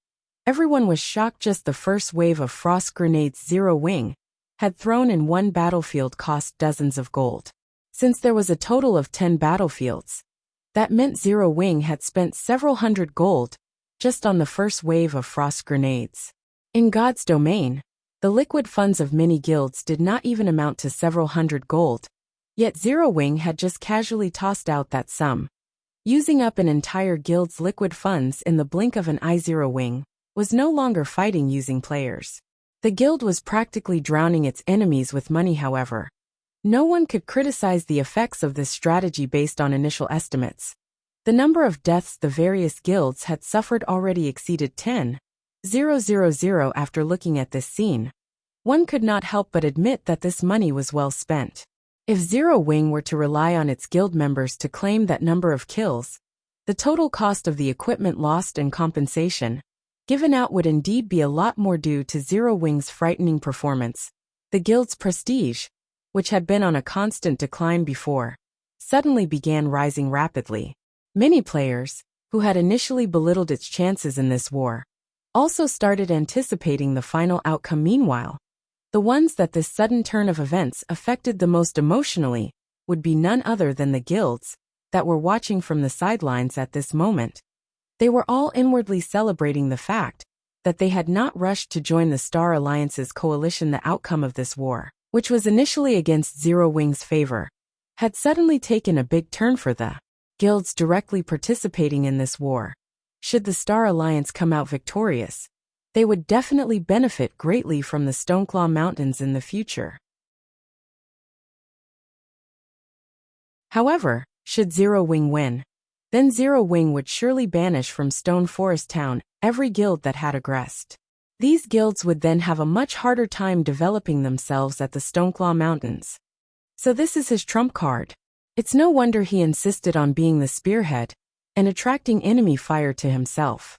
everyone was shocked. Just the first wave of frost grenades Zero Wing had thrown in one battlefield cost dozens of gold. Since there was a total of 10 battlefields, that meant Zero Wing had spent several hundred gold just on the first wave of frost grenades. In God's domain, the liquid funds of many guilds did not even amount to several hundred gold, yet Zero Wing had just casually tossed out that sum. using up an entire guild's liquid funds in the blink of an eye. Zero Wing was no longer fighting using players. The guild was practically drowning its enemies with money. However, no one could criticize the effects of this strategy based on initial estimates. The number of deaths the various guilds had suffered already exceeded 10,000. After looking at this scene, one could not help but admit that this money was well spent. If Zero Wing were to rely on its guild members to claim that number of kills, the total cost of the equipment lost and compensation given out would indeed be a lot more due to Zero Wing's frightening performance. The guild's prestige, which had been on a constant decline before, suddenly began rising rapidly. Many players, who had initially belittled its chances in this war, also started anticipating the final outcome. Meanwhile, the ones that this sudden turn of events affected the most emotionally would be none other than the guilds that were watching from the sidelines at this moment. They were all inwardly celebrating the fact that they had not rushed to join the Star Alliance's coalition. The outcome of this war, which was initially against Zero Wing's favor, had suddenly taken a big turn for the guilds directly participating in this war. Should the Star Alliance come out victorious, they would definitely benefit greatly from the Stoneclaw Mountains in the future. However, should Zero Wing win, then Zero Wing would surely banish from Stone Forest Town every guild that had aggressed. These guilds would then have a much harder time developing themselves at the Stoneclaw Mountains. So this is his trump card. It's no wonder he insisted on being the spearhead and attracting enemy fire to himself.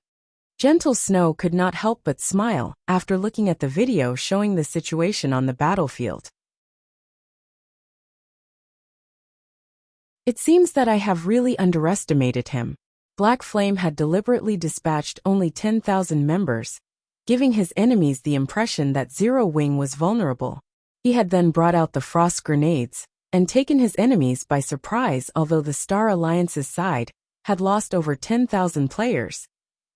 Gentle Snow could not help but smile after looking at the video showing the situation on the battlefield. It seems that I have really underestimated him. Black Flame had deliberately dispatched only 10,000 members, giving his enemies the impression that Zero Wing was vulnerable. He had then brought out the frost grenades and taken his enemies by surprise. Although the Star Alliance's side had lost over 10,000 players,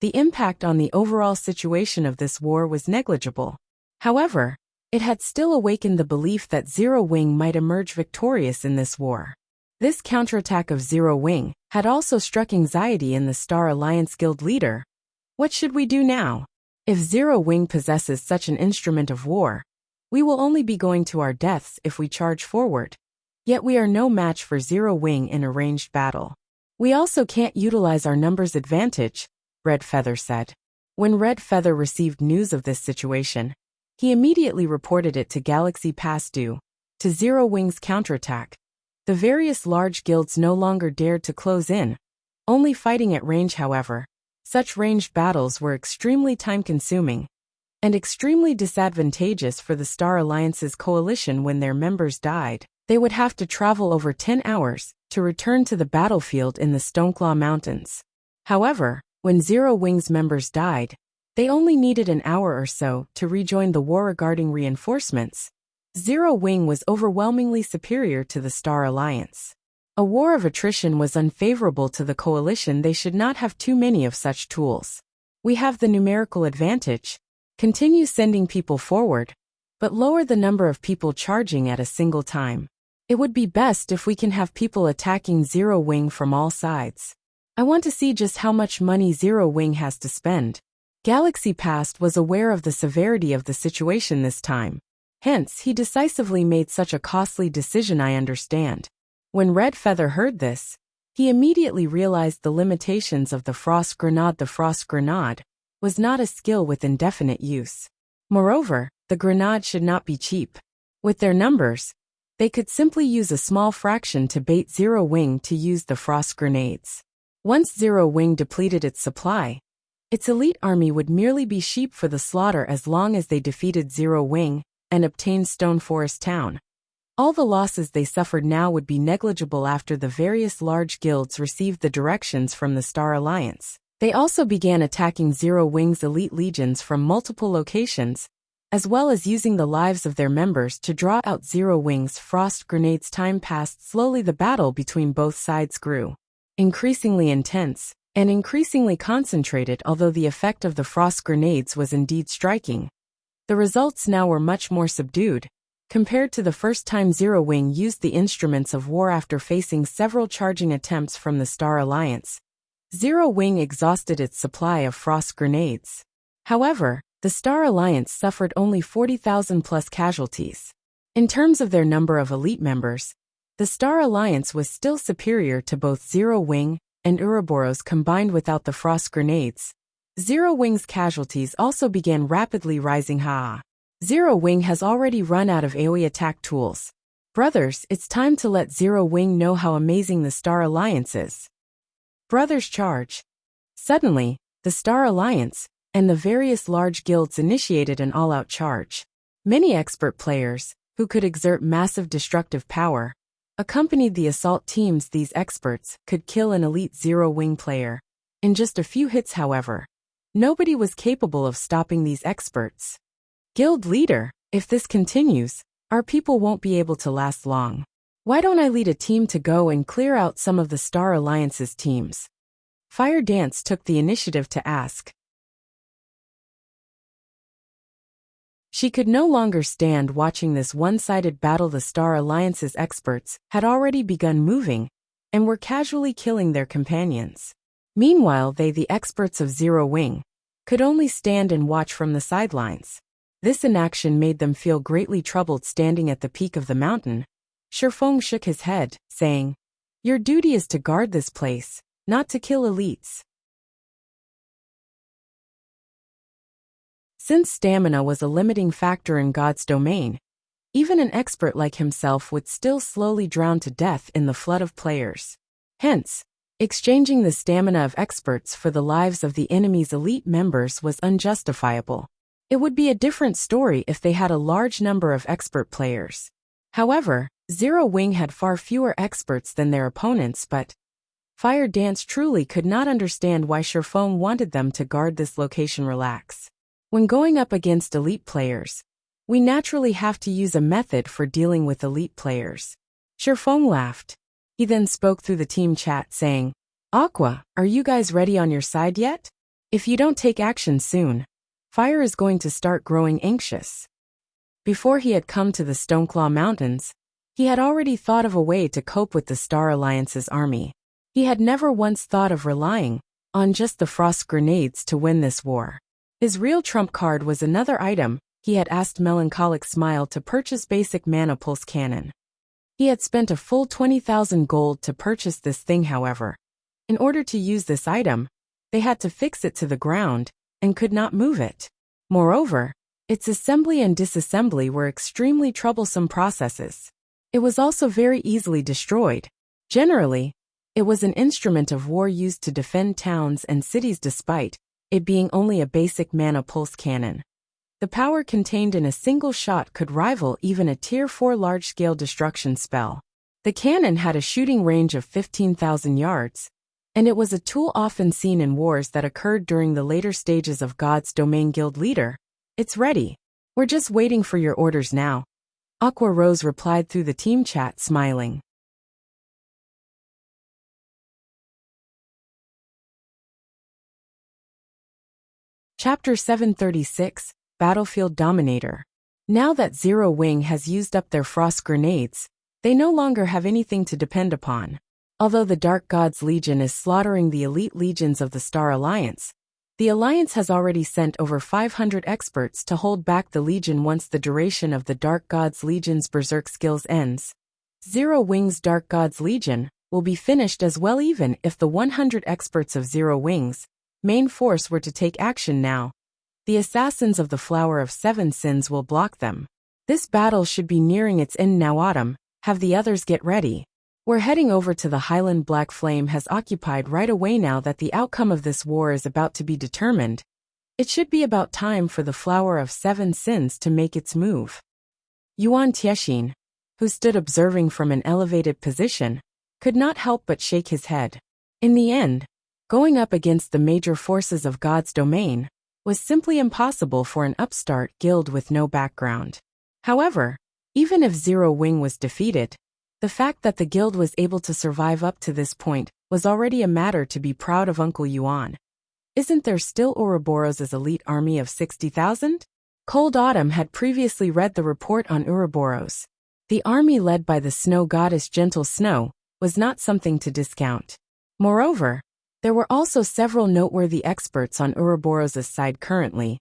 the impact on the overall situation of this war was negligible. However, it had still awakened the belief that Zero Wing might emerge victorious in this war. This counterattack of Zero Wing had also struck anxiety in the Star Alliance guild leader. What should we do now? If Zero Wing possesses such an instrument of war, we will only be going to our deaths if we charge forward. Yet we are no match for Zero Wing in a ranged battle. We also can't utilize our numbers advantage, Red Feather said. When Red Feather received news of this situation, he immediately reported it to Galaxy Pass. Due to Zero Wing's counterattack, the various large guilds no longer dared to close in, only fighting at range. However, such ranged battles were extremely time-consuming and extremely disadvantageous for the Star Alliance's coalition. When their members died, they would have to travel over 10 hours to return to the battlefield in the Stoneclaw Mountains. However, when Zero Wing's members died, they only needed an hour or so to rejoin the war. Regarding reinforcements, Zero Wing was overwhelmingly superior to the Star Alliance. A war of attrition was unfavorable to the coalition. They should not have too many of such tools. We have the numerical advantage. Continue sending people forward, but lower the number of people charging at a single time. It would be best if we can have people attacking Zero Wing from all sides. I want to see just how much money Zero Wing has to spend. Galaxy Past was aware of the severity of the situation this time. Hence, he decisively made such a costly decision. I understand. When Red Feather heard this, he immediately realized the limitations of the Frost Grenade. The Frost Grenade was not a skill with indefinite use. Moreover, the grenade should not be cheap. With their numbers, they could simply use a small fraction to bait Zero Wing to use the frost grenades. Once Zero Wing depleted its supply, its elite army would merely be sheep for the slaughter as long as they defeated Zero Wing and obtained Stone Forest Town. All the losses they suffered now would be negligible after the various large guilds received the directions from the Star Alliance. They also began attacking Zero Wing's elite legions from multiple locations, as well as using the lives of their members to draw out Zero Wing's frost grenades. Time passed slowly. The battle between both sides grew increasingly intense and increasingly concentrated. Although the effect of the frost grenades was indeed striking, the results now were much more subdued. compared to the first time Zero Wing used the instruments of war after facing several charging attempts from the Star Alliance. Zero Wing exhausted its supply of frost grenades. However, the Star Alliance suffered only 40,000 plus casualties. In terms of their number of elite members, the Star Alliance was still superior to both Zero Wing and Ouroboros combined without the frost grenades. Zero Wing's casualties also began rapidly rising. Zero Wing has already run out of AoE attack tools. Brothers, it's time to let Zero Wing know how amazing the Star Alliance is. Brothers charge. Suddenly, the Star Alliance and the various large guilds initiated an all-out charge. Many expert players, who could exert massive destructive power, accompanied the assault teams. These experts could kill an elite Zero Wing player in just a few hits. However, nobody was capable of stopping these experts. Guild leader, if this continues, our people won't be able to last long. Why don't I lead a team to go and clear out some of the Star Alliance's teams? Fire Dance took the initiative to ask. She could no longer stand watching this one-sided battle. The Star Alliance's experts had already begun moving and were casually killing their companions. Meanwhile, the experts of Zero Wing, could only stand and watch from the sidelines. This inaction made them feel greatly troubled. Standing at the peak of the mountain, Shifeng shook his head, saying, "Your duty is to guard this place, not to kill elites." Since stamina was a limiting factor in God's domain, even an expert like himself would still slowly drown to death in the flood of players. Hence, exchanging the stamina of experts for the lives of the enemy's elite members was unjustifiable. It would be a different story if they had a large number of expert players. However, Zero Wing had far fewer experts than their opponents, but Fire Dance truly could not understand why Shifeng wanted them to guard this location. Relax. When going up against elite players, we naturally have to use a method for dealing with elite players. Shifeng laughed. He then spoke through the team chat saying, "Aqua, are you guys ready on your side yet? If you don't take action soon, Fire is going to start growing anxious." Before he had come to the Stoneclaw Mountains, he had already thought of a way to cope with the Star Alliance's army. He had never once thought of relying on just the frost grenades to win this war. His real trump card was another item. He had asked Melancholic Smile to purchase basic mana pulse cannon. He had spent a full 20,000 gold to purchase this thing. However, in order to use this item, they had to fix it to the ground and could not move it. Moreover, its assembly and disassembly were extremely troublesome processes. It was also very easily destroyed. Generally, it was an instrument of war used to defend towns and cities despite it being only a basic mana pulse cannon. The power contained in a single shot could rival even a Tier 4 large-scale destruction spell. The cannon had a shooting range of 15,000 yards, and it was a tool often seen in wars that occurred during the later stages of God's Domain. Guild leader, it's ready. We're just waiting for your orders now. Aqua Rose replied through the team chat, smiling. Chapter 736, Battlefield Dominator. Now that Zero Wing has used up their frost grenades, they no longer have anything to depend upon. Although the Dark God's Legion is slaughtering the elite legions of the Star Alliance, the Alliance has already sent over 500 experts to hold back the Legion once the duration of the Dark God's Legion's berserk skills ends. Zero Wing's Dark God's Legion will be finished as well even if the 100 experts of Zero Wing's main force were to take action now. The assassins of the Flower of Seven Sins will block them. This battle should be nearing its end now. Autumn, have the others get ready. We're heading over to the Highland. Black Flame has occupied right away. Now that the outcome of this war is about to be determined, it should be about time for the Flower of Seven Sins to make its move. Yuan Tiexin, who stood observing from an elevated position, could not help but shake his head. In the end, going up against the major forces of God's domain was simply impossible for an upstart guild with no background. However, even if Zero Wing was defeated, the fact that the guild was able to survive up to this point was already a matter to be proud of. Uncle Yuan, isn't there still Ouroboros' elite army of 60,000? Cold Autumn had previously read the report on Ouroboros. The army led by the snow goddess Gentle Snow was not something to discount. Moreover, there were also several noteworthy experts on Ouroboros' side currently.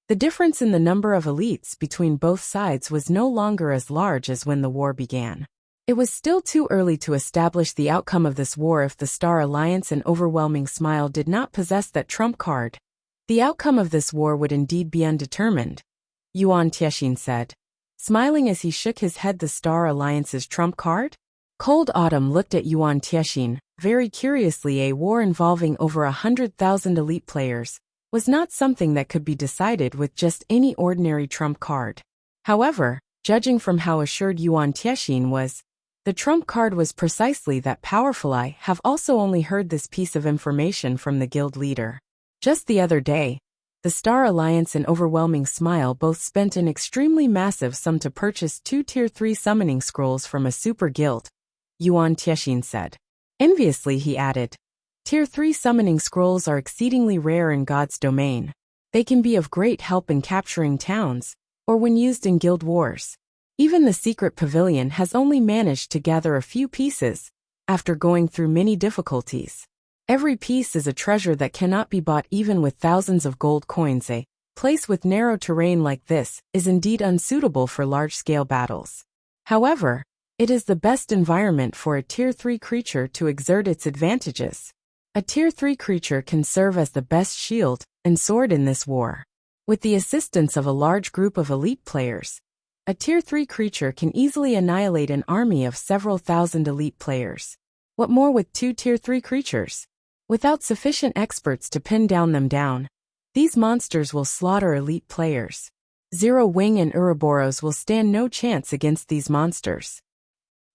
The difference in the number of elites between both sides was no longer as large as when the war began. It was still too early to establish the outcome of this war if the Star Alliance and Overwhelming Smile did not possess that trump card. The outcome of this war would indeed be undetermined, Yuan Tiexin said, smiling as he shook his head. The Star Alliance's trump card? Cold Autumn looked at Yuan Tiexin very curiously. A war involving over 100,000 elite players was not something that could be decided with just any ordinary trump card. However, judging from how assured Yuan Tiexin was, the trump card was precisely that powerful. I have also only heard this piece of information from the guild leader. Just the other day, the Star Alliance and Overwhelming Smile both spent an extremely massive sum to purchase 2 Tier 3 summoning scrolls from a super guild, Yuan Tiexin said. Enviously he added, Tier 3 summoning scrolls are exceedingly rare in God's domain. They can be of great help in capturing towns, or when used in guild wars. Even the secret pavilion has only managed to gather a few pieces, after going through many difficulties. Every piece is a treasure that cannot be bought even with thousands of gold coins. A place with narrow terrain like this is indeed unsuitable for large-scale battles. However, it is the best environment for a Tier 3 creature to exert its advantages. A Tier 3 creature can serve as the best shield and sword in this war. With the assistance of a large group of elite players, a Tier 3 creature can easily annihilate an army of several thousand elite players. What more with 2 Tier 3 creatures? Without sufficient experts to pin them down, these monsters will slaughter elite players. Zero Wing and Ouroboros will stand no chance against these monsters.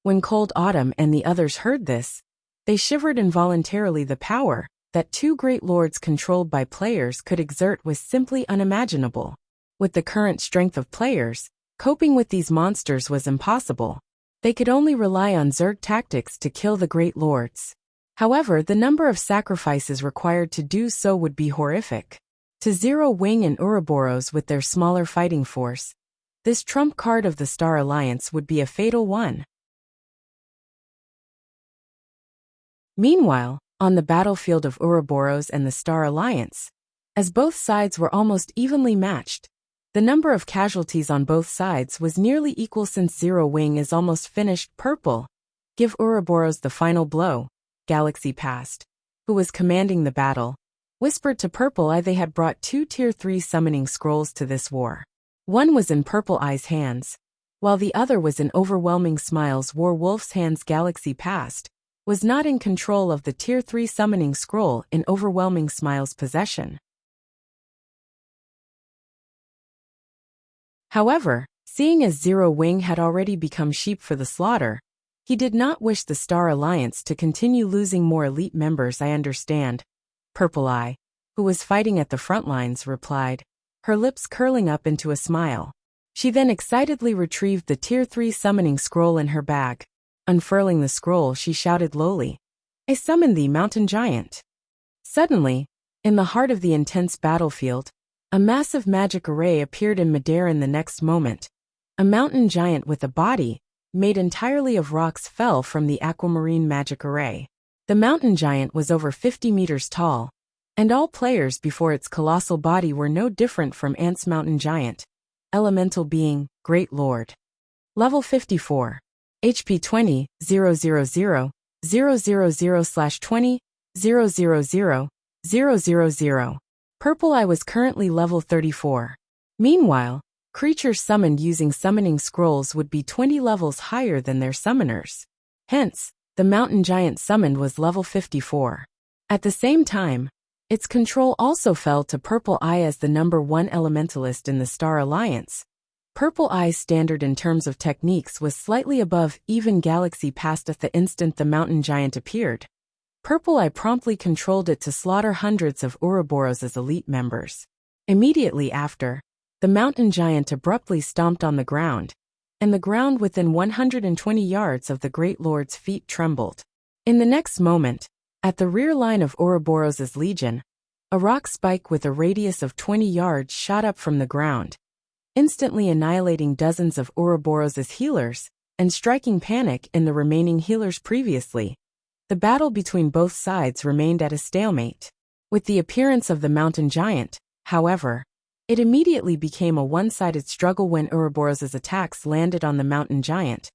When Cold Autumn and the others heard this, they shivered involuntarily. The power that 2 great lords controlled by players could exert was simply unimaginable. With the current strength of players, coping with these monsters was impossible. They could only rely on Zerg tactics to kill the great lords. However, the number of sacrifices required to do so would be horrific. To Zero Wing and Ouroboros with their smaller fighting force, this trump card of the Star Alliance would be a fatal one. Meanwhile, on the battlefield of Ouroboros and the Star Alliance, as both sides were almost evenly matched, the number of casualties on both sides was nearly equal. Since Zero Wing is almost finished, Purple, give Ouroboros the final blow, Galaxy Past, who was commanding the battle, whispered to Purple Eye they had brought 2 Tier 3 summoning scrolls to this war. One was in Purple Eye's hands, while the other was in Overwhelming Smile's War Wolf's hands. Galaxy Past was not in control of the Tier 3 summoning scroll in Overwhelming Smile's possession. However, seeing as Zero Wing had already become sheep for the slaughter, he did not wish the Star Alliance to continue losing more elite members. I understand, Purple Eye, who was fighting at the front lines, replied, her lips curling up into a smile. She then excitedly retrieved the Tier 3 summoning scroll in her bag. Unfurling the scroll, she shouted lowly, I summon thee, Mountain Giant. Suddenly, in the heart of the intense battlefield, a massive magic array appeared in midair. In the next moment, a mountain giant with a body made entirely of rocks fell from the aquamarine magic array. The mountain giant was over 50 meters tall, and all players before its colossal body were no different from Ant's mountain giant, elemental being, Great Lord. Level 54. HP 20, 000, 000/20, 000, 000. Purple Eye was currently level 34. Meanwhile, creatures summoned using summoning scrolls would be 20 levels higher than their summoners. Hence, the mountain giant summoned was level 54. At the same time, its control also fell to Purple Eye as the number 1 elementalist in the Star Alliance. Purple Eye's standard in terms of techniques was slightly above even Galaxy Past. At the instant the mountain giant appeared, Purple Eye promptly controlled it to slaughter hundreds of Ouroboros' elite members. Immediately after, the mountain giant abruptly stomped on the ground, and the ground within 120 yards of the Great Lord's feet trembled. In the next moment, at the rear line of Ouroboros' legion, a rock spike with a radius of 20 yards shot up from the ground, instantly annihilating dozens of Ouroboros' healers and striking panic in the remaining healers previously. The battle between both sides remained at a stalemate. With the appearance of the mountain giant, however, it immediately became a one-sided struggle when Ouroboros' attacks landed on the mountain giant.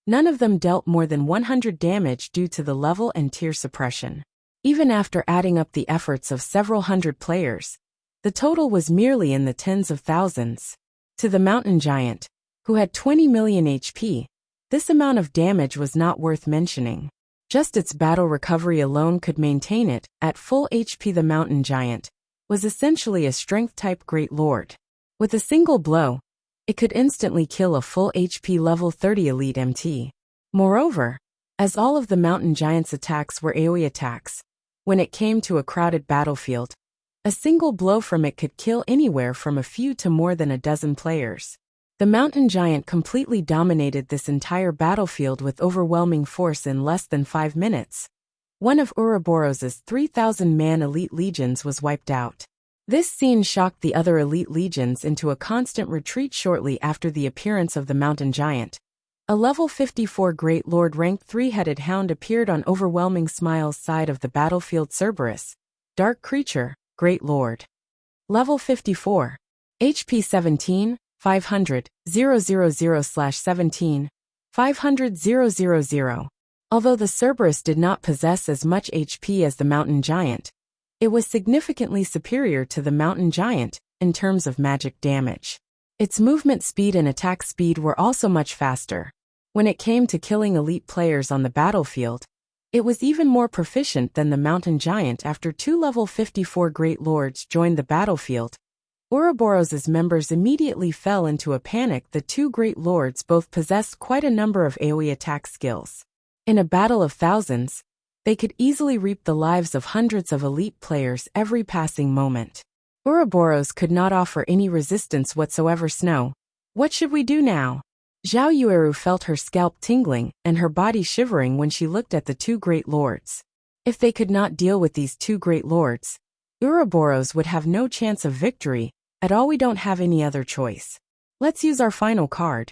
None of them dealt more than 100 damage due to the level and tier suppression. Even after adding up the efforts of several hundred players, the total was merely in the tens of thousands. To the mountain giant, who had 20 million HP, this amount of damage was not worth mentioning. Just its battle recovery alone could maintain it. At full HP, the mountain giant was essentially a strength-type Great Lord. With a single blow, it could instantly kill a full HP level 30 elite MT. Moreover, as all of the mountain giant's attacks were AoE attacks, when it came to a crowded battlefield, a single blow from it could kill anywhere from a few to more than a dozen players. The mountain giant completely dominated this entire battlefield with overwhelming force in less than 5 minutes. One of Ouroboros' 3,000-man elite legions was wiped out. This scene shocked the other elite legions into a constant retreat shortly after the appearance of the mountain giant. A level 54 Great Lord ranked 3-headed hound appeared on Overwhelming Smile's side of the battlefield. Cerberus, Dark Creature, Great Lord. Level 54. HP 17, 500, 000/17, 500 000. Although the Cerberus did not possess as much HP as the mountain giant, it was significantly superior to the mountain giant in terms of magic damage. Its movement speed and attack speed were also much faster. When it came to killing elite players on the battlefield, it was even more proficient than the mountain giant. After 2 level 54 Great Lords joined the battlefield, Ouroboros' members immediately fell into a panic. The 2 Great Lords both possessed quite a number of AoE attack skills. In a battle of thousands, they could easily reap the lives of hundreds of elite players every passing moment. Ouroboros could not offer any resistance whatsoever. Snow, what should we do now? Zhao Yueru felt her scalp tingling and her body shivering when she looked at the 2 Great Lords. If they could not deal with these 2 Great Lords, Ouroboros would have no chance of victory at all. We don't have any other choice. Let's use our final card.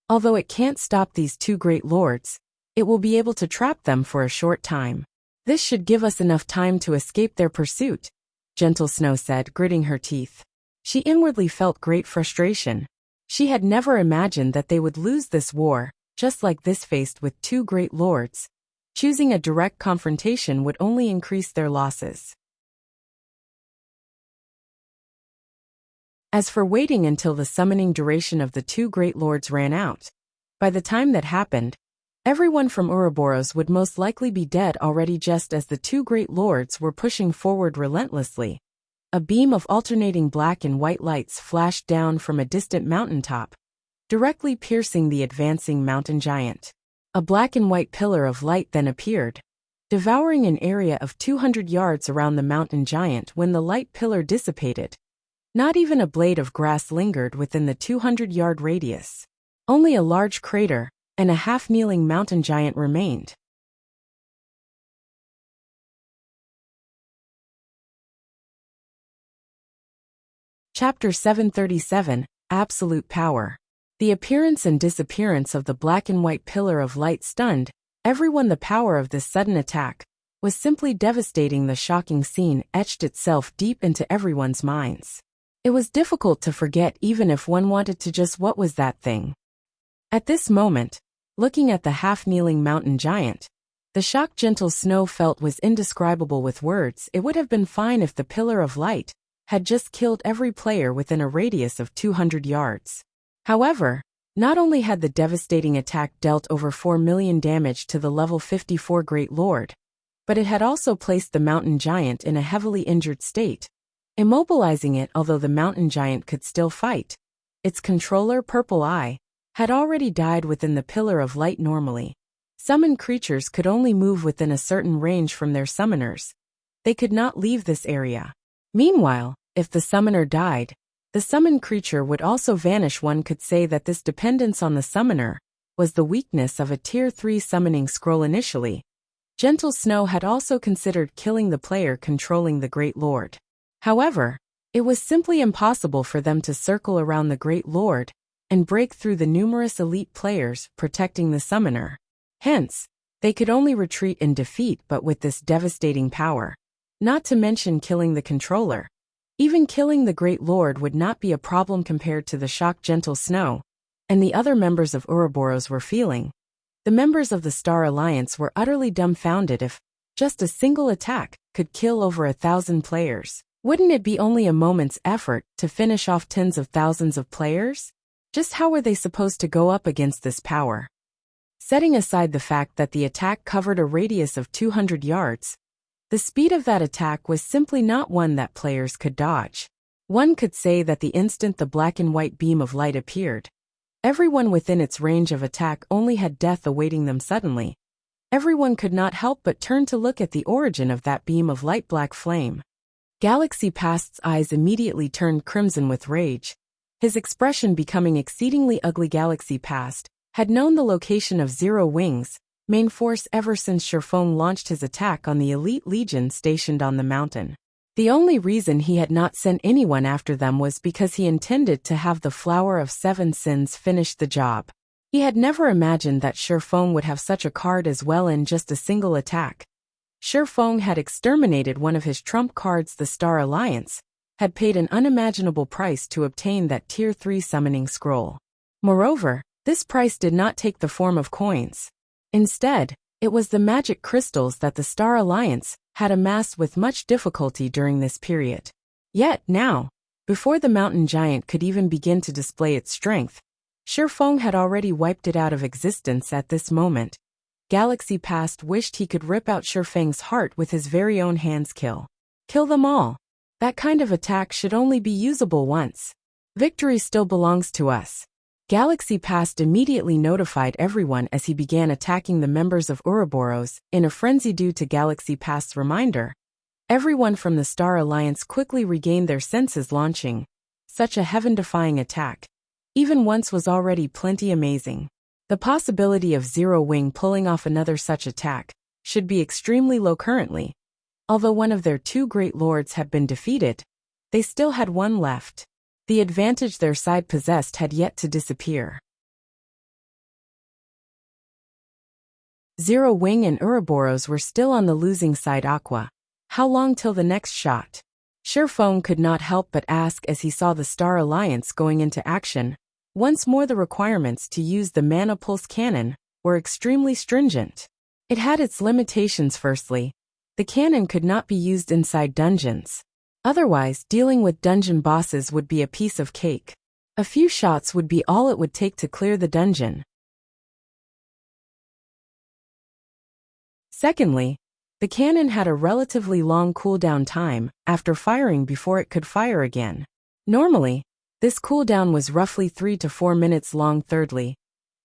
Although it can't stop these 2 Great Lords, it will be able to trap them for a short time. This should give us enough time to escape their pursuit, Gentle Snow said, gritting her teeth. She inwardly felt great frustration. She had never imagined that they would lose this war, just like this. Faced with 2 Great Lords, choosing a direct confrontation would only increase their losses. As for waiting until the summoning duration of the 2 Great Lords ran out, by the time that happened, everyone from Ouroboros would most likely be dead already. Just as the 2 Great Lords were pushing forward relentlessly, a beam of alternating black and white lights flashed down from a distant mountaintop, directly piercing the advancing mountain giant. A black and white pillar of light then appeared, devouring an area of 200 yards around the mountain giant. When the light pillar dissipated, not even a blade of grass lingered within the 200-yard radius. Only a large crater and a half-kneeling mountain giant remained. Chapter 737, Absolute Power. The appearance and disappearance of the black and white pillar of light stunned everyone. The power of this sudden attack was simply devastating. The shocking scene etched itself deep into everyone's minds. It was difficult to forget even if one wanted to. Just what was that thing? At this moment, looking at the half-kneeling mountain giant, the shock Gentle Snow felt was indescribable with words. It would have been fine if the pillar of light had just killed every player within a radius of 200 yards. However, not only had the devastating attack dealt over 4 million damage to the level 54 Great Lord, but it had also placed the mountain giant in a heavily injured state, immobilizing it. Although the mountain giant could still fight, its controller, Purple Eye, had already died within the pillar of light. Normally, summoned creatures could only move within a certain range from their summoners. They could not leave this area. Meanwhile, if the summoner died, the summoned creature would also vanish. One could say that this dependence on the summoner was the weakness of a Tier 3 summoning scroll. Initially, Gentle Snow had also considered killing the player controlling the Great Lord. However, It was simply impossible for them to circle around the Great Lord and break through the numerous elite players protecting the summoner. Hence, they could only retreat in defeat but with this devastating power. Not to mention killing the controller. Even killing the Great Lord would not be a problem compared to the shock Gentle Snow and the other members of Ouroboros were feeling. The members of the Star Alliance were utterly dumbfounded if just a single attack could kill over 1,000 players. Wouldn't it be only a moment's effort to finish off tens of thousands of players? Just how were they supposed to go up against this power? Setting aside the fact that the attack covered a radius of 200 yards, the speed of that attack was simply not one that players could dodge. One could say that the instant the black and white beam of light appeared, everyone within its range of attack only had death awaiting them suddenly. Everyone could not help but turn to look at the origin of that beam of light black flame. Galaxy Past's eyes immediately turned crimson with rage. His expression becoming exceedingly ugly. Galaxy Past had known the location of Zero Wing's main force ever since Sherfong launched his attack on the elite legion stationed on the mountain. The only reason he had not sent anyone after them was because he intended to have the Flower of Seven Sins finish the job. He had never imagined that Sherfong would have such a card as well in just a single attack. Sherfong had exterminated one of his trump cards. The Star Alliance had paid an unimaginable price to obtain that Tier 3 summoning scroll. Moreover, this price did not take the form of coins. Instead, it was the magic crystals that the Star Alliance had amassed with much difficulty during this period. Yet now, before the mountain giant could even begin to display its strength, Sherfong had already wiped it out of existence at this moment. Galaxy Past wished he could rip out Sherfang's heart with his very own hands. Kill them all. That kind of attack should only be usable once. Victory still belongs to us. Galaxy Past immediately notified everyone as he began attacking the members of Ouroboros in a frenzy. Due to Galaxy Past's reminder, everyone from the Star Alliance quickly regained their senses. Launching such a heaven-defying attack, even once, was already plenty amazing. The possibility of Zero Wing pulling off another such attack should be extremely low currently. Although one of their two great lords had been defeated, they still had one left. The advantage their side possessed had yet to disappear. Zero Wing and Ouroboros were still on the losing side. Aqua. How long till the next shot? Sherfong could not help but ask as he saw the Star Alliance going into action. Once more, the requirements to use the Mana Pulse Cannon were extremely stringent. It had its limitations. Firstly, the cannon could not be used inside dungeons. Otherwise, dealing with dungeon bosses would be a piece of cake. A few shots would be all it would take to clear the dungeon. Secondly, the cannon had a relatively long cooldown time after firing before it could fire again. Normally, this cooldown was roughly 3 to 4 minutes long. Thirdly,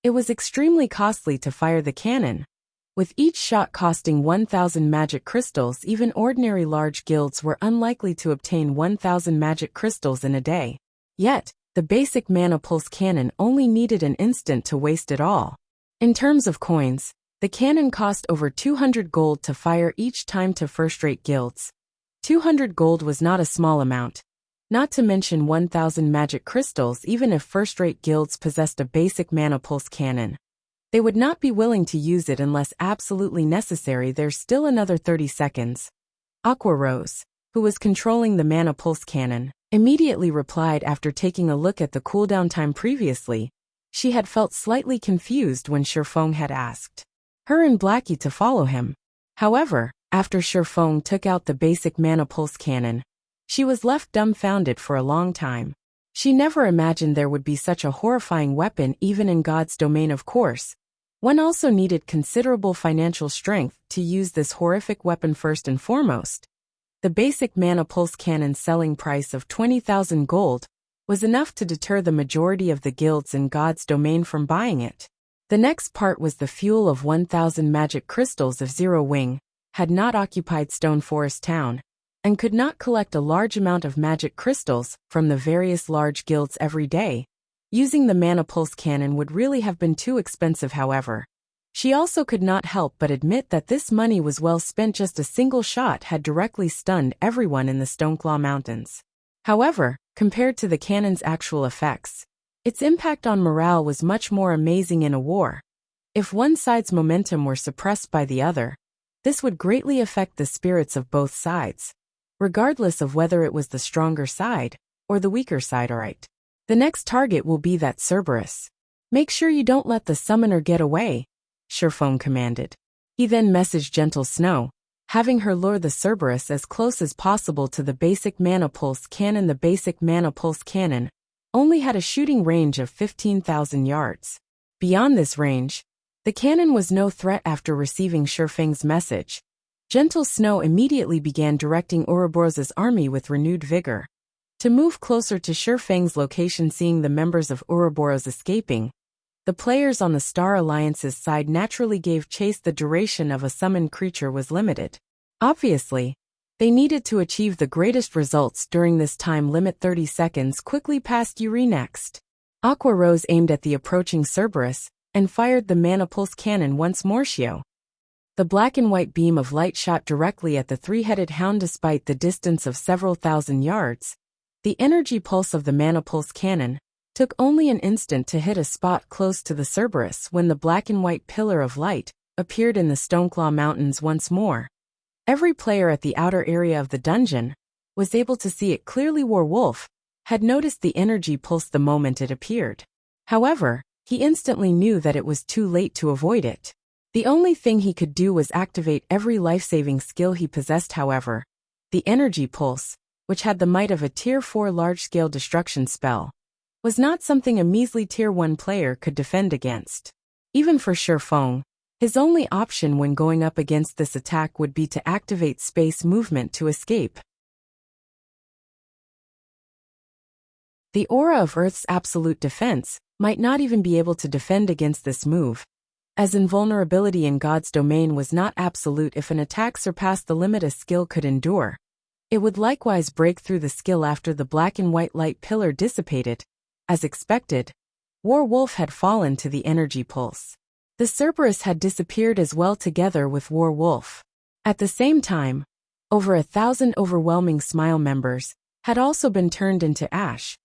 it was extremely costly to fire the cannon, with each shot costing 1,000 magic crystals. Even ordinary large guilds were unlikely to obtain 1,000 magic crystals in a day. Yet, the basic Mana Pulse Cannon only needed an instant to waste it all. In terms of coins, the cannon cost over 200 gold to fire each time. To first-rate guilds, 200 gold was not a small amount. Not to mention 1,000 magic crystals. Even if first-rate guilds possessed a basic Mana Pulse Cannon, they would not be willing to use it unless absolutely necessary. There's still another 30 seconds. Aqua Rose, who was controlling the Mana Pulse Cannon, immediately replied after taking a look at the cooldown time previously. She had felt slightly confused when Sherfong had asked her and Blackie to follow him. However, after Sherfong took out the basic Mana Pulse Cannon, she was left dumbfounded for a long time. She never imagined there would be such a horrifying weapon even in God's domain. Of course, one also needed considerable financial strength to use this horrific weapon. First and foremost, the basic Mana Pulse Cannon's selling price of 20,000 gold was enough to deter the majority of the guilds in God's domain from buying it. The next part was the fuel of 1,000 magic crystals. If Zero Wing had not occupied Stone Forest Town and could not collect a large amount of magic crystals from the various large guilds every day, using the Mana Pulse Cannon would really have been too expensive. However, she also could not help but admit that this money was well spent. Just a single shot had directly stunned everyone in the Stoneclaw Mountains. However, compared to the cannon's actual effects, its impact on morale was much more amazing in a war. If one side's momentum were suppressed by the other, this would greatly affect the spirits of both sides, regardless of whether it was the stronger side or the weaker side. Alright. The next target will be that Cerberus. Make sure you don't let the summoner get away, Surephone commanded. He then messaged Gentle Snow, having her lure the Cerberus as close as possible to the basic mana pulse cannon. The basic mana pulse cannon only had a shooting range of 15,000 yards. Beyond this range, the cannon was no threat. After receiving Surefang's message, Gentle Snow immediately began directing Ouroboros's army with renewed vigor to move closer to Surefang's location. Seeing the members of Ouroboros escaping, the players on the Star Alliance's side naturally gave chase. The duration of a summoned creature was limited. Obviously, they needed to achieve the greatest results during this time limit. 30 seconds quickly passed. Yuri next. Aqua Rose aimed at the approaching Cerberus and fired the mana pulse cannon once more. The black and white beam of light shot directly at the three-headed hound. Despite the distance of several thousand yards, the energy pulse of the mana pulse cannon took only an instant to hit a spot close to the Cerberus. When the black and white pillar of light appeared in the Stoneclaw Mountains once more, every player at the outer area of the dungeon was able to see it clearly. Warwolf had noticed the energy pulse the moment it appeared. However, he instantly knew that it was too late to avoid it. The only thing he could do was activate every life-saving skill he possessed. However, the energy pulse, which had the might of a Tier 4 large-scale destruction spell, was not something a measly Tier 1 player could defend against. Even for Surefang, his only option when going up against this attack would be to activate space movement to escape. The aura of Earth's absolute defense might not even be able to defend against this move, as invulnerability in God's domain was not absolute. If an attack surpassed the limit a skill could endure, it would likewise break through the skill. After the black and white light pillar dissipated, as expected, Warwolf had fallen to the energy pulse. The Cerberus had disappeared as well together with Warwolf. At the same time, over 1,000 overwhelming Smile members had also been turned into ash,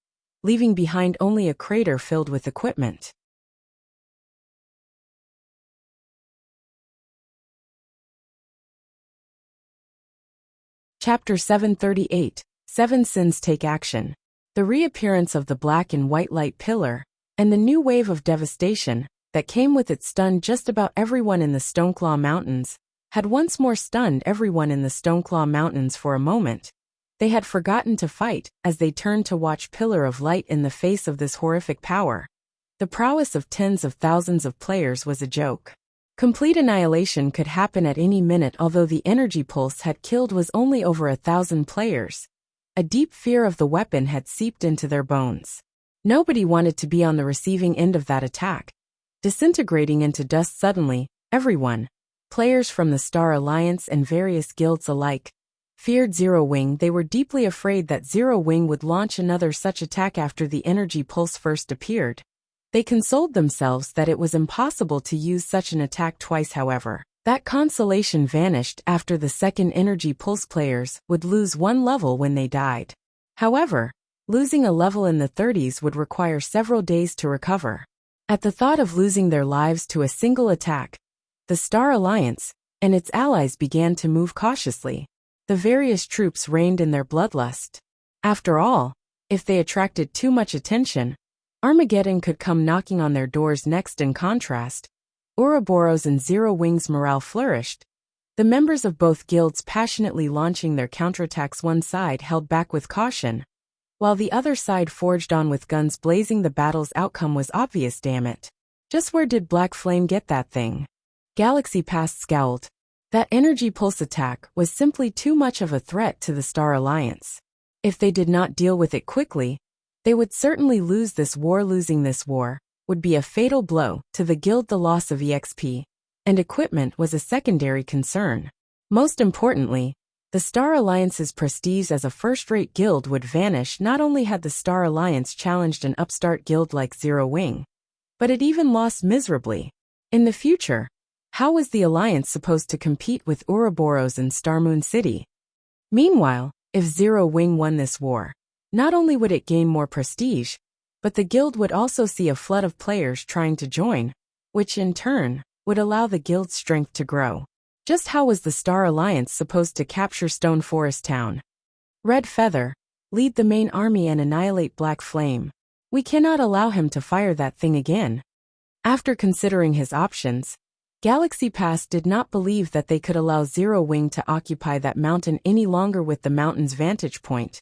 leaving behind only a crater filled with equipment. Chapter 738, 7 Sins Take Action. The reappearance of the black and white light pillar, and the new wave of devastation that came with it stunned just about everyone in the Stoneclaw Mountains, had once more stunned everyone in the Stoneclaw Mountains. For a moment, they had forgotten to fight as they turned to watch Pillar of Light in the face of this horrific power. The prowess of tens of thousands of players was a joke. Complete annihilation could happen at any minute. Although the energy pulse had killed was only over 1,000 players, a deep fear of the weapon had seeped into their bones. Nobody wanted to be on the receiving end of that attack. Disintegrating into dust suddenly, everyone, players from the Star Alliance and various guilds alike, feared Zero Wing. They were deeply afraid that Zero Wing would launch another such attack after the energy pulse first appeared. They consoled themselves that it was impossible to use such an attack twice. However, that consolation vanished after the second energy pulse. Players would lose one level when they died. However, losing a level in the 30s would require several days to recover. At the thought of losing their lives to a single attack, the Star Alliance and its allies began to move cautiously. The various troops reigned in their bloodlust. After all, if they attracted too much attention, Armageddon could come knocking on their doors next. In contrast, Ouroboros and Zero Wing's morale flourished. The members of both guilds passionately launching their counterattacks. One side held back with caution, while the other side forged on with guns blazing. The battle's outcome was obvious. Damn it. Just where did Black Flame get that thing? Galaxy Past scowled. That energy pulse attack was simply too much of a threat to the Star Alliance. If they did not deal with it quickly, they would certainly lose this war. Losing this war would be a fatal blow to the guild. The loss of EXP and equipment was a secondary concern. Most importantly, the Star Alliance's prestige as a first-rate guild would vanish. Not only had the Star Alliance challenged an upstart guild like Zero Wing, but it even lost miserably. In the future, how was the Alliance supposed to compete with Ouroboros and Starmoon City? Meanwhile, if Zero Wing won this war, Not only would it gain more prestige, but the guild would also see a flood of players trying to join, which in turn would allow the guild's strength to grow. Just how was the Star Alliance supposed to capture Stone Forest Town? Red Feather, lead the main army and annihilate Black Flame. We cannot allow him to fire that thing again. After considering his options, Galaxy Pass did not believe that they could allow Zero Wing to occupy that mountain any longer with the mountain's vantage point.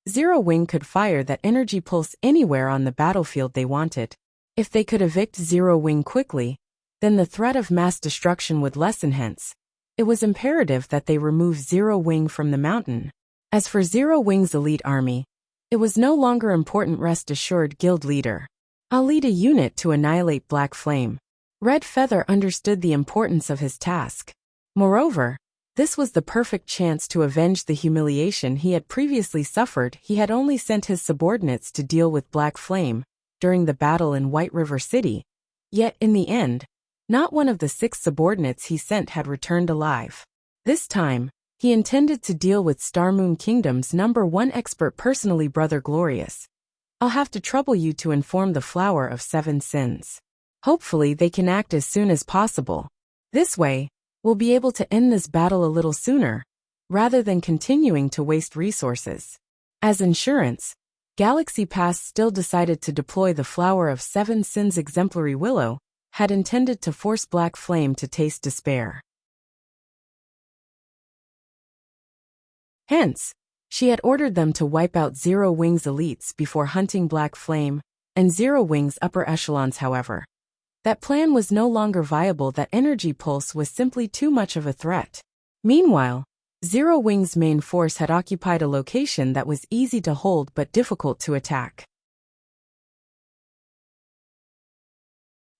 Zero Wing could fire that energy pulse anywhere on the battlefield they wanted. If they could evict Zero Wing quickly, then the threat of mass destruction would lessen. Hence, it was imperative that they remove Zero Wing from the mountain. As for Zero Wing's elite army, it was no longer important. Rest assured, guild leader. I'll lead a unit to annihilate Black Flame. Red Feather understood the importance of his task. Moreover, this was the perfect chance to avenge the humiliation he had previously suffered. He had only sent his subordinates to deal with Black Flame during the battle in White River City. Yet in the end, not one of the 6 subordinates he sent had returned alive. This time, he intended to deal with Star Moon Kingdom's #1 expert personally. Brother Glorious, I'll have to trouble you to inform the Flower of 7 Sins. Hopefully they can act as soon as possible. This way, we'll be able to end this battle a little sooner, rather than continuing to waste resources. As insurance, Galaxy Pass still decided to deploy the Flower of 7 Sins. Exemplary Willow had intended to force Black Flame to taste despair. Hence, she had ordered them to wipe out Zero Wing's elites before hunting Black Flame and Zero Wing's upper echelons. However, that plan was no longer viable. That energy pulse was simply too much of a threat. Meanwhile, Zero Wing's main force had occupied a location that was easy to hold but difficult to attack.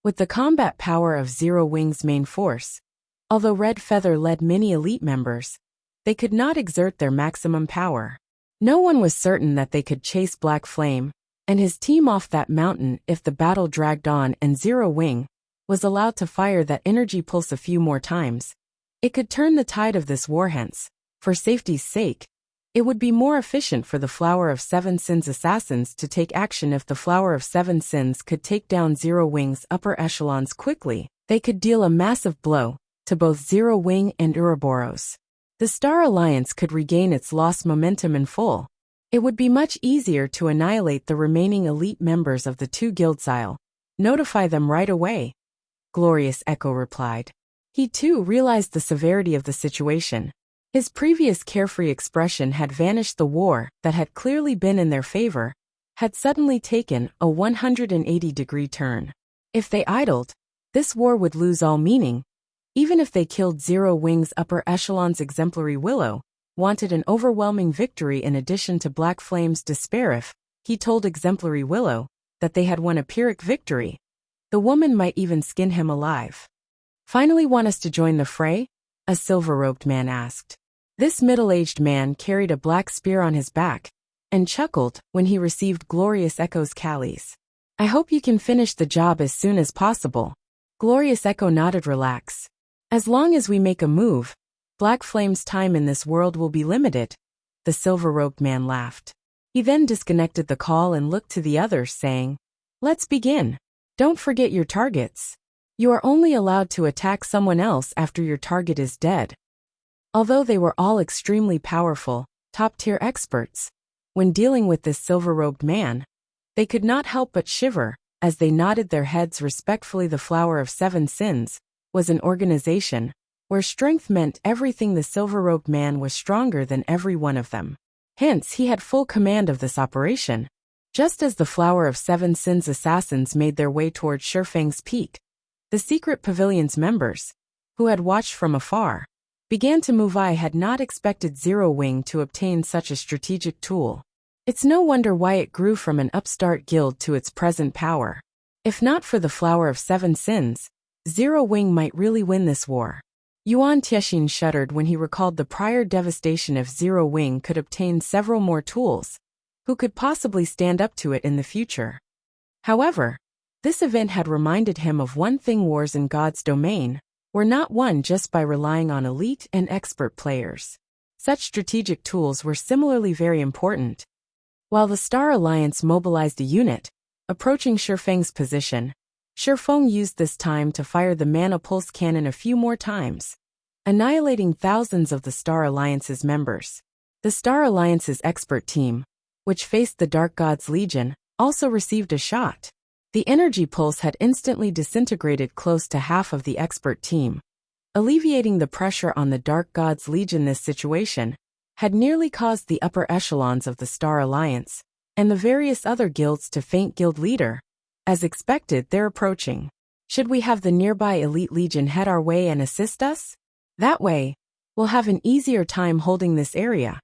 With the combat power of Zero Wing's main force, although Red Feather led many elite members, they could not exert their maximum power. No one was certain that they could chase Black Flame and his team off that mountain if the battle dragged on and Zero Wing was allowed to fire that energy pulse a few more times. It could turn the tide of this war. Hence, for safety's sake, it would be more efficient for the Flower of 7 Sins assassins to take action. If the Flower of 7 Sins could take down Zero Wing's upper echelons quickly, they could deal a massive blow to both Zero Wing and Ouroboros. The Star Alliance could regain its lost momentum in full. It would be much easier to annihilate the remaining elite members of the 2 guilds. I'll notify them right away, Glorious Echo replied. He too realized the severity of the situation. His previous carefree expression had vanished. The war that had clearly been in their favor had suddenly taken a 180-degree turn. If they idled, this war would lose all meaning. Even if they killed Zero Wing's upper echelons, Exemplary Willow wanted an overwhelming victory in addition to Black Flame's despair. If he told Exemplary Willow that they had won a Pyrrhic victory, the woman might even skin him alive. Finally, want us to join the fray? A silver-robed man asked. This middle-aged man carried a black spear on his back and chuckled when he received Glorious Echo's callies. I hope you can finish the job as soon as possible. Glorious Echo nodded. Relax. As long as we make a move, Black Flame's time in this world will be limited. The silver-robed man laughed. He then disconnected the call and looked to the others, saying, Let's begin. Don't forget your targets. You are only allowed to attack someone else after your target is dead. Although they were all extremely powerful, top-tier experts, when dealing with this silver-robed man, they could not help but shiver as they nodded their heads respectfully. The Flower of 7 Sins was an organization where strength meant everything. The silver-robed man was stronger than every one of them. Hence, he had full command of this operation. Just as the Flower of 7 Sins assassins made their way toward Shifang's Peak, the secret pavilion's members, who had watched from afar, began to move. I had not expected Zero Wing to obtain such a strategic tool. It's no wonder why it grew from an upstart guild to its present power. If not for the Flower of 7 Sins, Zero Wing might really win this war. Yuan Tiexin shuddered when he recalled the prior devastation. If Zero Wing could obtain several more tools, who could possibly stand up to it in the future? However, this event had reminded him of one thing: wars in God's domain were not won just by relying on elite and expert players. Such strategic tools were similarly very important. While the Star Alliance mobilized a unit, approaching Shifeng's position, Shifeng used this time to fire the Mana Pulse Cannon a few more times, annihilating thousands of the Star Alliance's members. The Star Alliance's expert team, which faced the Dark God's Legion, also received a shot. The energy pulse had instantly disintegrated close to half of the expert team, alleviating the pressure on the Dark God's Legion. This situation had nearly caused the upper echelons of the Star Alliance and the various other guilds to faint. Guild leader. As expected, they're approaching. Should we have the nearby elite legion head our way and assist us? That way, we'll have an easier time holding this area.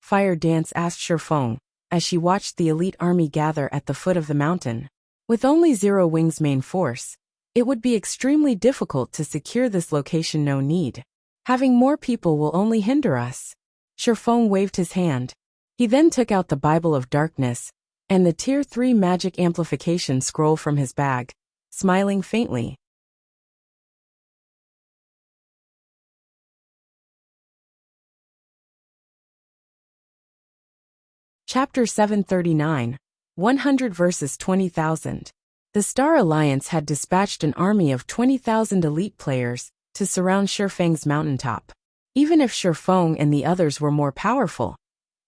Fire Dance asked Shifeng, as she watched the elite army gather at the foot of the mountain. With only Zero Wing's main force, it would be extremely difficult to secure this location. No need. Having more people will only hinder us. Shifeng waved his hand. He then took out the Bible of Darkness and the Tier 3 magic amplification scroll from his bag, smiling faintly. Chapter 739, 100 versus 20,000. The Star Alliance had dispatched an army of 20,000 elite players to surround Shifeng's mountaintop. Even if Shifeng and the others were more powerful,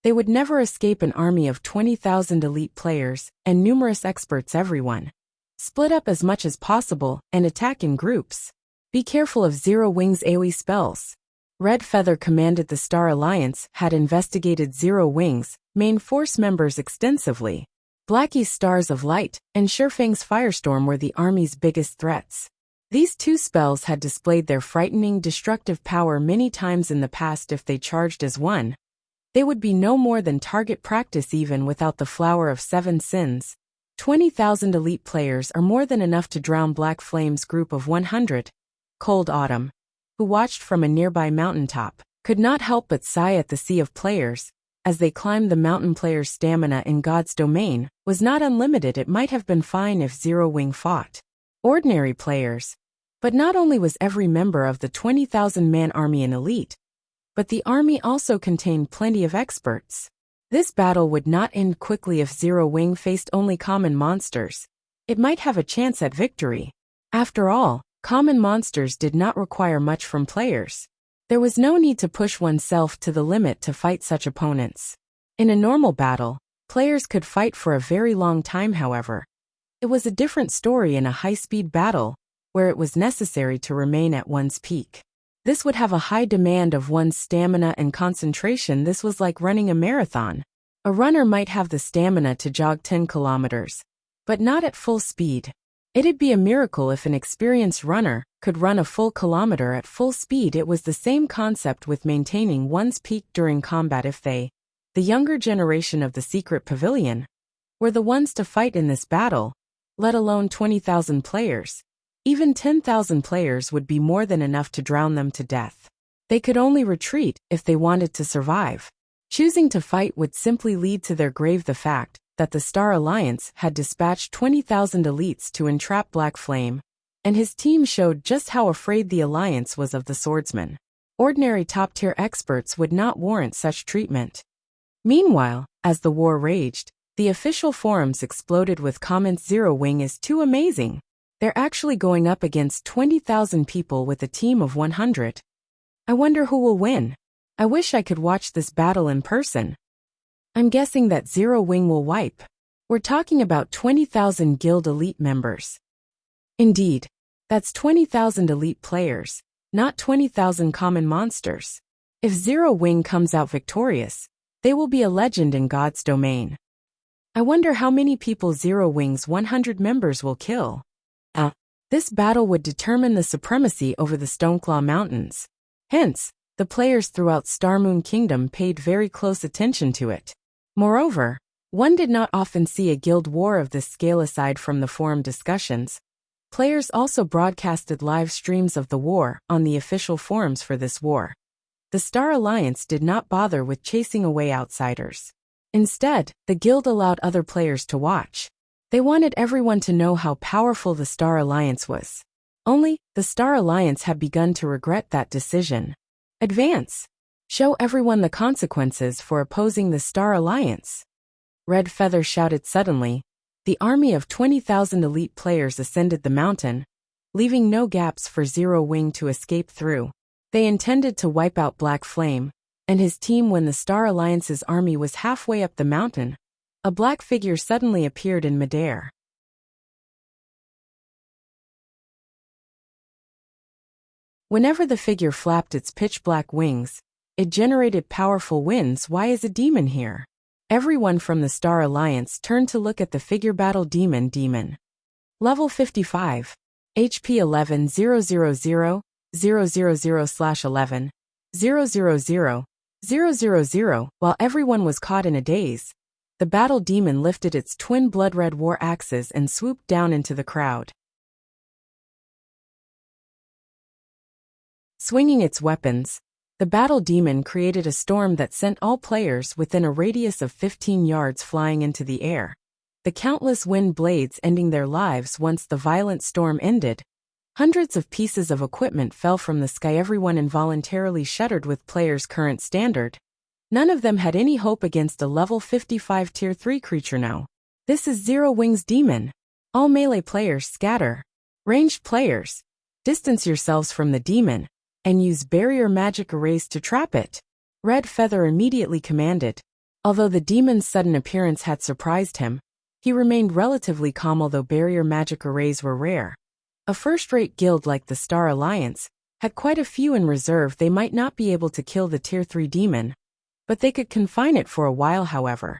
they would never escape an army of 20,000 elite players and numerous experts. Everyone split up as much as possible and attack in groups. Be careful of Zero Wing's AoE spells. Red Feather commanded the Star Alliance had investigated Zero Wing's main force members extensively. Blackie's Stars of Light and Shifeng's Firestorm were the army's biggest threats. These two spells had displayed their frightening destructive power many times in the past. If they charged as one, they would be no more than target practice. Even without the Flower of Seven Sins, 20,000 elite players are more than enough to drown Black Flame's group of 100. Cold Autumn, who watched from a nearby mountaintop, could not help but sigh at the sea of players. As they climbed the mountain, players' stamina in God's domain was not unlimited. It might have been fine if Zero Wing fought ordinary players. But not only was every member of the 20,000-man army an elite, but the army also contained plenty of experts. This battle would not end quickly if Zero Wing faced only common monsters. It might have a chance at victory. After all, common monsters did not require much from players. There was no need to push oneself to the limit to fight such opponents. In a normal battle, players could fight for a very long time. However, it was a different story in a high-speed battle, where it was necessary to remain at one's peak. This would have a high demand of one's stamina and concentration. This was like running a marathon. A runner might have the stamina to jog 10 kilometers, but not at full speed. It'd be a miracle if an experienced runner could run a full kilometer at full speed. It was the same concept with maintaining one's peak during combat. If they, the younger generation of the Secret Pavilion, were the ones to fight in this battle, let alone 20,000 players, even 10,000 players would be more than enough to drown them to death. They could only retreat if they wanted to survive. Choosing to fight would simply lead to their grave. The fact that the Star Alliance had dispatched 20,000 elites to entrap Black Flame, and his team showed just how afraid the Alliance was of the swordsman. Ordinary top-tier experts would not warrant such treatment. Meanwhile, as the war raged, the official forums exploded with comments. Zero Wing is too amazing. They're actually going up against 20,000 people with a team of 100. I wonder who will win. I wish I could watch this battle in person. I'm guessing that Zero Wing will wipe. We're talking about 20,000 guild elite members. Indeed, that's 20,000 elite players, not 20,000 common monsters. If Zero Wing comes out victorious, they will be a legend in God's domain. I wonder how many people Zero Wing's 100 members will kill. This battle would determine the supremacy over the Stoneclaw Mountains. Hence, the players throughout Starmoon Kingdom paid very close attention to it. Moreover, one did not often see a guild war of this scale. Aside from the forum discussions, players also broadcasted live streams of the war on the official forums for this war. The Star Alliance did not bother with chasing away outsiders. Instead, the guild allowed other players to watch. They wanted everyone to know how powerful the Star Alliance was. Only, the Star Alliance had begun to regret that decision. Advance. Show everyone the consequences for opposing the Star Alliance. Red Feather shouted suddenly. The army of 20,000 elite players ascended the mountain, leaving no gaps for Zero Wing to escape through. They intended to wipe out Black Flame and his team. When the Star Alliance's army was halfway up the mountain, a black figure suddenly appeared in midair. Whenever the figure flapped its pitch-black wings, it generated powerful winds. Why is a demon here? Everyone from the Star Alliance turned to look at the figure. Battle Demon. Level 55. HP 11,000,000/11, 000,000. While everyone was caught in a daze, the Battle Demon lifted its twin blood-red war axes and swooped down into the crowd. Swinging its weapons, the Battle Demon created a storm that sent all players within a radius of 15 yards flying into the air, the countless wind blades ending their lives once the violent storm ended. Hundreds of pieces of equipment fell from the sky. Everyone involuntarily shuddered. With players' current standard, none of them had any hope against a level 55 Tier 3 creature now. This is Zero Wing's demon. All melee players scatter. Ranged players, distance yourselves from the demon and use barrier magic arrays to trap it. Red Feather immediately commanded. Although the demon's sudden appearance had surprised him, he remained relatively calm. Although barrier magic arrays were rare, a first-rate guild like the Star Alliance had quite a few in reserve. They might not be able to kill the Tier 3 demon, but they could confine it for a while. However,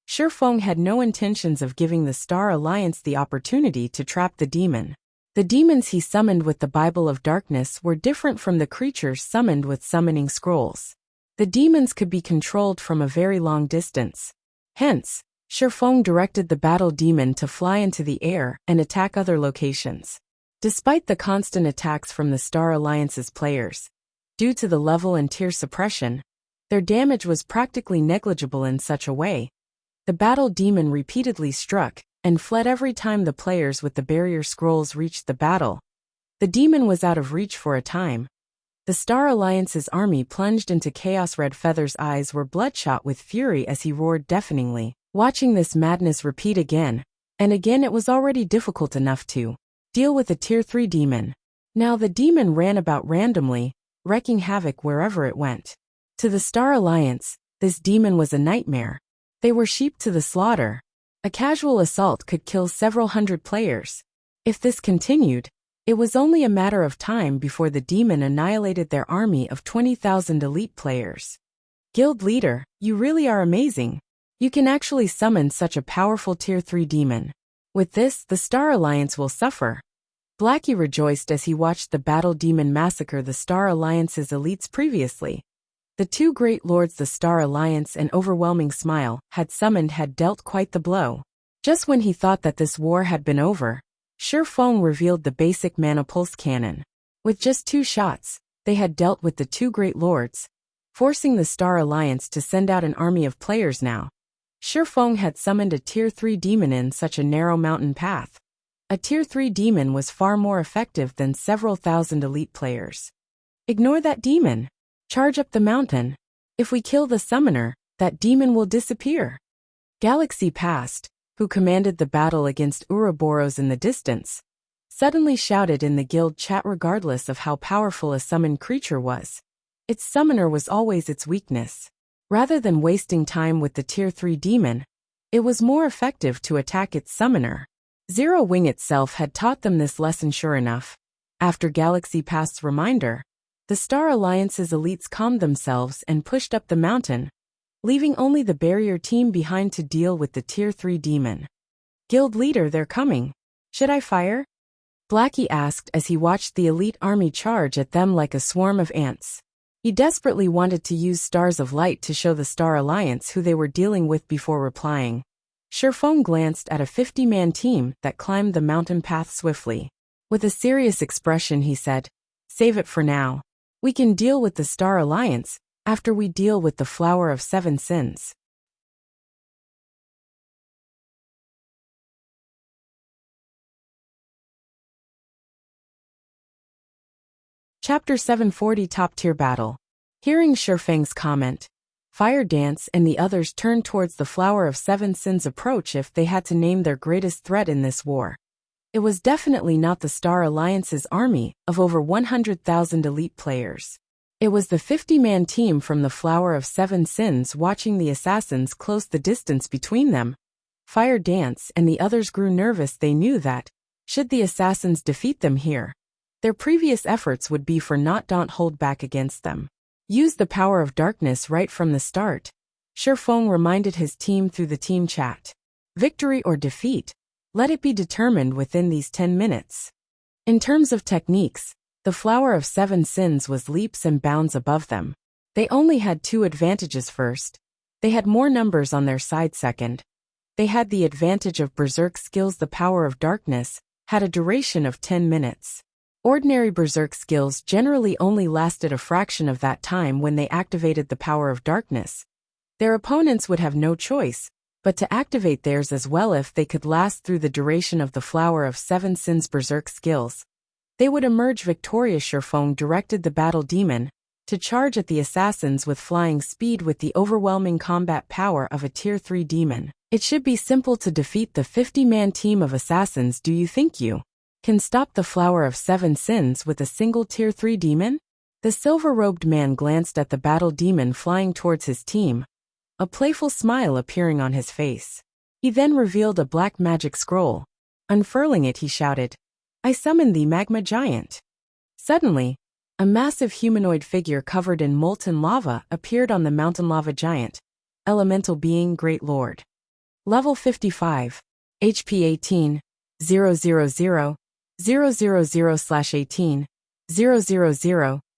Shifeng had no intentions of giving the Star Alliance the opportunity to trap the demon. The demons he summoned with the Bible of Darkness were different from the creatures summoned with summoning scrolls. The demons could be controlled from a very long distance. Hence, Shifeng directed the Battle Demon to fly into the air and attack other locations. Despite the constant attacks from the Star Alliance's players, due to the level and tier suppression, their damage was practically negligible. In such a way, the Battle Demon repeatedly struck and fled every time the players with the barrier scrolls reached the battle. The demon was out of reach for a time. The Star Alliance's army plunged into chaos. Red Feather's eyes were bloodshot with fury as he roared deafeningly. Watching this madness repeat again and again, it was already difficult enough to deal with a Tier 3 demon. Now the demon ran about randomly, wreaking havoc wherever it went. To the Star Alliance, this demon was a nightmare. They were sheep to the slaughter. A casual assault could kill several hundred players. If this continued, it was only a matter of time before the demon annihilated their army of 20,000 elite players. Guild leader, you really are amazing. You can actually summon such a powerful Tier 3 demon. With this, the Star Alliance will suffer. Blackie rejoiced as he watched the Battle Demon massacre the Star Alliance's elites. Previously, the two great lords the Star Alliance and Overwhelming Smile had summoned had dealt quite the blow. Just when he thought that this war had been over, Shifeng revealed the basic mana pulse cannon. With just 2 shots, they had dealt with the two great lords, forcing the Star Alliance to send out an army of players now. Shifeng had summoned a Tier 3 demon in such a narrow mountain path. A Tier 3 demon was far more effective than several thousand elite players. Ignore that demon. Charge up the mountain. If we kill the summoner, that demon will disappear. Galaxy Past, who commanded the battle against Ouroboros in the distance, suddenly shouted in the guild chat. Regardless of how powerful a summoned creature was, its summoner was always its weakness. Rather than wasting time with the Tier 3 demon, it was more effective to attack its summoner. Zero Wing itself had taught them this lesson. Sure enough, after Galaxy Past's reminder, the Star Alliance's elites calmed themselves and pushed up the mountain, leaving only the barrier team behind to deal with the Tier 3 demon. Guild leader, they're coming. Should I fire? Blackie asked as he watched the elite army charge at them like a swarm of ants. He desperately wanted to use stars of light to show the Star Alliance who they were dealing with before replying. Shifeng glanced at a 50-man team that climbed the mountain path swiftly. With a serious expression he said, "Save it for now. We can deal with the Star Alliance after we deal with the Flower of 7 Sins." Chapter 740 Top Tier Battle. Hearing Shifeng's comment, Fire Dance and the others turned towards the Flower of Seven Sins approach if they had to name their greatest threat in this war. It was definitely not the Star Alliance's army of over 100,000 elite players. It was the 50-man team from the Flower of Seven Sins watching the assassins close the distance between them. Fire Dance and the others grew nervous. They knew that, should the assassins defeat them here, their previous efforts would be for not don't hold back against them. Use the power of darkness right from the start, Shifeng reminded his team through the team chat. Victory or defeat, let it be determined within these 10 minutes. In terms of techniques, the Flower of Seven Sins was leaps and bounds above them. They only had two advantages. First, they had more numbers on their side. Second, they had the advantage of berserk skills. The power of darkness had a duration of 10 minutes. Ordinary berserk skills generally only lasted a fraction of that time when they activated the power of darkness. Their opponents would have no choice but to activate theirs as well if they could last through the duration of the Flower of Seven Sins berserk skills. They would emerge victorious. Shifeng directed the battle demon to charge at the assassins with flying speed with the overwhelming combat power of a Tier 3 demon. It should be simple to defeat the 50-man team of assassins. Do you think you can stop the Flower of Seven Sins with a single Tier 3 demon? The silver-robed man glanced at the battle demon flying towards his team, a playful smile appearing on his face. He then revealed a black magic scroll. Unfurling it, he shouted, "I summon the Magma Giant." Suddenly, a massive humanoid figure covered in molten lava appeared on the mountain. Lava Giant, elemental being, Great Lord. Level 55, HP 18, 000, 000/18,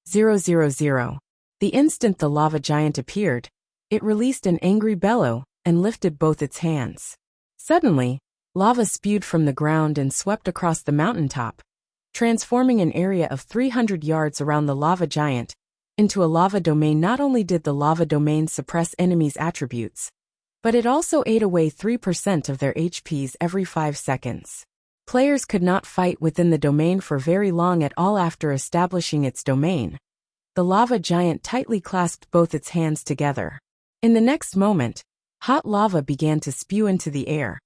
000, 000. The instant the lava giant appeared, it released an angry bellow and lifted both its hands. Suddenly, lava spewed from the ground and swept across the mountaintop, transforming an area of 300 yards around the lava giant into a lava domain. Not only did the lava domain suppress enemies' attributes, but it also ate away 3% of their HPs every 5 seconds. Players could not fight within the domain for very long at all. After establishing its domain, the lava giant tightly clasped both its hands together. In the next moment, hot lava began to spew into the air,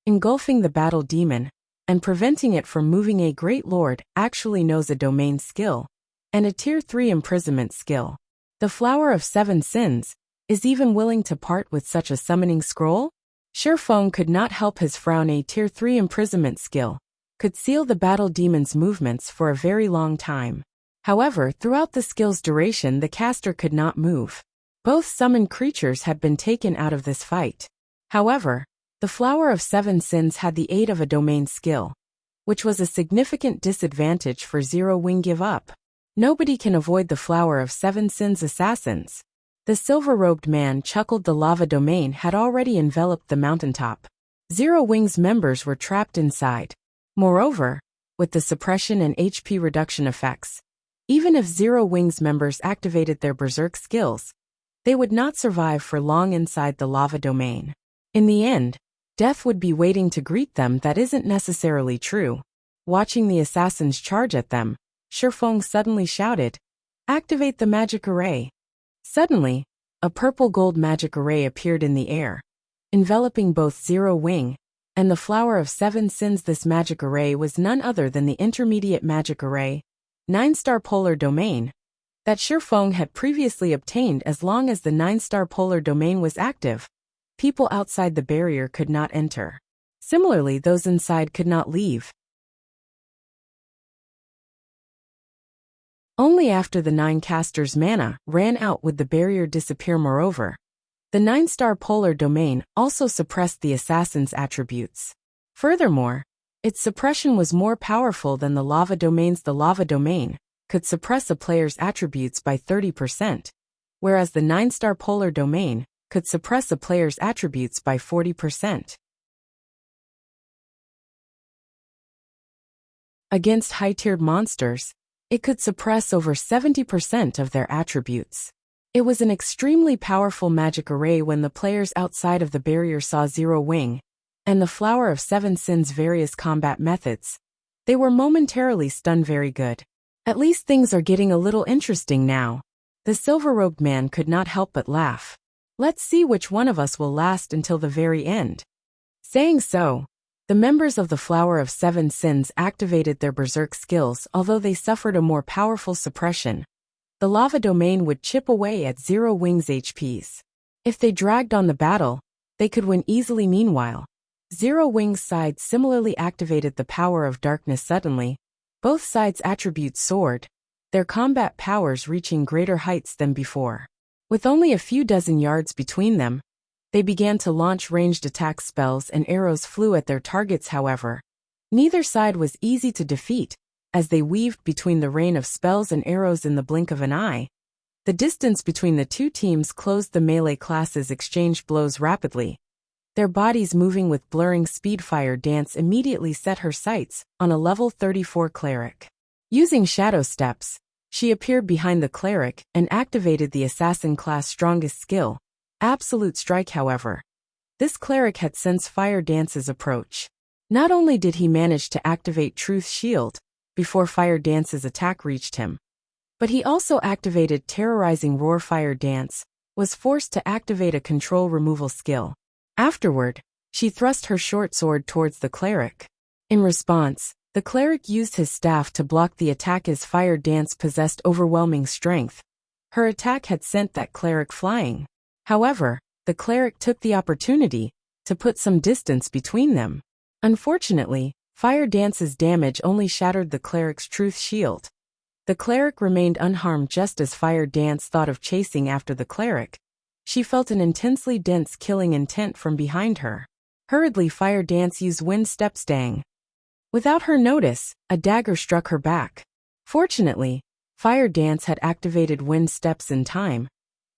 engulfing the battle demon and preventing it from moving. A Great Lord actually knows a domain skill and a Tier 3 imprisonment skill. The Flower of Seven Sins is even willing to part with such a summoning scroll? Shifeng could not help his frown. A Tier 3 imprisonment skill could seal the battle demon's movements for a very long time. However, throughout the skill's duration, the caster could not move. Both summoned creatures had been taken out of this fight. However, the Flower of Seven Sins had the aid of a domain skill, which was a significant disadvantage for Zero Wing. Give up. Nobody can avoid the Flower of Seven Sins assassins. The silver-robed man chuckled. The lava domain had already enveloped the mountaintop. Zero Wing's members were trapped inside. Moreover, with the suppression and HP reduction effects, even if Zero Wing's members activated their berserk skills, they would not survive for long inside the lava domain. In the end, death would be waiting to greet them. That isn't necessarily true. Watching the assassins charge at them, Shifeng suddenly shouted, "Activate the magic array." Suddenly, a purple-gold magic array appeared in the air, enveloping both Zero Wing and the Flower of Seven Sins. This magic array was none other than the intermediate magic array, 9-star polar domain, that Shifeng had previously obtained. As long as the 9-star polar domain was active, people outside the barrier could not enter. Similarly, those inside could not leave. Only after the 9 casters' mana ran out would the barrier disappear. Moreover, the 9-star polar domain also suppressed the assassin's attributes. Furthermore, its suppression was more powerful than the lava domains. The lava domain could suppress a player's attributes by 30%, whereas the 9-star polar domain could suppress a player's attributes by 40%. Against high-tiered monsters, it could suppress over 70% of their attributes. It was an extremely powerful magic array. When the players outside of the barrier saw Zero Wing and the Flower of Seven Sins' various combat methods, they were momentarily stunned. Very good. At least things are getting a little interesting now. The silver-robed man could not help but laugh. Let's see which one of us will last until the very end. Saying so, the members of the Flower of Seven Sins activated their berserk skills. Although they suffered a more powerful suppression, the lava domain would chip away at Zero Wings' HPs. If they dragged on the battle, they could win easily. Meanwhile, Zero Wings' side similarly activated the power of darkness suddenly. Both sides' attributes soared, their combat powers reaching greater heights than before. With only a few dozen yards between them, they began to launch ranged attack spells and arrows flew at their targets. However, neither side was easy to defeat, as they weaved between the rain of spells and arrows in the blink of an eye. The distance between the two teams closed. The melee classes exchanged blows rapidly, their bodies moving with blurring speed. Fire Dance immediately set her sights on a level 34 cleric. Using shadow steps, she appeared behind the cleric and activated the assassin class' strongest skill, Absolute Strike. However, this cleric had sensed Fire Dance's approach. Not only did he manage to activate Truth Shield before Fire Dance's attack reached him, but he also activated Terrorizing Roar. Fire Dance was forced to activate a control removal skill. Afterward, she thrust her short sword towards the cleric. In response, the cleric used his staff to block the attack as Fire Dance possessed overwhelming strength. Her attack had sent that cleric flying. However, the cleric took the opportunity to put some distance between them. Unfortunately, Fire Dance's damage only shattered the cleric's Truth Shield. The cleric remained unharmed. Just as Fire Dance thought of chasing after the cleric, she felt an intensely dense killing intent from behind her. Hurriedly, Fire Dance used Wind Step Stang. Without her notice, a dagger struck her back. Fortunately, Fire Dance had activated Wind Steps in time.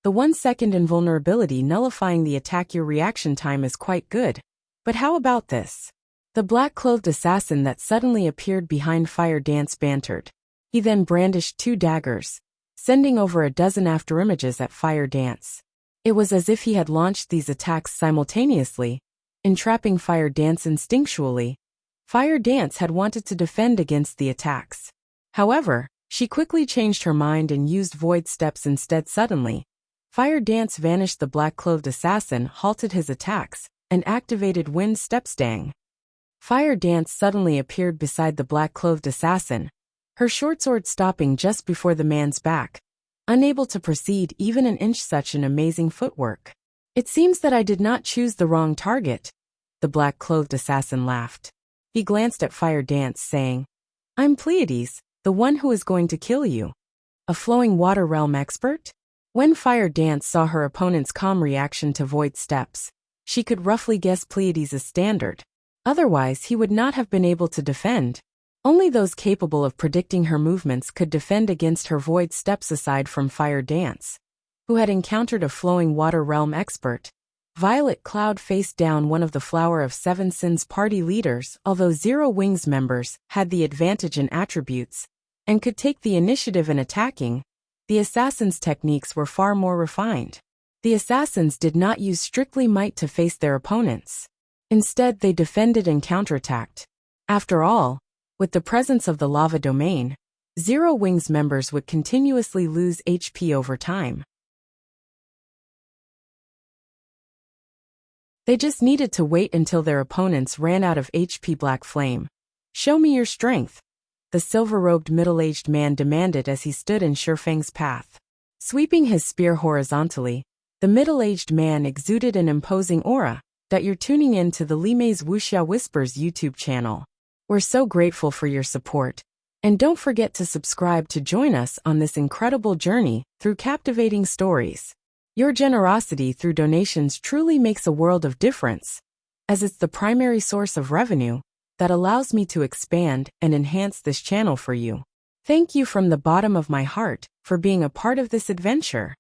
The 1-second invulnerability nullifying the attack. Your reaction time is quite good. But how about this? The black-clothed assassin that suddenly appeared behind Fire Dance bantered. He then brandished 2 daggers, sending over a dozen afterimages at Fire Dance. It was as if he had launched these attacks simultaneously, entrapping Fire Dance instinctually. Fire Dance had wanted to defend against the attacks. However, she quickly changed her mind and used Void Steps instead. Suddenly, Fire Dance vanished. The black-clothed assassin halted his attacks and activated Wind Step Stang. Fire Dance suddenly appeared beside the black-clothed assassin, her short sword stopping just before the man's back, unable to proceed even an inch. Such an amazing footwork. It seems that I did not choose the wrong target. The black-clothed assassin laughed. He glanced at Fire Dance, saying, "I'm Pleiades, the one who is going to kill you. A flowing water realm expert?" When Fire Dance saw her opponent's calm reaction to Void Steps, she could roughly guess Pleiades' standard. Otherwise, he would not have been able to defend. Only those capable of predicting her movements could defend against her Void Steps. Aside from Fire Dance, who had encountered a flowing water realm expert, Violet Cloud faced down one of the Flower of Seven Sins party leaders. Although Zero Wings members had the advantage in attributes and could take the initiative in attacking, the assassins' techniques were far more refined. The assassins did not use strictly might to face their opponents. Instead, they defended and counterattacked. After all, with the presence of the lava domain, Zero Wings members would continuously lose HP over time. They just needed to wait until their opponents ran out of HP. Black Flame, show me your strength, the silver-robed middle-aged man demanded as he stood in Shurfeng's path. Sweeping his spear horizontally, the middle-aged man exuded an imposing aura. You're tuning in to the Lime's Wuxia Whispers YouTube channel. We're so grateful for your support, and don't forget to subscribe to join us on this incredible journey through captivating stories. Your generosity through donations truly makes a world of difference, as it's the primary source of revenue that allows me to expand and enhance this channel for you. Thank you from the bottom of my heart for being a part of this adventure.